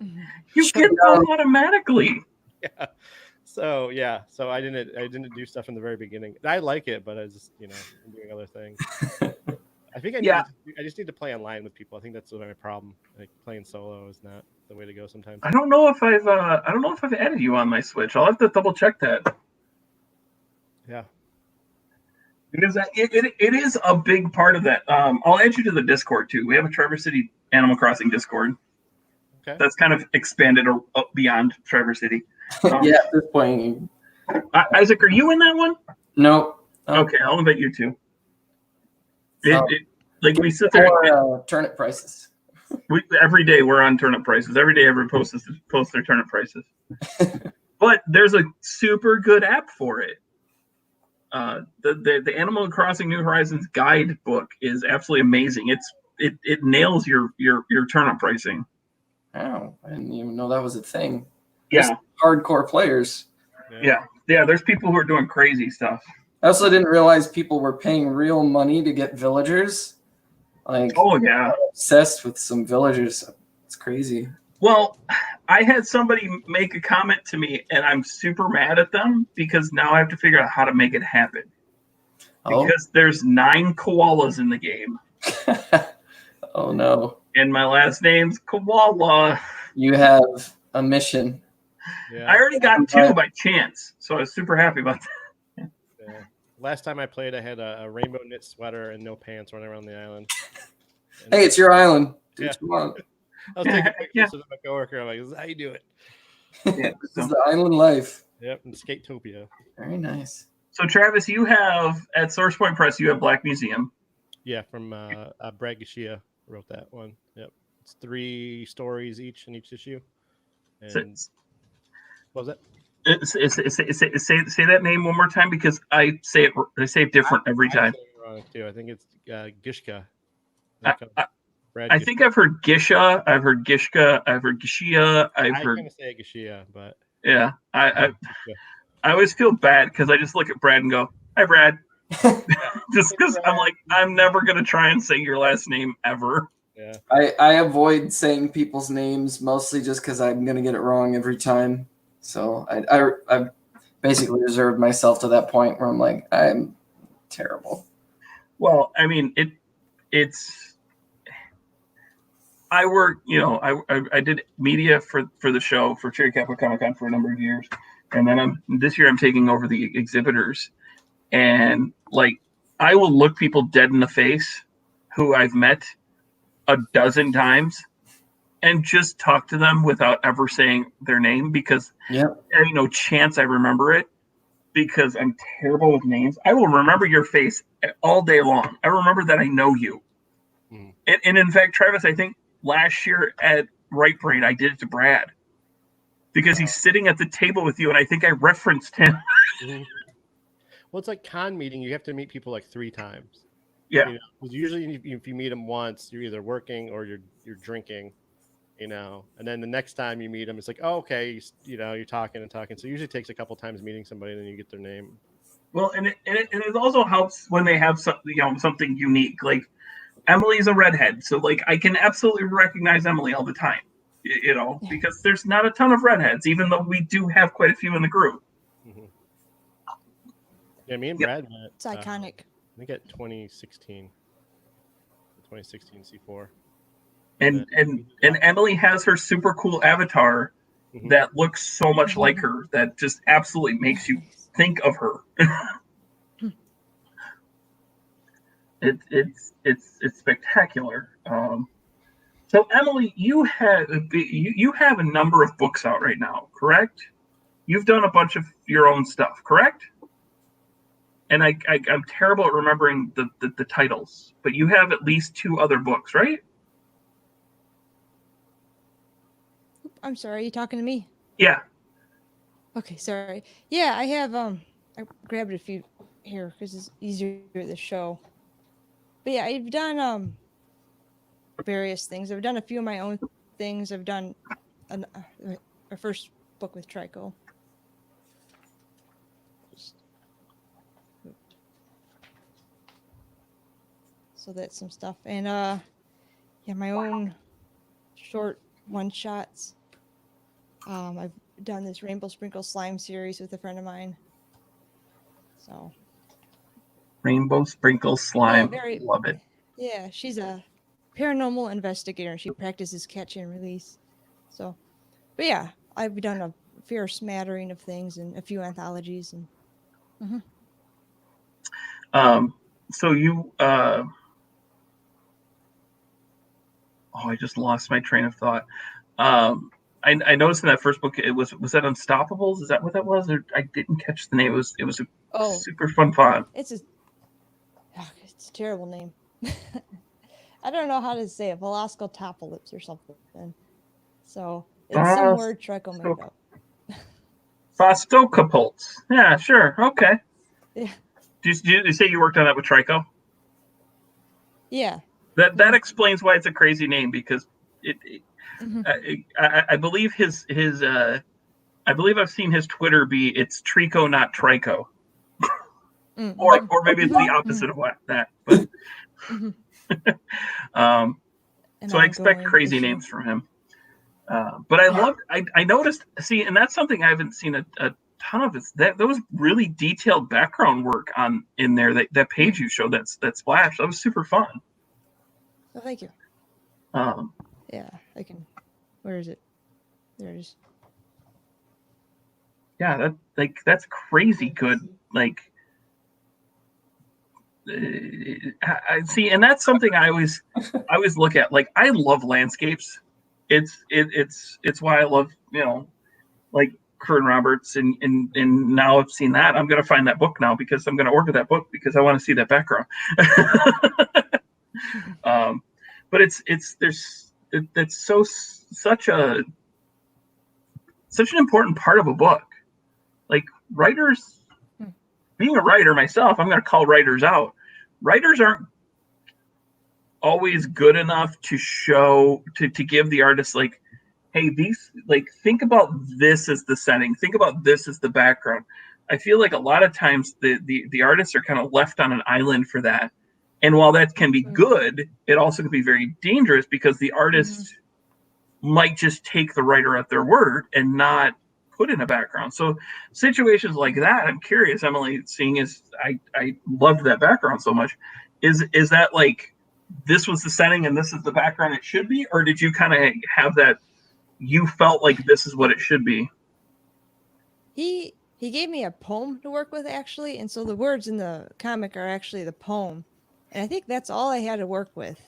You get them automatically. Yeah. So I didn't do stuff in the very beginning. I like it, but I just I'm doing other things. I think I just need to play online with people. I think that's my problem. Like playing solo is not the way to go sometimes. I don't know if I've added you on my Switch. I'll have to double check that. Yeah. Because it is a big part of that. I'll add you to the Discord too. We have a Traverse City Animal Crossing Discord. Okay. That's kind of expanded up beyond Traverse City. Yeah, at this point. Isaac, are you in that one? Nope. Okay, I'll invite you too. Oh. Like we sit there. Turnip prices. Every day we're on turnip prices. Every day everyone posts their turnip prices. But there's a super good app for it. The Animal Crossing New Horizons guidebook is absolutely amazing. It nails your turnip pricing. Oh, I didn't even know that was a thing. Yeah. There's hardcore players. Yeah. There's people who are doing crazy stuff. I also didn't realize people were paying real money to get villagers. Like, oh yeah, obsessed with some villagers. It's crazy. Well, I had somebody make a comment to me, and I'm super mad at them because now I have to figure out how to make it happen. Oh. Because there's 9 koalas in the game. Oh no. And my last name's Koala. You have a mission. Yeah. I already got 2 by chance, so I was super happy about that. Yeah. Last time I played, I had a rainbow knit sweater and no pants running around the island. And Hey, it's your island. Do Yeah. what you want. I was taking pictures with my coworker. I'm like, "This is how you do it." This is the island life. Yep, and Skatopia. Very nice. So, Travis, you have at Source Point Press, you have Black Museum. Yeah, from Brad Gashia wrote that one. Yep, it's 3 stories each in each issue. And what was that? Say that name one more time because I say it different every time. I say it wrong too. I think it's Gishka. I think I've heard Gisha, I've heard Gishka, I've heard Gishia, I've heard. I'm gonna say Gashia, but Yeah, I always feel bad because I just look at Brad and go, "Hi, Brad," just because I'm like, I'm never gonna try and say your last name ever. Yeah. I avoid saying people's names mostly just because I'm gonna get it wrong every time. So I basically reserved myself to that point where I'm like, I'm terrible. Well, I mean, it's. I work, I did media for the show for Cherry Capital Comic Con for a number of years, and then this year I'm taking over the exhibitors, and like I will look people dead in the face who I've met a dozen times, and just talk to them without ever saying their name because there's no chance I remember it because I'm terrible with names. I will remember your face all day long. I remember that I know you, and in fact, Travis, I think. Last year at Right Brain, I did it to Brad because he's sitting at the table with you, and I think I referenced him. Well, it's like con meeting. You have to meet people like 3 times. Yeah. 'Cause usually, if you meet them once, you're either working or you're drinking. And then the next time you meet them, it's like, oh, okay, you're talking and talking. So it usually takes a couple times meeting somebody, and then you get their name. Well, and it also helps when they have something unique. Like Emily's a redhead, so like I can absolutely recognize Emily all the time, because there's not a ton of redheads, even though we do have quite a few in the group. Mm-hmm. Yeah, me and Brad met. It's iconic. I think at 2016 C4. And Emily has her super cool avatar that looks so much like her that just absolutely makes you think of her. It's spectacular. So Emily, you have a number of books out right now, correct? You've done a bunch of your own stuff, correct? And I'm terrible at remembering the titles, but you have at least 2 other books, right? I'm sorry, are you talking to me? Yeah. Okay, sorry. Yeah, I have I grabbed a few here because it's easier to show. But yeah, I've done various things. I've done a few of my own things. I've done our first book with Trico. So that's some stuff. And my own short one-shots. I've done this Rainbow Sprinkle Slime series with a friend of mine. So Rainbow Sprinkle Slime. Love it. Yeah, she's a paranormal investigator and she practices catch and release. So, but yeah, I've done a fair smattering of things and a few anthologies and. So you, oh, I just lost my train of thought. I noticed in that first book, was that Unstoppables? Is that what that was? Or I didn't catch the name. It was a super fun font. It's a terrible name. I don't know how to say it. Veloscotopolis or something. So it's some word Trico made up. Phostocopults. Yeah, sure. Okay. Yeah. Did you say you worked on that with Trico? Yeah. That explains why it's a crazy name, because I believe his I believe I've seen his Twitter be it's Trico, not Trico. Or maybe it's the opposite of that. But so I expect crazy names from him. But I noticed, and that's something I haven't seen a ton of, is that those really detailed background work in there, that page you showed, that splash, that was super fun. Oh, thank you. Yeah, I can. Where is it? There it is. Yeah, that's crazy good. Like, I see, and that's something I always look at. Like, I love landscapes. It's why I love, like Kern Roberts, and now I've seen that, I'm gonna find that book now, because I'm gonna order that book because I want to see that background. But that's such an important part of a book. Like, writers, being a writer myself, I'm gonna call writers out. Writers aren't always good enough to show to give the artist, like, hey, these, like, think about this as the setting, think about this as the background. I feel like a lot of times the artists are kind of left on an island for that. And while that can be good, it also can be very dangerous, because the artist might just take the writer at their word and not put in a background. So situations like that, I'm curious, Emily, seeing as I loved that background so much, is that like, this was the setting and this is the background it should be? Or did you kind of have that, you felt like this is what it should be? He gave me a poem to work with, actually, and so the words in the comic are actually the poem, and I think that's all I had to work with.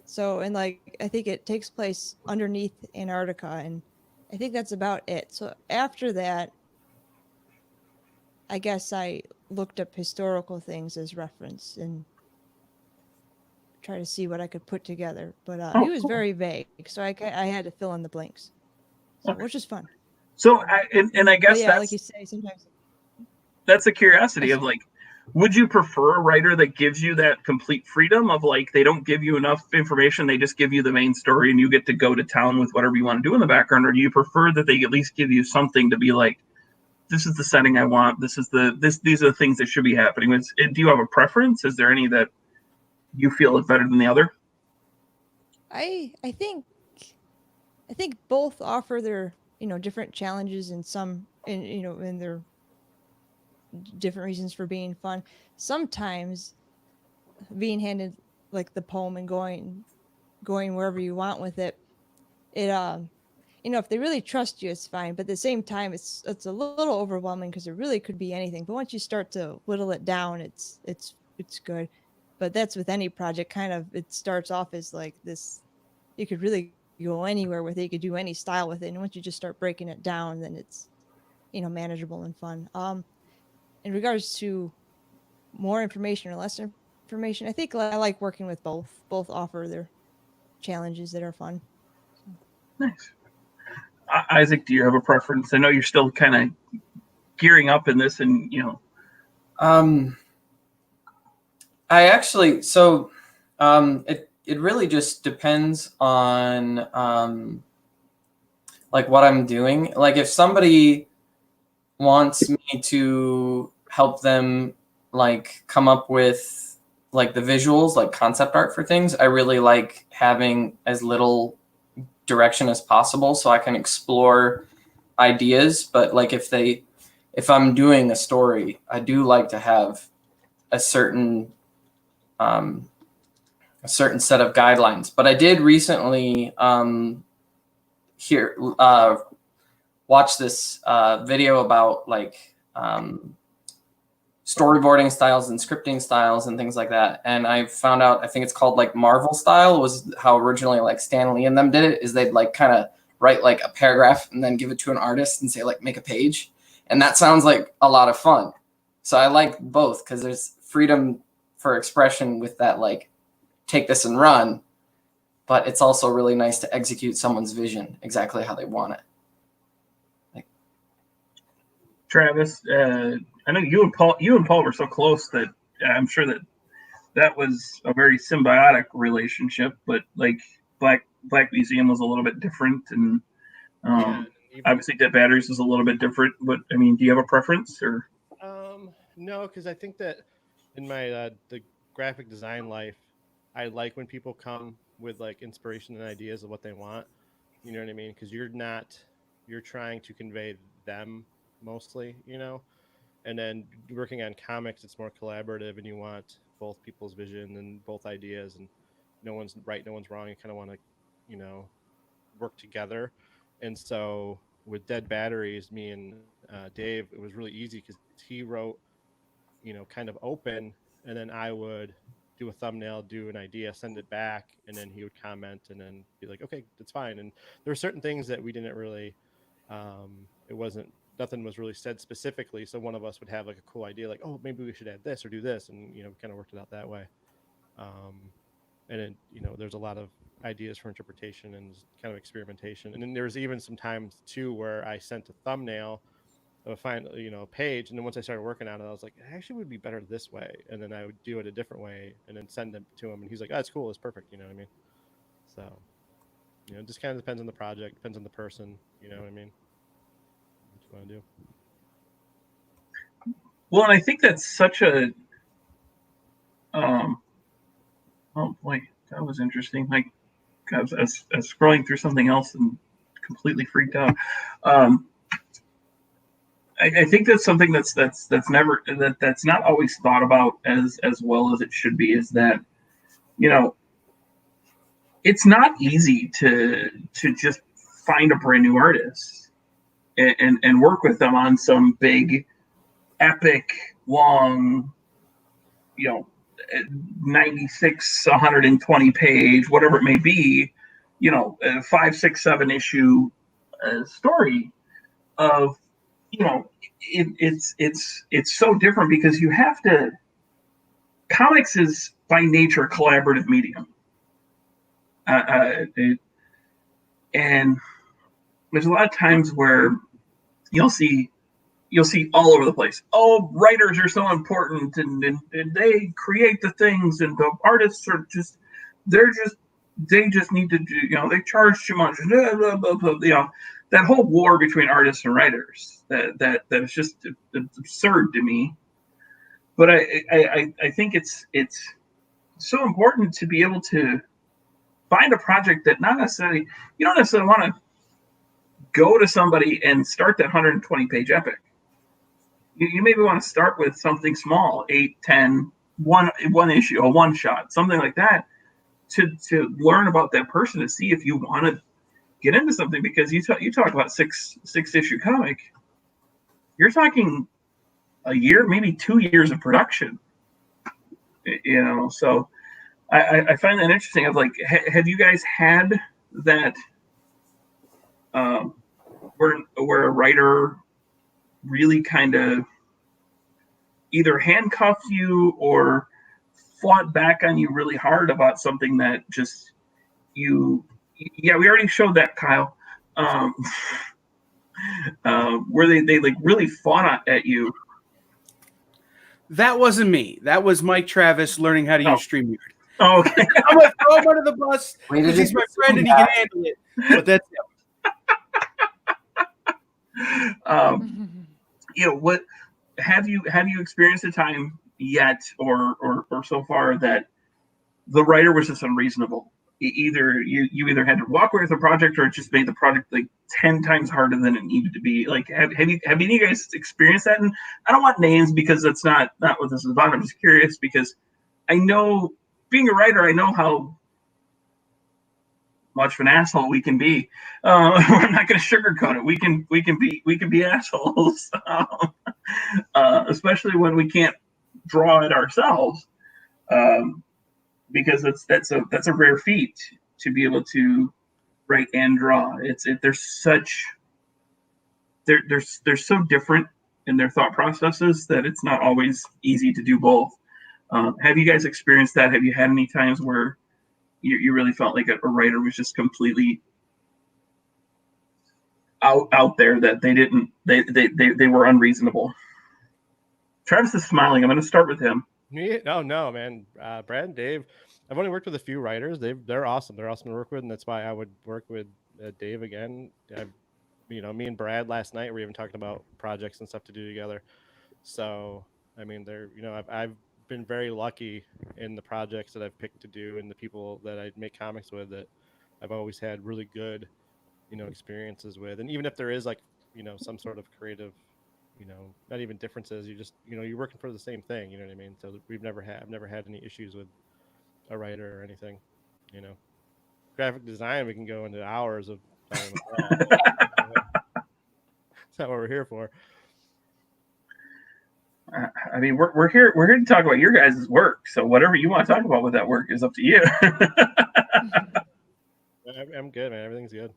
So, and like, I think it takes place underneath Antarctica, and I think that's about it. So after that, I guess I looked up historical things as reference and try to see what I could put together. But he was very vague, so I had to fill in the blanks, so, which is fun. So I guess yeah, that's, like you say, sometimes that's a curiosity of, like, would you prefer a writer that gives you that complete freedom of, like, they don't give you enough information, they just give you the main story and you get to go to town with whatever you want to do in the background? Or do you prefer that they at least give you something to be like, this is the setting I want, these are the things that should be happening? Do you have a preference? Is there any that you feel is better than the other? I think both offer their different challenges and some in their different reasons for being fun. Sometimes being handed like the poem and going wherever you want with it, if they really trust you, it's fine. But at the same time, it's a little overwhelming, because it really could be anything. But once you start to whittle it down, it's good. But that's with any project. Kind of, it starts off as like this. You could really go anywhere with it. You could do any style with it. And once you just start breaking it down, then it's manageable and fun. In regards to more information or less information, I think I like working with both. Both offer their challenges that are fun. Nice. Isaac, do you have a preference? I know you're still kind of gearing up in this, and I actually, so it really just depends on like what I'm doing. Like, if somebody wants me to help them like come up with like the visuals, like concept art for things, I really like having as little direction as possible so I can explore ideas. But like, if I'm doing a story, I do like to have a certain set of guidelines. But I did recently watch this video about like storyboarding styles and scripting styles and things like that. And I found out, I think it's called like Marvel style, was how originally like Stan Lee and them did it, is they'd like kind of write like a paragraph and then give it to an artist and say like, make a page. And that sounds like a lot of fun. So I like both because there's freedom for expression with that, like take this and run, but it's also really nice to execute someone's vision exactly how they want it. Travis, I know you and Paul were so close that I'm sure that was a very symbiotic relationship. But like Black Museum was a little bit different, and obviously Dead Batteries is a little bit different. But I mean, do you have a preference or? No, because I think that in my the graphic design life, I like when people come with like inspiration and ideas of what they want. You know what I mean? Because you're trying to convey them mostly, you know. And then working on comics, it's more collaborative, and you want both people's vision and both ideas, and no one's right, no one's wrong. You kind of want to, you know, work together. And so with Dead Batteries, me and Dave, it was really easy because he wrote, you know, kind of open, and then I would do a thumbnail, do an idea, send it back, and then he would comment and then be like, okay, that's fine. And there were certain things that we didn't really, nothing was really said specifically. So one of us would have like a cool idea, like, oh, maybe we should add this or do this. And, you know, kind of worked it out that way. And then, you know, there's a lot of ideas for interpretation and kind of experimentation. And then there's even some times too, where I sent a thumbnail of a page. And then once I started working on it, I was like, it actually would be better this way. And then I would do it a different way and then send it to him. And he's like, oh, it's cool. It's perfect. You know what I mean? So, you know, it just kind of depends on the project, depends on the person, you know what I mean? Want to do. Well, and I think that's such a oh boy, that was interesting. Like I was scrolling through something else and completely freaked out. I think that's something that's not always thought about as well as it should be, is that, you know, it's not easy to just find a brand new artist and work with them on some big, epic, long, you know, 96, 120 page, whatever it may be, you know, 5, 6, 7 issue story of, you know, it's so different because you have to. Comics is by nature a collaborative medium, and there's a lot of times where you'll see all over the place. Oh, writers are so important, and they create the things, and the artists are just they just need to do, you know, they charge too much. Blah, blah, blah, blah, you know, that whole war between artists and writers that is just absurd to me. But I think it's so important to be able to find a project that not necessarily, you don't necessarily want to go to somebody and start that 120 page epic. You maybe want to start with something small, 8, 10, one issue, a one shot, something like that, to learn about that person, to see if you want to get into something. Because you talk about six issue comic, you're talking a year, maybe 2 years of production, you know. So I find that interesting. Of like, have you guys had that where a writer really kind of either handcuffed you or fought back on you really hard about something that just we already showed that, Kyle, where they like really fought at you? That wasn't me. That was Mike Travis learning how to use StreamYard. Oh, okay. I'm gonna throw him under the bus because he's my friend and he can handle it. But that's it. You know, what have you experienced a time yet or so far that the writer was just unreasonable? Either you either had to walk away with a project, or it just made the project like 10 times harder than it needed to be. Like, have any of you guys experienced that? And I don't want names because that's not what this is about. I'm just curious because I know, being a writer, I know how much of an asshole we can be. We're not going to sugarcoat it. We can be assholes, especially when we can't draw it ourselves, because that's a rare feat to be able to write and draw. They're so different in their thought processes that it's not always easy to do both. Have you guys experienced that? Have you had any times where you really felt like a writer was just completely out there, that they were unreasonable? Travis is smiling. I'm going to start with him. Me? No, man. Brad and Dave, I've only worked with a few writers. They're awesome. They're awesome to work with, and that's why I would work with Dave again. Me and Brad last night were even talking about projects and stuff to do together. So, I mean, I've been very lucky in the projects that I've picked to do and the people that I make comics with, that I've always had really good, experiences with. And even if there is some sort of creative, not even differences, you just, you're working for the same thing, you know what I mean? So I've never had any issues with a writer or anything, Graphic design, we can go into hours of talking about that. That's not what we're here for. I mean, we're here to talk about your guys' work. So whatever you want to talk about with that work is up to you. I'm good, man. Everything's good.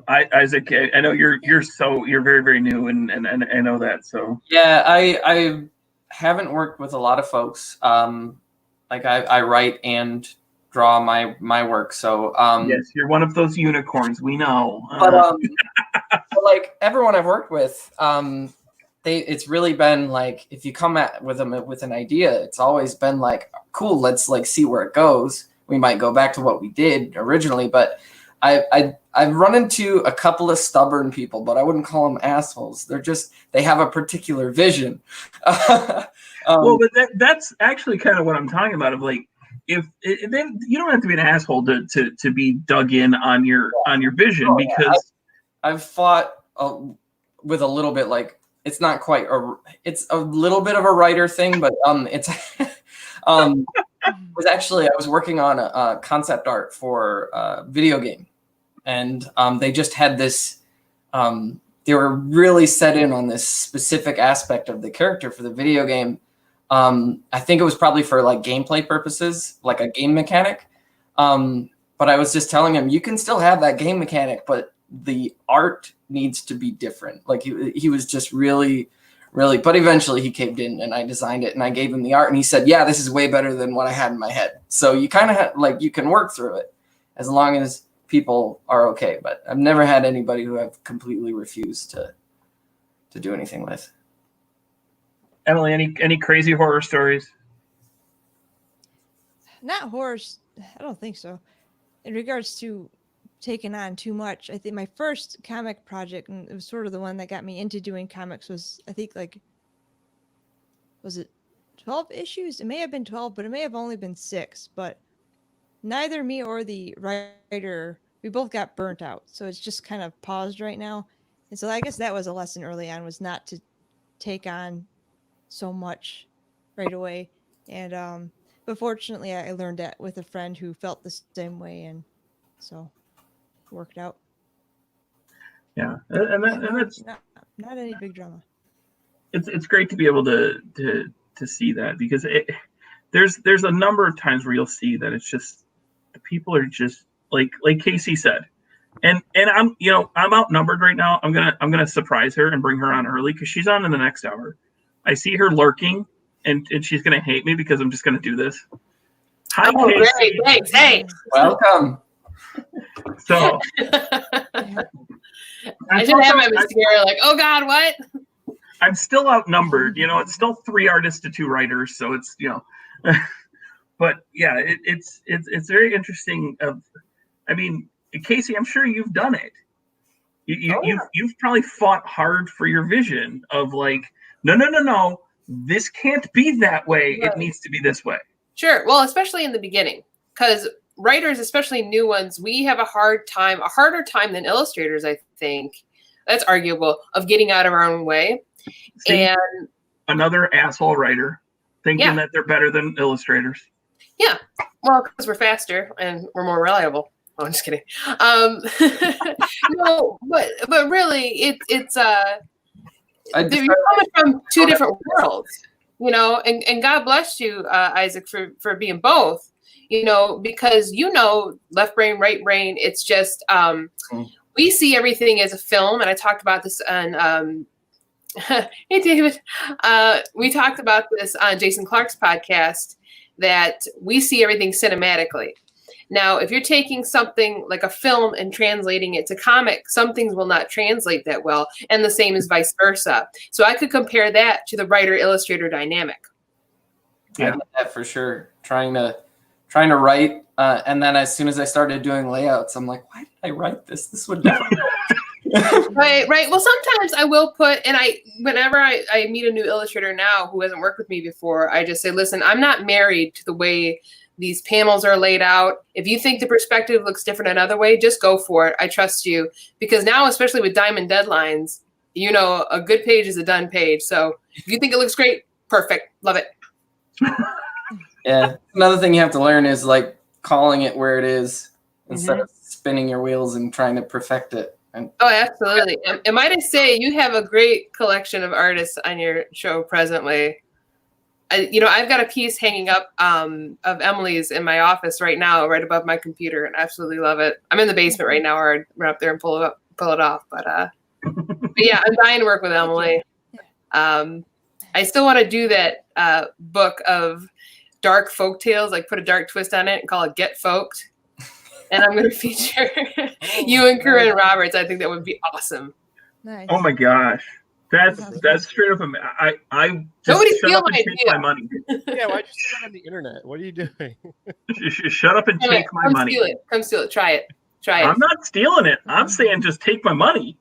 Isaac, I know you're very, very new, and I know that. So yeah, I haven't worked with a lot of folks. Like I write and draw my work. So yes, you're one of those unicorns. We know. But like everyone I've worked with, it's really been like, if you come at with them with an idea, it's always been like, cool, let's like see where it goes. We might go back to what we did originally, but I've run into a couple of stubborn people, but I wouldn't call them assholes. They have a particular vision. Well, but that's actually kind of what I'm talking about. Of like, if then you don't have to be an asshole to be dug in on your vision, because I've fought with a little bit, like, it's not quite it's a little bit of a writer thing, but it's I was working on a concept art for a video game, and they just had this they were really set in on this specific aspect of the character for the video game. I think it was probably for like gameplay purposes, like a game mechanic. But I was just telling him, you can still have that game mechanic, but the art needs to be different. Like he was just really, but eventually he caved in, and I designed it and I gave him the art, and he said, yeah, this is way better than what I had in my head. So you kind of you can work through it as long as people are okay. But I've never had anybody who I've completely refused to do anything with. Emily, any crazy horror stories? Not horrors. I don't think so. In regards to taking on too much, I think my first comic project, and it was sort of the one that got me into doing comics, was, I think, was it 12 issues? It may have been 12, but it may have only been 6. But neither me or the writer, we both got burnt out. So it's just kind of paused right now. And so I guess that was a lesson early on, was not to take on so much right away. And but fortunately I learned that with a friend who felt the same way, and so it worked out. Yeah, and that's not any big drama. It's great to be able to see that, because there's a number of times where you'll see that it's just the people are just like Casey said, and I'm outnumbered right now. I'm gonna surprise her and bring her on early, because she's on in the next hour. I see her lurking, and she's gonna hate me because I'm just gonna do this. Hi, Casey. Great. Thanks. Hey. Welcome. So I did have my mascara, like, oh God, what? I'm still outnumbered. It's still 3 artists to 2 writers, so it's but yeah, it's very interesting. I mean, Casey, I'm sure you've done it. You've probably fought hard for your vision of like, no, this can't be that way. Right. It needs to be this way. Sure. Well, especially in the beginning, because writers, especially new ones, we have a harder time than illustrators, I think. That's arguable, of getting out of our own way. See, and another asshole writer thinking that they're better than illustrators. Yeah, well, because we're faster and we're more reliable. Oh, I'm just kidding. No, but really, it's you're coming from two different worlds, you know. And God bless you, Isaac, for being both. You know, because left brain, right brain. It's just we see everything as a film, and I talked about this on. Hey, David. We talked about this on Jason Clark's podcast, that we see everything cinematically. Now, if you're taking something like a film and translating it to comic, some things will not translate that well, and the same is vice versa. So I could compare that to the writer-illustrator dynamic. I get that for sure. Trying to write, and then as soon as I started doing layouts, I'm like, why did I write this? This would never work. Right. Well, sometimes I will put, and whenever I meet a new illustrator now who hasn't worked with me before, I just say, listen, I'm not married to the way these panels are laid out. If you think the perspective looks different another way, just go for it. I trust you. Because now, especially with diamond deadlines, a good page is a done page. So if you think it looks great, perfect. Love it. Yeah. Another thing you have to learn is like calling it where it is instead of spinning your wheels and trying to perfect it. And oh, absolutely. And might I say, you have a great collection of artists on your show presently. I've got a piece hanging up of Emily's in my office right now, right above my computer, and absolutely love it. I'm in the basement right now, or I'd run up there and pull it off. But yeah, I'm dying to work with Emily. I still want to do that book of dark folk tales, like put a dark twist on it and call it Get Folked. And I'm going to feature you and Corinne Roberts. I think that would be awesome. Nice. Oh my gosh. That's straight up. I Nobody shut steal up and my take idea. my money. Yeah, why'd you say that on the internet? What are you doing? Shut up and take my Come money. Come steal it. Try it. I'm not stealing it. I'm saying just take my money.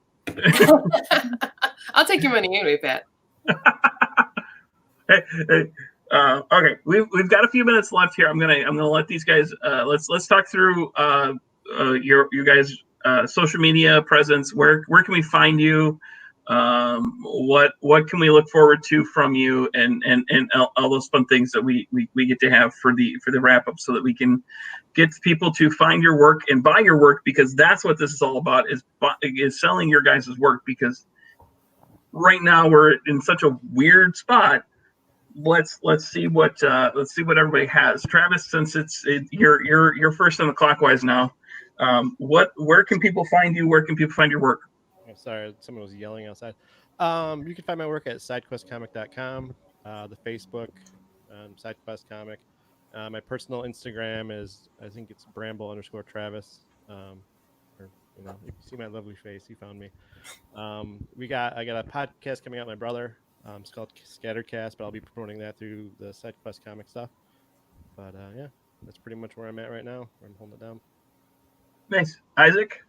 I'll take your money anyway, Pat. Okay, we've got a few minutes left here. I'm gonna let these guys. Let's talk through your guys' social media presence. Where can we find you? What can we look forward to from you, and all those fun things that we get to have for the wrap up, so that we can get people to find your work and buy your work, because that's what this is all about, is selling your guys' work. Because right now we're in such a weird spot. Let's see what everybody has. Travis, since you're first on the clockwise now, where can people find you? Where can people find your work? I'm sorry, someone was yelling outside. You can find my work at sidequestcomic.com, the Facebook, SideQuest Comic. My personal Instagram is, I think it's Bramble_Travis. You can see my lovely face. You found me. I got a podcast coming out with my brother. It's called Scattercast, but I'll be promoting that through the SideQuest Comic stuff. But yeah, that's pretty much where I'm at right now. I'm holding it down. Nice. Isaac?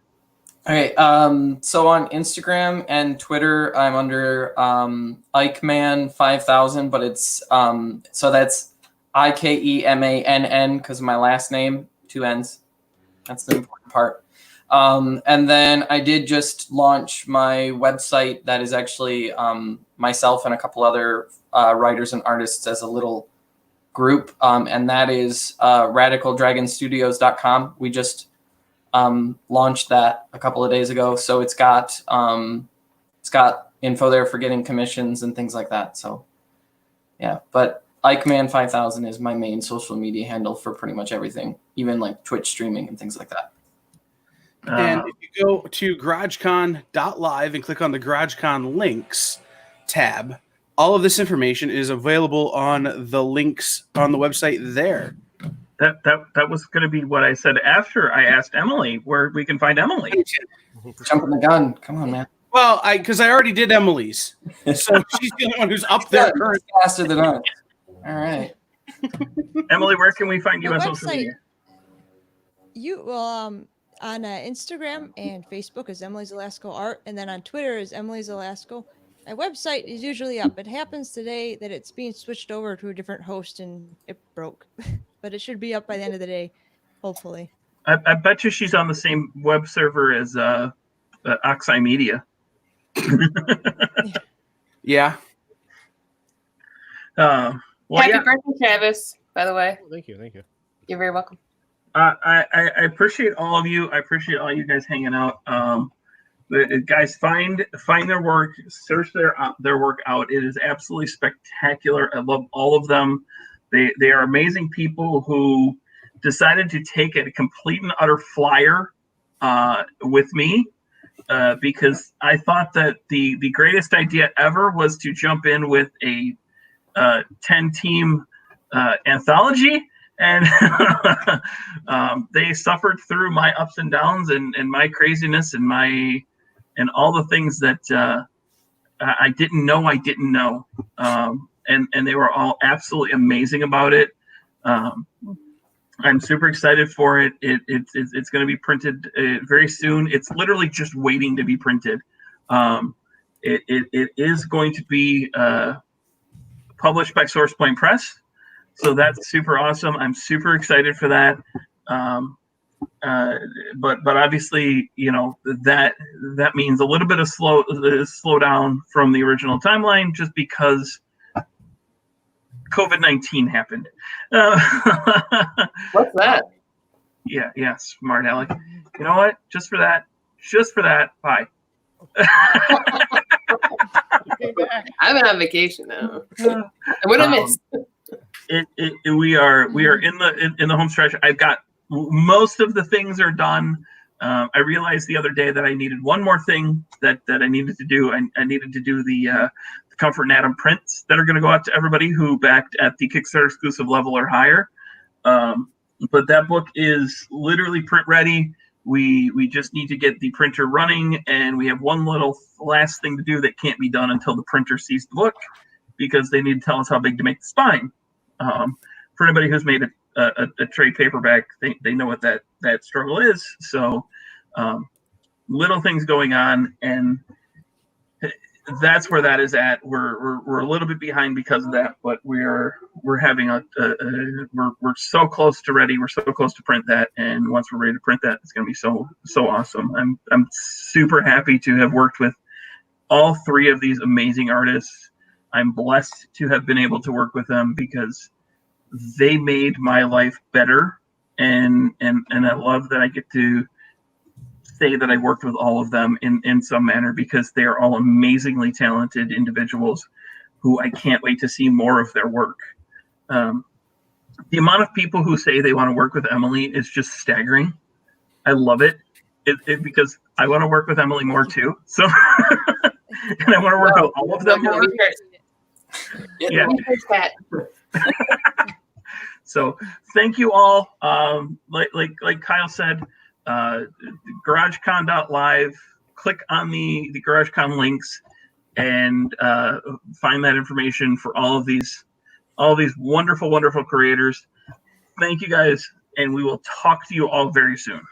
Okay, so on Instagram and Twitter, I'm under Ikeman5000, but it's so that's IKEMANN because of my last name, 2 N's. That's the important part. And then I did just launch my website that is actually myself and a couple other writers and artists as a little group, and that is radicaldragonstudios.com. We just launched that a couple of days ago, so it's got info there for getting commissions and things like that. So yeah, but Ikeman5000 is my main social media handle for pretty much everything, even like Twitch streaming and things like that. And if you go to GarageCon.live and click on the GarageCon links tab, all of this information is available on the links on the website there. That was going to be what I said after I asked Emily where we can find Emily. Jumping the gun. Come on, man. Well, because I already did Emily's. So she's the only one who's up there currently. Faster than us. All right. Emily, where can we find you The on social media? On Instagram and Facebook is Emily's Alaska Art, and then on Twitter is Emily's Alaska. My website is usually up. It happens today that it's being switched over to a different host and it broke, but it should be up by the end of the day, hopefully. I bet you she's on the same web server as Oxeye Media. Yeah. Happy birthday, Travis, by the way. Oh, thank you. You're very welcome. I appreciate all of you. I appreciate all you guys hanging out. Guys, find their work, search their work out. It is absolutely spectacular. I love all of them. They are amazing people who decided to take a complete and utter flyer with me because I thought that the greatest idea ever was to jump in with a 10-team anthology. And they suffered through my ups and downs and my craziness and all the things that I didn't know. And they were all absolutely amazing about it. I'm super excited for it. It's going to be printed very soon. It's literally just waiting to be printed. It is going to be published by SourcePoint Press. So that's super awesome. I'm super excited for that. But obviously, that means a little bit of slow down from the original timeline just because COVID-19 happened. What's that? Yeah, smart Alec. You know what? Just for that, bye. I've been on vacation now. What I missed? We are in the home stretch. I've got most of the things are done. I realized the other day that I needed one more thing that I needed to do. I needed to do the Comfort and Atom prints that are going to go out to everybody who backed at the Kickstarter exclusive level or higher. But that book is literally print ready. We just need to get the printer running, and we have one little last thing to do that can't be done until the printer sees the book, because they need to tell us how big to make the spine. For anybody who's made a trade paperback, they know what that struggle is. So little things going on, and that's where that is at. We're a little bit behind because of that, but we're having we're so close to ready. We're so close to print that, and once we're ready to print that, it's going to be so awesome. I'm super happy to have worked with all three of these amazing artists. I'm blessed to have been able to work with them because they made my life better, and I love that I get to say that I worked with all of them in some manner, because they are all amazingly talented individuals who I can't wait to see more of their work. The amount of people who say they want to work with Emily is just staggering. I love it, because I want to work with Emily more too. So, and I want to work with all of them more. Yeah. So thank you all. Like Kyle said, GarageCon.live, click on the GarageCon links and find that information for all of these wonderful creators. Thank you guys, and we will talk to you all very soon.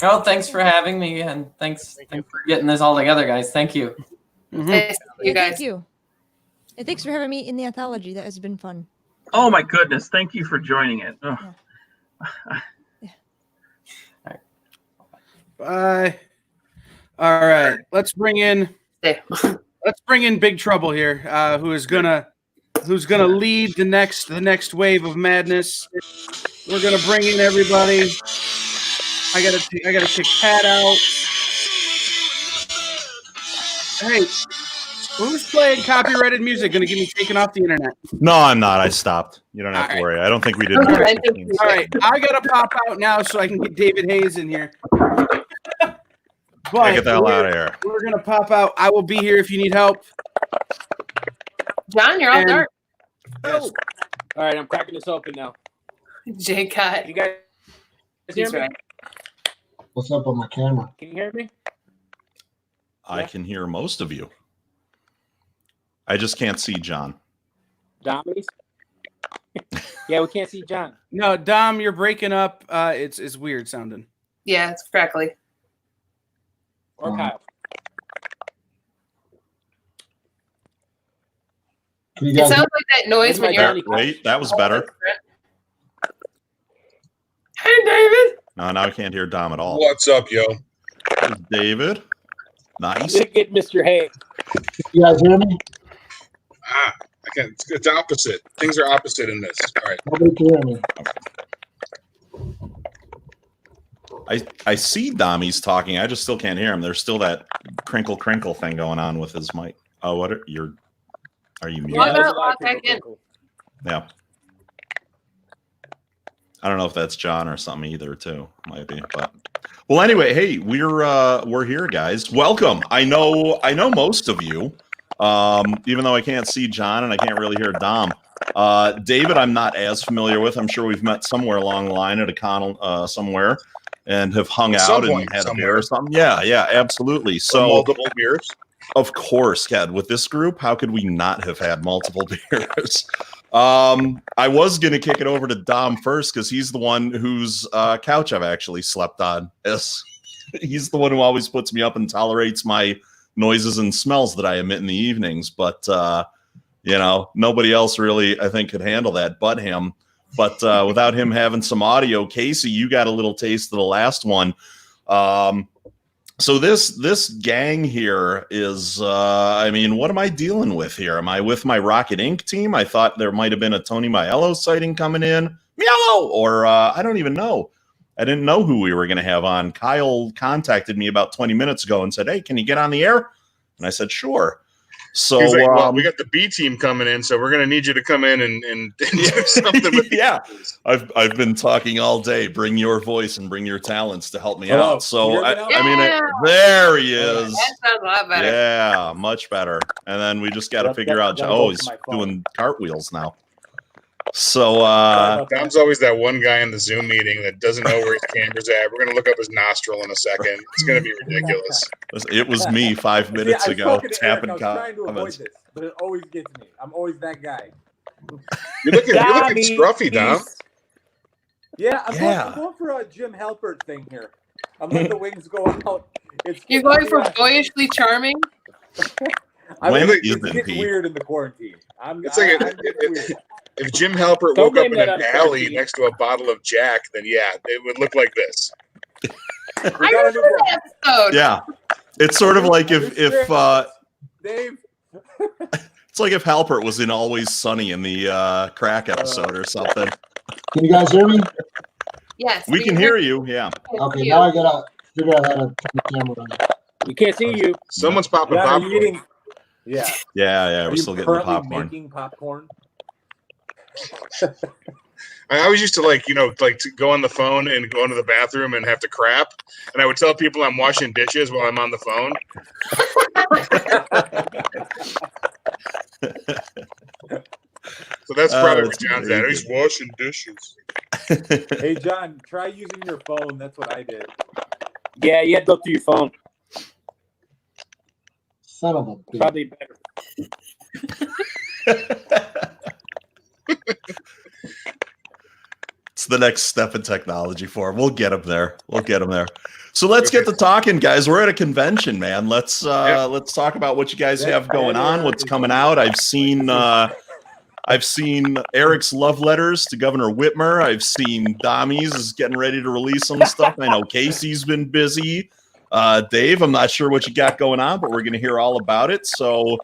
Oh, thanks for having me, and thanks for getting this all together, guys. Thank you. Mm-hmm. You guys. Thank you. And thanks for having me in the anthology. That has been fun. Oh my goodness! Thank you for joining it. Oh. Yeah. Bye. All right, let's bring in Big Trouble here, who's gonna lead the next wave of madness. We're gonna bring in everybody. I gotta kick Pat out. Hey, who's playing copyrighted music? Gonna get me taken off the internet? No, I'm not. I stopped. You don't have to worry. I don't think we did. All right, I gotta pop out now so I can get David Hayes in here. But get the hell out of here. We're gonna pop out. I will be here if you need help. John, you're all dark. Yes. All right, I'm cracking this open now. Jay cut. You guys hear me? What's up on my camera? Can you hear me? I can hear most of you. I just can't see John. Dominies? Yeah, we can't see John. No, Dom, you're breaking up. It's weird sounding. Yeah, it's crackly. Or Kyle. It sounds like that noise when you're. Wait, that was better. Hey, David. No, now I can't hear Dom at all. What's up, yo? David. Nice. Did get Mr. Hay. You guys hear me? I can't. It's opposite. Things are opposite in this. All right. Nobody can hear me. I see Dommy's talking. I just still can't hear him. There's still that crinkle thing going on with his mic. Oh, what are you muted? Log back in. Yeah. I don't know if that's John or something either, too. Might be, but well, anyway, hey, we're here, guys. Welcome. I know most of you, even though I can't see John and I can't really hear Dom. David, I'm not as familiar with. I'm sure we've met somewhere along the line at a con somewhere and have hung out and had a beer or something. Yeah, absolutely. So multiple beers. Of course, Ed. With this group, how could we not have had multiple beers? I was going to kick it over to Dom first because he's the one whose couch I've actually slept on. He's the one who always puts me up and tolerates my noises and smells that I emit in the evenings. But, nobody else really, I think, could handle that but him. But without him having some audio, Casey, you got a little taste of the last one. So this gang here is, what am I dealing with here? Am I with my Rocket Inc. team? I thought there might have been a Tony Maiello sighting coming in. Mielo! Or I don't even know. I didn't know who we were going to have on. Kyle contacted me about 20 minutes ago and said, hey, can you get on the air? And I said, sure. So he's like, well, we got the B team coming in, so we're going to need you to come in and do something with yeah. I've been talking all day. Bring your voice and bring your talents to help me out. So there he is. That sounds a lot better. Yeah, much better. And then we just got to figure out. Oh, he's doing cartwheels now. So Dom's always that one guy in the Zoom meeting that doesn't know where his camera's at. We're going to look up his nostril in a second. It's going to be ridiculous. It was me 5 minutes ago tapping trying to avoid this, but it always gets me. I'm always that guy. You're looking scruffy, Dom. Yeah, I'm going for a Jim Halpert thing here. I'm letting the wings go out. You're going for boyishly charming? It's getting weird in the quarantine. If Jim Halpert woke up in an alley next to a bottle of Jack, then yeah, it would look like this. I remember that episode. Yeah, it's sort of like if Dave. It's like if Halpert was in Always Sunny in the crack episode or something. Can you guys hear me? Yes. We can hear you, yeah. Okay, now I gotta figure out how to turn the camera on. We can't see you. Someone's popping popcorn. Yeah. We're still getting the popcorn. Making popcorn? I always used to to go on the phone and go into the bathroom and have to crap, and I would tell people I'm washing dishes while I'm on the phone. So that's probably where John's at. He's washing dishes. Hey, John, try using your phone. That's what I did. Yeah, you have to go through your phone. Son of a bitch. Probably better. It's the next step in technology for him. We'll get him there. So let's get to talking, guys. We're at a convention, man. Let's talk about what you guys have going on, what's coming out. I've seen Eric's love letters to Governor Whitmer. I've seen Dommy's is getting ready to release some stuff. I know Casey's been busy. Dave, I'm not sure what you got going on, but we're going to hear all about it. So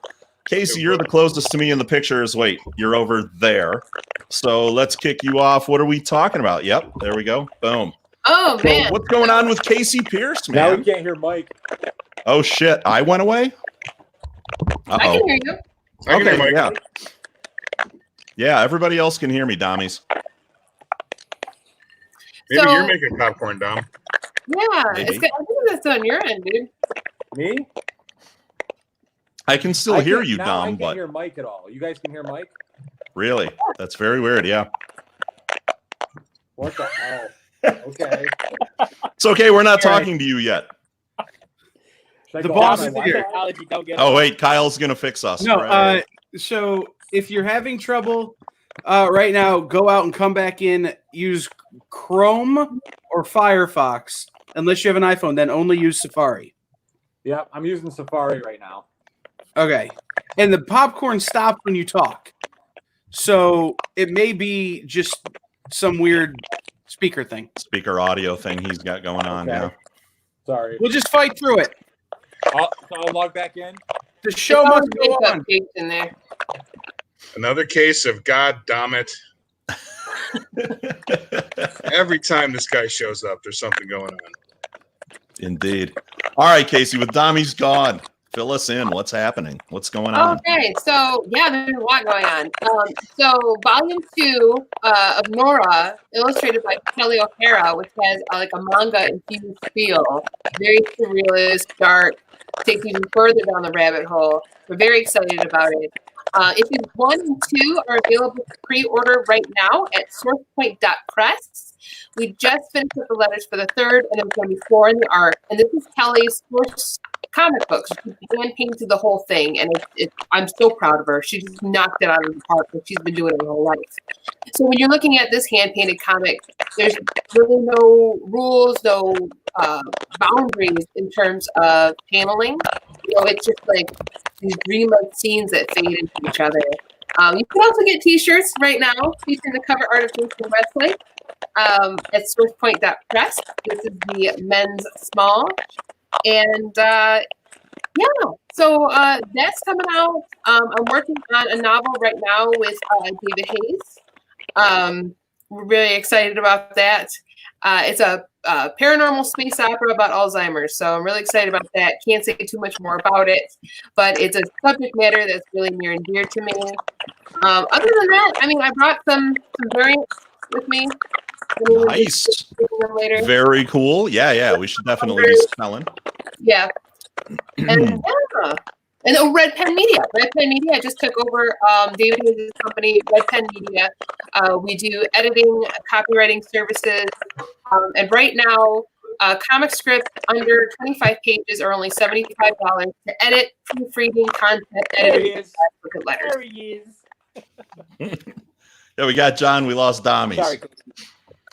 Casey, you're the closest to me in the pictures. Wait, you're over there. So let's kick you off. What are we talking about? Yep, there we go. Boom. Oh, man. What's going on with Casey Pierce, man? Now we can't hear Mike. Oh, shit. I went away? Uh-oh. I can hear you. I can hear Mike. Yeah. Yeah, everybody else can hear me, Dommies. Maybe you're making popcorn, Dom. Yeah, Maybe. I think that's on your end, dude. Me? I can still hear you, now Dom, I can't but hear Mike at all. You guys can hear Mike? really, that's very weird. Yeah. What the hell? Okay. It's okay. We're not talking to you yet. Should I The go boss off is my here. Wi-Fi? Oh, wait. Kyle's going to fix us. No, Right. so if you're having trouble right now, go out and come back in. Use Chrome or Firefox. Unless you have an iPhone, then only use Safari. Yeah, I'm using Safari right now. Okay. And the popcorn stops when you talk. So it may be just some weird speaker thing. Speaker audio thing he's got going on. Okay. Yeah. Sorry. We'll just fight through it. I'll log back in. The show must go on. In there. Another case of God damn it. Every time this guy shows up, there's something going on. Indeed. All right, Casey, with Dami's gone, fill us in. What's happening? What's going on? Okay, so yeah, there's a lot going on. So volume 2 of Nora, illustrated by Kelly O'Hara, which has like a manga infused feel, very surrealist, dark, takes even further down the rabbit hole. We're very excited about it. Issues 1 and 2 are available for pre-order right now at sourcepoint.press. We just finished with the letters for the third, and it's going to be 4 in the arc. And this is Kelly's first comic books. She hand painted the whole thing, and I'm so proud of her. She just knocked it out of the park, and she's been doing it her whole life. So when you're looking at this hand painted comic, there's really no rules, no boundaries in terms of paneling. You know, it's just like these dreamlike scenes that fade into each other. You can also get T-shirts right now featuring the cover art of Jason Wesley at sourcepoint.press. This is the men's small. And yeah, so that's coming out. I'm working on a novel right now with David Hayes. We're really excited about that. It's a paranormal space opera about Alzheimer's, so I'm really excited about that. Can't say too much more about it, but it's a subject matter that's really near and dear to me. Other than that, I mean, I brought some variants with me. Nice. Later. Very cool. Yeah. We should definitely be selling. Yeah. And yeah. And Red Pen Media. Red Pen Media. I just took over David Hayes' company, Red Pen Media. We do editing, copywriting services. And right now, comic scripts under 25 pages are only $75 to edit, proofreading, content editing, letters. There he is. Yeah, we got John. We lost Dami. Sorry.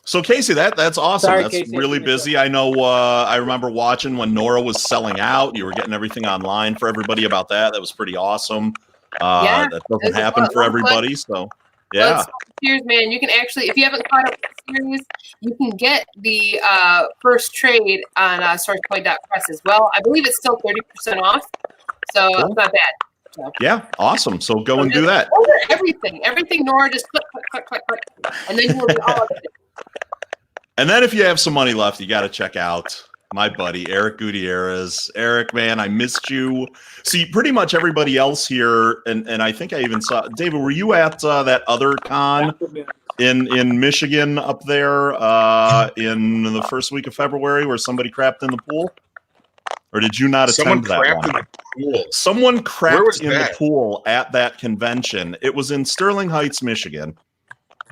So Casey, that's awesome. Sorry, That's Casey, really busy. I know. I remember watching when Nora was selling out. You were getting everything online for everybody about that. That was pretty awesome. Yeah, that doesn't happen for everybody. So yeah. Series, man, you can actually, if you haven't caught up with the series, you can get the first trade on sourcepoint.press as well. I believe it's still 30% off, so Cool. it's not bad. So, Yeah, awesome. So go and do that. order everything, Nora, just click, and then you'll be all of it. And then if you have some money left, you got to check out my buddy, Eric Gutierrez. Eric, man, I missed you. See, pretty much everybody else here, and I think I even saw, David, were you at that other con in Michigan up there in the first week of February where somebody crapped in the pool? Or did you not attend that crapped one? in the pool. Someone Where crapped was in that? the pool at that convention. It was in Sterling Heights, Michigan.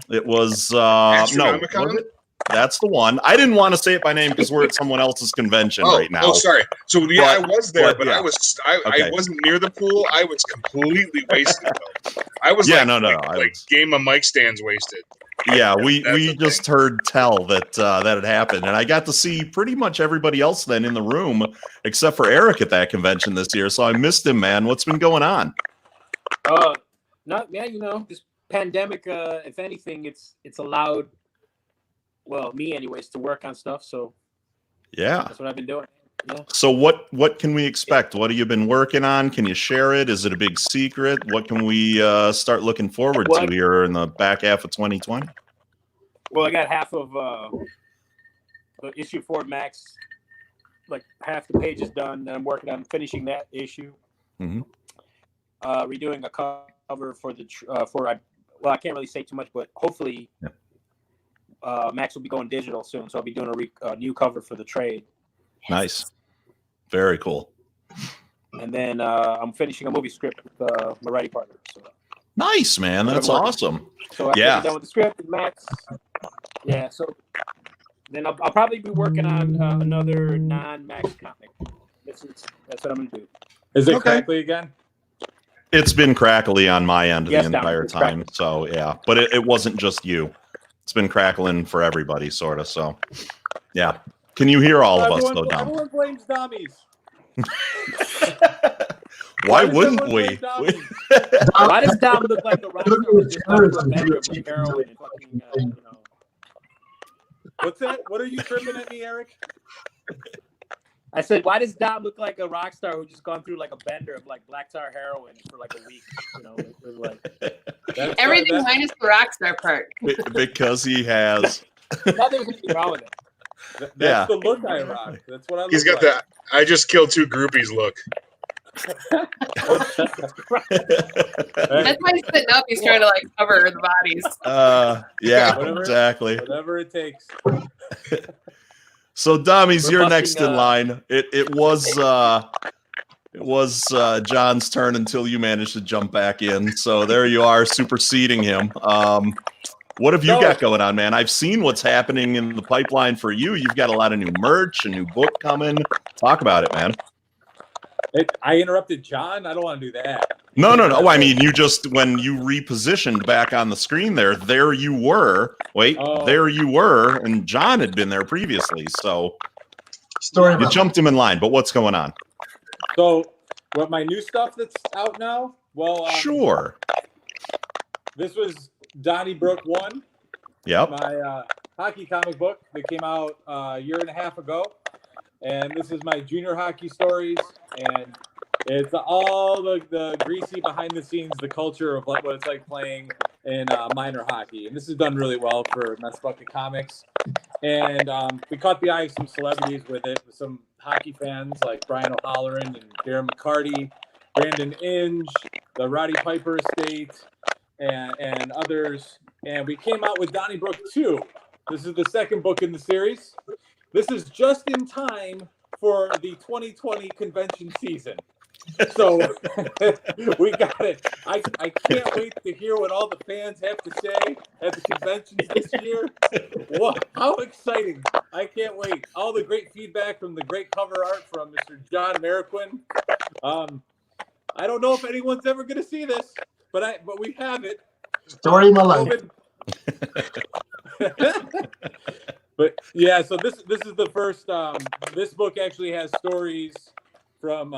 It was no, Astronomicon? was it? That's the one. I didn't want to say it by name because we're at someone else's convention right now. Oh, sorry. So yeah, But- I was there, but yeah. I Okay. wasn't near the pool. I was completely wasted. Though. I was Yeah, like, no. like game of mic stands wasted. Yeah, we just heard tell that that had happened, and I got to see pretty much everybody else then in the room except for Eric at that convention this year. So I missed him, man. What's been going on? Not yeah, you know, this pandemic. If anything, it's allowed. Well, me anyways, to work on stuff. So Yeah. that's what I've been doing. Yeah. So what can we expect? What have you been working on? Can you share it? Is it a big secret? What can we start looking forward to here in the back half of 2020? Well, I got half of issue 4 Max, like half the pages done. And I'm working on finishing that issue. Mm-hmm. Redoing a cover for the well, I can't really say too much, but hopefully Max will be going digital soon, so I'll be doing a new cover for the trade. Nice. Very cool. And then I'm finishing a movie script with my writing partner. So. Nice, man. That's awesome. So after Yeah. I'm done with the script and Max, yeah. So then I'll probably be working on another non-Max comic. That's what I'm gonna do. Is it Okay. crackly again? It's been crackly on my end Yes, the Dom, entire it's time. So yeah, but it wasn't just you. It's been crackling for everybody, sort of. So yeah. Can you hear all of us though, Dom? Everyone blames dummies. Why does wouldn't everyone we? blame Why does Dom look like a rock star who's just out of a bedroom with heroin and fucking, you know? What's that? What are you tripping at me, Eric? I said, why does Dom look like a rock star who just gone through like a bender of like black tar heroin for like a week? You know, it was like Everything minus the rock star part. Because he has. Nothing's anything wrong with it. That's Yeah. the look I rock. That's what I look He's got like. the I just killed 2 groupies look. That's why he's sitting up. He's trying to like cover the bodies. Yeah, Whatever- exactly. Whatever it takes. So Dommy's, We're you're busting, next in line. It was John's turn until you managed to jump back in. So there you are, superseding him. What have you got going on, man? I've seen what's happening in the pipeline for you. You've got a lot of new merch, a new book coming. Talk about it, man. I interrupted John. I don't want to do that. No. I mean, you just, when you repositioned back on the screen there you were. Wait, there you were, and John had been there previously. So you jumped him in line. But what's going on? So, what my new stuff that's out now? Well, Sure. This was Donnybrook 1. Yep. My hockey comic book that came out a year and a half ago. And this is my junior hockey stories. And it's all the greasy behind the scenes, the culture of what it's like playing in minor hockey. And this is done really well for Mess Bucket Comics. And we caught the eye of some celebrities with it, with some hockey fans like Brian O'Halloran and Darren McCarty, Brandon Inge, the Roddy Piper estate, and others. And we came out with Donnybrook 2. This is the second book in the series. This is just in time for the 2020 convention season. So we got it. I can't wait to hear what all the fans have to say at the conventions this year. What? How exciting. I can't wait. All the great feedback from the great cover art from Mr. John Marquin. I don't know if anyone's ever going to see this, but we have it. Story of my life. But yeah, so this is the first. This book actually has stories from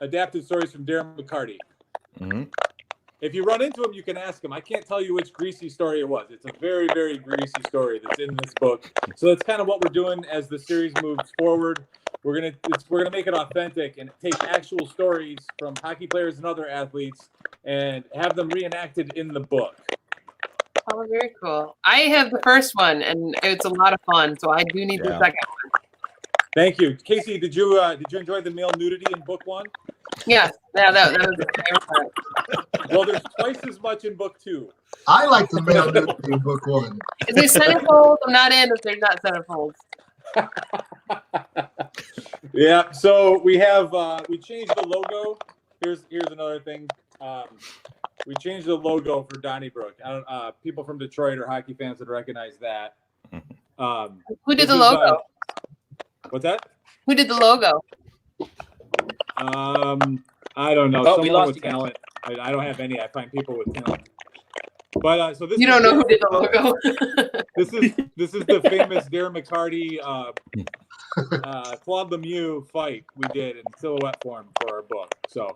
adapted stories from Darren McCarty. Mm-hmm. If you run into him, you can ask him. I can't tell you which greasy story it was. It's a very, very greasy story that's in this book. So that's kind of what we're doing as the series moves forward. We're gonna make it authentic and take actual stories from hockey players and other athletes and have them reenacted in the book. Oh, very cool. I have the first one, and it's a lot of fun. So I do need the second one. Thank you, Casey. Did you enjoy the male nudity in book 1? Yes. Yeah, that was the favorite part. Well, there's twice as much in book 2. I like the male nudity in book 1. Is there centerfolds? I'm not in if there's not centerfolds. Yeah. So we have we changed the logo. Here's another thing. We changed the logo for Donnybrook. I don't. People from Detroit or hockey fans would recognize that. Who did the logo? What's that? Who did the logo? I don't know. Oh, we Someone lost with again. talent. I don't have any. I find people with talent. But so this You is don't know who did the logo. This is the famous Darren McCarty Claude Lemieux fight we did in silhouette form for our book. So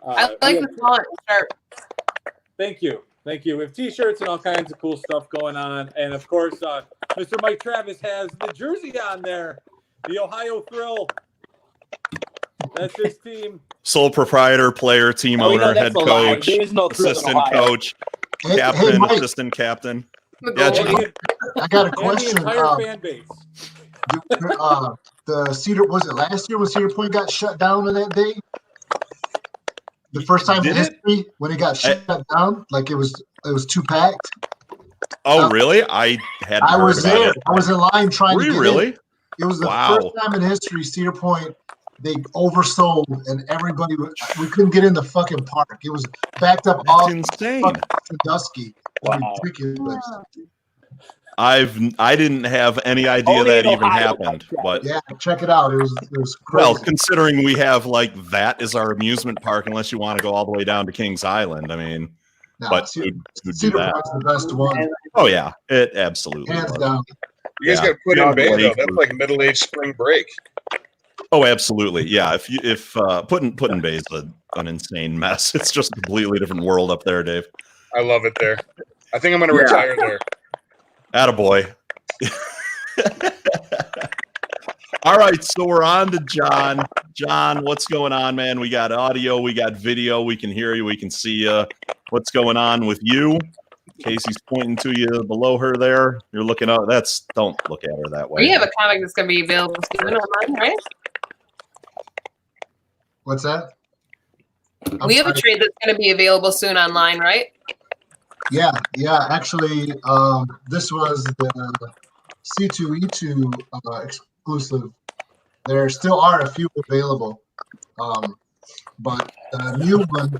I like the font. Sharp. Thank you. We have T-shirts and all kinds of cool stuff going on, and of course, Mr. Mike Travis has the jersey on there, the Ohio Thrill. That's his team. Sole proprietor, player, team Oh, we know owner, that's head a lie. coach, There is no Thrill in assistant Ohio. coach, Hey, captain, Mike. assistant captain. Yeah, And Jim. I got a And the question. entire fan base. The Cedar, was it last year when Cedar Point got shut down on that day? The first time in Did it? history when it got shut down, like it was too packed. Oh, really? I hadn't I heard was about there. it. I was in line trying Were to you get really? in. It was the Wow. first time in history Cedar Point they oversold and everybody we couldn't get in the fucking park. It was backed up all insane. fucking Sandusky. Wow. Ridiculous. I didn't have any idea Only that in even Ohio, happened, but Yeah, check it out. It was crazy. well, considering we have like that as our amusement park, unless you want to go all the way down to Kings Island, I mean, Nah, but Cedar, who'd do Cedar that? Point's the best one, Oh yeah, it absolutely hands was. down. You guys Yeah. got to put Yeah, in Bay though. Blake That's was- like middle-aged spring break. Oh, absolutely. Yeah, if Put-in Bay is an insane mess. It's just a completely different world up there, Dave. I love it there. I think I'm going to retire there. Attaboy. All right, so we're on to John. John, what's going on, man? We got audio, we got video, we can hear you, we can see you. What's going on with you? Casey's pointing to you below her there. You're looking out. Don't look at her that way. We have a comic that's going to be available soon online, right? What's that? We have a trade that's going to be available soon online, right? Yeah. Actually, this was the C2E2 exclusive. There still are a few available, but the new one,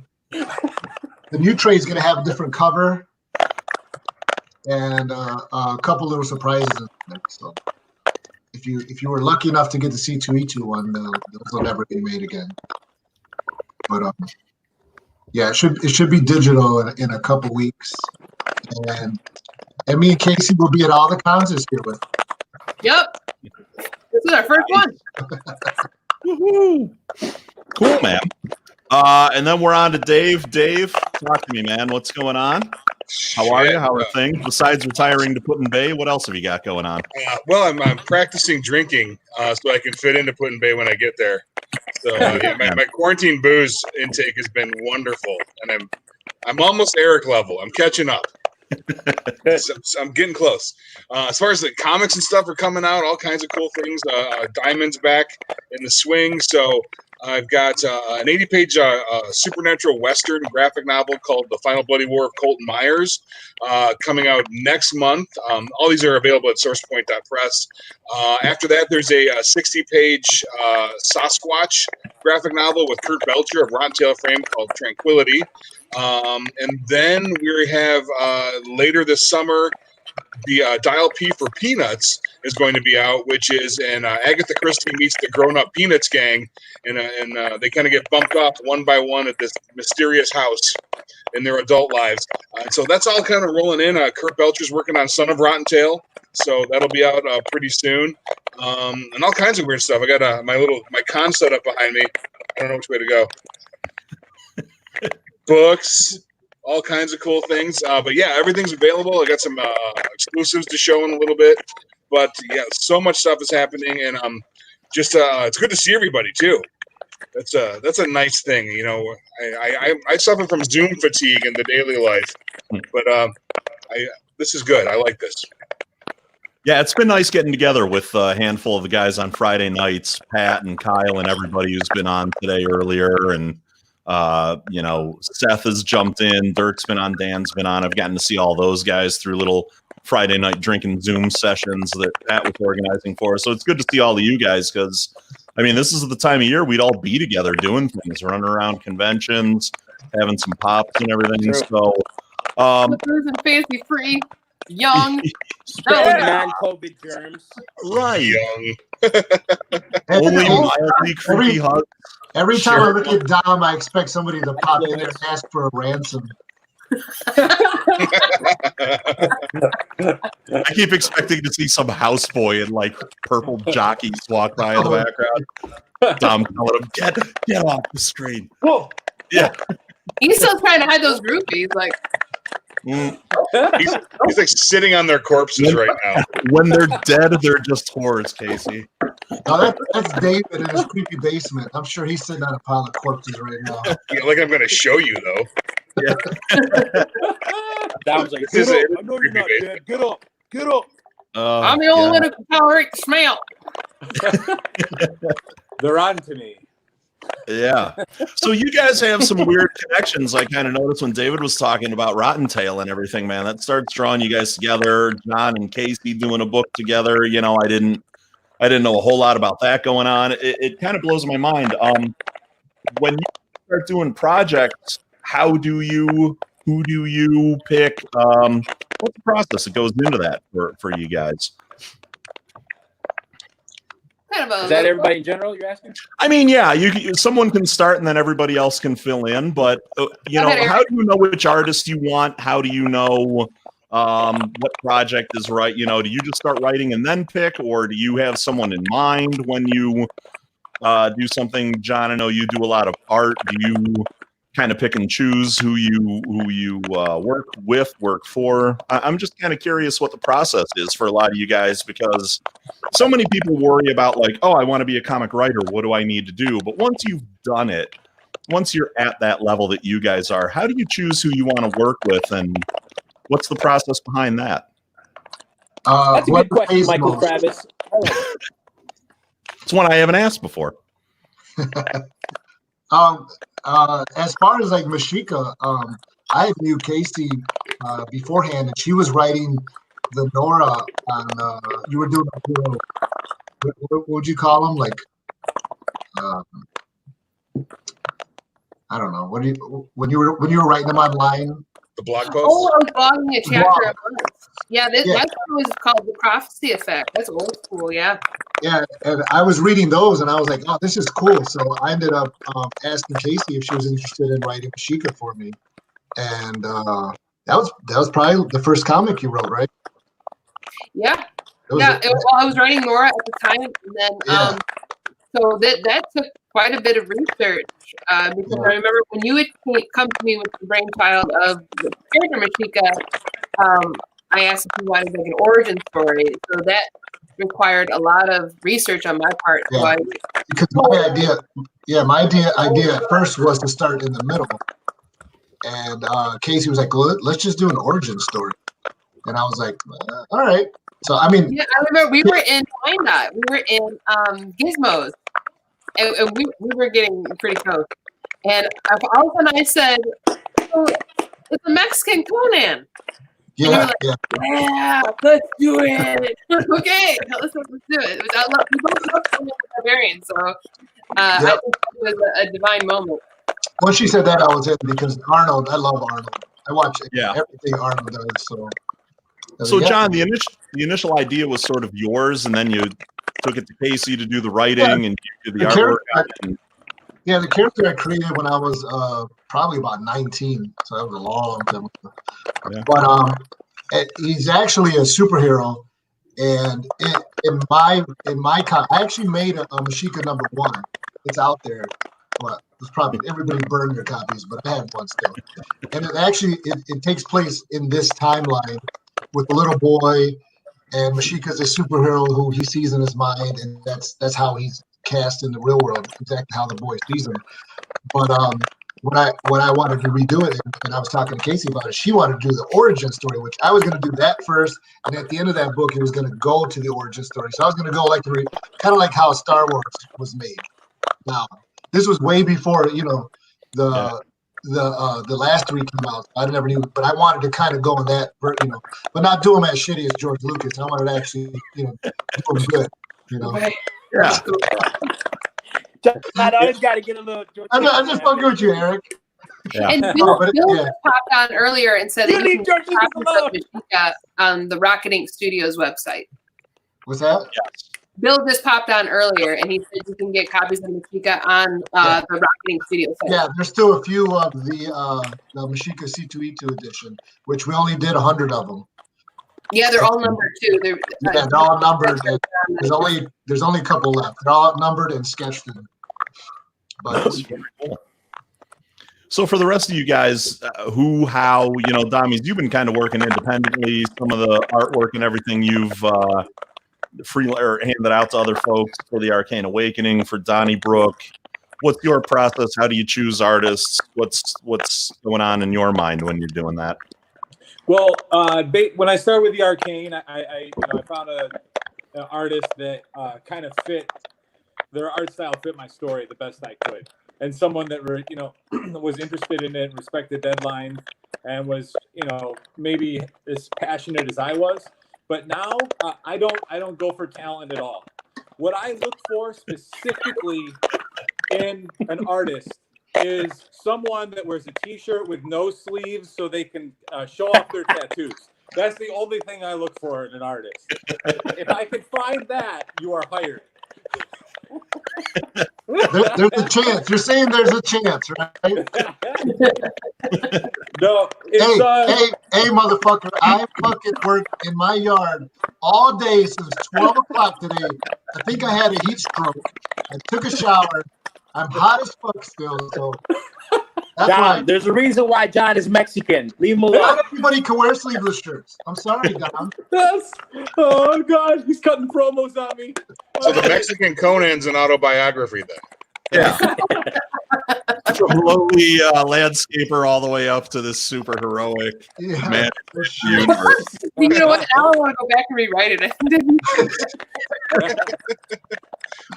the new trade is going to have a different cover and a couple little surprises in there. So if you were lucky enough to get the C2E2 one, those will never be made again. But yeah, it should be digital in a couple weeks, and me and Casey will be at all the cons this year with. Yep. This is our first one. Woohoo! Cool, man. And then we're on to Dave. Dave, talk to me, man. What's going on? How are you? How are things? Besides retiring to Put-in-Bay, what else have you got going on? Well, I'm practicing drinking so I can fit into Put-in-Bay when I get there. So my quarantine booze intake has been wonderful, and I'm almost Eric level. I'm catching up. So I'm getting close. As far as the comics and stuff are coming out, all kinds of cool things. Diamond's back in the swing, so I've got an 80-page supernatural Western graphic novel called The Final Bloody War of Colton Myers coming out next month. All these are available at sourcepoint.press. After that, there's a 60-page Sasquatch graphic novel with Kurt Belcher of Rotten Tail Frame called Tranquility. And then we have later this summer, the Dial P for Peanuts is going to be out, which is an Agatha Christie meets the grown-up Peanuts gang, and they kind of get bumped off one by one at this mysterious house in their adult lives. So that's all kind of rolling in. Kurt Belcher's working on Son of Rotten Tail, so that'll be out pretty soon, and all kinds of weird stuff. I got my con setup behind me. I don't know which way to go. Books. All kinds of cool things. But yeah, everything's available. I got some exclusives to show in a little bit. But yeah, so much stuff is happening, and just it's good to see everybody too. That's a nice thing. You know, I suffer from Zoom fatigue in the daily life, but this is good. I like this. Yeah, it's been nice getting together with a handful of the guys on Friday nights, Pat and Kyle and everybody who's been on today earlier, and you know, Seth has jumped in, Dirk's been on, Dan's been on. I've gotten to see all those guys through little Friday night drinking Zoom sessions that Pat was organizing for us. So it's good to see all of you guys, because I mean, this is the time of year we'd all be together doing things, running around conventions, having some pops and everything. So and fancy free, young, non-COVID germs. Right. Young. Only mildly creepy hugs. Every time I look at Dom, I expect somebody to pop in there and ask for a ransom. I keep expecting to see some houseboy in like purple jockeys walk by in the background. Dom telling him, get off the screen. Whoa. Yeah. He's still trying to hide those groupies. Like, He's like sitting on their corpses right now. When they're dead, they're just whores, Casey. No, that's David in his creepy basement. I'm sure he's sitting on a pile of corpses right now. Yeah, like I'm going to show you though. Yeah. That was like, get up. I know you're not dead. Get up. Get up. I'm the only one who can tolerate the smell. They're on to me. Yeah. So you guys have some weird connections. I kind of noticed when David was talking about Rotten Tail and everything, man. That starts drawing you guys together. John and Casey doing a book together. You know, I didn't know a whole lot about that going on. It kind of blows my mind. When you start doing projects, who do you pick? What's the process that goes into that for you guys? Is that everybody in general you're asking? I mean, yeah, someone can start and then everybody else can fill in. But you know, how do you know which artist you want? How do you know what project is right? You know, do you just start writing and then pick, or do you have someone in mind when you do something? John, I know you do a lot of art. Do kind of pick and choose who you work with, work for? I'm just kind of curious what the process is for a lot of you guys, because so many people worry about like, oh, I want to be a comic writer. What do I need to do? But once you've done it, once you're at that level that you guys are, how do you choose who you want to work with, and what's the process behind that? That's a good question, Michael Travis. It's one I haven't asked before. As far as like Mashika, I knew Casey beforehand, and she was writing the Nora on. You were doing, what would you call them? Like, I don't know. What do you when you were writing them online? The blog post. Oh, I was blogging a chapter at once. Yeah, that's what was called the prophecy effect. That's old school. Yeah. Yeah, and I was reading those, and I was like, "Oh, this is cool." So I ended up asking Casey if she was interested in writing Mashika for me, and that was probably the first comic you wrote, right? Yeah. Well, I was writing Nora at the time, and then so that took quite a bit of research because I remember when you would come to me with the brainchild of the character Mashika, I asked if you wanted like an origin story, so that required a lot of research on my part. Yeah. Because my idea at first was to start in the middle, and Casey was like, well, "Let's just do an origin story," and I was like, "All right." So I mean, yeah, I remember we were in Wyandotte, we were in Gizmos, and we were getting pretty close, and all of a sudden I said, "Oh, it's a Mexican Conan." Yeah, yeah, let's do it. Okay, let's do it. We both love Conan the Barbarian, so I think it was a divine moment. Once she said that, I was in, because Arnold. I love Arnold. I watch everything Arnold does. So John, the initial idea was sort of yours, and then you took it to Casey to do the writing and you did the artwork. Yeah, the character I created when I was probably about 19, so that was a long time ago. Yeah. But he's actually a superhero, and in my I actually made a Mashika #1. It's out there. Well, it's probably everybody burned their copies, but I have one still. And it actually it takes place in this timeline with a little boy, and Mashika's a superhero who he sees in his mind, and that's how he's cast in the real world, exactly how the boy sees him. But when I wanted to redo it, and I was talking to Casey about it, she wanted to do the origin story, which I was going to do that first, and at the end of that book, it was going to go to the origin story. So I was going to go like kind of like how Star Wars was made. Now, this was way before the last 3 came out. I never knew, but I wanted to kind of go in that, but not do them as shitty as George Lucas. I wanted to actually, do them good, Yeah. I always got to get a little. I'm just fucking with you, Eric. Yeah. And Bill just popped on earlier and said that you can get copies of Mashika on the Rocket Ink Studios website. What's that? Yes. Bill just popped on earlier, and he said you can get copies of Mashika on the Rocket Ink Studios site. Yeah, there's still a few of the Mashika C2E2 edition, which we only did 100 of them. Yeah, they're all numbered too. They're all numbered. There's only a couple left. They're all numbered and sketched in. But That's very cool. So for the rest of you guys, who, how, Dommies, you've been kind of working independently. Some of the artwork and everything you've handed out to other folks for the Arcane Awakening, for Donnybrook. What's your process? How do you choose artists? What's going on in your mind when you're doing that? Well, when I started with the Arcane, I found an artist that kind of fit their art style, fit my story the best I could, and someone that was interested in it, respected deadlines, and was maybe as passionate as I was. But now I don't go for talent at all. What I look for specifically in an artist is someone that wears a t-shirt with no sleeves so they can show off their tattoos. That's the only thing I look for in an artist. If I can find that, you are hired. There's a chance. You're saying there's a chance, right? No. Hey, motherfucker! I fucking worked in my yard all day since 12 o'clock today. I think I had a heat stroke. I took a shower. I'm hot as fuck still. So That's John, right. there's a reason why John is Mexican. Leave him alone. Not everybody can wear sleeveless shirts. I'm sorry, Dom. Oh God, he's cutting promos on me. So the Mexican Conan's an autobiography then. Yeah. From lowly landscaper all the way up to this super heroic man. You know what? Now I want to go back and rewrite it.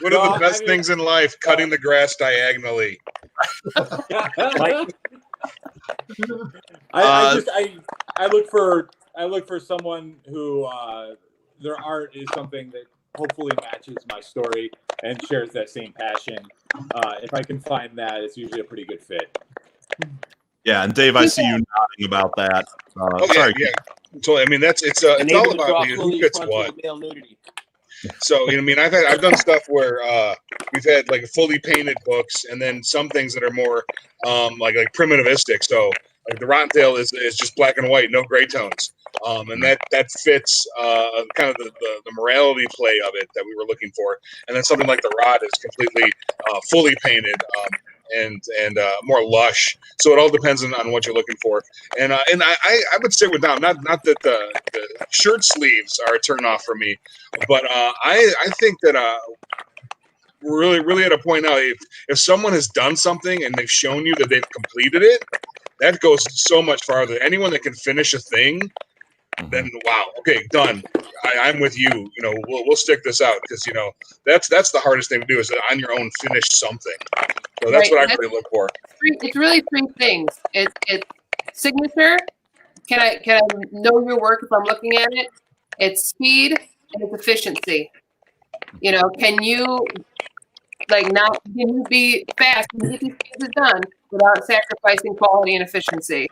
One of the best things in life, cutting the grass diagonally. I look for someone who their art is something that hopefully matches my story and shares that same passion. If I can find that, it's usually a pretty good fit. Yeah, and Dave, I see you nodding about that. Sorry. Yeah. So I mean, it's all about who fits what. So I mean, I've done stuff where we've had like fully painted books, and then some things that are more like primitivistic. So like the Rotten Tail is just black and white, no gray tones, and that fits kind of the morality play of it that we were looking for. And then something like the Rod is completely fully painted. And more lush, so it all depends on what you're looking for. And I would say with Dom, not that the shirt sleeves are a turn off for me, but I think that we're really at a point now. If someone has done something and they've shown you that they've completed it, that goes so much farther. Anyone that can finish a thing, then wow, okay, done. I'm with you. You know, we'll stick this out because that's the hardest thing to do is on your own finish something. So that's what I really look for. It's really three things. It's signature. Can I know your work if I'm looking at it? It's speed and it's efficiency. Can you be fast and get these things done without sacrificing quality and efficiency?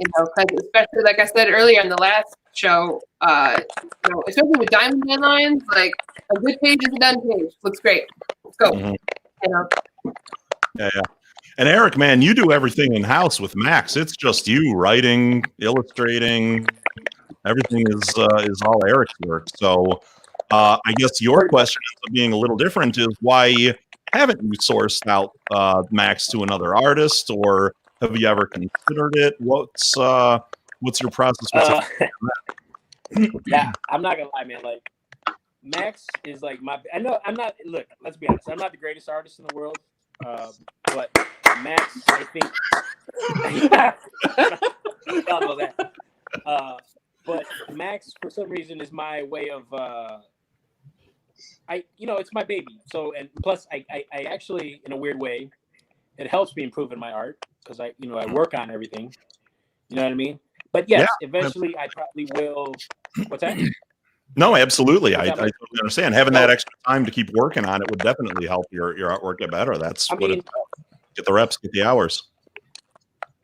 Because especially like I said earlier in the last show, especially with diamond deadlines, like a good page is a done page. Looks great. Let's go. Mm-hmm. Yeah. And Eric, man, you do everything in house with Max. It's just you writing, illustrating. Everything is all Eric's work. So I guess your question ends up being a little different is why haven't you sourced out Max to another artist, or have you ever considered it? What's your process? Yeah, I'm not gonna lie, man. Like Max is like I know I'm not. Look, let's be honest. I'm not the greatest artist in the world, but Max, I think. Y'all know that. But Max, for some reason, is my way of. It's my baby. So, and plus, I actually, in a weird way, it helps me improve in my art because I work on everything. You know what I mean? But yes, eventually, I probably will. What's that? No, absolutely. I totally understand. Having that extra time to keep working on it would definitely help your artwork get better. That's what it's get the reps, get the hours.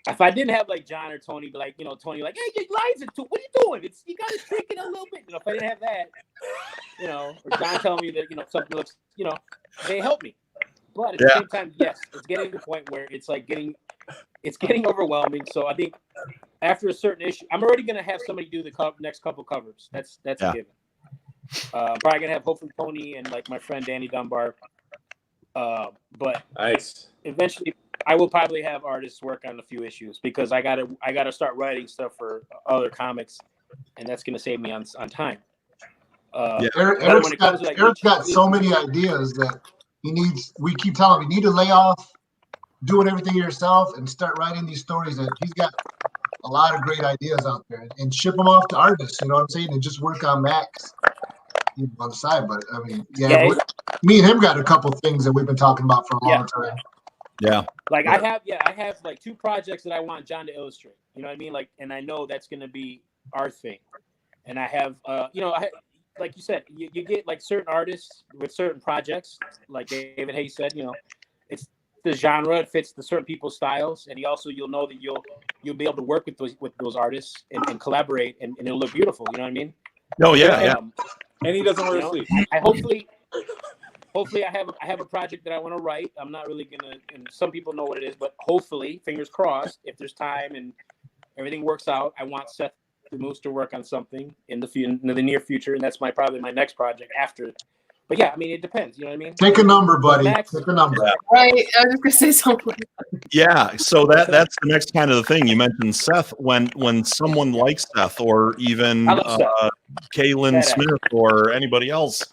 If I didn't have like John or Tony, but Tony, like, hey, your lines are too. What are you doing? You got to tweak it a little bit. If I didn't have that, or John telling me that something looks, they help me. But at the same time, yes, it's getting to the point where it's like getting overwhelming. So I think after a certain issue, I'm already gonna have somebody do the next couple covers. That's a given. Probably gonna have hopefully Tony and like my friend Danny Dunbar. But nice. Eventually, I will probably have artists work on a few issues because I gotta start writing stuff for other comics, and that's gonna save me on time. Eric's got so many ideas that he needs. We keep telling him you need to lay off doing everything yourself and start writing these stories. That he's got a lot of great ideas out there, and ship them off to artists. You know what I'm saying? And just work on Max on the side. But I mean, me and him got a couple things that we've been talking about for a long time. Yeah. Like I have like 2 projects that I want John to illustrate. You know what I mean? Like, and I know that's gonna be our thing. And I have, like you said, you get like certain artists with certain projects, like David Hayes said. It's the genre, it fits the certain people's styles, and you'll know that you'll be able to work with those artists and collaborate, and it'll look beautiful. You know what I mean? Oh yeah, And he doesn't wear a sleeve. Hopefully I have a project that I want to write. I'm not really gonna, and some people know what it is, but hopefully, fingers crossed, if there's time and everything works out, I want Seth Moose to work on something in the near future, and that's probably my next project after But yeah, I mean, it depends. You know what I mean? Take a number, buddy. Max- Take a number. Right. I was just gonna say something. Yeah, so that's the next kind of the thing. You mentioned Seth. When someone like Seth or even I love Seth. Kaylin Badass. Smith or anybody else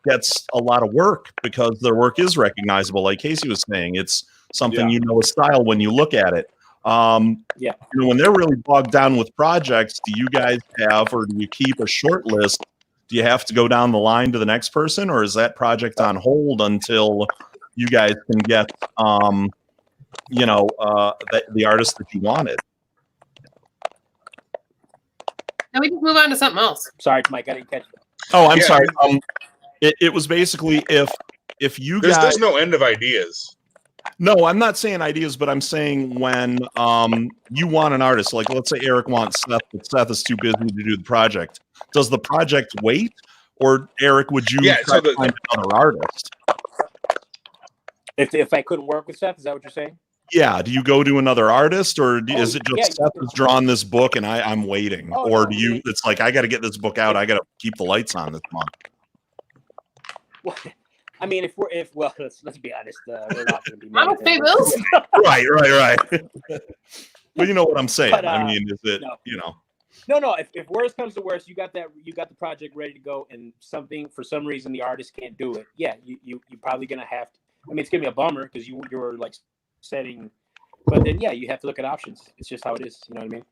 gets a lot of work because their work is recognizable, like Casey was saying. It's something you know a style when you look at it. Yeah. You know, when they're really bogged down with projects, do you guys have, or do you keep a short list? Do you have to go down the line to the next person, or is that project on hold until you guys can get, you know, the artist that you wanted? Now we just move on to something else. Sorry, Mike, I didn't catch it. Oh, I'm Yeah. sorry. It was basically if you guys. There's no end of ideas. No, I'm not saying ideas, but I'm saying when you want an artist, like let's say Eric wants Seth, but Seth is too busy to do the project. Does the project wait, or Eric, would you try to find another artist? If I couldn't work with Seth, is that what you're saying? Yeah. Do you go to another artist, or is it just yeah, Seth has drawn this book and I'm waiting, Oh, or no, do you? It's like I got to get this book out. I got to keep the lights on this month. Well, I mean, let's be honest, we're not going to be. Mama pay bills. Right. But you know what I'm saying. But, I mean, is it no. you know? No. If worst comes to worst, you got the project ready to go, and for some reason the artist can't do it. Yeah, you're probably gonna have to. I mean, it's gonna be a bummer because you're like setting, but then yeah, you have to look at options. It's just how it is. You know what I mean?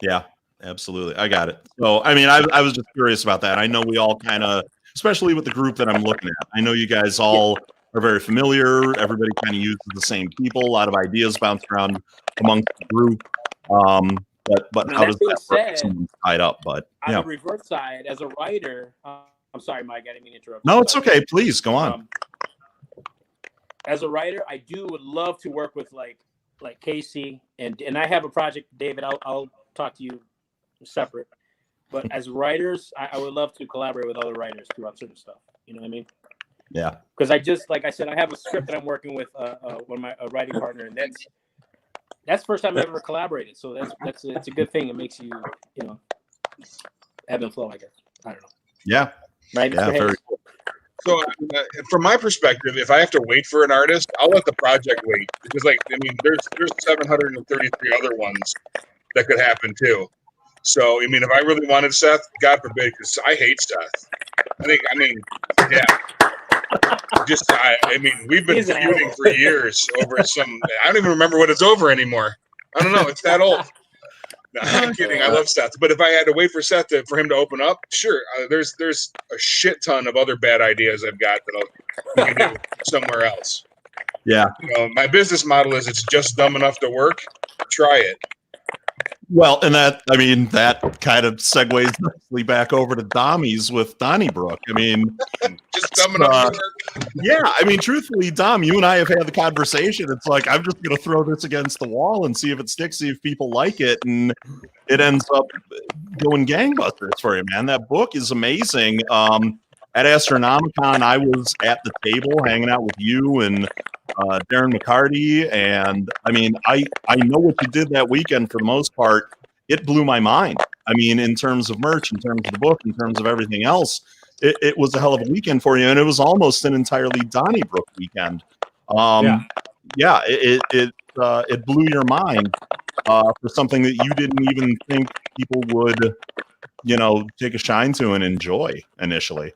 Yeah, absolutely. I got it. So, I mean, I was just curious about that. I know we all kind of, especially with the group that I'm looking at, I know you guys all are very familiar. Everybody kind of uses the same people. A lot of ideas bounce around amongst the group. But Now, how that does being that work if said, someone's tied up? But on yeah. the reverse side, as a writer, I'm sorry, Mike, I didn't mean to interrupt. No, you, it's but, okay. Please go on. As a writer, I would love to work with like Casey, and I have a project, David. I'll talk to you separate. But as writers, I would love to collaborate with other writers throughout certain stuff. You know what I mean? Yeah. Because like I said, I have a script that I'm working with one of my writing partner, and that's the first time I've ever collaborated. So it's a good thing. It makes you ebb and flow, I guess. I don't know. Yeah. Right. Yeah. Mr. Very Hayes? cool. So, from my perspective, if I have to wait for an artist, I'll let the project wait because, like, I mean, there's 733 other ones that could happen too. So, I mean, if I really wanted Seth, God forbid, because I hate Seth. Yeah. I mean, we've been He's an feuding asshole. for years over some. I don't even remember what it's over anymore. I don't know. It's that old. No, I'm kidding. I love Seth, but if I had to wait for Seth for him to open up, sure. There's a shit ton of other bad ideas I've got that we can do somewhere else. Yeah. You know, my business model is it's just dumb enough to work. Try it. Well, and that kind of segues nicely back over to Dommy's with Donnybrook. I mean, just dumb enough to work. Yeah, I mean, truthfully, Dom, you and I have had the conversation. It's like I'm just going to throw this against the wall and see if it sticks, see if people like it, and it ends up going gangbusters for you, man. That book is amazing. At Astronomicon, I was at the table hanging out with you and Darren McCarty, and I mean, I know what you did that weekend for the most part. It blew my mind. I mean, in terms of merch, in terms of the book, in terms of everything else, it was a hell of a weekend for you, and it was almost an entirely Donnybrook weekend. It blew your mind for something that you didn't even think people would, take a shine to and enjoy initially.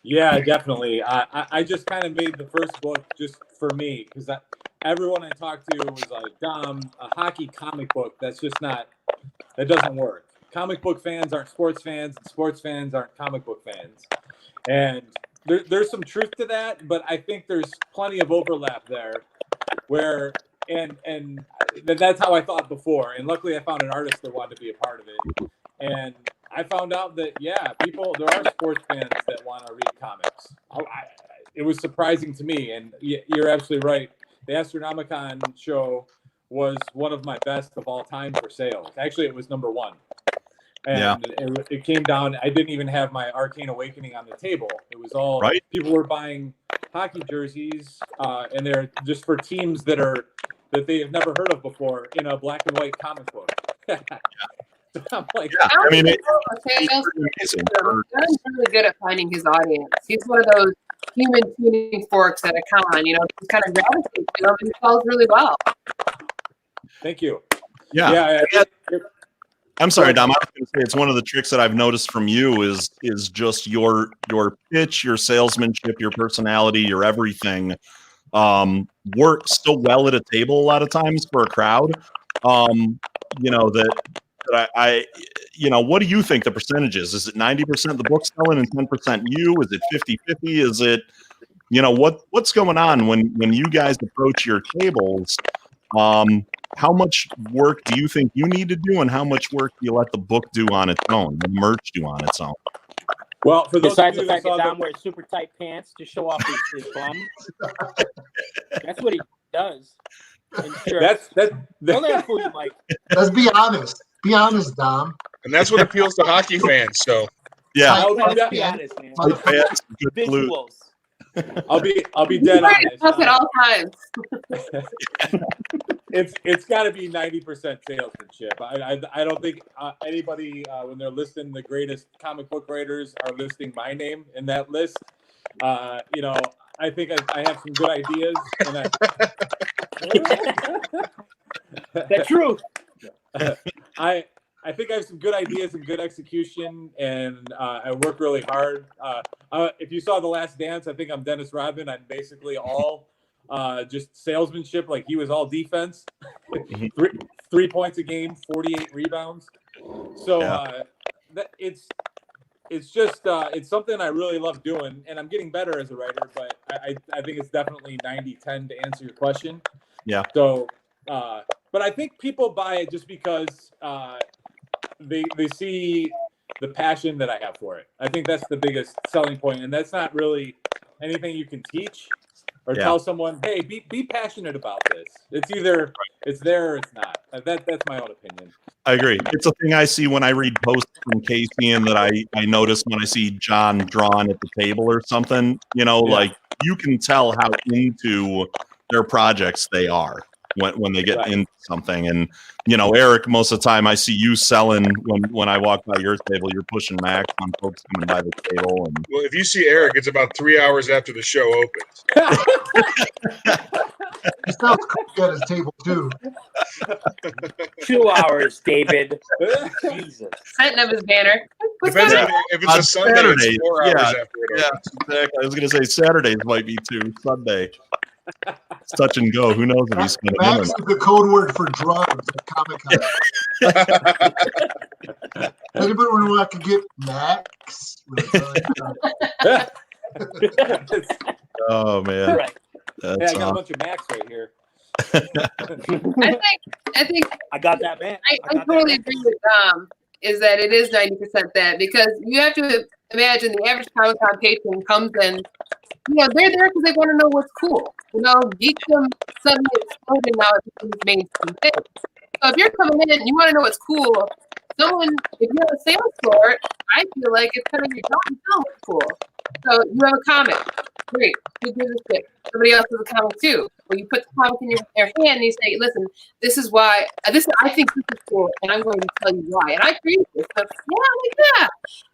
Yeah, definitely. I just kind of made the first book just for me because everyone I talked to was like, Dom, a hockey comic book, that doesn't work. Comic book fans aren't sports fans, and sports fans aren't comic book fans. And there's some truth to that, but I think there's plenty of overlap there where, and that's how I thought before. And luckily I found an artist that wanted to be a part of it. And I found out that, there are sports fans that want to read comics. It was surprising to me, and you're absolutely right. The Astronomicon show was one of my best of all time for sales. Actually, it was number one. And it came down, I didn't even have my Arcane Awakening on the table. It was all, people were buying hockey jerseys, and they're just for teams that they have never heard of before in a black and white comic book. I'm like, I mean, John's really good at finding his audience. He's one of those human tuning forks at a con, you know, he kind of gravitates to them and he sells really well. Thank you. Yeah. I'm sorry, Dom. I was going to say it's one of the tricks that I've noticed from you is just your pitch, your salesmanship, your personality, your everything works so well at a table a lot of times for a crowd. You know that I you know, what do you think the percentage is? Is it 90% the book selling and 10% you? Is it 50-50? Is it, you know, what's going on when you guys approach your tables? How much work do you think you need to do, and how much work do you let the book do on its own, the merch do on its own? Well, for those besides of the you fact that Dom wears super tight pants to show off his bum, that's what he does. That's don't let him fool you, Mike. Let's be honest. Be honest, Dom. And that's what appeals to hockey fans. So yeah, Let's be honest, man. Visuals. I'll be dead honest. At all times. It's got to be 90% salesmanship. I don't think anybody when they're listing the greatest comic book writers are listing my name in that list. You know, I think I have some good ideas. And the truth. I think I have some good ideas and good execution, and I work really hard. If you saw The Last Dance, I think I'm Dennis Rodman. I'm basically all just salesmanship. Like he was all defense, 3 points a game, 48 rebounds. So it's just it's something I really love doing, and I'm getting better as a writer. But I think it's definitely 90-10 to answer your question. Yeah. So, but I think people buy it just because they see the passion that I have for it. I think that's the biggest selling point, and that's not really anything you can teach or tell someone, hey, be passionate about this. It's either it's there or it's not. That's my own opinion. I agree. It's a thing I see when I read posts from Casey, and that I notice when I see John drawn at the table or something. You know, like you can tell how into their projects they are when they get into something. And you know, Eric, most of the time I see you selling when I walk by your table, you're pushing Max on folks coming by the table. And well, if you see Eric, it's about 3 hours after the show opens. He sounds cool at his table too. 2 hours, David. Jesus. Setting up his banner. Depends if it's on a Sunday, Saturdays, it's 4 hours after it yeah, opens. exactly. I was going to say Saturdays might be too. Sunday. It's touch and go. Who knows if he's going to Max is the code word for drugs at Comic-Con. Anybody want to know I could get Max? Oh man. Right. That's Hey, I got a bunch of Max right here. I think I got that, man. I totally agree with Dom. Is that it is 90% that, because you have to imagine the average Comic-Con patron comes in, you know, they're there because they want to know what's cool. You know, geekdom suddenly exploded now it becomes mainstream thing. So if you're coming in and you want to know what's cool, if you're on a sales floor, I feel like it's kind of your job to tell what's cool. So you have a comic, great. Who gives a shit? Somebody else has a comic too. Where you put the comic in your hand and you say, "Listen, this is why. I think this is cool, and I'm going to tell you why." And I agree with this. So, like that.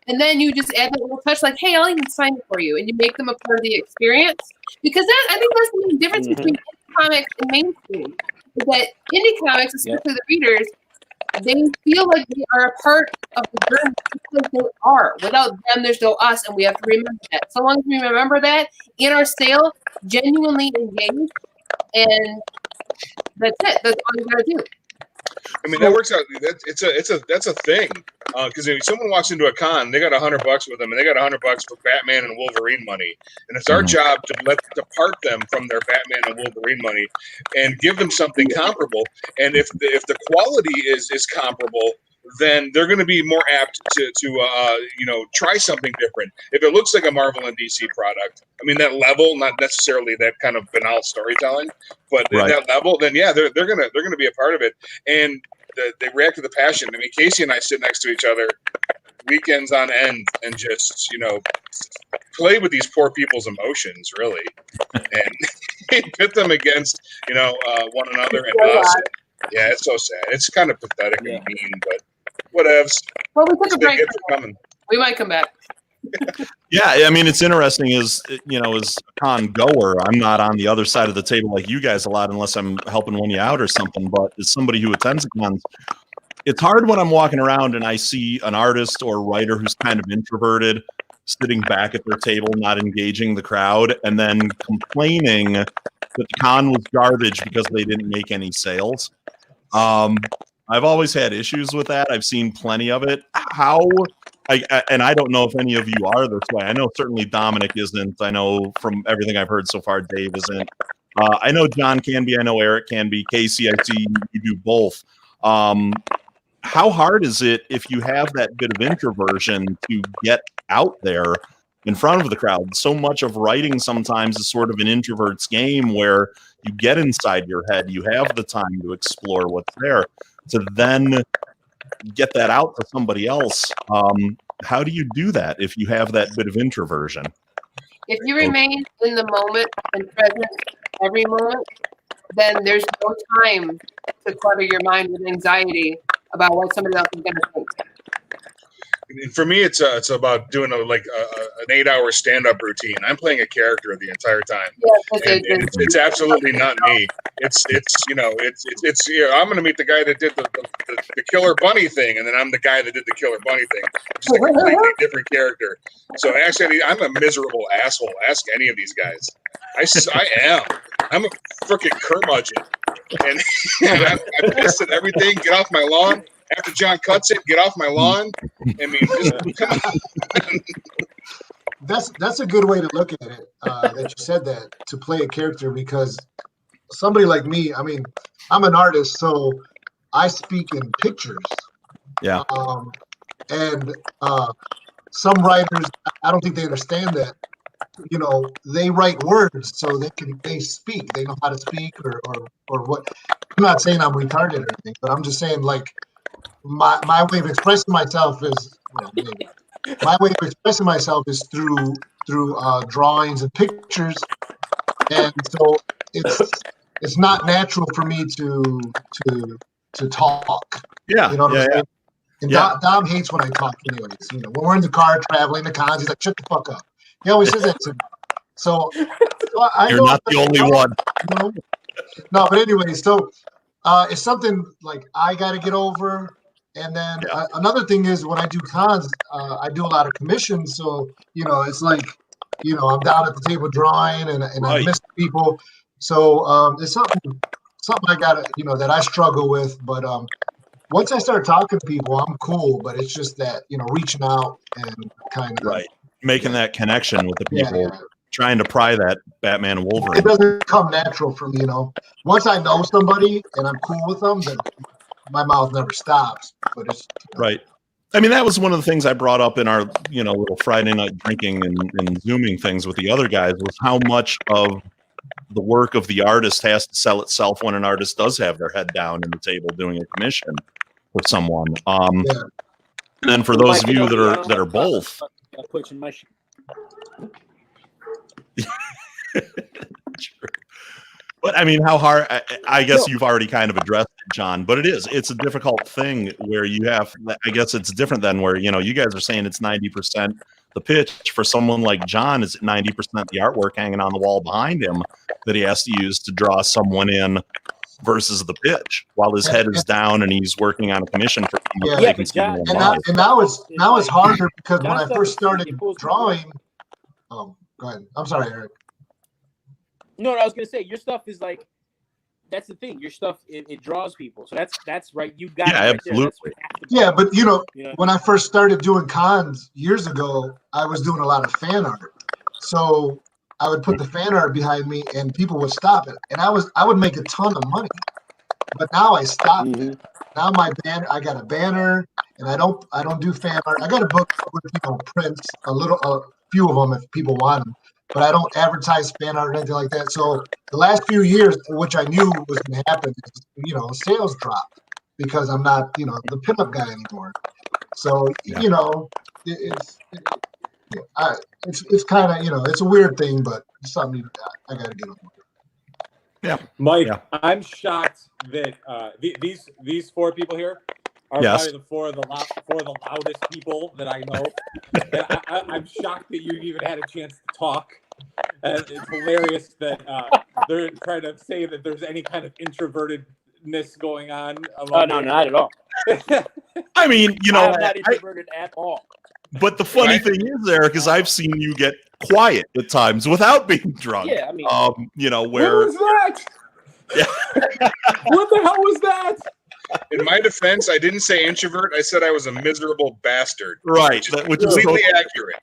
And then you just add that little touch, like, "Hey, I'll even sign it for you," and you make them a part of the experience. Because I think that's the main difference between indie comics and mainstream. Is that indie comics, especially the readers, they feel like they are a part of the journey because they are. Without them, there's no us, and we have to remember that. So long as we remember that in our sale, genuinely engaged, and that's it. That's all you gotta do. I mean, that works out. That's a thing. Because if someone walks into a con, they got $100 with them, and they got $100 for Batman and Wolverine money, and it's our job to part them from their Batman and Wolverine money, and give them something comparable. And if the quality is comparable, then they're going to be more apt to try something different. If it looks like a Marvel and DC product, I mean that level, not necessarily that kind of banal storytelling, but at that level, then yeah, they're gonna be a part of it, and they react to the passion. I mean, Casey and I sit next to each other weekends on end and just play with these poor people's emotions, really, and pit them against one another and us. Yeah, it's so sad. It's kind of pathetic and mean, but Whatevs. Well, we took a break. It's coming. We might come back. Yeah, I mean, it's interesting as as a con goer, I'm not on the other side of the table like you guys a lot unless I'm helping one you out or something. But as somebody who attends cons, it's hard when I'm walking around and I see an artist or writer who's kind of introverted, sitting back at their table, not engaging the crowd, and then complaining that the con was garbage because they didn't make any sales. I've always had issues with that. I've seen plenty of it. And I don't know if any of you are this way. I know certainly Dominic isn't. I know from everything I've heard so far, Dave isn't. I know John can be. I know Eric can be. Casey, I see you do both. How hard is it if you have that bit of introversion to get out there in front of the crowd? So much of writing sometimes is sort of an introvert's game where you get inside your head. You have the time to explore what's there. To then get that out to somebody else. How do you do that if you have that bit of introversion? If you remain in the moment and present every moment, then there's no time to clutter your mind with anxiety about what somebody else is going to think. And for me, it's about doing an 8-hour stand-up routine. I'm playing a character the entire time. Yeah, and it's absolutely not me. It's I'm going to meet the guy that did the killer bunny thing, and then I'm the guy that did the killer bunny thing. Just a completely different character. So actually, I'm a miserable asshole. Ask any of these guys. I am. I'm a freaking curmudgeon, and I'm pissed at everything. Get off my lawn. After John cuts it, get off my lawn. I mean, just come on. That's a good way to look at it. That you said that, to play a character, because somebody like me, I mean, I'm an artist, so I speak in pictures. Yeah. And some writers, I don't think they understand that. They write words so they speak. They know how to speak or what. I'm not saying I'm retarded or anything, but I'm just saying, like, my way of expressing myself is through drawings and pictures, and so it's not natural for me to talk. Yeah, you know what I'm saying? yeah. And Yeah. Dom hates when I talk, anyways. When we're in the car traveling to cons, he's like, "Shut the fuck up." He always says that to me. So I You're know not the only one. No, but anyway, so it's something like I got to get over. And then another thing is, when I do cons, I do a lot of commissions. So, it's like, I'm down at the table drawing and I miss people. So it's something I got to, that I struggle with. But once I start talking to people, I'm cool. But it's just that, reaching out and kind of. Making that connection with the people, trying to pry that Batman and Wolverine. It doesn't come natural for me, Once I know somebody and I'm cool with them, then my mouth never stops. But it's Right. I mean, that was one of the things I brought up in our, little Friday night drinking and Zooming things with the other guys, was how much of the work of the artist has to sell itself when an artist does have their head down in the table doing a commission with someone. And then for those of you that are both. Pushing my But I mean, how hard? I guess you've already kind of addressed it, John. But it's a difficult thing where you have. I guess it's different than where you guys are saying it's 90% the pitch. For someone like John, is 90% the artwork hanging on the wall behind him that he has to use to draw someone in, versus the pitch while his head is down and he's working on a commission for someone. Yeah, and now it's harder because when I first started drawing. Go ahead. I'm sorry, Eric. No, I was gonna say your stuff is like, that's the thing. Your stuff it draws people, so that's right. You got it right absolutely. There. Yeah, but when I first started doing cons years ago, I was doing a lot of fan art. So I would put the fan art behind me, and people would stop it, and I would make a ton of money. But now I stopped it. Now I got a banner, and I don't do fan art. I got a book with prints, a few of them if people want them. But I don't advertise fan art or anything like that. So the last few years, which I knew was going to happen, sales dropped because I'm not, the pinup guy anymore. So it's kind of it's a weird thing, but it's something I got to get over. Yeah, Mike, I'm shocked that these four people here are Yes. probably four of the loudest people that I know. And I'm shocked that you even had a chance to talk. And it's hilarious that they're trying to say that there's any kind of introvertedness going on. Oh, no, not at all. I mean, you know, I'm not introverted at all. but the funny thing is, Eric, is I've seen you get quiet at times without being drunk. Yeah, I mean, you know, What where was that? What the hell was that? In my defense, I didn't say introvert. I said I was a miserable bastard. Right, Which is completely accurate.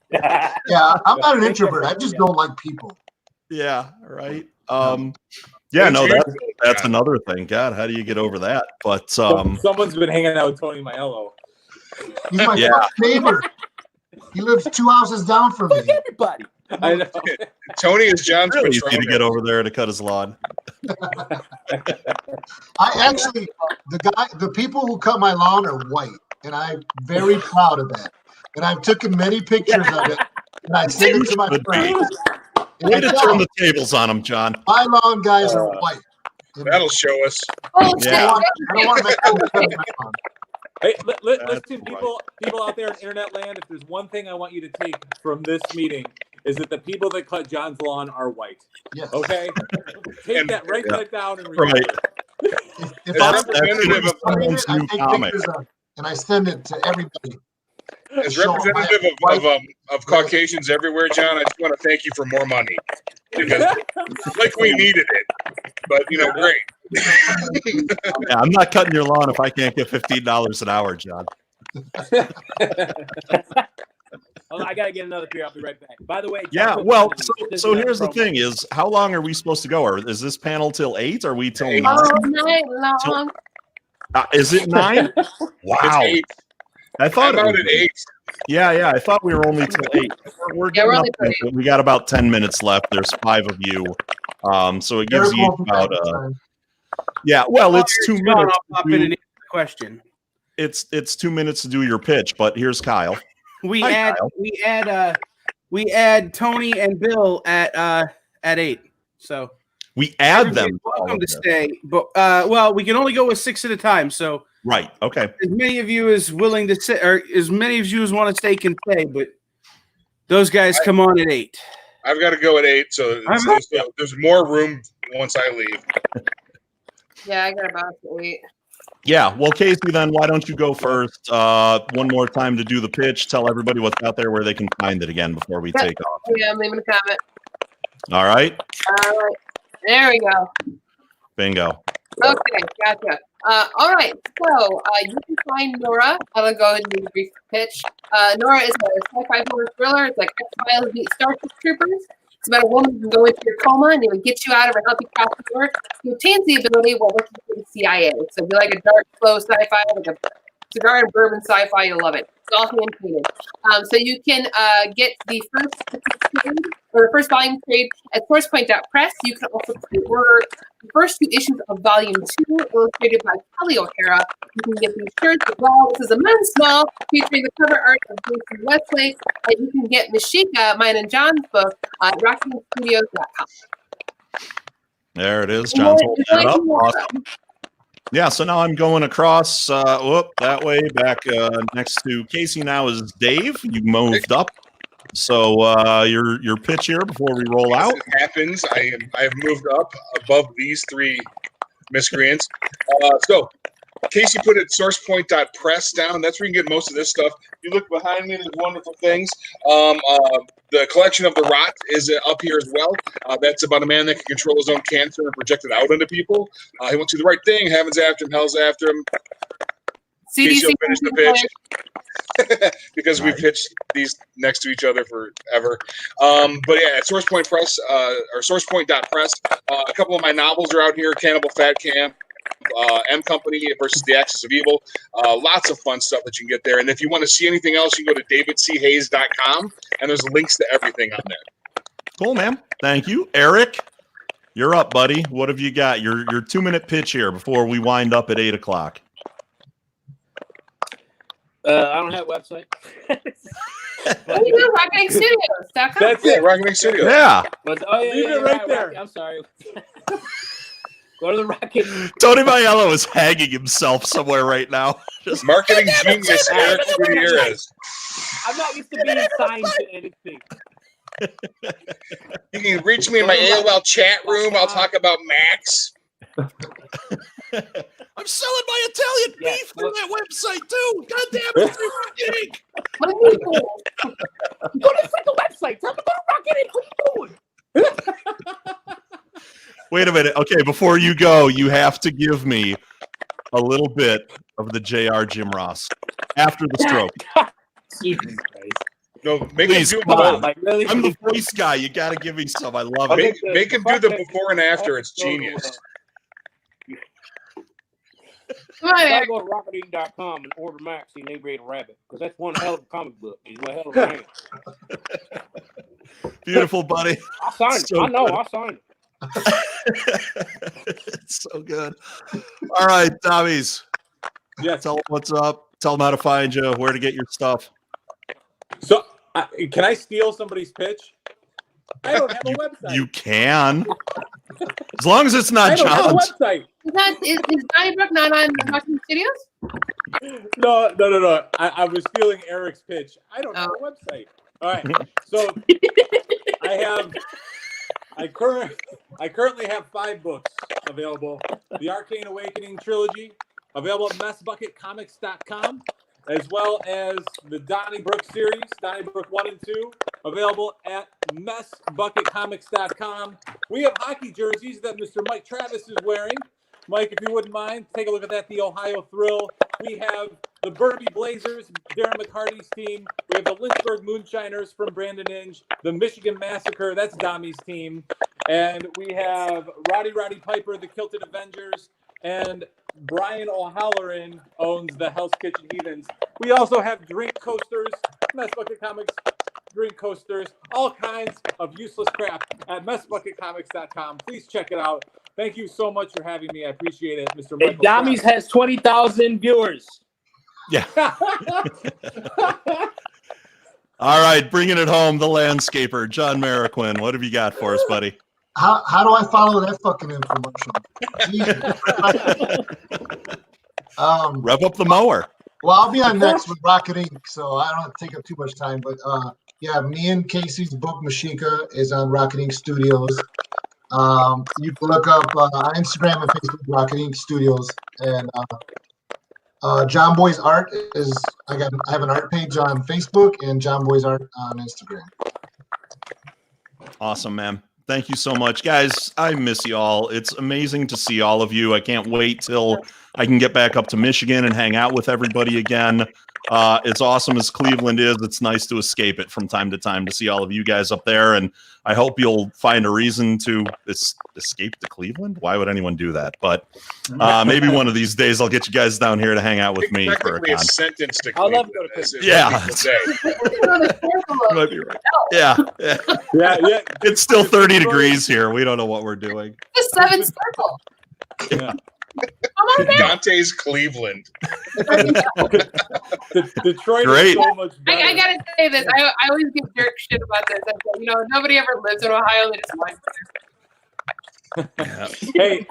Yeah, I'm not an introvert. I just don't like people. Yeah, right. Yeah, no, that's another thing. God, how do you get over that? But Someone's been hanging out with Tony Aiello. He's my fucking neighbor. He lives 2 houses down from me. Everybody. I know. Tony is John's really easy patron. to get over there to cut his lawn. I actually, the people who cut my lawn are white, and I'm very proud of that. And I've taken many pictures of it, and I sent it to my friends. And Way I to tell turn them, the tables on him, John. my lawn guys are white. That'll show us. Yeah. I don't want to make them cut my lawn. Hey, listen, people out there in internet land, if there's one thing I want you to take from this meeting, is that the people that cut John's lawn are white. Yes. Okay? Take that, write that down and Right. remember it. If That's I'm representative someone's of new I take comic. pictures of it, and I send it to everybody. As Show representative of Caucasians everywhere, John, I just want to thank you for more money because like we needed it. But you know, great. Yeah, I'm not cutting your lawn if I can't get $15 an hour, John. Oh, I gotta get another beer. I'll be right back. By the way, John, Yeah, put well, this in so the here's the promo. thing: is how long are we supposed to go? Or is this panel till 8? Are we till 9? All night long. Is it 9? Wow. It's 8. I thought I'm it out was at 8. Yeah, I thought we were only till 8. We're Yeah, getting we're up only till to it. We got about 10 minutes left. There's 5 of you, so it gives you about yeah. Well, it's 2 John, minutes. I'll pop in and answer the question. It's 2 minutes to do your pitch. But here's Kyle. We Hi, add Kyle. we add Tony and Bill at 8. So We add everybody's them. welcome to stay, but well, we can only go with 6 at a time. So Right. Okay. as many of you as willing to sit, or as many of you as want to stay can stay, but those guys come on at 8. I've got to go at 8, so there's more room once I leave. Yeah, I got about 8. Yeah. Well, Casey, then why don't you go first? One more time to do the pitch. Tell everybody what's out there, where they can find it again before we take off. Yeah, I'm leaving a comment. All right. All right. There we go. Bingo. Okay, gotcha. All right, so you can find Nora. I'll go ahead and do a brief pitch. Nora is a sci-fi horror thriller. It's like X-Files meets Starship Troopers. It's about a woman who can go into your coma and it would get you out of and help you pass the work. She obtains the ability while working for the CIA. So if you like a dark, slow sci-fi, like a cigar and bourbon sci-fi, you'll love it. It's all hand painted. So you can get the first volume trade at SourcePoint.press. You can also pre-order the first 2 issues of Volume 2, illustrated by Kelly O'Hara. You can get these shirts as well. This is a men's small, featuring the cover art of Jason Westlake. And you can get Mashika, mine and John's book, at RockingStudios.com. There it is. John's holding it up. Awesome. Yeah, so now I'm going across that way back next to Casey. Now is Dave. You moved up. So your pitch here before we roll out. As it happens, I've moved up above these 3 miscreants. So Casey put it sourcepoint.press down. That's where you can get most of this stuff. You look behind me, there's wonderful things. The collection of the Rot is up here as well. That's about a man that can control his own cancer and project it out into people. He won't do the right thing. Heaven's after him. Hell's after him. Casey will finish the pitch. Because we pitched these next to each other forever. But yeah, at SourcePoint Press, or SourcePoint.press, a couple of my novels are out here, Cannibal Fat Camp, M Company versus the Axis of Evil. Lots of fun stuff that you can get there. And if you want to see anything else, you can go to davidchayes.com, and there's links to everything on there. Cool, man. Thank you. Eric, you're up, buddy. What have you got? Your 2-minute pitch here before we wind up at 8 o'clock. I don't have a website. What do you do? RockingStudios.com. That's it, Rocking Studios. Yeah. But, Leave it right there. I'm sorry. Go to the Rocket. Tony Maiello is hanging himself somewhere right now. Just marketing genius Eric Gutierrez. I'm not used to being signed to anything. You can reach me in my AOL chat room. I'll talk about Max. I'm selling my Italian beef through that website too. God damn it, through Rocket Inc. Go to the freaking website. Tell them to go to Rocket Inc. What are you doing? Wait a minute. Okay, before you go, you have to give me a little bit of the JR Jim Ross after the stroke. Jesus Christ. No, make Please, him do come on. Like, really? I'm the voice guy. You got to give me some. I love it. Make him do the before and after. It's genius. You gotta go to rocketing.com and order Max the Inebriated Rabbit, because that's one hell of a comic book. He's one hell of a man. Beautiful, buddy. I signed it. So I know. good. I signed it. It's so good. All right, Tommies. Yeah. Tell them what's up. Tell them how to find you, where to get your stuff. So, can I steal somebody's pitch? I don't have a website. You can. As long as it's I not don't have a John's. website. Is Donnybrook not on Rocket Studios? No. I was stealing Eric's pitch. I don't have a website. All right. So I currently have 5 books available. The Arcane Awakening trilogy, available at messbucketcomics.com, as well as the Donnybrook series, Donnybrook 1 and 2, available at messbucketcomics.com. We have hockey jerseys that Mr. Mike Travis is wearing. Mike, if you wouldn't mind, take a look at that, the Ohio Thrill. We have the Burnaby Blazers, Darren McCarty's team. We have the Lynchburg Moonshiners from Brandon Inge, the Michigan Massacre, that's Dommy's team. And we have Roddy Piper, the Kilted Avengers, and Brian O'Halloran owns the Hell's Kitchen Heathens. We also have drink coasters, Mess Bucket Comics, drink coasters, all kinds of useless crap at messbucketcomics.com. Please check it out. Thank you so much for having me. I appreciate it, Mr. Michael. Dommies has 20,000 viewers. Yeah. All right, bringing it home, the landscaper, John Marroquin. What have you got for us, buddy? How do I follow that fucking infomercial? Rev up the mower. Well, I'll be on next with Rocket Inc., so I don't have to take up too much time. But yeah, me and Casey's book Mashika is on Rocket Inc. Studios. You can look up on Instagram and Facebook Rocket Inc. Studios, and John Boy's art is I have an art page on Facebook and John Boy's art on Instagram. Awesome, man. Thank you so much, guys. I miss you all. It's amazing to see all of you. I can't wait till I can get back up to Michigan and hang out with everybody again. It's awesome as Cleveland is. It's nice to escape it from time to time to see all of you guys up there. And I hope you'll find a reason to escape to Cleveland. Why would anyone do that? But maybe one of these days I'll get you guys down here to hang out with me for a Technically a con. sentence to I'll love Cleveland, to go to as Yeah. people say. You might be right. Yeah. Yeah. It's still 30 degrees here. We don't know what we're doing. The 7th circle. Yeah. Come on down. Dante's Cleveland. Detroit Great. is so much better. I gotta say this. I always give jerk shit about this. You know, nobody ever lives in Ohio. They just live there. Hey,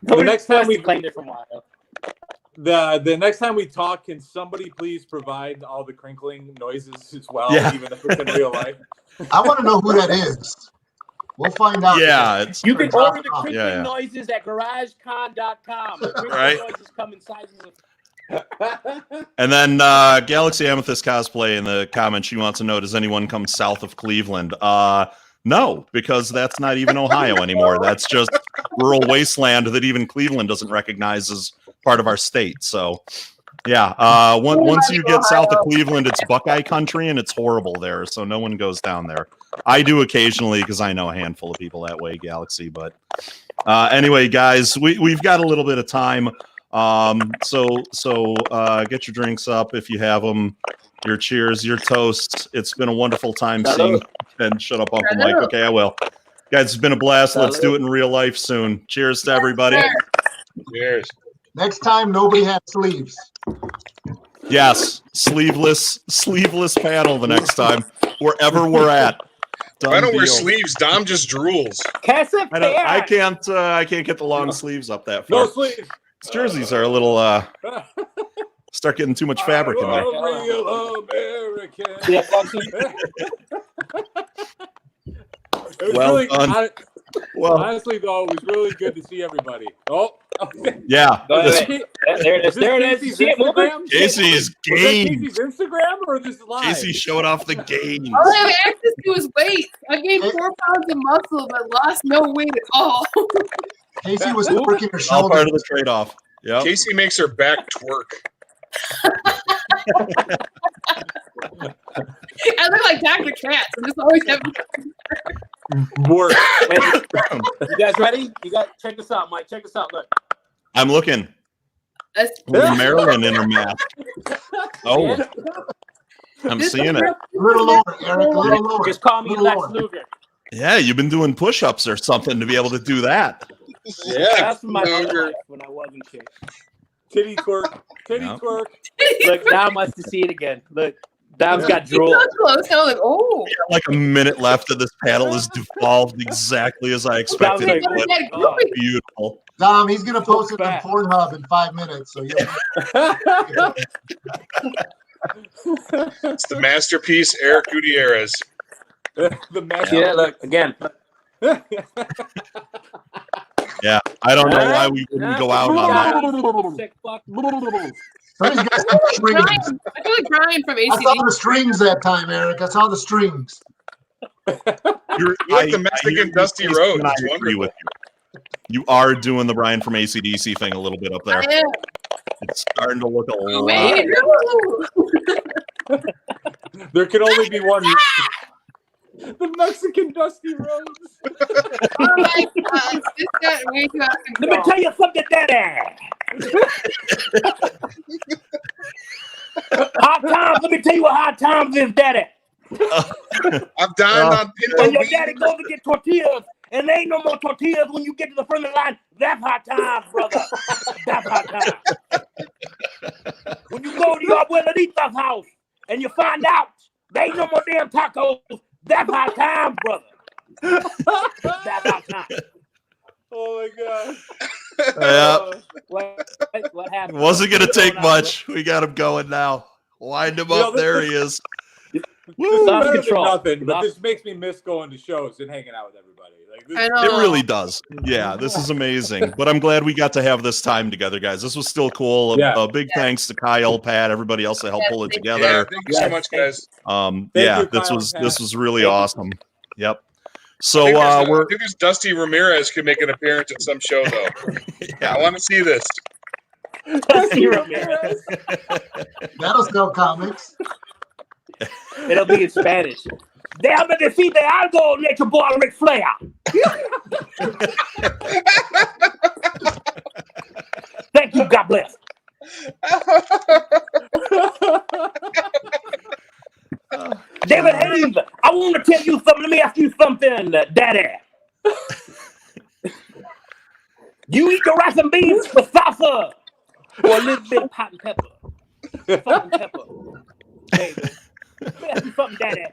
the next time we claimed it from Ohio. the next time we talk, can somebody please provide all the crinkling noises as well, Yeah. even if it's in real life? I want to know who that is. We'll find out. Yeah, it's You can order the Yeah, crinkling yeah. noises at GarageCon.com. The crinkling Right. noises come in sizes of And then Galaxy Amethyst Cosplay in the comments, she wants to know, does anyone come south of Cleveland? No, because that's not even Ohio anymore. That's just rural wasteland that even Cleveland doesn't recognize as part of our state. So, yeah, once you get south of Cleveland, it's Buckeye country, and it's horrible there. So no one goes down there. I do occasionally because I know a handful of people that way, Galaxy. But anyway, guys, we've got a little bit of time. So get your drinks up if you have them. Your cheers, your toasts. It's been a wonderful time seeing. And shut up, Uncle Mike. Okay, I will. Guys, it's been a blast. Let's do it in real life soon. Cheers to everybody. Cheers. Next time, nobody has sleeves. Yes, sleeveless panel the next time, wherever we're at. Done I don't wear deal. sleeves. Dom just drools. I can't get the long sleeves up that far. No sleeves. These jerseys are a little start getting too much fabric in there. Real American. Yeah, It was Well really, done. Well, honestly, though, it was really good to see everybody. Oh, yeah. There This- it is. There it is. You see it moving? Casey's Was that game. Casey's Instagram or just live? Casey showed off the gains. All I have access to is weight. I gained 4 pounds of muscle, but lost no weight at all. Casey was working her All part shoulder. of the trade-off. Yeah. Casey makes her back twerk. I look like Dr. Katz. I'm just always having. Work. You guys ready? You got check this out, Mike. Check this out. Look. I'm looking. That's With Marilyn in her mask. Oh, I'm seeing it. A little lower, Eric. A little lower. Just call me Little Lex lower. Luger. Yeah, you've been doing push-ups or something to be able to do that. Yeah. That's my Luger. life when I wasn't shit. Titty twerk. Titty Yeah. twerk. Look, Dom wants to see it again. Look, Dom's got It's drool. so close. I was like, oh. Like a minute left, and this panel is devolved exactly as I expected Like, it would. oh, Beautiful. Dom, he's gonna post it on fat. Pornhub in 5 minutes. So you'll It's the masterpiece, Eric Gutierrez. The master. yeah, look again. Yeah, I don't know why we wouldn't go out on that. Sick fuck. some of these guys have strings. Brian, I feel like Brian from I saw ACD. the strings that time, Eric. I saw the strings. You're like the Mexican Dusty Rhodes. I It's agree wonderful. with you. You are doing the Brian from AC/DC thing a little bit up there. I am. It's starting to look a lot. Wait, There can only be one. The Mexican Dusty Rhodes. oh my God. This got way too out of Let me control. tell you something, Daddy. Hard times. Let me tell you what hard times is, Daddy. I'm dying on pinto When your beans. daddy goes to get tortillas, and there ain't no more tortillas when you get to the front of the line. That's hard times, brother. That's hard times. When you go to your abuelita's house and you find out there ain't no more damn tacos, that's hard times, brother. That's hard times. Oh my God. Yeah. What happened? It wasn't going to What's take going on, much. We got him going now. Wind him You know, up. There he is. This Woo. is Lost better than control. nothing, but Lost- this makes me miss going to shows and hanging out with everybody. Like this, I It know. really does. Yeah, this is amazing. But I'm glad we got to have this time together, guys. This was still cool. Yeah. A big thanks to Kyle, Pat, everybody else that helped pull it Yeah, together. thank you so much, guys. Thank Yeah, you, this Kyle was and Pat. this was really Thank you. awesome. Yep. I So think there's- we're I think there's Dusty Ramirez could make an appearance at some show though. yeah. I want to see this. Dusty Ramirez. That'll sell comics. It'll be in Spanish. Déjame decirte algo, Nature Boy Ric Flair. Thank you. God bless. David Haynes, I want to tell you something. Let me ask you something, Daddy. You eat your rice and beans with salsa or a little bit of hot and pepper? Salt and pepper. Baby. Let me ask you something, Daddy.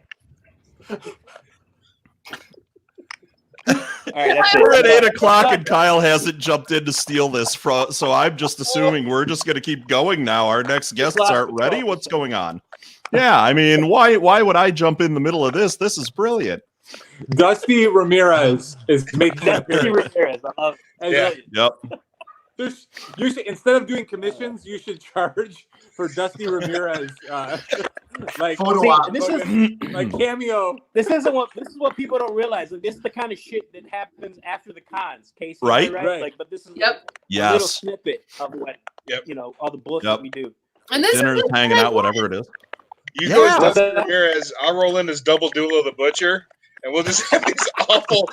All right, that's it. We're at 8 o'clock and Kyle hasn't jumped in to steal this from. So I'm just assuming we're just going to keep going now. Our next guests aren't ready. What's going on? Yeah, I mean, why would I jump in the middle of this? This is brilliant. Dusty Ramirez is making an Dusty appearance. Ramirez. I love it. And Yeah. Yep. you should, instead of doing commissions, you should charge for Dusty Ramirez, like Photo See, op. this is like cameo. this is what people don't realize. Like, this is the kind of shit that happens after the cons. Casey, Right. Right. Like, but this is Yep. a little Yes. snippet of what Yep. all the bullshit Yep. we do. And this Dinner's is hanging out, whatever it is. You go as Yeah. Dusty Ramirez, I'll roll in as Double Dulo the Butcher, and we'll just have this awful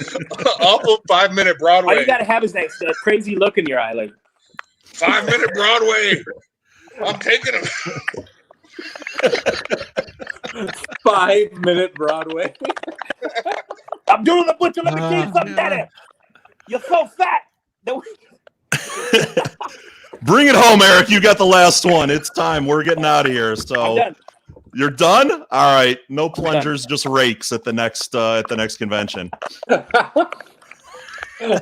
5-minute All you Broadway. gotta have is that crazy look in your eye, like 5-minute Broadway. I'm taking him. 5-minute Broadway. I'm doing the butcher. Let me tell you something, Daddy. You're so fat. that we- Bring it home, Eric. You got the last one. It's time. We're getting out of here. I'm So done. You're done? All right. No plungers, just rakes at the next convention. And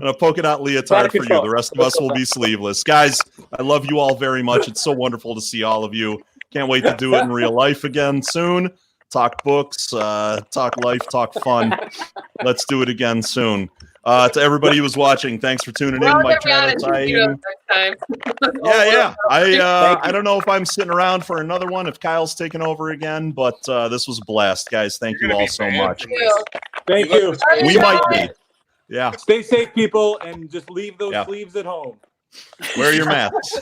a polka dot leotard for you. The rest of us will be sleeveless. Guys, I love you all very much. It's so wonderful to see all of you. Can't wait to do it in real life again soon. Talk books, talk life, talk fun. Let's do it again soon. To everybody who was watching, thanks for tuning in. Mike Travis, yeah. I don't know if I'm sitting around for another one, if Kyle's taking over again, but this was a blast, guys. Thank you all so much. Thank you. We might be. Yeah. Stay safe, people, and just leave those sleeves at home. Wear your masks.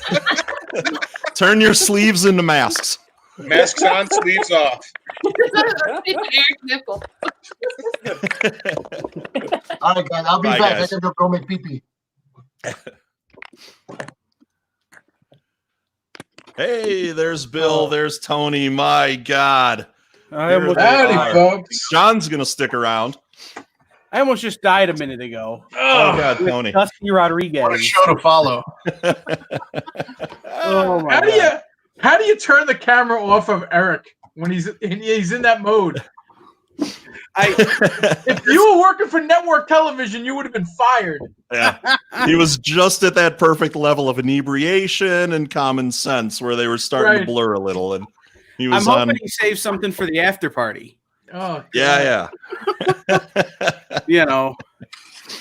Turn your sleeves into masks. Masks on, sleeves off. All right, guys. I'll be Bye, back. guys. I gotta go make pee-pee. Hey, there's Bill. There's Tony. My God. Howdy, folks. John's going to stick around. I almost just died a minute ago. Oh, God, With Tony. Dusty Rodriguez. What a show to follow. Oh my How do you turn the camera off of Eric when he's in that mode? If you were working for network television, you would have been fired. Yeah. He was just at that perfect level of inebriation and common sense where they were starting to blur a little. And he was I'm hoping he saved something for the after party. Oh, yeah. You know,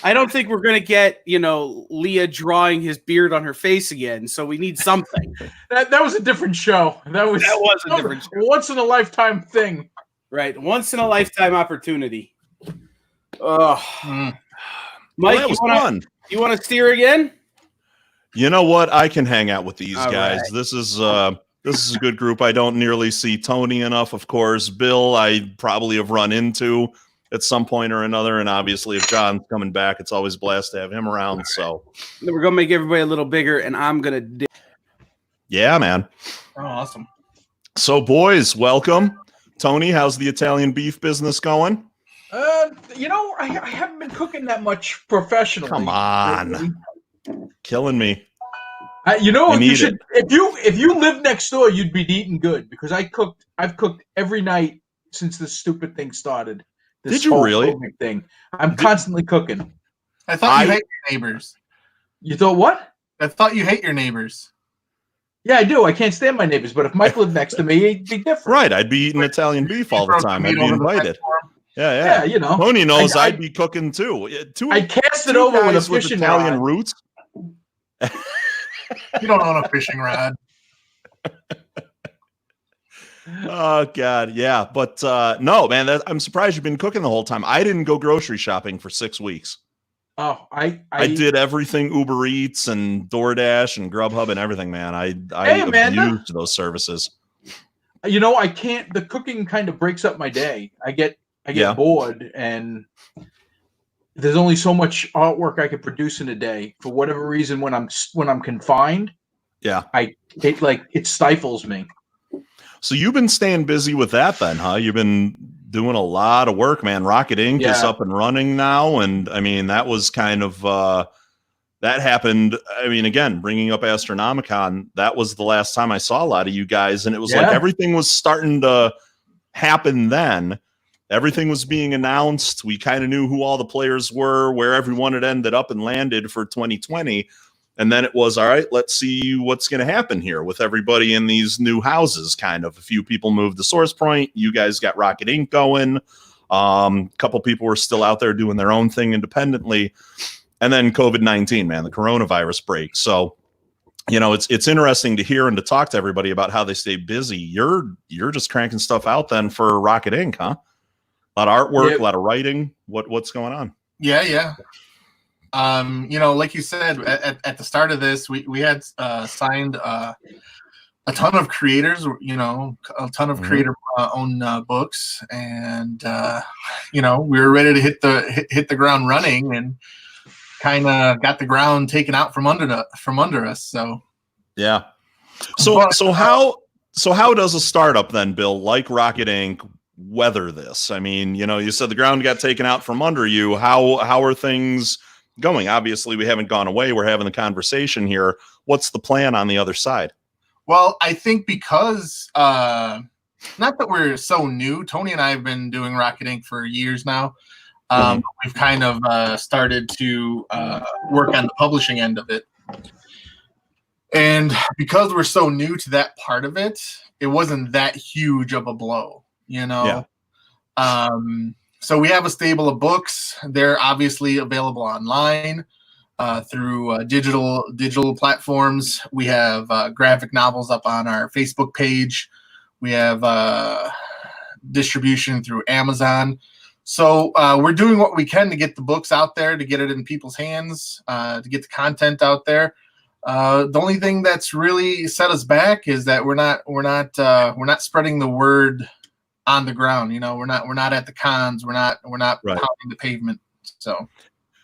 I don't think we're going to get, Leah drawing his beard on her face again. So we need something. That was a different show. That was a different show. Once in a lifetime thing. Right. Once in a lifetime opportunity. Oh, Mike, that was fun. You want to steer again? You know what? I can hang out with these All guys. right. This is a good group. I don't nearly see Tony enough, of course. Bill, I probably have run into at some point or another. And obviously, if John's coming back, it's always a blast to have him around. So We're going to make everybody a little bigger, and I'm going to... yeah, man. Oh, awesome. So, boys, welcome. Tony, how's the Italian beef business going? I haven't been cooking that much professionally. Come on. Killing me. You should. If you lived next door, you'd be eating good because I've cooked every night since this stupid thing started. This Did you whole really? COVID thing. I'm constantly cooking. I thought you hate your neighbors. You thought what? I thought you hate your neighbors. Yeah, I do. I can't stand my neighbors, but if Mike lived next to me, he'd be different. Right. I'd be eating Italian beef all the time. I'd be invited. Yeah, Tony knows I'd be cooking too. I cast it two over with a guys fishing Italian rod. roots. You don't own a fishing rod. Oh God, yeah, but no, man, I'm surprised you've been cooking the whole time. I didn't go grocery shopping for 6 weeks. Oh, I did everything Uber Eats and DoorDash and Grubhub and everything, man. I abused those services. I can't. The cooking kind of breaks up my day. I get bored, and there's only so much artwork I could produce in a day. For whatever reason, when I'm confined, yeah, it stifles me. So you've been staying busy with that then, huh? You've been doing a lot of work, man. Rocket Inc. is Yeah. up and running now. And I mean, that was kind of, that happened. I mean, again, bringing up Astronomicon, that was the last time I saw a lot of you guys. And it was like everything was starting to happen then. Everything was being announced. We kind of knew who all the players were, where everyone had ended up and landed for 2020. And then it was, all right, let's see what's going to happen here with everybody in these new houses, kind of. A few people moved to Source Point. You guys got Rocket Inc. going. A couple people were still out there doing their own thing independently. And then COVID-19, man, the coronavirus break. So, it's interesting to hear and to talk to everybody about how they stay busy. You're just cranking stuff out then for Rocket Inc., huh? A lot of artwork, a lot of writing. What's going on? Yeah. Like you said at the start of this, we had signed a ton of creators, a ton of creator owned books, and we were ready to hit the ground running, and kind of got the ground taken out from under us. So yeah. So how does a startup then, Bill, like Rocket Inc., weather this? I mean, you said the ground got taken out from under you. How are things going? Obviously, we haven't gone away. We're having the conversation here. What's the plan on the other side? Well, I think because not that we're so new. Tony and I have been doing Rocket Ink for years now. We've kind of started to work on the publishing end of it. And because we're so new to that part of it, it wasn't that huge of a blow, you know? Yeah. So we have a stable of books. They're obviously available online through digital platforms. We have graphic novels up on our Facebook page. We have distribution through Amazon. So we're doing what we can to get the books out there, to get it in people's hands, to get the content out there. The only thing that's really set us back is that we're not spreading the word on the ground. You know, we're not at the cons. We're not Right. pounding the pavement. So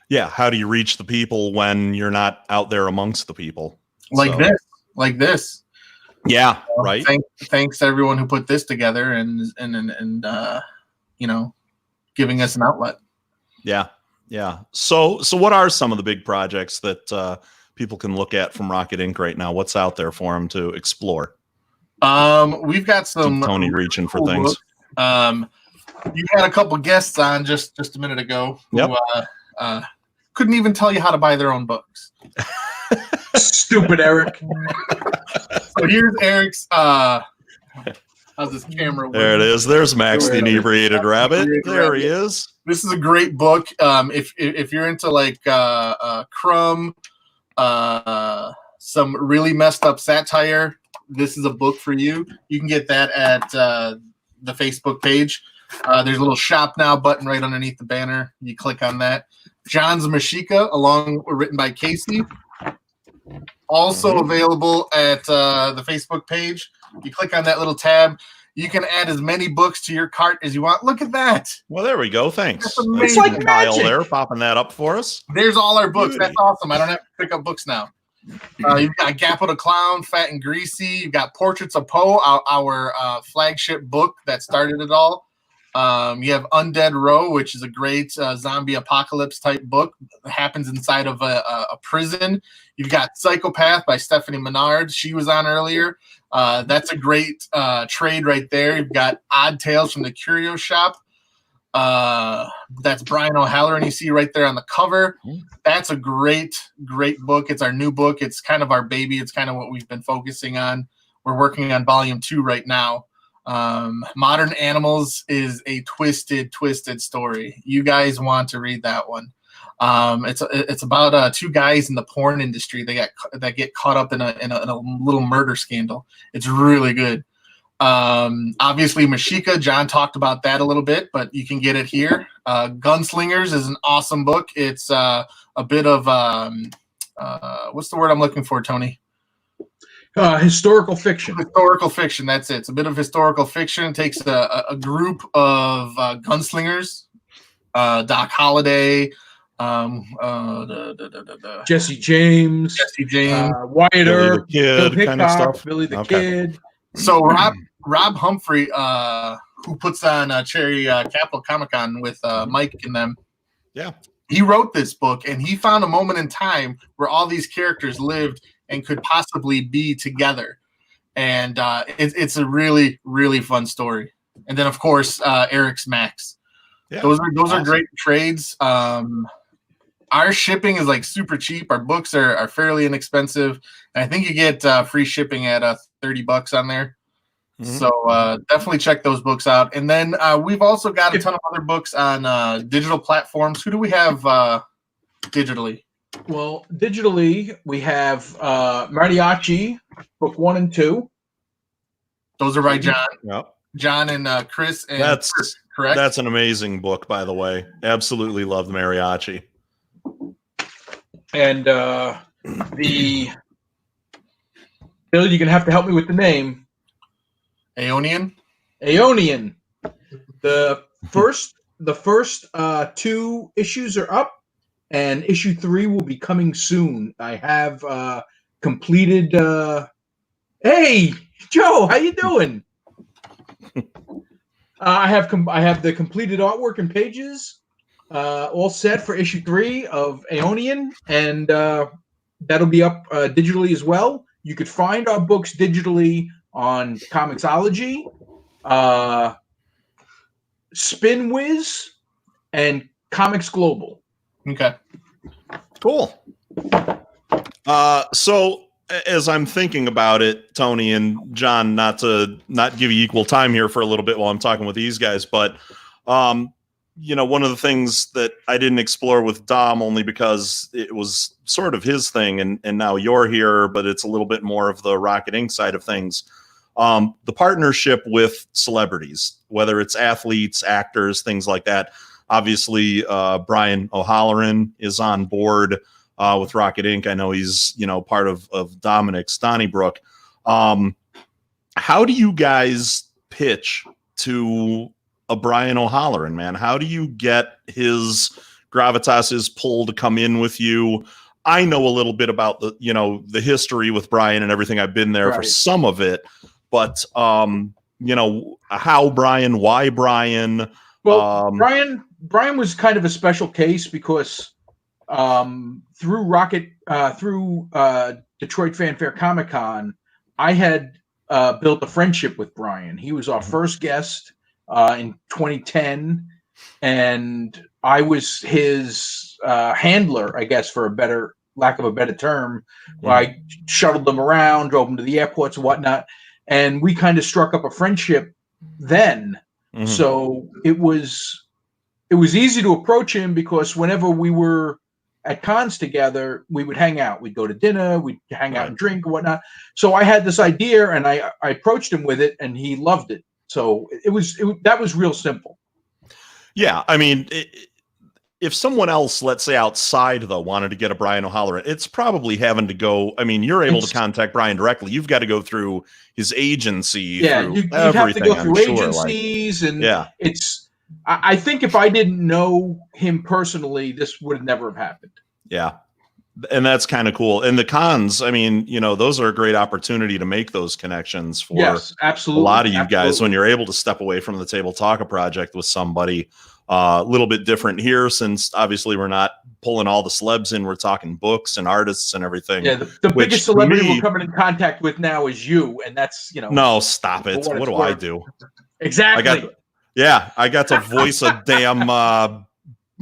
Yeah, how do you reach the people when you're not out there amongst the people? like this. Yeah, right. Thanks to everyone who put this together and you know, giving us an outlet. Yeah. So what are some of the big projects that people can look at from Rocket Ink right now? What's out there for them to explore? We've got some Tony reaching for cool things. books. You had a couple guests on just a minute ago who couldn't even tell you how to buy their own books. Stupid Eric. So here's Eric's. How's this camera? There it is. There's Max the Inebriated Rabbit. There he is. This is a great book. If you're into like Crumb, some really messed up satire, this is a book for you. You can get that at the Facebook page. There's a little shop now button right underneath the banner. You click on that. John's Mashika, written by Casey. Also available at the Facebook page. You click on that little tab. You can add as many books to your cart as you want. Look at that. Well, there we go. Thanks. That's amazing. It's like Kyle there, popping that up for us. There's all our books. That's awesome. I don't have to pick up books now. You've got Gappo the Clown, Fat and Greasy. You've got Portraits of Poe, our flagship book that started it all. You have Undead Row, which is a great zombie apocalypse type book. It happens inside of a prison. You've got Psychopath by Stephanie Menard. She was on earlier. That's a great trade right there. You've got Odd Tales from the Curio Shop. That's Brian O'Halloran you see right there on the cover. That's a great book. It's our new book. It's kind of our baby. It's kind of what we've been focusing on. We're working on volume 2 right now. Modern Animals is a twisted story. You guys want to read that one. It's about 2 guys in the porn industry that get caught up in a little murder scandal. It's really good. Obviously Mashika, John talked about that a little bit, but you can get it here. Gunslingers is an awesome book. It's a bit of what's the word I'm looking for, Tony? Historical fiction. Historical fiction, that's it. It's a bit of historical fiction. It takes a group of gunslingers, Doc Holliday, Jesse James, Wyatt Earp, Kid, Bill Hickok, kind of stuff. Billy the Kid. So Rob Humphrey, who puts on Cherry Capital Comic Con with Mike and them. Yeah. He wrote this book, and he found a moment in time where all these characters lived and could possibly be together. And it's a really, really fun story. And then, of course, Eric's Max. Yeah, those are great trades. Our shipping is like super cheap. Our books are fairly inexpensive. And I think you get free shipping at $30 on there. So definitely check those books out. And then we've also got a ton of other books on digital platforms. Who do we have digitally? Well, digitally, we have Mariachi, book 1 and 2. Those are by John. Yep. John and Chris. And That's Chris, correct. That's an amazing book, by the way. Absolutely love the Mariachi. And Bill, you're gonna have to help me with the name. Aeonian. The first 2 issues are up, and issue 3 will be coming soon. I have completed. Hey, Joe, how you doing? I have the completed artwork and pages all set for issue 3 of Aeonian, and that'll be up digitally as well. You could find our books digitally on Comixology, Spin Wiz, and Comics Global. Okay. Cool. So as I'm thinking about it, Tony and John, not give you equal time here for a little bit while I'm talking with these guys, but you know, one of the things that I didn't explore with Dom only because it was sort of his thing, and now you're here, but it's a little bit more of the Rocket Inc. side of things. The partnership with celebrities, whether it's athletes, actors, things like that. Obviously, Brian O'Halloran is on board with Rocket Inc. I know he's, you know, part of Dominic's Donnybrook. How do you guys pitch to a Brian O'Halloran, man? How do you get his gravitas, his pull to come in with you? I know a little bit about the, you know, the history with Brian and everything. I've been there for some of it, but you know, how Brian, why Brian? Well, Brian was kind of a special case because through Detroit Fanfare Comic Con, I had built a friendship with Brian. He was our first guest in 2010, and I was his handler, I guess, for lack of a better term. Where I shuttled them around, drove them to the airports and whatnot, and we kind of struck up a friendship then. So it was easy to approach him because whenever we were at cons together, we would hang out. We'd go to dinner, we'd hang out and drink and whatnot. So I had this idea, and I approached him with it, and he loved it. So that was real simple. Yeah, I mean, if someone else, let's say outside though, wanted to get a Brian O'Halloran, it's probably having to go. I mean, you're able to contact Brian directly. You've got to go through his agency. Yeah, you'd have to go through agencies, and it's. I think if I didn't know him personally, this would never have happened. Yeah. And that's kind of cool. And the cons, I mean, you know, those are a great opportunity to make those connections for absolutely. A lot of you guys when you're able to step away from the Table Talk project with somebody. A little bit different here since obviously we're not pulling all the celebs in. We're talking books and artists and everything. Yeah, the biggest celebrity we're coming in contact with now is you, and that's, you know. No, stop it. What do I do? Exactly. I got to voice a damn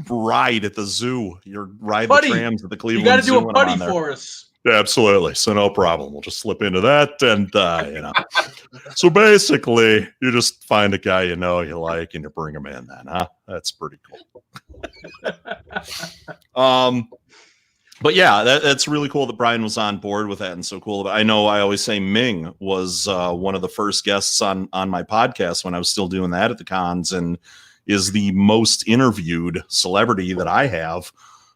ride at the zoo. You're riding the trams at the Cleveland Zoo. You got to do a buddy for us. Yeah, absolutely. So no problem. We'll just slip into that, and you know. So basically, you just find a guy you know you like, and you bring him in. Then, huh? That's pretty cool. But yeah, that's really cool that Brian was on board with that, and so cool. I know I always say Ming was one of the first guests on my podcast when I was still doing that at the cons, and is the most interviewed celebrity that I have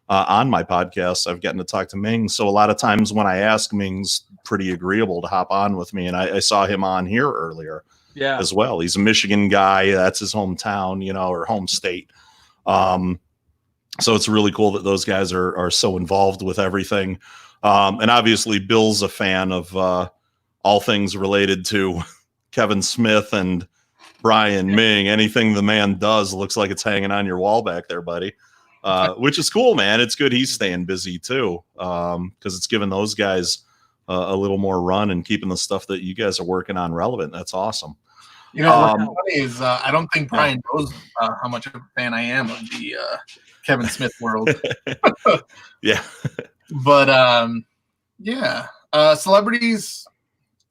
on my podcast. I've gotten to talk to Ming, so a lot of times when I ask, Ming's pretty agreeable to hop on with me, and I saw him on here earlier, as well. He's a Michigan guy. That's his hometown, you know, or home state. So it's really cool that those guys are so involved with everything. And obviously Bill's a fan of all things related to Kevin Smith and Brian Ming. Anything the man does looks like it's hanging on your wall back there, buddy. Which is cool, man. It's good he's staying busy too, because it's giving those guys a little more run and keeping the stuff that you guys are working on relevant. That's awesome. You know, what's funny is I don't think Brian knows how much of a fan I am of the Kevin Smith world. Yeah. But yeah, celebrities.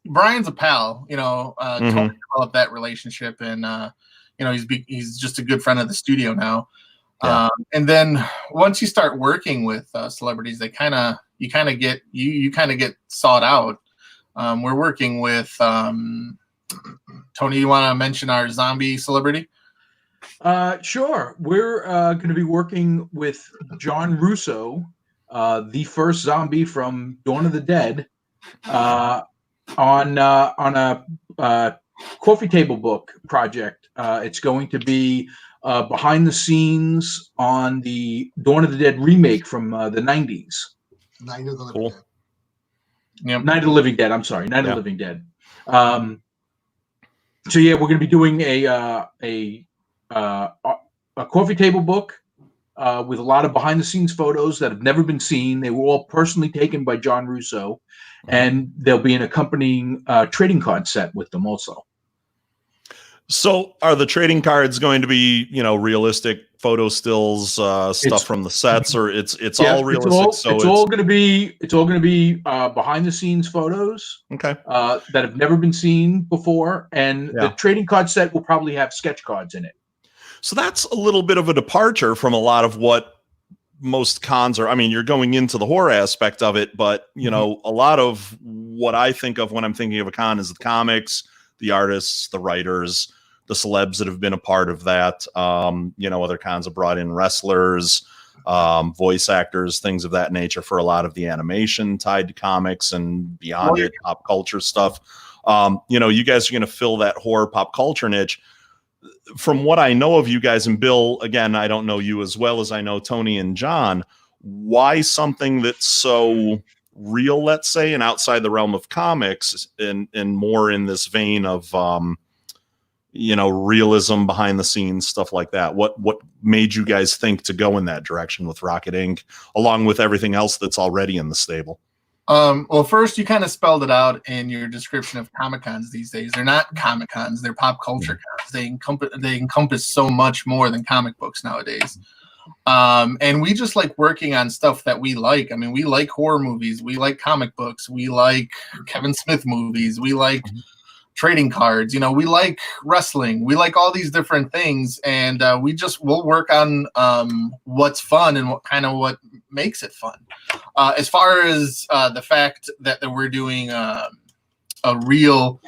Brian's a pal, you know. Totally developed that relationship, and you know, he's just a good friend of the studio now. Yeah. And then once you start working with celebrities, you kind of get sought out. We're working with Tony. You want to mention our zombie celebrity? Sure. We're going to be working with John Russo, the first zombie from Dawn of the Dead, on a coffee table book project. It's going to be behind the scenes on the Dawn of the Dead remake from the 90s. Night of the Living Dead. Yep. Night of the Living Dead. I'm sorry, Night of the Living Dead. So yeah, we're going to be doing a coffee table book with a lot of behind the scenes photos that have never been seen. They were all personally taken by John Russo, and there'll be an accompanying trading card set with them also. So are the trading cards going to be, realistic photo stills, stuff from the sets, or it's Yes, all realistic? It's all going to be behind the scenes photos. Okay. That have never been seen before, and the trading card set will probably have sketch cards in it. So that's a little bit of a departure from a lot of what most cons are. I mean, you're going into the horror aspect of it, but a lot of what I think of when I'm thinking of a con is the comics, the artists, the writers, the celebs that have been a part of that. Other cons have brought in wrestlers, voice actors, things of that nature for a lot of the animation tied to comics and beyond it, pop culture stuff. You guys are going to fill that horror pop culture niche. From what I know of you guys, and Bill, again, I don't know you as well as I know Tony and John, why something that's so real, let's say, and outside the realm of comics and more in this vein of, realism behind the scenes, stuff like that? What made you guys think to go in that direction with Rocket Inc., along with everything else that's already in the stable? Well, first, you kind of spelled it out in your description of Comic-Cons these days. They're not Comic-Cons, they're pop culture cons. They encompass so much more than comic books nowadays. And we just like working on stuff that we like. I mean, we like horror movies, we like comic books, we like Kevin Smith movies, we like trading cards, we like wrestling, we like all these different things, and we'll work on what's fun and what makes it fun. As far as the fact that we're doing a real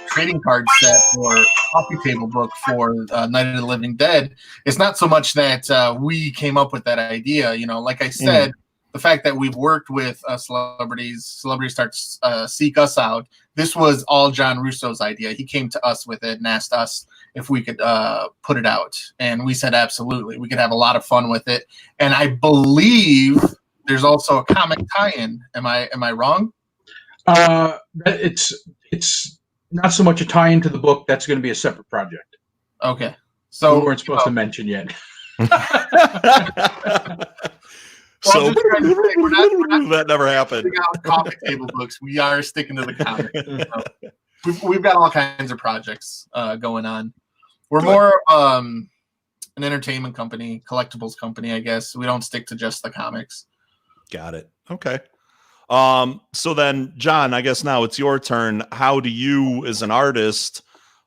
trading card set or coffee table book for Night of the Living Dead, it's not so much that we came up with that idea. Like I said, the fact that we've worked with celebrities start to seek us out. This was all John Russo's idea. He came to us with it and asked us if we could put it out. And we said, absolutely. We could have a lot of fun with it. And I believe there's also a comic tie-in. Am I wrong? It's not so much a tie-in to the book. That's going to be a separate project. Okay. So we weren't supposed to mention yet. So that never happened. Comic table books. We are sticking to the comics. We've got all kinds of projects going on. We're more an entertainment company, collectibles company, I guess. We don't stick to just the comics. Got it. Okay. So then, John, I guess now it's your turn. How do you, as an artist,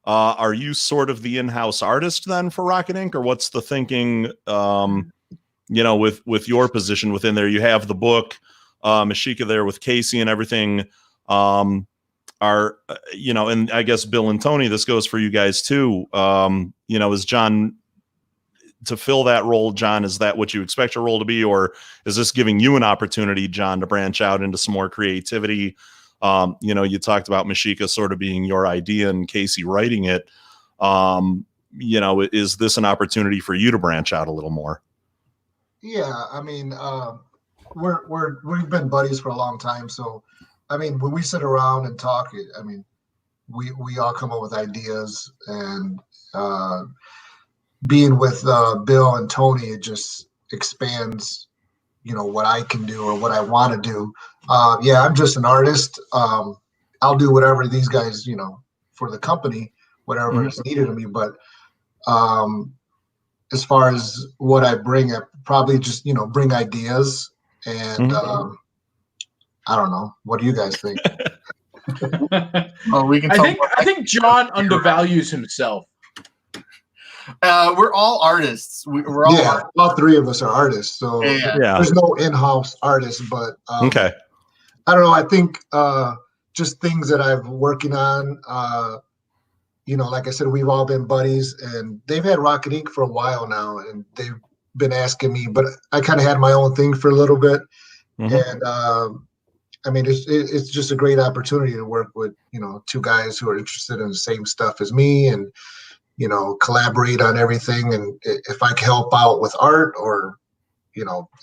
are you sort of the in-house artist then for Rocket Inc., or what's the thinking? With your position within there, you have the book, Mashika there with Casey and everything. And I guess Bill and Tony, this goes for you guys too. Is John, to fill that role, John, is that what you expect your role to be, or is this giving you an opportunity, John, to branch out into some more creativity? You talked about Mashika sort of being your idea and Casey writing it. Is this an opportunity for you to branch out a little more? Yeah, I mean, we've been buddies for a long time, so I mean, when we sit around and talk, I mean, we all come up with ideas, and being with Bill and Tony, it just expands, what I can do or what I want to do. Yeah, I'm just an artist. I'll do whatever these guys, for the company, whatever is needed of me, but as far as what I bring, I probably just, bring ideas, and I don't know. What do you guys think? Well, we can. I think John undervalues himself. We're all artists. We're all artists. All three of us are artists. So there's no in-house artist, but okay. I don't know. I think just things that I'm working on. Like I said, we've all been buddies, and they've had Rocket Inc. for a while now, and they've been asking me, but I kind of had my own thing for a little bit. And I mean, it's just a great opportunity to work with, two guys who are interested in the same stuff as me, and, collaborate on everything. And if I can help out with art or,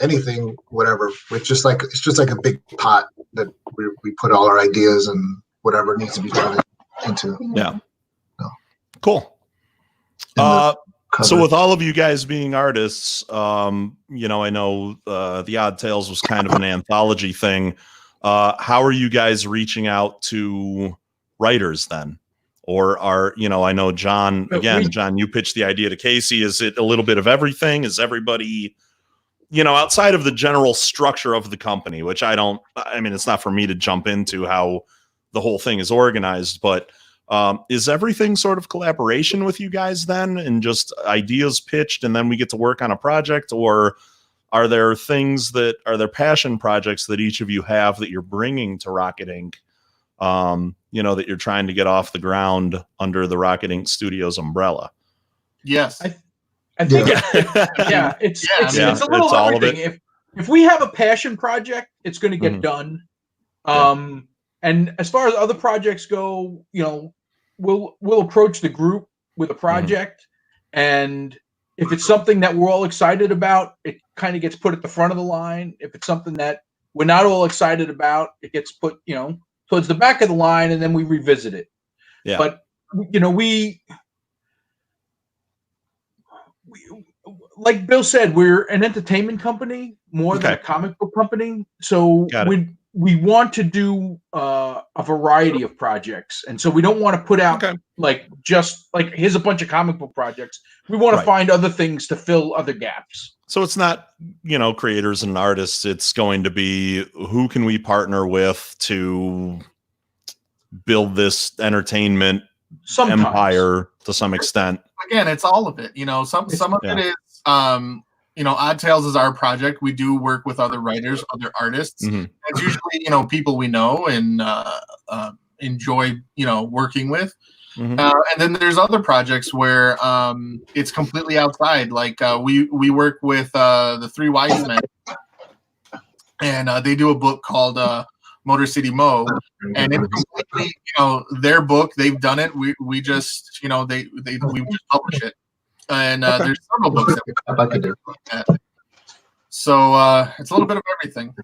anything, whatever, it's just like a big pot that we put all our ideas and whatever needs to be done into. Yeah. Cool. So with all of you guys being artists, I know the Odd Tales was kind of an anthology thing. How are you guys reaching out to writers then? Or are, you know, I know John, again, John, you pitched the idea to Casey. Is it a little bit of everything? Is everybody, you know, outside of the general structure of the company, which I mean, it's not for me to jump into how the whole thing is organized, but is everything sort of collaboration with you guys then, and just ideas pitched and then we get to work on a project? Or are there passion projects that each of you have that you're bringing to Rocket Inc., you know, that you're trying to get off the ground under the Rocket Inc. Studios umbrella? Yes. I think it's a little it's of all of everything. If we have a passion project, it's going to get done. And as far as other projects go, you know, we'll approach the group with a project, and if it's something that we're all excited about, it kind of gets put at the front of the line. If it's something that we're not all excited about, it gets put, you know, towards the back of the line, and then we revisit it. Yeah. But you know, we like Bill said, we're an entertainment company more than a comic book company. So we want to do a variety of projects, and so we don't want to put out like just like here's a bunch of comic book projects. We want to find other things to fill other gaps. So it's not, you know, creators and artists. It's going to be who can we partner with to build this entertainment empire to some extent. Again, it's all of it. You know, some of it is, you know, Odd Tales is our project. We do work with other writers, other artists. It's usually, you know, people we know and enjoy, you know, working with. And then there's other projects where it's completely outside. Like we work with the Three Wise Men, and they do a book called Motor City Mo, and it's completely, you know, their book. They've done it. We just, you know, we just publish it, and there's several books that we do. So it's a little bit of everything.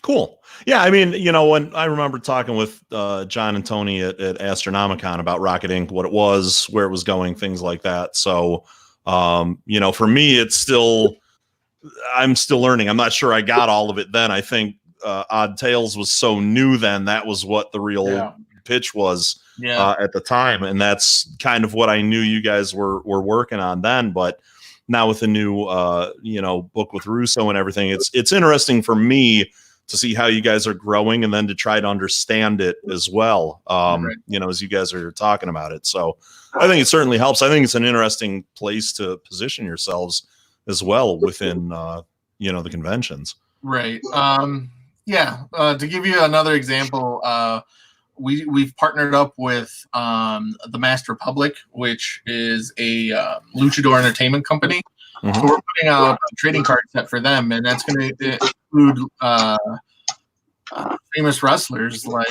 Cool. Yeah, I mean, you know, when I remember talking with John and Tony at Astronomicon about Rocket Inc., what it was, where it was going, things like that. So, you know, for me, I'm still learning. I'm not sure I got all of it then. I think Odd Tales was so new then. That was what the real pitch was at the time. And that's kind of what I knew you guys were working on then. But now with the new, you know, book with Russo and everything, it's interesting for me to see how you guys are growing and then to try to understand it as well, you know, as you guys are talking about it. So I think it certainly helps. I think it's an interesting place to position yourselves as well within, you know, the conventions. Right. To give you another example, we've partnered up with the Masked Republic, which is a luchador entertainment company. So we're putting out a trading card set for them, and that's going to include famous wrestlers like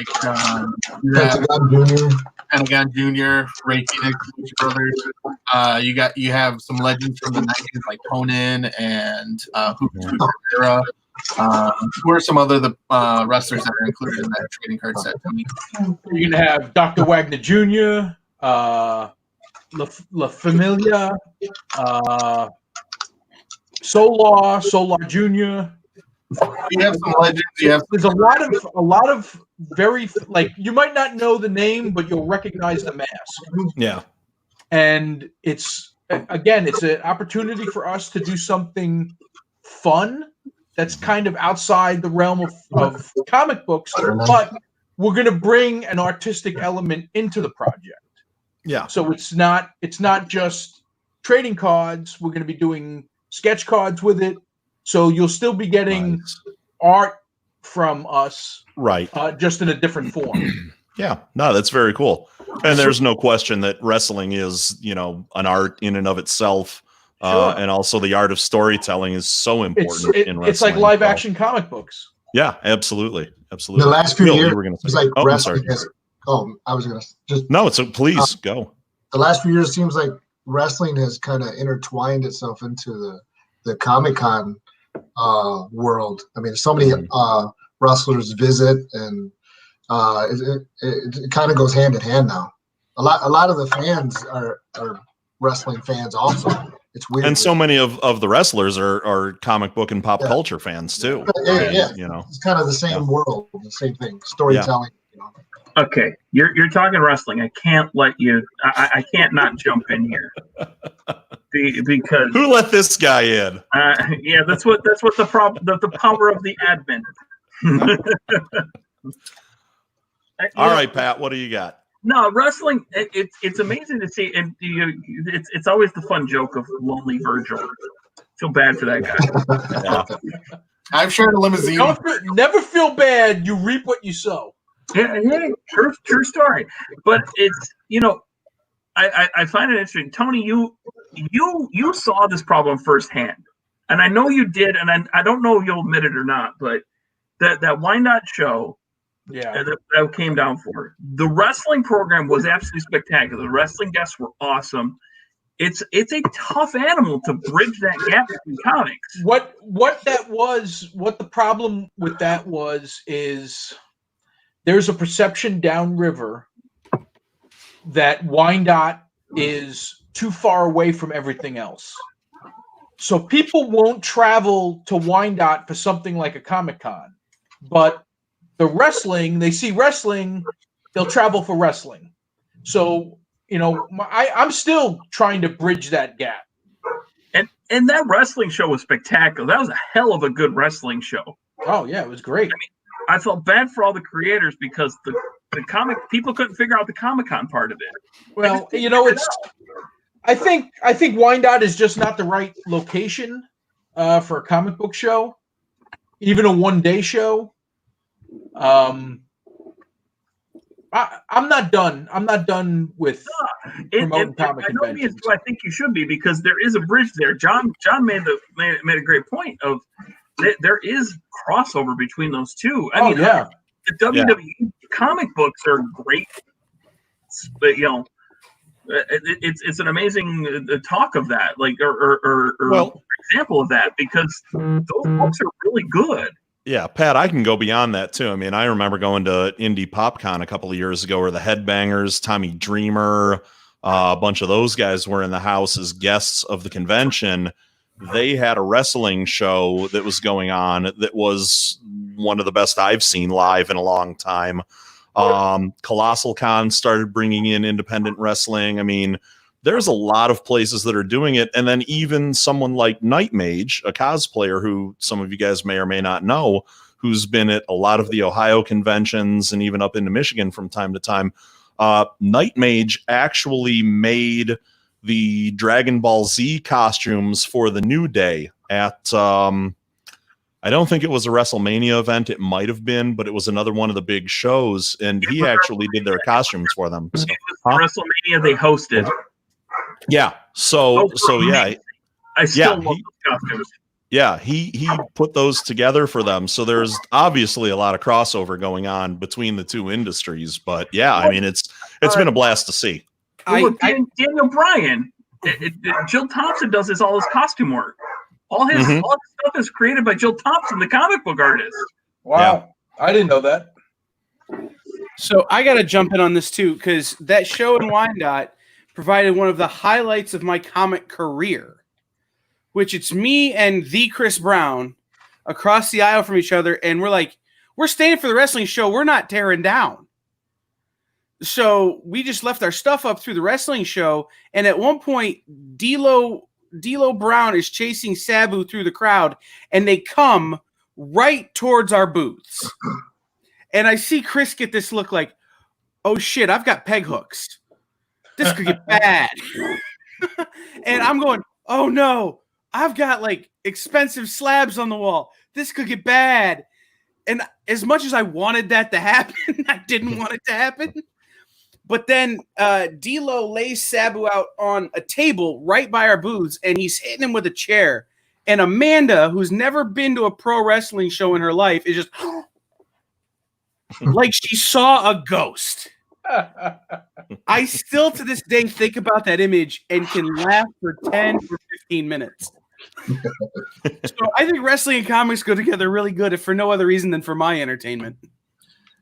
Pentagon Jr., Ray Phoenix, Lucha Brothers. You have some legends from the 90s like Conan and Hoopus Rivera. Who are some other wrestlers that are included in that trading card set? You're gonna have Dr. Wagner Jr., La Familia, Solar Jr. You have some legends. There's a lot of very, like, you might not know the name, but you'll recognize the mask. Yeah. And it's an opportunity for us to do something fun that's kind of outside the realm of comic books, but we're going to bring an artistic element into the project. Yeah. So it's not just trading cards. We're going to be doing sketch cards with it. So you'll still be getting art from us, right? Just in a different form. Yeah, no, that's very cool. And there's no question that wrestling is, you know, an art in and of itself. And also the art of storytelling is so important in wrestling. It's like live action comic books. Yeah, absolutely. Absolutely. The last few Bill, years, you were gonna say. it's like Oh, I'm wrestling sorry. has, I was going to just. No, please go. The last few years seems like wrestling has kind of intertwined itself into the Comic-Con world. I mean, so many wrestlers visit, and it kind of goes hand in hand now. A lot of the fans are wrestling fans also. It's weird. And so many of the wrestlers are comic book and pop culture fans too. Yeah. You know, it's kind of the same world, the same thing, storytelling. You know. Okay, you're talking wrestling. I can't let you. I can't not jump in here because who let this guy in? Yeah, that's what the problem. The power of the admin. All right, Pat, what do you got? No, wrestling. It's amazing to see, and it's always the fun joke of Lonely Virgil. Feel bad for that guy. Yeah. I've shared a limousine. Never feel bad. You reap what you sow. Yeah, true story. But it's I find it interesting, Tony. You saw this problem firsthand, and I know you did, and I don't know if you'll admit it or not, but that Wyandotte show, that came down for it. The wrestling program was absolutely spectacular. The wrestling guests were awesome. It's a tough animal to bridge that gap between comics. What the problem with that is there's a perception downriver that Wyandotte is too far away from everything else. So people won't travel to Wyandotte for something like a Comic-Con. But the wrestling, they see wrestling, they'll travel for wrestling. So, I'm still trying to bridge that gap. And that wrestling show was spectacular. That was a hell of a good wrestling show. Oh, yeah, it was great. I felt bad for all the creators because the comic people couldn't figure out the Comic-Con part of it. Well, I think Wyandotte is just not the right location for a comic book show, even a one-day show. I'm not done. I'm not done with promoting comic I conventions. I think you should be, because there is a bridge there. John made a great point of there is crossover between those two. I mean, yeah. The WWE comic books are great, but it's an amazing talk of that, like or example of that, because those books are really good. Yeah, Pat, I can go beyond that too. I mean, I remember going to Indie PopCon a couple of years ago where the Headbangers, Tommy Dreamer, a bunch of those guys were in the house as guests of the convention. They had a wrestling show that was going on that was one of the best I've seen live in a long time. Colossal Con started bringing in independent wrestling. I mean, there's a lot of places that are doing it. And then even someone like Night Mage, a cosplayer who some of you guys may or may not know, who's been at a lot of the Ohio conventions and even up into Michigan from time to time. Night Mage actually made the Dragon Ball Z costumes for the New Day at, I don't think it was a WrestleMania event. It might have been, but it was another one of the big shows. And he actually did their costumes for them. So, WrestleMania they hosted. Yeah. So yeah. I still love those costumes. Yeah, he put those together for them. So there's obviously a lot of crossover going on between the two industries. But yeah, I mean, it's been a blast to see. Daniel Bryan, Jill Thompson does all his costume work. All his stuff is created by Jill Thompson, the comic book artist. Wow, yeah. I didn't know that. So I got to jump in on this too, because that show in Wyandotte provided one of the highlights of my comic career, which it's me and the Chris Brown across the aisle from each other, and we're staying for the wrestling show. We're not tearing down. So we just left our stuff up through the wrestling show, and at one point, D'Lo Brown is chasing Sabu through the crowd, and they come right towards our booths. And I see Chris get this look like, oh shit, I've got peg hooks. This could get bad. And I'm going, oh no, I've got expensive slabs on the wall. This could get bad. And as much as I wanted that to happen, I didn't want it to happen. But then D'Lo lays Sabu out on a table right by our booths, and he's hitting him with a chair. And Amanda, who's never been to a pro wrestling show in her life, is just like she saw a ghost. I still to this day think about that image and can laugh for 10 or 15 minutes. So I think wrestling and comics go together really good, if for no other reason than for my entertainment.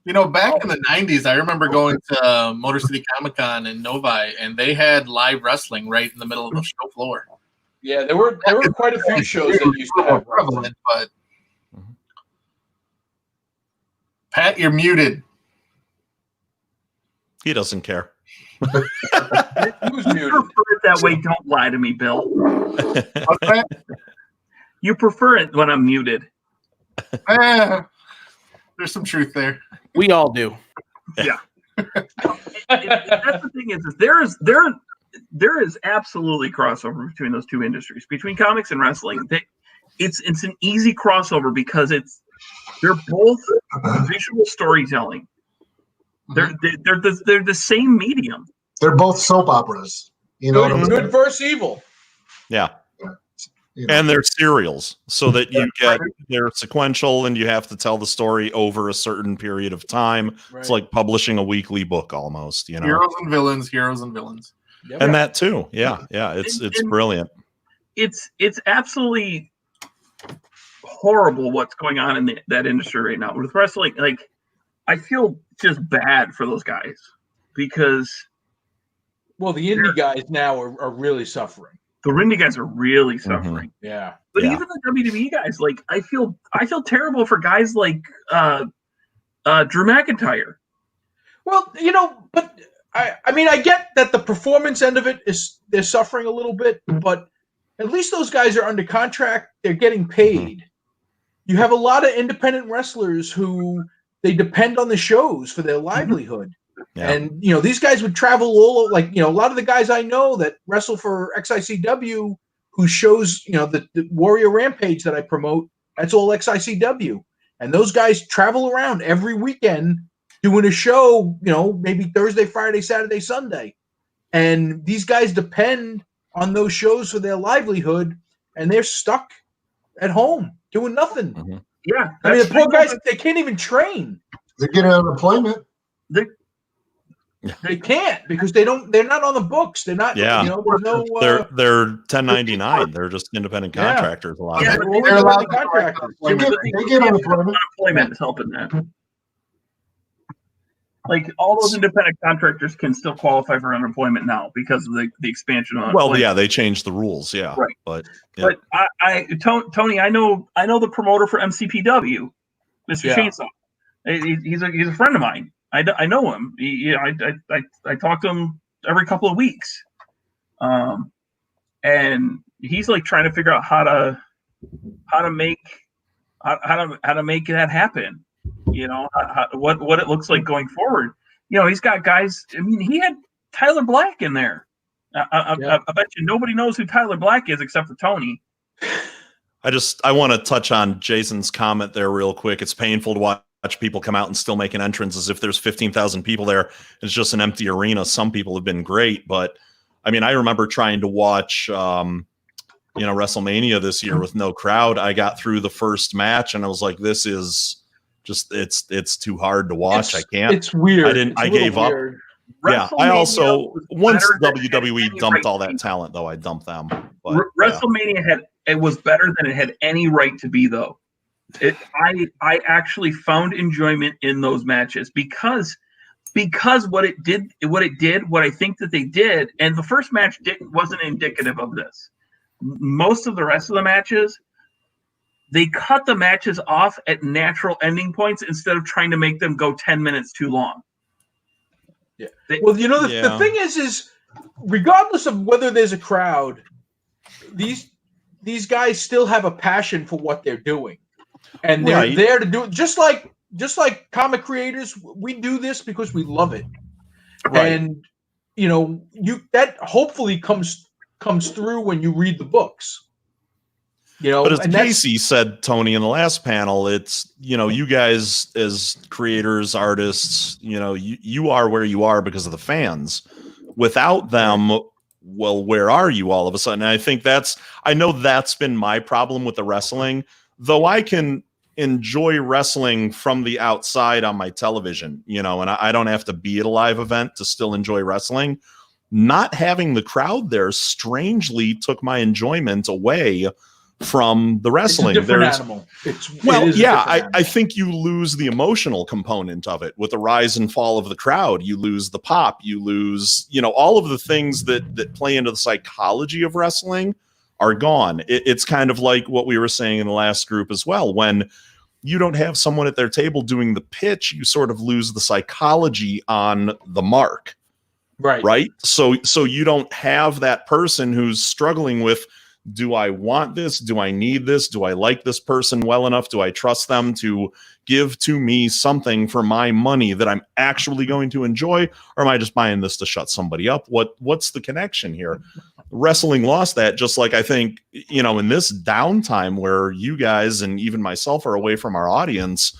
Back in the 90s, I remember going to Motor City Comic Con in Novi, and they had live wrestling right in the middle of the show floor. Yeah, there were quite a few shows that used to have prevalent, but Pat, you're muted. He doesn't care. You prefer it that way. Don't lie to me, Bill. You prefer it when I'm muted. There's some truth there. We all do. Yeah. That's the thing is there is absolutely crossover between those two industries, between comics and wrestling. It's an easy crossover because they're both visual storytelling. They're the same medium. They're both soap operas. You know, good versus evil. Yeah. And they're serials, so that you get they're sequential, and you have to tell the story over a certain period of time. Right. It's like publishing a weekly book almost, you know. Heroes and villains, heroes and villains. And that too. Yeah. It's brilliant. It's absolutely horrible what's going on in that industry right now with wrestling. Like, I feel just bad for those guys because, well, the indie guys now are really suffering. The indie guys are really suffering. Yeah. But even the WWE guys, like, I feel terrible for guys like Drew McIntyre. Well, you know, but I mean, I get that the performance end of it is they're suffering a little bit, but at least those guys are under contract. They're getting paid. You have a lot of independent wrestlers who they depend on the shows for their livelihood. Yeah. And, you know, these guys would travel all, like, you know, a lot of the guys I know that wrestle for XICW who shows, you know, the Warrior Rampage that I promote, that's all XICW. And those guys travel around every weekend doing a show, you know, maybe Thursday, Friday, Saturday, Sunday. And these guys depend on those shows for their livelihood, and they're stuck at home doing nothing. Yeah. I mean, the poor guys, they can't even train. They're getting unemployment. They can't because they're not on the books. They're not, Yeah. you know, there's no, They're 1099. They're just independent contractors. A lot of them. they're allowed contractors. They get unemployment. Unemployment is helping that. Like, all those independent contractors can still qualify for unemployment now because of the expansion of Well, unemployment. yeah, they changed the rules. Yeah. Right. But yeah. But Tony, I know the promoter for MCPW, Mr. Yeah. Chainsaw. He's a friend of mine. I know him. I talk to him every couple of weeks, and he's like trying to figure out how to make that happen. You know, what it looks like going forward. You know, he's got guys. I mean, he had Tyler Black in there. I bet you nobody knows who Tyler Black is except for Tony. I want to touch on Jason's comment there real quick. It's painful to watch people come out and still make an entrance as if there's 15,000 people there. It's just an empty arena. Some people have been great, but I mean, I remember trying to watch, WrestleMania this year with no crowd. I got through the first match and I was like, this is just, it's too hard to watch. I can't. It's weird. I gave up. Yeah. I also, once WWE dumped all that talent though, I dumped them. But, WrestleMania was better than it had any right to be though. I actually found enjoyment in those matches because what I think that they did, and the first match wasn't indicative of this. Most of the rest of the matches, they cut the matches off at natural ending points instead of trying to make them go 10 minutes too long. Yeah. Well, you know, the thing is regardless of whether there's a crowd, these guys still have a passion for what they're doing. And they're there to do it, just like comic creators. We do this because we love it, and you know, that hopefully comes through when you read the books. You know, but as Casey said, Tony, in the last panel, it's, you know, you guys as creators, artists, you know, you are where you are because of the fans. Without them, well, where are you all of a sudden? And I think I know that's been my problem with the wrestling. Though I can enjoy wrestling from the outside on my television, you know, and I don't have to be at a live event to still enjoy wrestling. Not having the crowd there strangely took my enjoyment away from the wrestling. It's a different animal. I think you lose the emotional component of it with the rise and fall of the crowd. You lose the pop. You lose, you know, all of the things that play into the psychology of wrestling are gone. It's kind of like what we were saying in the last group as well. When you don't have someone at their table doing the pitch, you sort of lose the psychology on the mark. Right. So you don't have that person who's struggling with, do I want this? Do I need this? Do I like this person well enough? Do I trust them to give to me something for my money that I'm actually going to enjoy? Or am I just buying this to shut somebody up? What's the connection here? Wrestling lost that, just like I think, in this downtime where you guys and even myself are away from our audience,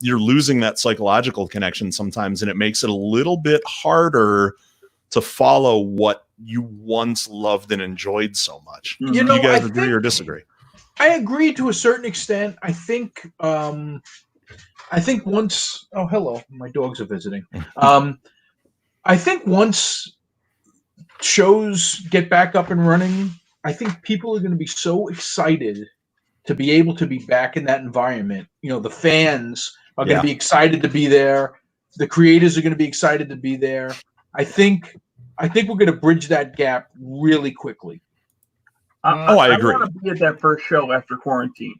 you're losing that psychological connection sometimes, and it makes it a little bit harder to follow what you once loved and enjoyed so much. Do you guys agree or disagree? I agree to a certain extent. I think once. Oh, hello, my dogs are visiting. I think once shows get back up and running, I think people are going to be so excited to be able to be back in that environment. The fans are going to be excited to be there. The creators are going to be excited to be there. I think we're going to bridge that gap really quickly. I agree. I want to be at that first show after quarantine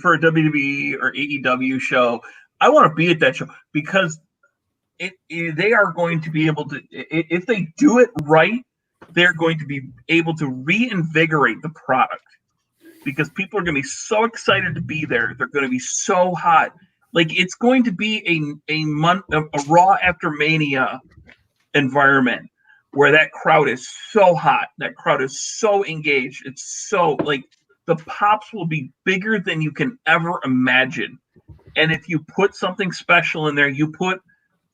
for a WWE or AEW show. I want to be at that show because they are going to be able to, if they do it right, they're going to be able to reinvigorate the product because people are going to be so excited to be there. They're going to be so hot. Like it's going to be a Raw after Mania environment where that crowd is so hot, that crowd is so engaged. It's so like the pops will be bigger than you can ever imagine. And if you put something special in there, you put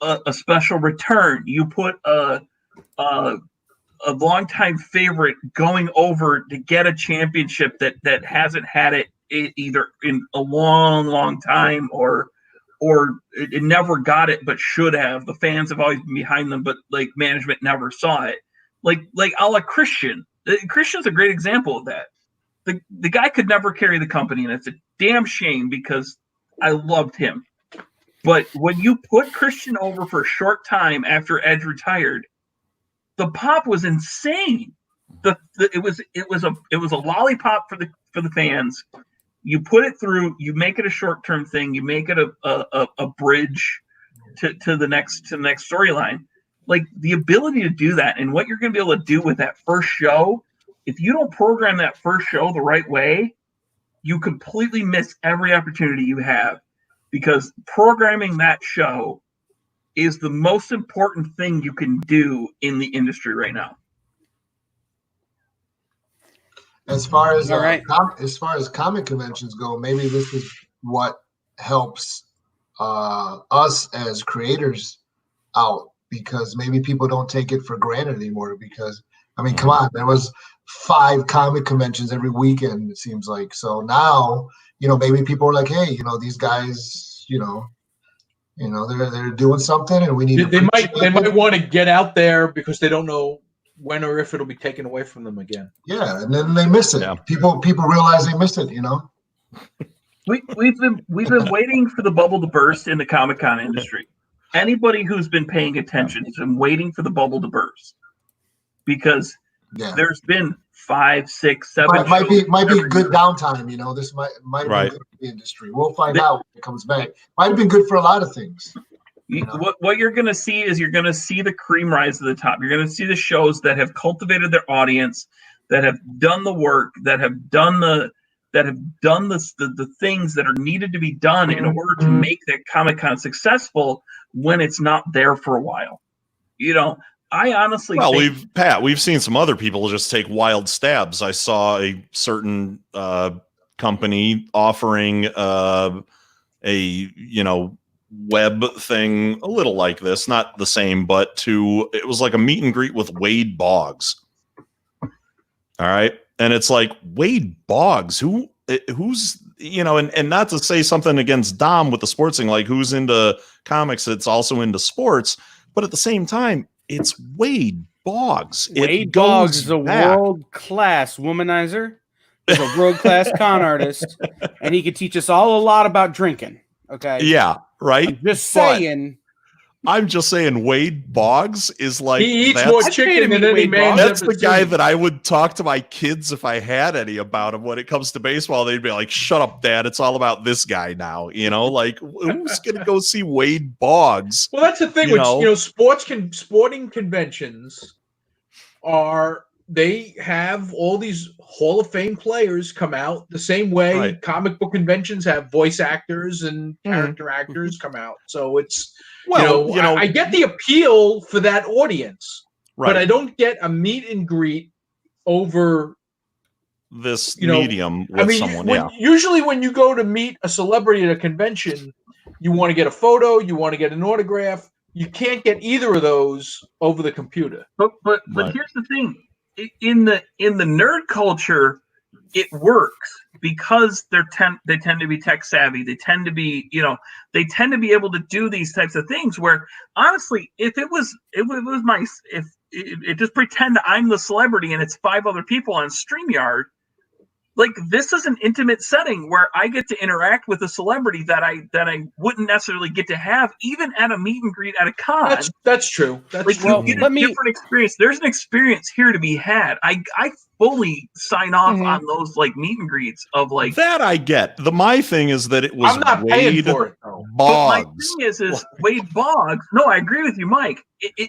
a special return, you put a longtime favorite going over to get a championship that hasn't had it either in a long time or it never got it, but should have. The fans have always been behind them, but like management never saw it. Like a la Christian. Christian's a great example of that. The guy could never carry the company, and it's a damn shame because I loved him. But when you put Christian over for a short time after Edge retired, the pop was insane. It was a lollipop for the fans. You put it through, you make it a short-term thing, you make it a bridge to the next storyline. Like the ability to do that and what you're going to be able to do with that first show, if you don't program that first show the right way, you completely miss every opportunity you have because programming that show is the most important thing you can do in the industry right now. As far as comic conventions go, maybe this is what helps us as creators out because maybe people don't take it for granted anymore. Because I mean, come on, there was 5 comic conventions every weekend. It seems like so now. Maybe people are like, hey, these guys, they're doing something, and we need. They might want to get out there because they don't know when or if it'll be taken away from them again. Yeah, and then they miss it. Yeah. People realize they missed it. We've been waiting for the bubble to burst in the Comic-Con industry. Anybody who's been paying attention has been waiting for the bubble to burst because there's been 5, 6, 7. Might be good downtime. This might have been good for the industry. We'll find out when it comes back. Might have been good for a lot of things. What you're going to see is you're going to see the cream rise to the top. You're going to see the shows that have cultivated their audience, that have done the work, that have done the things that are needed to be done in order to make that Comic-Con successful when it's not there for a while. I honestly think we've seen some other people just take wild stabs. I saw a certain company offering a web thing a little like this, not the same, but it was like a meet and greet with Wade Boggs. All right. And it's like Wade Boggs, who's, and not to say something against Dom with the sports thing, like who's into comics, that's also into sports, but at the same time, it's Wade Boggs. Wade Boggs is a world-class womanizer. He's a world-class con artist, and he could teach us all a lot about drinking. Okay. Yeah. Right. I'm just saying. I'm just saying Wade Boggs is like He eats that's- more chicken than any man. That's the guy that I would talk to my kids if I had any about him. When it comes to baseball, they'd be like, "Shut up, Dad! It's all about this guy now." You know, like who's gonna go see Wade Boggs? Well, that's the thing. Sporting conventions they have all these Hall of Fame players come out the same way comic book conventions have voice actors and character actors come out. So it's I get the appeal for that audience, but I don't get a meet and greet over this medium with someone. Usually when you go to meet a celebrity at a convention, you want to get a photo, you want to get an autograph. You can't get either of those over the computer. But here's the thing. In the nerd culture, it works because they tend to be tech savvy. They tend to be able to do these types of things. Where honestly, if just pretend I'm the celebrity and it's 5 other people on StreamYard, like this is an intimate setting where I get to interact with a celebrity that I wouldn't necessarily get to have even at a meet and greet at a con. That's true. You get a different experience. There's an experience here to be had. I fully sign off on those like meet and greets of like that. I get. My thing is that it was I'm not paying for it though. Boggs. But my thing is Wade Boggs. No, I agree with you, Mike.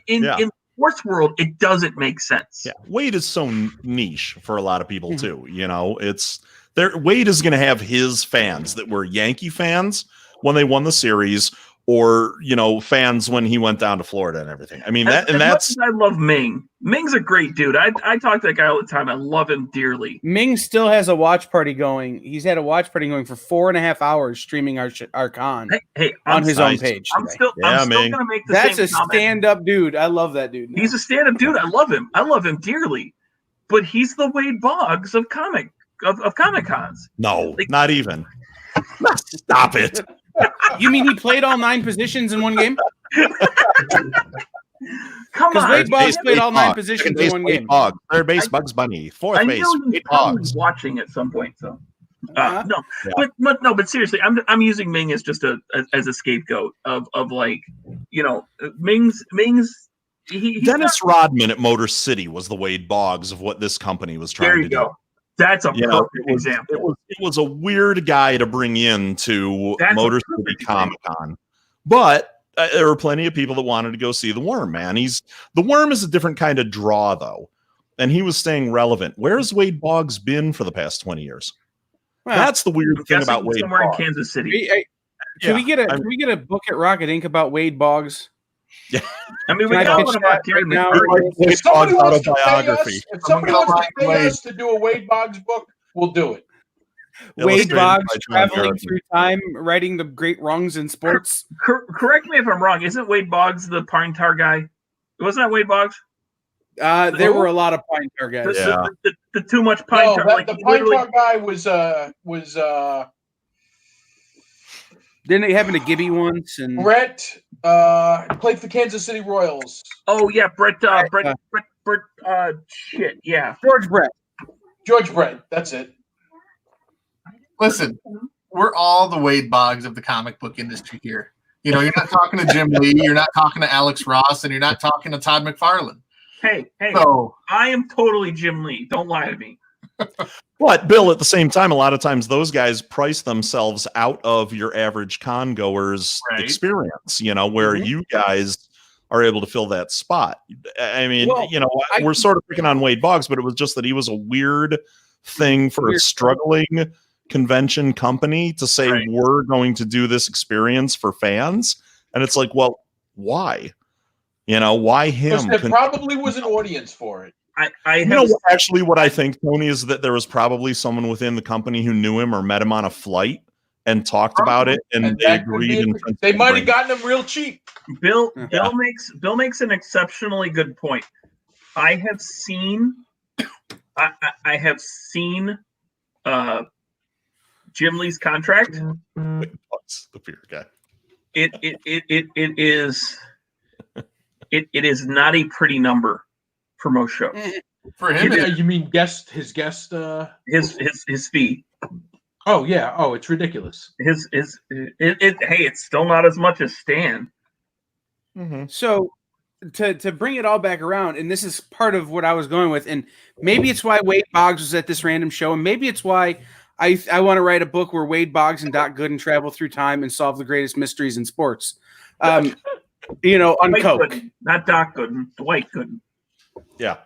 In sports world, it doesn't make sense. Yeah, Wade is so niche for a lot of people too. You know, it's there. Wade is going to have his fans that were Yankee fans when they won the series, or fans when he went down to Florida and everything. I mean, that's. Much as I love Ming. Ming's a great dude. I talk to that guy all the time. I love him dearly. Ming still has a watch party going. He's had a watch party going for 4.5 hours streaming our con on his own page. I'm still going to make the That's same a comment. stand-up dude. I love that dude. He's a stand-up dude. I love him. I love him dearly. But he's the Wade Boggs of Comic Cons. No, not even. Stop it. You mean he played all 9 positions in one game? Come on. Wade Boggs played all 9 positions in one game. Third base, Bugs Bunny. Fourth I base, know Wade he's probably Boggs. watching at some point. So but seriously, I'm using Ming as just as a scapegoat of like Ming's. Dennis Rodman at Motor City was the Wade Boggs of what this company was trying to do. That's a perfect example. It was a weird guy to bring in to Motor City Comic Con, but there were plenty of people that wanted to go see the Worm. Man, the Worm is a different kind of draw though, and he was staying relevant. Where's Wade Boggs been for the past 20 years? Well, that's the weird thing about Wade. Somewhere Boggs. in Kansas City. Can we get a book at Rocket Ink about Wade Boggs? Yeah, I mean, we got one about right now. If somebody wants to pay Wade. us to do a Wade Boggs book, we'll do it. Wade Boggs traveling through time, righting the great wrongs in sports. Correct me if I'm wrong. Isn't Wade Boggs the Pine Tar guy? Wasn't that Wade Boggs? There were a lot of Pine Tar guys. The too much Pine Tar. The Pine Tar guy was Didn't it happen to Gibby once? And Brett played for Kansas City Royals. Oh yeah, Brett. Shit, yeah. George Brett. That's it. Listen, we're all the Wade Boggs of the comic book industry here. You're not talking to Jim Lee, you're not talking to Alex Ross, and you're not talking to Todd McFarlane. Hey, So- I am totally Jim Lee. Don't lie to me. But Bill, at the same time, a lot of times those guys price themselves out of your average con goer's experience, where you guys are able to fill that spot. I mean, we're sort of picking on Wade Boggs, but it was just that he was a weird thing for a struggling convention company to say, we're going to do this experience for fans. And it's like, well, why? Why him? Because there probably was an audience for it. Actually, what I think, Tony, is that there was probably someone within the company who knew him or met him on a flight and talked about it, and they agreed. They might have gotten him real cheap. Bill makes an exceptionally good point. I have seen Jim Lee's contract. The beer guy. It is not a pretty number for most shows. For him, you mean his guest? His fee. Oh yeah. Oh, it's ridiculous. Hey, it's still not as much as Stan. So to bring it all back around, and this is part of what I was going with, and maybe it's why Wade Boggs was at this random show, and maybe it's why I want to write a book where Wade Boggs and Doc Gooden travel through time and solve the greatest mysteries in sports. On Dwight coke. Gooden, not Doc Gooden, Dwight Gooden. Yeah,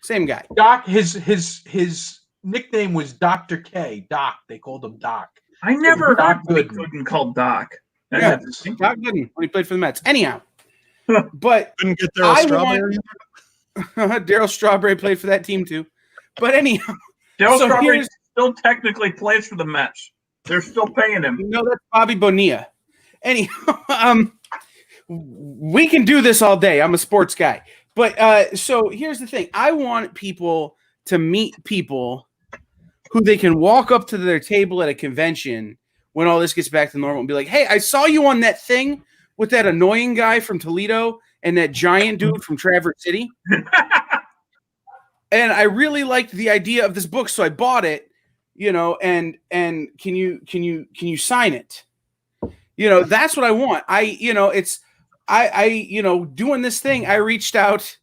same guy. Doc, his nickname was Dr. K. Doc. They called him Doc. I never Doc heard Dwight Gooden called Doc. Yeah, Doc Gooden when he played for the Mets. Anyhow, but couldn't get Darryl Strawberry. Darryl Strawberry played for that team too. But anyhow, Darryl so Strawberry here's- still technically plays for the Mets. They're still paying him. No, that's Bobby Bonilla. Anyhow, we can do this all day. I'm a sports guy. But so here's the thing. I want people to meet people who they can walk up to their table at a convention when all this gets back to normal and be like, hey, I saw you on that thing with that annoying guy from Toledo and that giant dude from Traverse City. And I really liked the idea of this book, so I bought it, and can you sign it? That's what I want. Doing this thing, I reached out.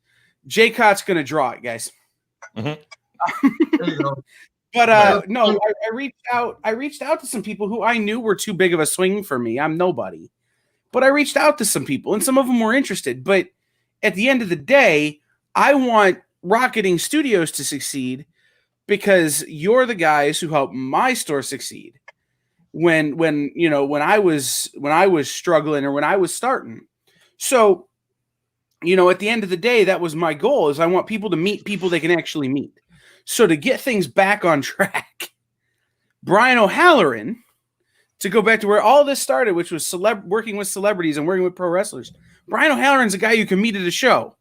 Jay Cott's going to draw it, guys. But no, I reached out to some people who I knew were too big of a swing for me. I'm nobody. But I reached out to some people, and some of them were interested. But at the end of the day, I want Rocketing Studios to succeed because you're the guys who helped my store succeed when I was struggling or when I was starting. So, at the end of the day, that was my goal, is I want people to meet people they can actually meet. So to get things back on track, Brian O'Halloran, to go back to where all this started, which was working with celebrities and working with pro wrestlers. Brian O'Halloran's a guy you can meet at a show,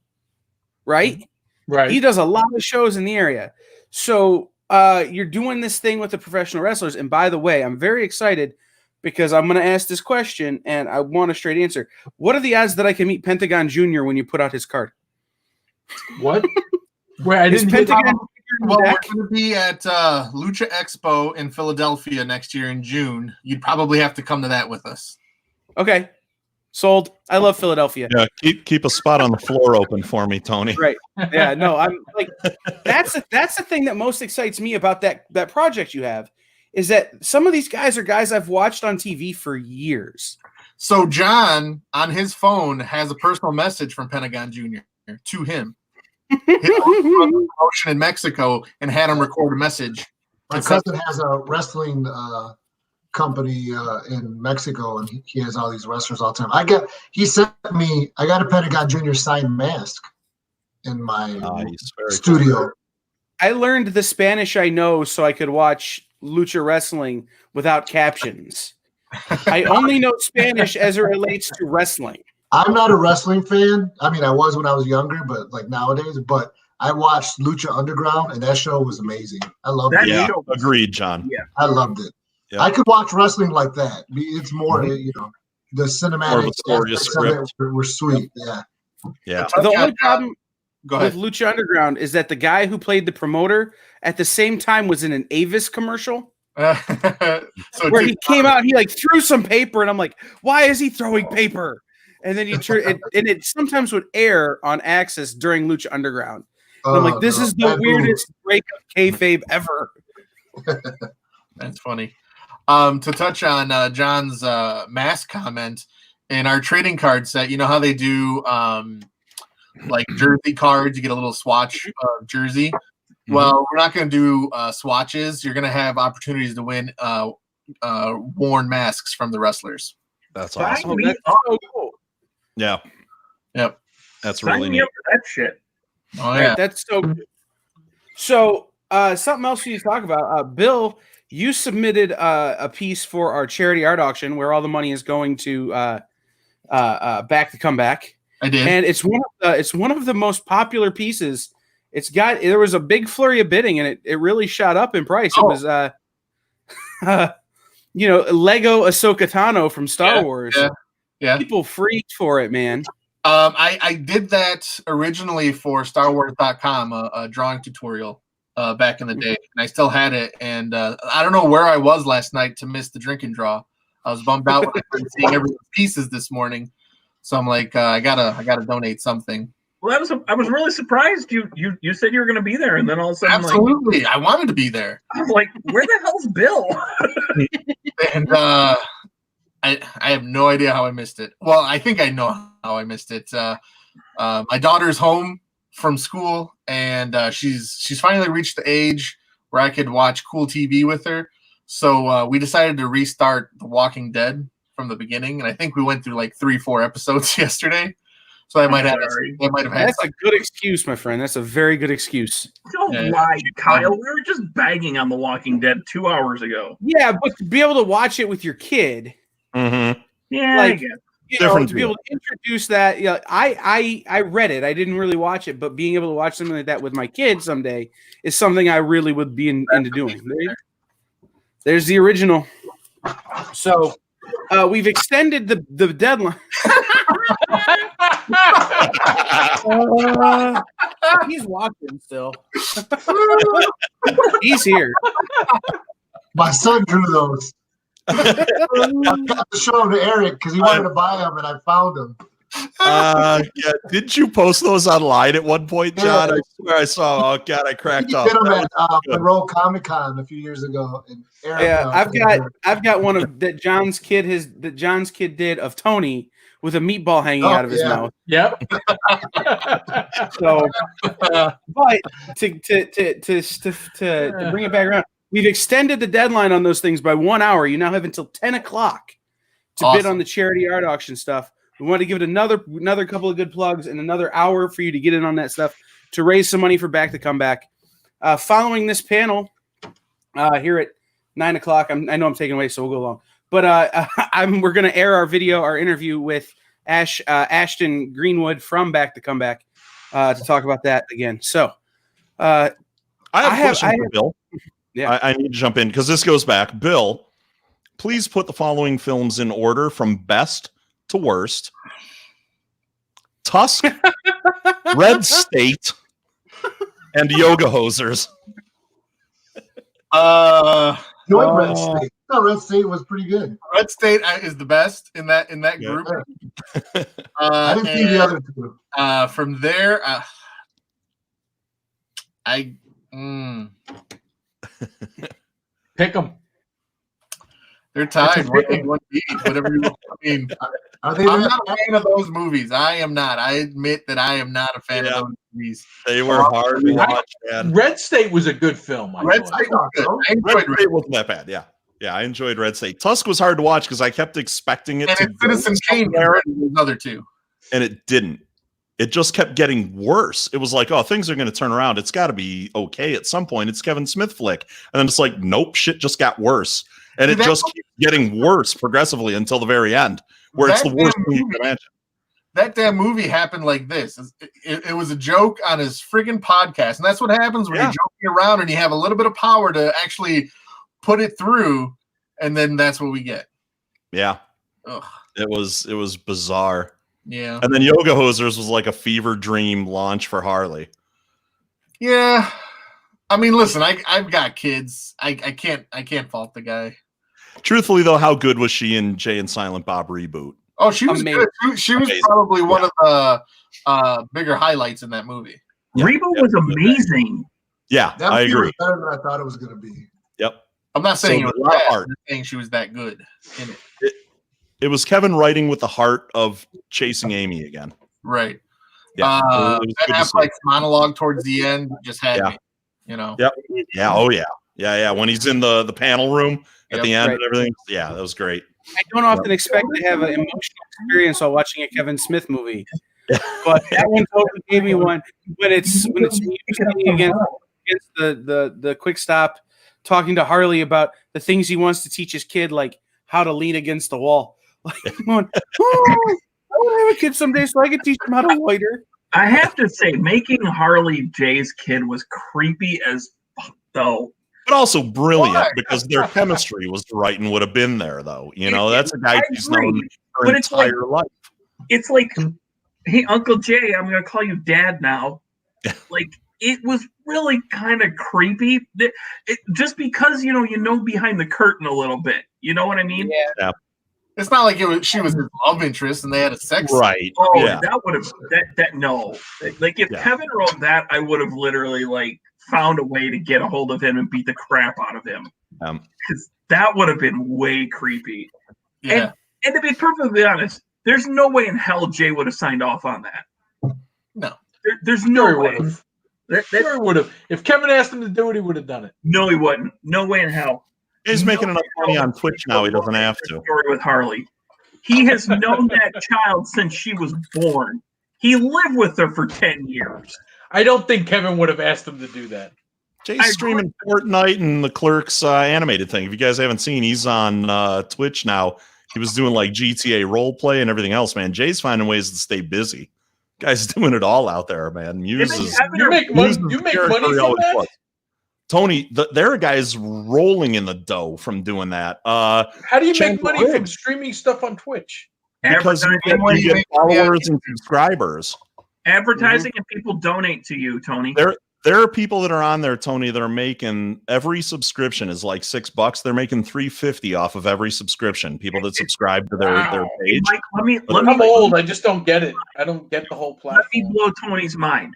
right? Right. He does a lot of shows in the area. So you're doing this thing with the professional wrestlers. And by the way, I'm very excited because I'm going to ask this question and I want a straight answer. What are the odds that I can meet Pentagon Jr. when you put out his card? What? Where I didn't Pentagon. Well, we're going to be at Lucha Expo in Philadelphia next year in June. You'd probably have to come to that with us. Okay. Sold. I love Philadelphia. Yeah, keep a spot on the floor open for me, Tony. Right. Yeah, no, I'm like that's the thing that most excites me about that project you have is that some of these guys are guys I've watched on TV for years. So John on his phone has a personal message from Pentagon Jr. to him. Promotion in Mexico and had him record a message. My cousin has a wrestling company in Mexico, and he has all these wrestlers all the time. I got a Pentagon Jr. signed mask in my studio. I learned the Spanish I know so I could watch lucha wrestling without captions. I only know Spanish as it relates to wrestling. I'm not a wrestling fan. I mean, I was when I was younger, but like nowadays. But I watched Lucha Underground, and that show was amazing. I loved it. Yeah, agreed, John. Yeah, I loved it. Yeah. I could watch wrestling like that. It's more, the cinematic aspects of it were sweet. Yeah. Yeah. The only problem Go with ahead. Lucha Underground is that the guy who played the promoter at the same time was in an Avis commercial. So where he came out, he like threw some paper, and I'm like, why is he throwing paper? And then it sometimes would air on Access during Lucha Underground. And I'm like, this is the weirdest breakup kayfabe ever. That's funny. To touch on John's mask comment, in our trading card set, you know how they do like jersey cards, you get a little swatch jersey. Well, we're not going to do swatches. You're going to have opportunities to win worn masks from the wrestlers. That's awesome. That's so cool. Yeah. Yep. That's Sign really me neat. up for that shit. Oh Right, yeah. that's so good. So something else we need to talk about. Bill, you submitted a piece for our charity art auction where all the money is going to Back the Comeback. I did. And it's one of the most popular pieces. There was a big flurry of bidding, and it really shot up in price. It was Lego Ahsoka Tano from Star Wars. Yeah. People freaked for it, man. I did that originally for StarWars.com, a drawing tutorial back in the day, and I still had it. And I don't know where I was last night to miss the drink and draw. I was bummed out when I started seeing everyone's pieces this morning. So I'm like, I gotta donate something. Well, I was really surprised. You said you were going to be there, and then all of a sudden, Absolutely, I wanted to be there. I'm like, where the hell's Bill? And I have no idea how I missed it. Well, I think I know how I missed it. My daughter's home from school, and she's finally reached the age where I could watch cool TV with her. So we decided to restart The Walking Dead from the beginning, and I think we went through like 3-4 episodes yesterday. So I might have had. That's a good excuse, my friend. That's a very good excuse. Don't lie, Kyle. We were just banging on The Walking Dead 2 hours ago. Yeah, but to be able to watch it with your kid, Mm-hmm. Yeah, like, I guess. you know, Different to be able to introduce that, yeah, I read it. I didn't really watch it, but being able to watch something like that with my kid someday is something I really would be into doing. There's the original. So we've extended the deadline. He's watching still. He's here. My son drew those. I got to show them to Eric because he wanted to buy them, and I found them. Yeah. Didn't you post those online at one point, John? Yeah. I swear I saw. Oh God, I cracked He up. did them That at was good. Monroe Comic Con a few years ago. And Eric, Yeah, I've got one of that John's kid did of Tony with a meatball hanging out of his mouth. Yep. So, but to bring it back around, we've extended the deadline on those things by 1 hour. You now have until 10 o'clock to bid on the charity art auction stuff. We want to give it another couple of good plugs and another hour for you to get in on that stuff to raise some money for Back to Comeback. Following this panel here at 9 o'clock, I know I'm taking away, so we'll go long. But we're going to air our interview with Ashton Greenwood from Back to Comeback to talk about that again. So I have a question for Bill. Yeah, I need to jump in because this goes back. Bill, please put the following films in order from best to worst: Tusk, Red State, and Yoga Hosers. Red State. No, Red State was pretty good. Red State is the best in that group. I didn't see the other two. From there, Pick them. They're tied. One each, whatever you. I mean, I'm not a fan of those movies. I am not. I admit that I am not a fan of those movies. They were hard to watch, man. Red State was a good film. Red State was good. I enjoyed Red State wasn't that bad. Yeah, I enjoyed Red State. Tusk was hard to watch because I kept expecting it to go Citizen Kane somewhere, those other two, and it didn't. It just kept getting worse. It was like, oh, things are going to turn around. It's got to be okay at some point. It's Kevin Smith flick, and then it's like, nope, shit just got worse, and it just keeps getting worse progressively until the very end, where it's the worst thing you can imagine. That damn movie happened like this. It was a joke on his friggin' podcast, and that's what happens when you're joking around and you have a little bit of power to actually put it through, and then that's what we get. Yeah. Ugh. It was bizarre. Yeah. And then Yoga Hosers was like a fever dream launch for Harley. Yeah. I mean, listen, I've got kids. I can't fault the guy. Truthfully, though, how good was she in Jay and Silent Bob reboot? Oh, she was good. She was probably one of the bigger highlights in that movie. Reboot was amazing. Yeah, That I movie agree. was better than I thought it was going to be. Yep. I'm not saying So it was a lot of bad. heart. I'm saying she was that good in it. It was Kevin writing with the heart of chasing Amy again. Right. Yeah. It was Ben good to see. Affleck's monologue towards the end just had me. You know. Yep. Yeah. Oh yeah. Yeah. When he's in the panel room at the end Right. and everything. Yeah, that was great. I don't often expect to have an emotional experience while watching a Kevin Smith movie, but that one totally gave me one. When it's me against the quick stop, talking to Harley about the things he wants to teach his kid, like how to lean against the wall. Like, come on, I want to have a kid someday so I can teach him how to loiter. I have to say, making Harley Jay's kid was creepy as fuck, though. But also brilliant because their chemistry was right and would have been there, though. You know, that's a guy who's known for But it's entire life. It's like, hey, Uncle Jay, I'm going to call you Dad now. Like, it was really kind of creepy. Just because, you know behind the curtain a little bit. You know what I mean? Yeah. It's not like she was his love interest and they had a sex. Right. Oh, Yeah. that would have that no. Like if Kevin wrote that, I would have literally like found a way to get a hold of him and beat the crap out of him. Because that would have been way creepy. Yeah. And to be perfectly honest, there's no way in hell Jay would have signed off on that. No. There's no Sure way. Sure he would have. If Kevin asked him to do it, he would have done it. No, he wouldn't. No way in hell. He's making enough money on Twitch now. He doesn't have to. Story with Harley. He has known that child since she was born. He lived with her for 10 years. I don't think Kevin would have asked him to do that. Jay's streaming Fortnite and the Clerks animated thing. If you guys haven't seen, he's on Twitch now. He was doing like GTA roleplay and everything else, man. Jay's finding ways to stay busy. Guy's doing it all out there, man. Muse is You make money from that? Tony, there are guys rolling in the dough from doing that. How do you make Chandler money from Riggs. streaming stuff on Twitch? Because you get followers and subscribers. Advertising and people donate to you, Tony. There are people that are on there, Tony, that are making every subscription is like $6. They're making $3.50 off of every subscription. People that subscribe to their page. Mike, let me I'm old. I just don't get it. I don't get the whole platform. Let me blow Tony's mind.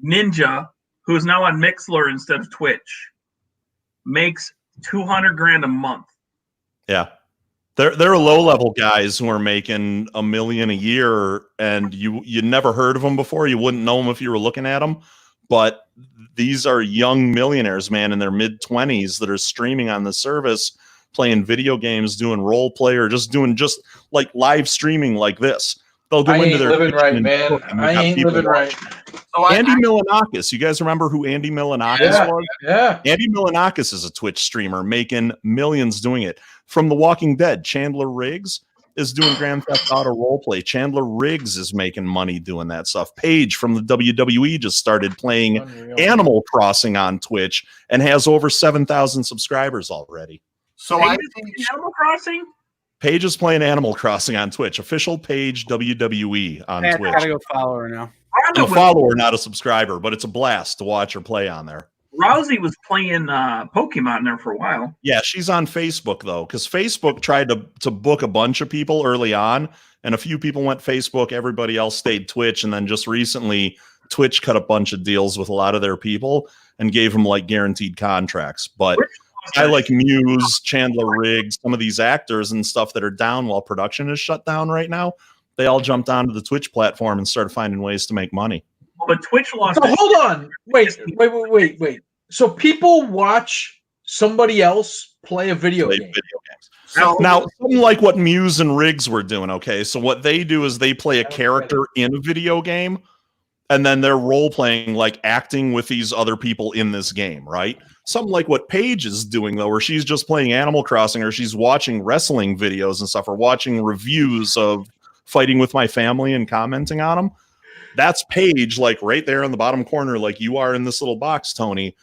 Ninja, who is now on Mixlr instead of Twitch, makes $200,000 a month. Yeah. There are low level guys who are making $1 million a year, and you never heard of them before. You wouldn't know them if you were looking at them. But these are young millionaires, man, in their mid-20s that are streaming on the service, playing video games, doing role play, or just doing like live streaming like this. They'll go into their living right, kitchen and man. cook, and you I got ain't people living right. watching. Andy Milonakis. You guys remember who Andy Milonakis was? Yeah. Andy Milonakis is a Twitch streamer making millions doing it. From The Walking Dead, Chandler Riggs is doing Grand Theft Auto roleplay. Chandler Riggs is making money doing that stuff. Paige from the WWE just started playing Animal Crossing on Twitch and has over 7,000 subscribers already. So I think Animal Crossing. Paige is playing Animal Crossing on Twitch. Official Paige WWE on I Twitch. gotta go follow her now. I'm a follower, not a subscriber, but it's a blast to watch her play on there. Rousey was playing Pokemon there for a while. Yeah, she's on Facebook though, because Facebook tried to book a bunch of people early on, and a few people went Facebook. Everybody else stayed Twitch, and then just recently, Twitch cut a bunch of deals with a lot of their people and gave them like guaranteed contracts. But I like Muse, Chandler Riggs, some of these actors and stuff that are down while production is shut down right now. They all jumped onto the Twitch platform and started finding ways to make money. But Twitch lost. So hold on. Wait. So people watch somebody else play a video game. So now, something like what Muse and Riggs were doing, okay? So what they do is they play a character in a video game, and then they're role-playing, like acting with these other people in this game, right? Something like what Paige is doing, though, where she's just playing Animal Crossing, or she's watching wrestling videos and stuff, or watching reviews of Fighting With My Family and commenting on them. That's Paige, like right there in the bottom corner, like you are in this little box, Tony.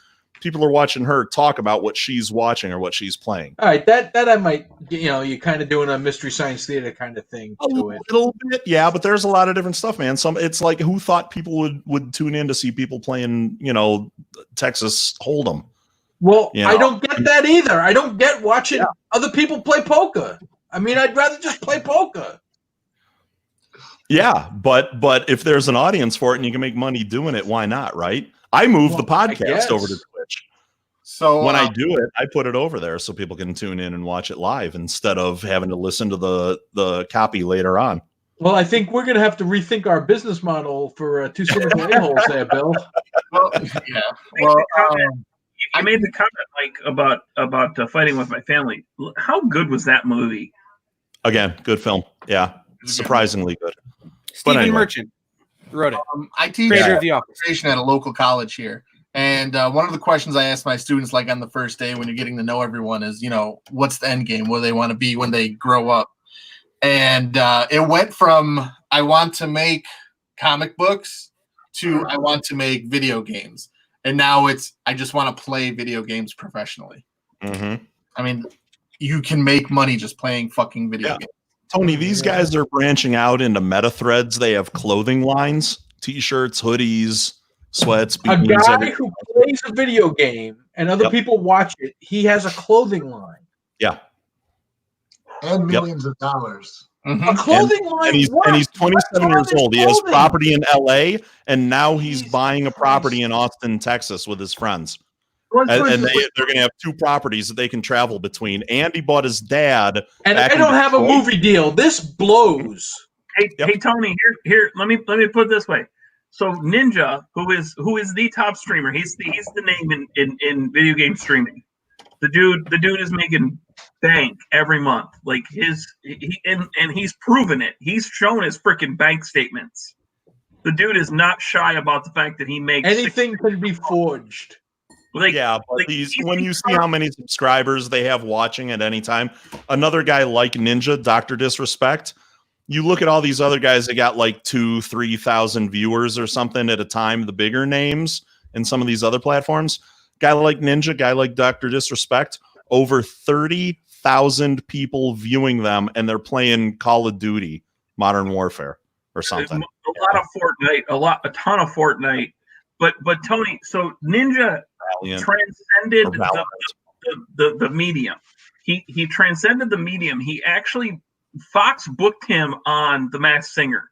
People are watching her talk about what she's watching or what she's playing. All right, that I might, you're kind of doing a Mystery Science Theater kind of thing to it. A little bit, yeah, but there's a lot of different stuff, man. It's like, who thought people would tune in to see people playing, Texas Hold'em? Well, I don't get that either. I don't get watching other people play poker. I mean, I'd rather just play poker. Yeah, but if there's an audience for it and you can make money doing it, why not, right? I moved the podcast over to Twitch. So when I do it, I put it over there so people can tune in and watch it live instead of having to listen to the copy later on. Well, I think we're going to have to rethink our business model for two cynical a-holes there, Bill. Well, yeah. Well, I made the comment about Fighting With My Family. How good was that movie? Again, good film. Yeah, surprisingly good. Stephen Merchant wrote it. I teach administration at a local college here. And one of the questions I ask my students, like on the first day when you're getting to know everyone, is, what's the end game? What do they want to be when they grow up? And it went from I want to make comic books to I want to make video games. And now it's I just want to play video games professionally. Mm-hmm. I mean, you can make money just playing fucking video games. Tony, these guys are branching out into meta threads. They have clothing lines, t-shirts, hoodies, sweats. A guy who plays a video game and other people watch it, he has a clothing line. Yeah. and millions of dollars. A clothing line. And he's 27 years old. He has property in LA, and now he's buying a property in Austin, Texas, with his friends. And they're going to have 2 properties that they can travel between. And he bought his dad. And I don't have a movie deal. This blows. Hey Tony, here. Let me put it this way. So Ninja, who is the top streamer, he's the name in video game streaming. The dude is making bank every month. Like and he's proven it. He's shown his freaking bank statements. The dude is not shy about the fact that he makes anything can be forged. Like, yeah, but when you see how many subscribers they have watching at any time, another guy like Ninja, Dr. Disrespect, you look at all these other guys that got like 2,000-3,000 viewers or something at a time, the bigger names in some of these other platforms. Guy like Ninja, guy like Dr. Disrespect, over 30,000 people viewing them, and they're playing Call of Duty, Modern Warfare, or something. A lot of Fortnite, a ton of Fortnite. But Tony, so Ninja transcended the medium. He transcended the medium. He actually Fox booked him on The Masked Singer.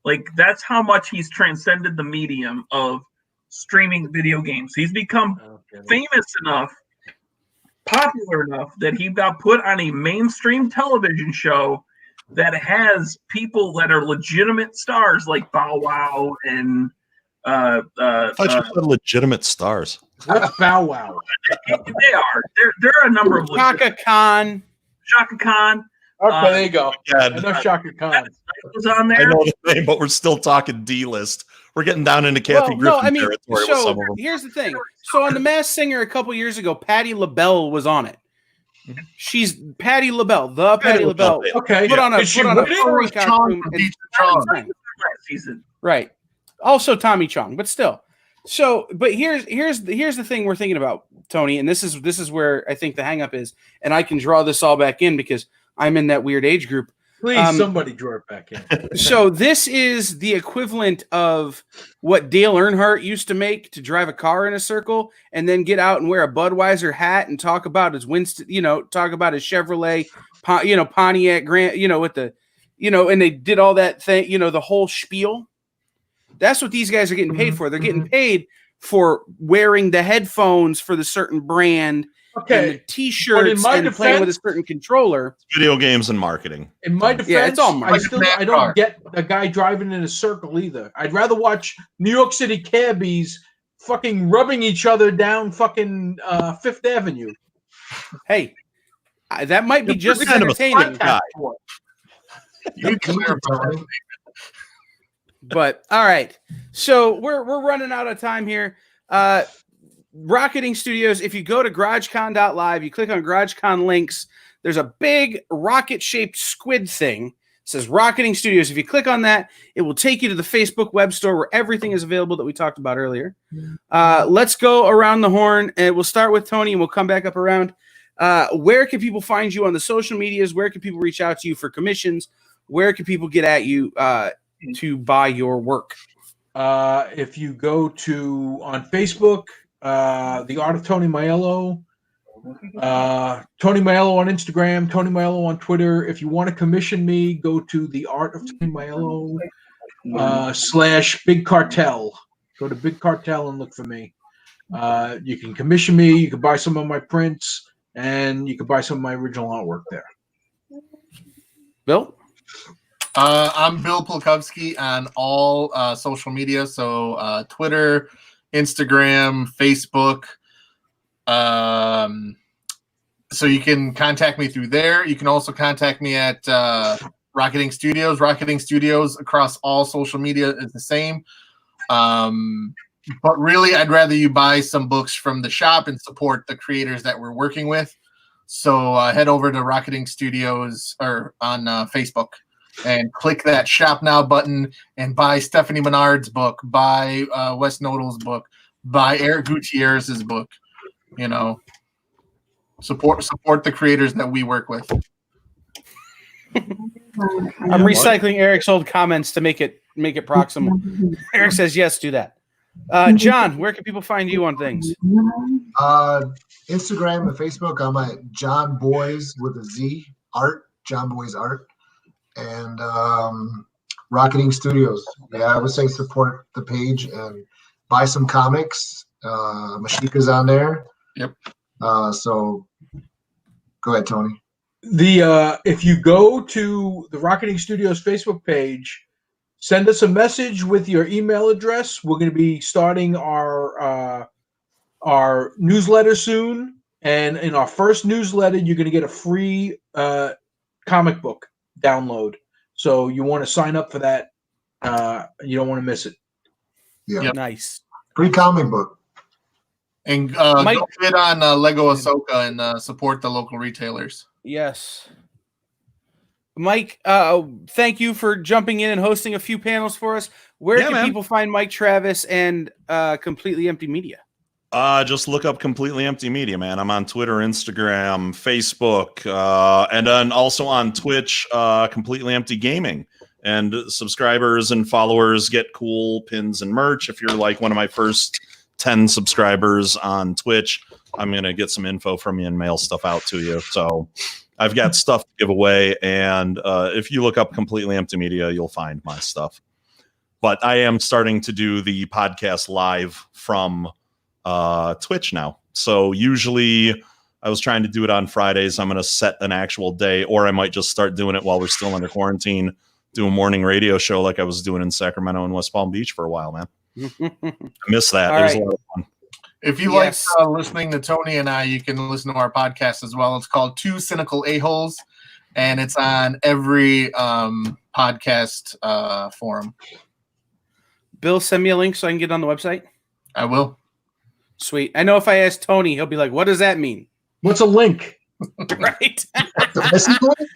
Like that's how much he's transcended the medium of streaming video games. He's become famous enough, popular enough that he got put on a mainstream television show that has people that are legitimate stars like Bow Wow and I thought you said legitimate stars. What's Bow Wow? They are. There are a number of Shaka Khan. Okay, there you go. Yeah, I know Shaka Khan was on there. I know the name, but we're still talking D-list. We're getting down into Kathy Griffin territory with some of them. Here's the thing. So on The Masked Singer a couple years ago, Patti LaBelle was on it. She's Patti LaBelle, the Patti LaBelle. Okay. Put on a furry costume. Season. Right. Also Tommy Chong, but still. So, but here's the thing we're thinking about, Tony, and this is where I think the hang up is, and I can draw this all back in because I'm in that weird age group. Please, somebody draw it back in. So this is the equivalent of what Dale Earnhardt used to make to drive a car in a circle and then get out and wear a Budweiser hat and talk about his Winston, talk about his Chevrolet, Pontiac Grand, with the, and they did all that thing, the whole spiel. That's what these guys are getting paid for. They're getting paid for wearing the headphones for the certain brand, and the T-shirts, and playing with a certain controller. Video games and marketing. In my defense, it's all I don't get a guy driving in a circle either. I'd rather watch New York City cabbies fucking rubbing each other down fucking Fifth Avenue. Hey, that might be just as entertaining. You clarify. But all right, so we're running out of time here. Rocketing Studios, if you go to GarageCon.live, you click on GarageCon links, there's a big rocket-shaped squid thing. It says Rocketing Studios. If you click on that, it will take you to the Facebook web store where everything is available that we talked about earlier. Let's go around the horn, and we'll start with Tony, and we'll come back up around. Where can people find you on the social medias? Where can people reach out to you for commissions? Where can people get at you to buy your work? If you go on Facebook, The Art of Tony Maiello, Tony Maiello on Instagram, Tony Maiello on Twitter. If you want to commission me, go to The Art of Tony Maiello / Big Cartel. Go to Big Cartel and look for me. You can commission me. You can buy some of my prints, and you can buy some of my original artwork there. Bill? I'm Bill Polkowski on all social media, so Twitter, Instagram, Facebook. So you can contact me through there. You can also contact me at Rocketing Studios. Rocketing Studios across all social media is the same. But really, I'd rather you buy some books from the shop and support the creators that we're working with. So head over to Rocketing Studios or on Facebook. And click that Shop Now button and buy Stephanie Menard's book, buy Wes Nodal's book, buy Eric Gutierrez's book. Support the creators that we work with. I'm recycling Eric's old comments to make it proximal. Eric says yes, do that. John, where can people find you on things? Instagram and Facebook, I'm at John Boys with a Z. Art, John Boy's Art, and Rocketing Studios. Yeah, I would say support the page and buy some comics. Mashika's on there. Yep. So go ahead, Tony. If you go to the Rocketing Studios Facebook page, send us a message with your email address. We're going to be starting our newsletter soon, and in our first newsletter, you're going to get a free comic book download. So you want to sign up for that. You don't want to miss it. Yeah, Yep. Nice. Free comic book. And Mike- don't bid on Lego Ahsoka and support the local retailers. Yes. Mike, thank you for jumping in and hosting a few panels for us. Where Yeah, can man. people find Mike Travis and Completely Empty Media? Just look up Completely Empty Media, man. I'm on Twitter, Instagram, Facebook, and then also on Twitch, Completely Empty Gaming. And subscribers and followers get cool pins and merch. If you're like one of my first 10 subscribers on Twitch, I'm going to get some info from you and mail stuff out to you. So I've got stuff to give away. And if you look up Completely Empty Media, you'll find my stuff. But I am starting to do the podcast live from Twitch now. So usually I was trying to do it on Fridays. I'm going to set an actual day, or I might just start doing it while we're still under quarantine, do a morning radio show like I was doing in Sacramento and West Palm Beach for a while, man. I miss that. It was a lot of fun. If you Yes. like listening to Tony and I, you can listen to our podcast as well. It's called Two Cynical A-Holes, and it's on every podcast forum. Bill, send me a link so I can get on the website. I will. Sweet. I know if I ask Tony, he'll be like, what does that mean? What's a link? Right. The missing link?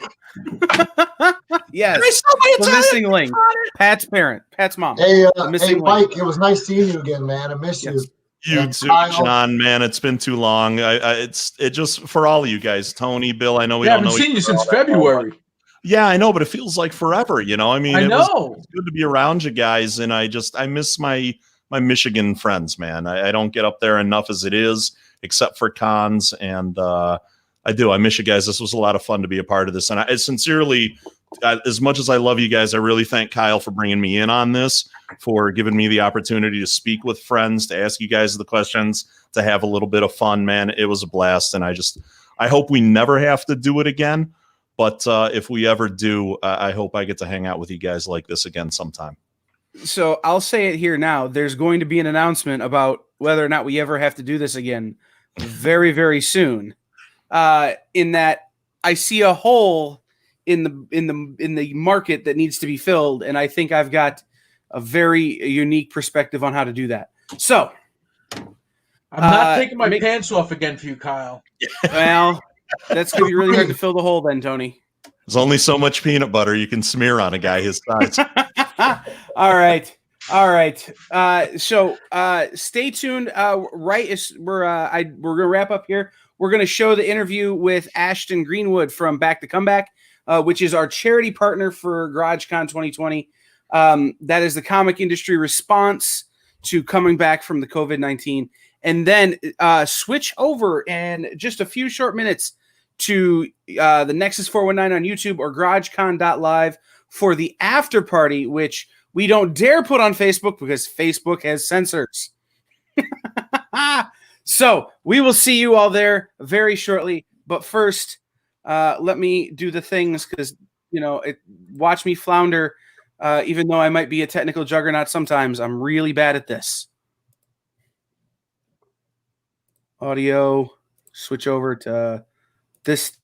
Yes. I saw my The Italian missing link. Pat's parent. Pat's mom. Hey, The hey, missing link. Mike, it was nice seeing you again, man. I miss you. You And too, Kyle. John. Man, it's been too long. It just for all of you guys, Tony, Bill. I know we I don't haven't know seen you each other since all that well, February. but- Yeah, I know, but it feels like forever. You know, I mean, I it know. was good to be around you guys, and I miss my Michigan friends, man. I don't get up there enough as it is, except for cons, and I do. I miss you guys. This was a lot of fun to be a part of this, and I sincerely, as much as I love you guys, I really thank Kyle for bringing me in on this, for giving me the opportunity to speak with friends, to ask you guys the questions, to have a little bit of fun, man. It was a blast, and I hope we never have to do it again. But if we ever do, I hope I get to hang out with you guys like this again sometime. So I'll say it here now. There's going to be an announcement about whether or not we ever have to do this again very, very soon. In that I see a hole in the market that needs to be filled, and I think I've got a very unique perspective on how to do that. So I'm not taking my pants off again for you, Kyle. Well, that's going to be really hard to fill the hole then, Tony. There's only so much peanut butter you can smear on a guy his size. All right. So stay tuned. We're gonna wrap up here. We're gonna show the interview with Ashton Greenwood from Back to Comeback, which is our charity partner for GarageCon 2020. That is the comic industry response to coming back from the COVID-19. And then switch over in just a few short minutes to the Nexus 419 on YouTube or GarageCon.live for the after party, which we don't dare put on Facebook because Facebook has censors. So we will see you all there very shortly. But first, let me do the things because, watch me flounder. Even though I might be a technical juggernaut sometimes, I'm really bad at this. Audio, switch over to this.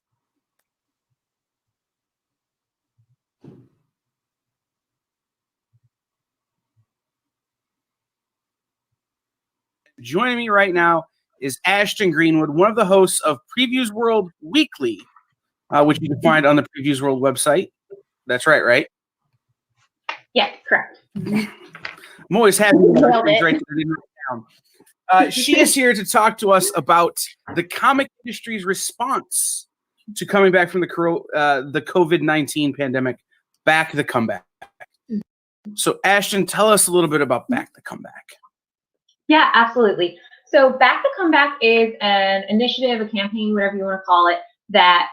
Joining me right now is Ashton Greenwood, one of the hosts of Previews World Weekly, which you can find on the Previews World website. That's right? Yes, correct. I'm always happy she is here to talk to us about the comic industry's response to coming back from the COVID-19 pandemic, Back the Comeback. So, Ashton, tell us a little bit about Back the Comeback. Yeah, absolutely. So Back the Comeback is an initiative, a campaign, whatever you want to call it, that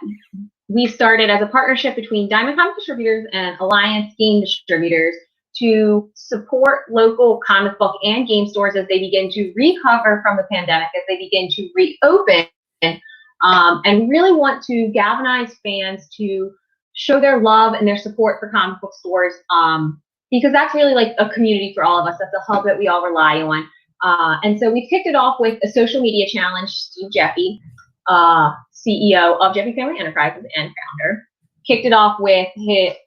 we started as a partnership between Diamond Comic Distributors and Alliance Game Distributors to support local comic book and game stores as they begin to recover from the pandemic, as they begin to reopen, and really want to galvanize fans to show their love and their support for comic book stores, because that's really like a community for all of us. That's a hub that we all rely on. And so we kicked it off with a social media challenge. Steve Jeffy, CEO of Jeffy Family Enterprises and founder, kicked it off with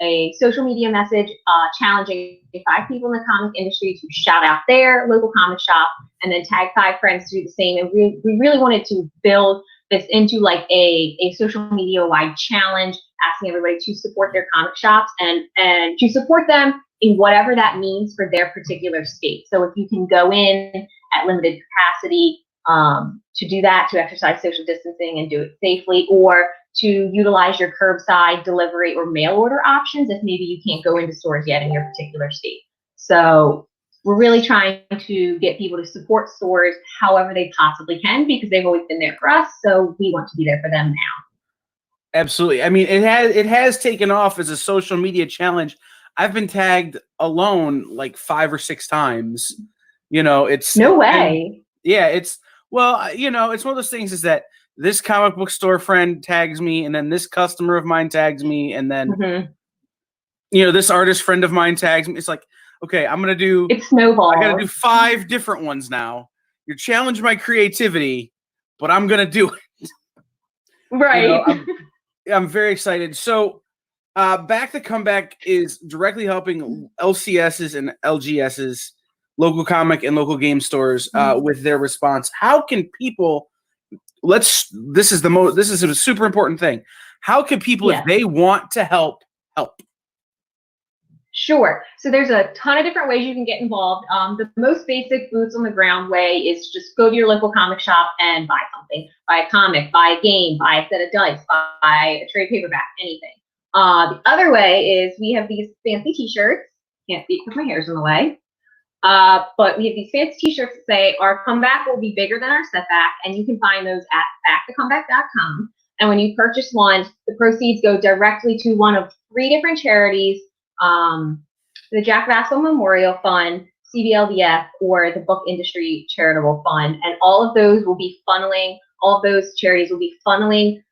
a social media message challenging 5 people in the comic industry to shout out their local comic shop and then tag 5 friends to do the same. And we really wanted to build this into like a social media wide challenge, asking everybody to support their comic shops and to support them in whatever that means for their particular state. So if you can go in at limited capacity to do that, to exercise social distancing and do it safely, or to utilize your curbside delivery or mail order options if maybe you can't go into stores yet in your particular state. So we're really trying to get people to support stores however they possibly can, because they've always been there for us. So we want to be there for them now. Absolutely. I mean, it has taken off as a social media challenge. I've been tagged alone like 5 or 6 times. You know, it's no way. Yeah, it's well, you know, it's one of those things is that this comic book store friend tags me, and then this customer of mine tags me, and then you know, this artist friend of mine tags me. It's like, okay, I'm gonna do. It's snowball. I gotta do 5 different ones now. You're challenging my creativity, but I'm gonna do it. Right. You know, I'm very excited. So, Back to Comeback is directly helping LCSs and LGSs, local comic and local game stores, with their response. How can people? This is a super important thing. How can people, if they want to help? Sure. So there's a ton of different ways you can get involved. The most basic boots on the ground way is just go to your local comic shop and buy something. Buy a comic, buy a game, buy a set of dice, buy a trade paperback, anything. The other way is we have these fancy t-shirts. Can't see it because my hair's in the way. But we have these fancy t-shirts that say our comeback will be bigger than our setback, and you can find those at backtocomeback.com. And when you purchase one, the proceeds go directly to one of 3 different charities, the Jack Vassil Memorial Fund, CBLDF, or the Book Industry Charitable Fund. And all of those charities will be funneling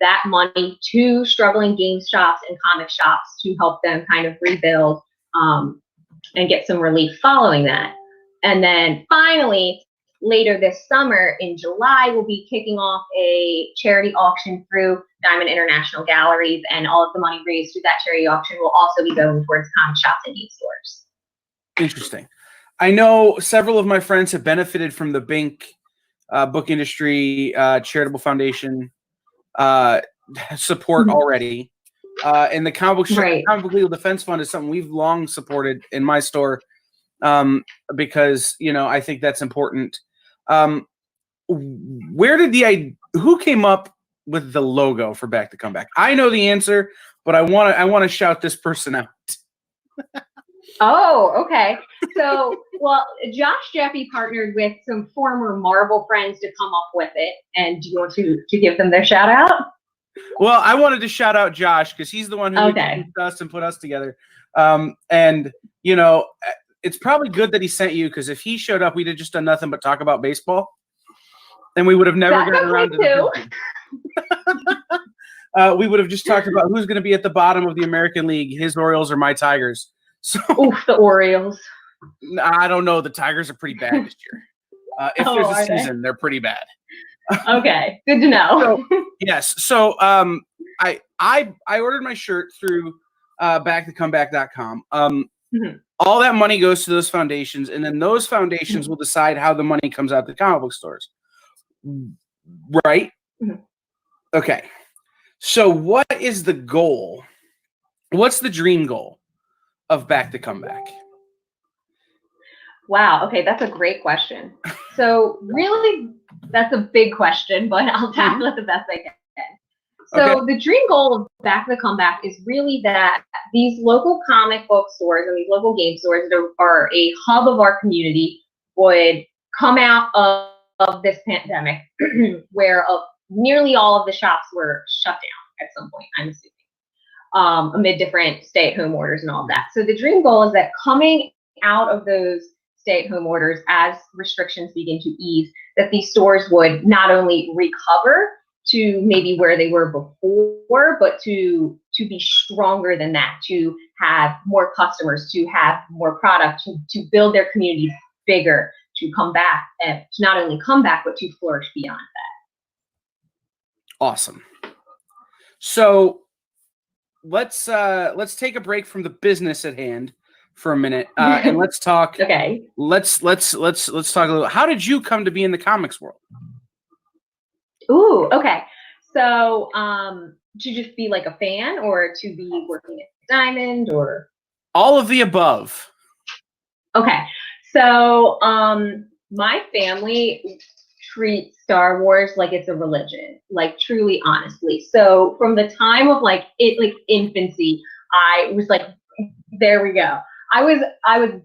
that money to struggling game shops and comic shops to help them kind of rebuild and get some relief following that. And then finally, later this summer in July, we'll be kicking off a charity auction through Diamond International Galleries, and all of the money raised through that charity auction will also be going towards comic shops and game stores. Interesting. I know several of my friends have benefited from the Bink Book Industry Charitable Foundation support already. And the Comic Book Legal Defense Fund is something we've long supported in my store, because, you know, I think that's important. Who came up with the logo for Back to Comeback? I know the answer, but I want to shout this person out. Oh, okay. So, well, Josh Jeffy partnered with some former Marvel friends to come up with it. And do you want to give them their shout out? Well, I wanted to shout out Josh because he's the one who introduced us and put us together. And, you know, it's probably good that he sent you, because if he showed up, we'd have just done nothing but talk about baseball. And we would have never gotten around to it. We would have just talked about who's going to be at the bottom of the American League, his Orioles or my Tigers. So, the Orioles. I don't know. The Tigers are pretty bad this year. If there's a season, they're pretty bad. Okay, good to know. Yes. So I ordered my shirt through backtocomeback.com. All that money goes to those foundations, and then those foundations will decide how the money comes out to comic book stores. Right? Okay. So what is the goal? What's the dream goal of Back to Comeback? Wow. Okay, that's a great question. So really, that's a big question, but I'll tackle it the best I can. So the dream goal of Back to Comeback is really that these local comic book stores and these local game stores that are a hub of our community would come out of this pandemic where nearly all of the shops were shut down. at some point, I'm assuming, amid different stay-at-home orders and all of that. So the dream goal is that coming out of those stay-at-home orders, as restrictions begin to ease, that these stores would not only recover to maybe where they were before, but to be stronger than that, to have more customers, to have more product, to build their communities bigger, to come back, and to not only come back, but to flourish beyond that. Awesome. So let's take a break from the business at hand for a minute, and let's talk. Okay. Let's talk a little. How did you come to be in the comics world? Ooh, okay. So, to just be like a fan, or to be working at Diamond, or all of the above? Okay. So, my family treats Star Wars like it's a religion, like truly, honestly. So from the time of like infancy, I was like, there we go. I was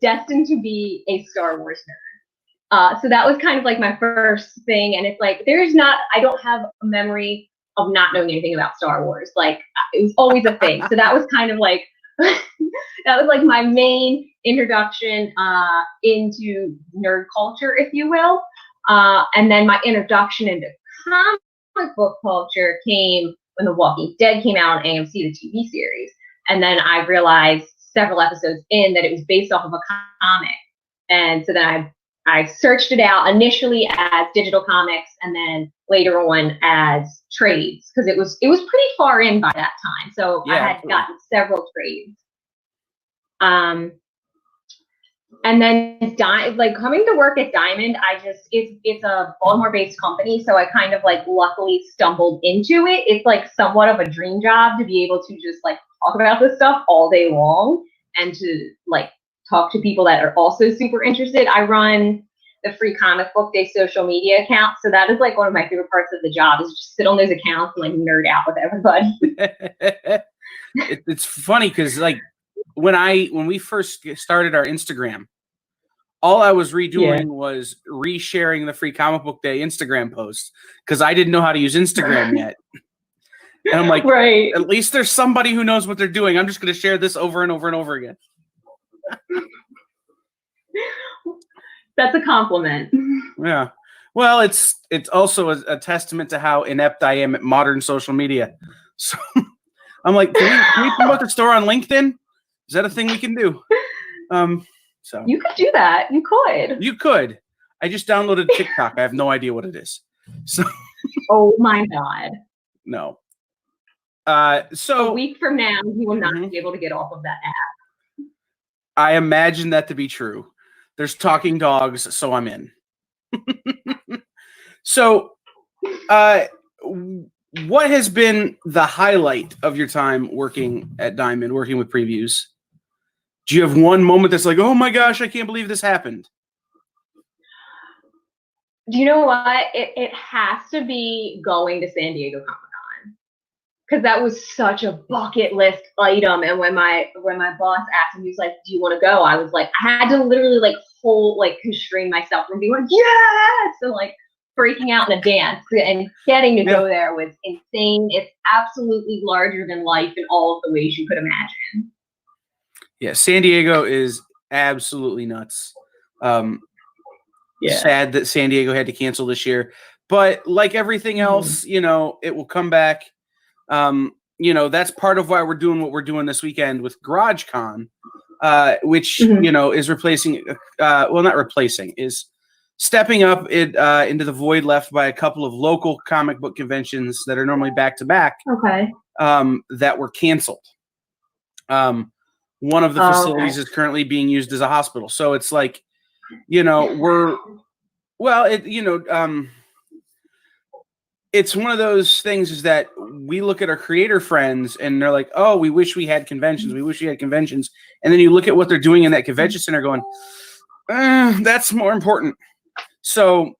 destined to be a Star Wars nerd. So that was kind of like my first thing. And it's like, I don't have a memory of not knowing anything about Star Wars. Like, it was always a thing. So that was kind of like, that was like my main introduction into nerd culture, if you will. And then my introduction into comic book culture came when The Walking Dead came out on AMC, the TV series. And then I realized several episodes in that it was based off of a comic. And so then I searched it out initially as digital comics, and then later on as trades, because it was pretty far in by that time. So yeah, I had gotten several trades. And then like coming to work at Diamond, it's a Baltimore-based company, so I kind of like luckily stumbled into it. It's like somewhat of a dream job to be able to just like talk about this stuff all day long and to like talk to people that are also super interested. I run the Free Comic Book Day social media account, so that is like one of my favorite parts of the job, is just sit on those accounts and like nerd out with everybody. It's funny because like when we first started our Instagram, all I was redoing was resharing the Free Comic Book Day Instagram posts because I didn't know how to use Instagram yet. And I'm like, right. At least there's somebody who knows what they're doing. I'm just going to share this over and over and over again. That's a compliment. Yeah. Well, it's also a testament to how inept I am at modern social media. So I'm like, can we promote the store on LinkedIn? Is that a thing we can do? So you could do that. You could. You could. I just downloaded TikTok. I have no idea what it is. So. Oh my God. No. So a week from now, you will not be able to get off of that app. I imagine that to be true. There's talking dogs, so I'm in. So, what has been the highlight of your time working at Diamond, working with previews? Do you have one moment that's like, oh my gosh, I can't believe this happened? Do you know what? It has to be going to San Diego Comic-Con, because that was such a bucket list item. And when my boss asked me, he was like, do you want to go? I was like, I had to literally constrain myself from being like, yes! So like breaking out in a dance, and getting to go there was insane. It's absolutely larger than life in all of the ways you could imagine. Yeah, San Diego is absolutely nuts. Sad that San Diego had to cancel this year, but like everything else, it will come back. That's part of why we're doing what we're doing this weekend with GarageCon, which is replacing. Not replacing, is stepping up into the void left by a couple of local comic book conventions that are normally back to back. Okay. That were canceled. One of the facilities is currently being used as a hospital. So it's like, it's one of those things is that we look at our creator friends and they're like, oh, we wish we had conventions. We wish we had conventions. And then you look at what they're doing in that convention center going, that's more important. So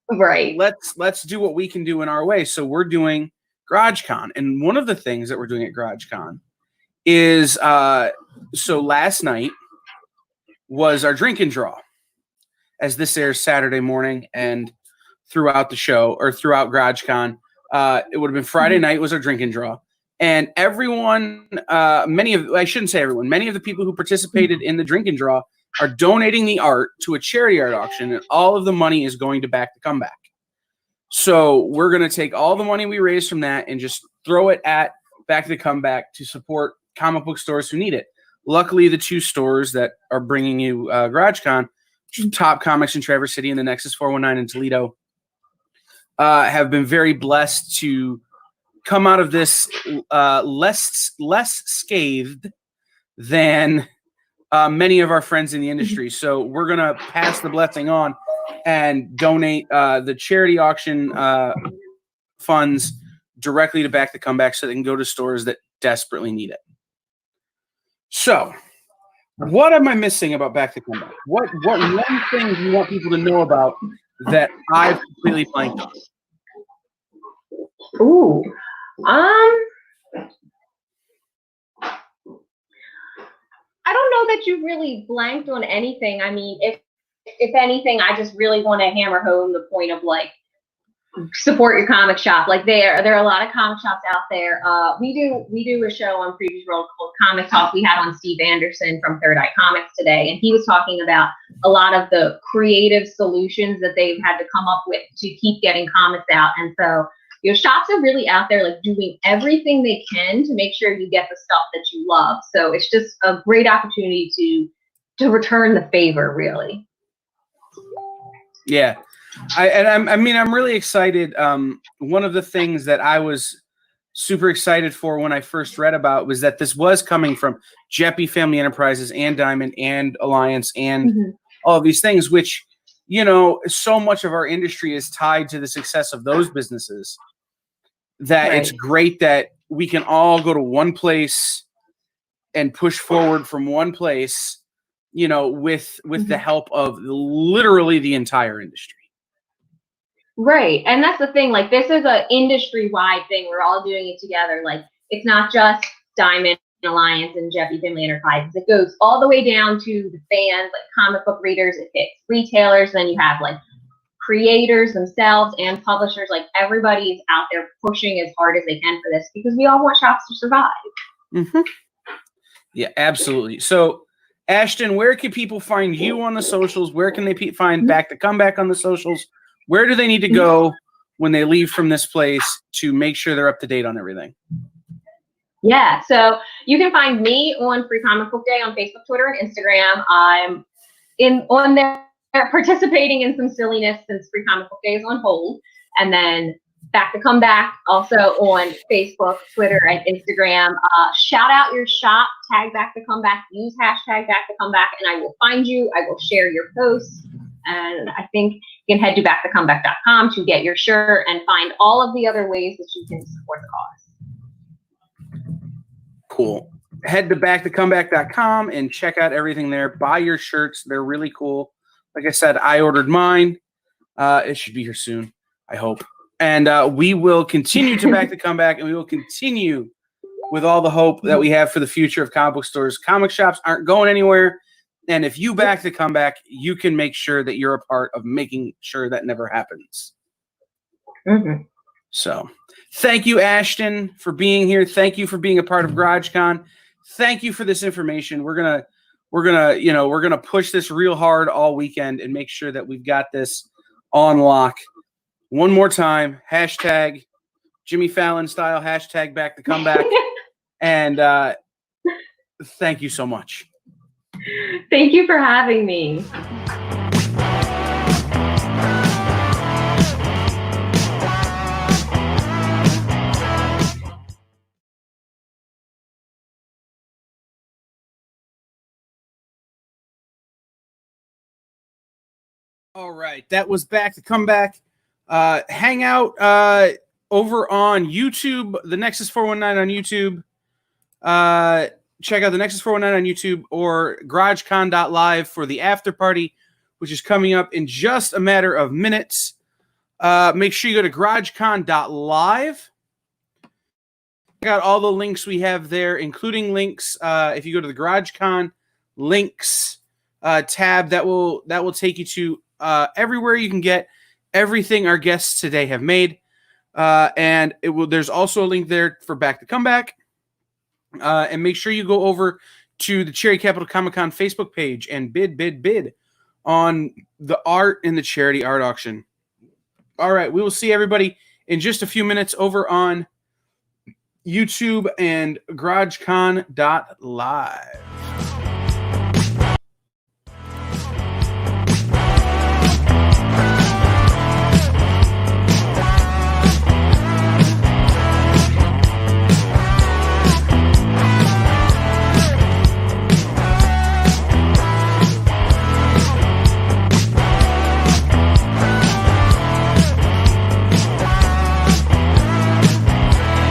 let's do what we can do in our way. So we're doing GarageCon. And one of the things that we're doing at GarageCon is, so last night was our drink and draw, as this airs Saturday morning, and throughout the show or throughout GarageCon, it would have been Friday night was our drink and draw. And everyone, I shouldn't say everyone, many of the people who participated in the drink and draw are donating the art to a charity art auction, and all of the money is going to Back the Comeback. So we're going to take all the money we raise from that and just throw it at Back the Comeback to support comic book stores who need it. Luckily, the 2 stores that are bringing you GarageCon, Top Comics in Traverse City and the Nexus 419 in Toledo, have been very blessed to come out of this less scathed than many of our friends in the industry. So we're going to pass the blessing on and donate the charity auction funds directly to Back the Comeback so they can go to stores that desperately need it. So what am I missing about Back the Comeback? What one thing do you want people to know about that I've completely blanked on? Ooh. I don't know that you really blanked on anything. I mean, if anything, I just really want to hammer home the point of like support your comic shop. Like there are a lot of comic shops out there. We do a show on Previous World called Comic Talk. We had on Steve Anderson from Third Eye Comics today, and he was talking about a lot of the creative solutions that they've had to come up with to keep getting comics out. And so your shops are really out there like doing everything they can to make sure you get the stuff that you love. So it's just a great opportunity to return the favor, really. Yeah. I'm really excited. One of the things that I was super excited for when I first read about was that this was coming from Jeppy Family Enterprises and Diamond and Alliance and all of these things, which, you know, so much of our industry is tied to the success of those businesses that it's great that we can all go to one place and push forward from one place, you know, with the help of literally the entire industry. Right. And that's the thing. Like, this is an industry-wide thing. We're all doing it together. Like, it's not just Diamond Alliance and Jeppy Family Enterprises. It goes all the way down to the fans, like comic book readers. It hits retailers. Then you have like creators themselves and publishers. Like, everybody is out there pushing as hard as they can for this because we all want shops to survive. Yeah, absolutely. So, Ashton, where can people find you on the socials? Where can they find Back the Comeback on the socials? Where do they need to go when they leave from this place to make sure they're up to date on everything? Yeah, so you can find me on Free Comic Book Day on Facebook, Twitter, and Instagram. I'm on there participating in some silliness since Free Comic Book Day is on hold. And then Back to Comeback also on Facebook, Twitter, and Instagram. Shout out your shop, tag Back to Comeback, use hashtag Back to Comeback, and I will find you. I will share your posts. And I think you can head to backtocomeback.com to get your shirt and find all of the other ways that you can support the cause. Cool. Head to backtocomeback.com and check out everything there. Buy your shirts. They're really cool. Like I said, I ordered mine. It should be here soon, I hope. And we will continue to Back to Comeback, and we will continue with all the hope that we have for the future of comic book stores. Comic shops aren't going anywhere. And if you Back to Comeback, you can make sure that you're a part of making sure that never happens. So thank you, Ashton, for being here. Thank you for being a part of GarageCon. Thank you for this information. We're gonna push this real hard all weekend and make sure that we've got this on lock. One more time, hashtag Jimmy Fallon style, hashtag Back to Comeback. And thank you so much. Thank you for having me. All right, that was Back to Comeback. Hang out over on YouTube, the Nexus 419 on YouTube. Check out the Nexus 419 on YouTube or GarageCon.live for the after party, which is coming up in just a matter of minutes. Make sure you go to GarageCon.live. Check out all the links we have there, including links. If you go to the GarageCon links tab, that will take you to everywhere you can get everything our guests today have made. And there's also a link there for Back to Comeback. And make sure you go over to the Cherry Capital Comic Con Facebook page and bid on the art in the charity art auction. All right, we will see everybody in just a few minutes over on YouTube and GarageCon.live.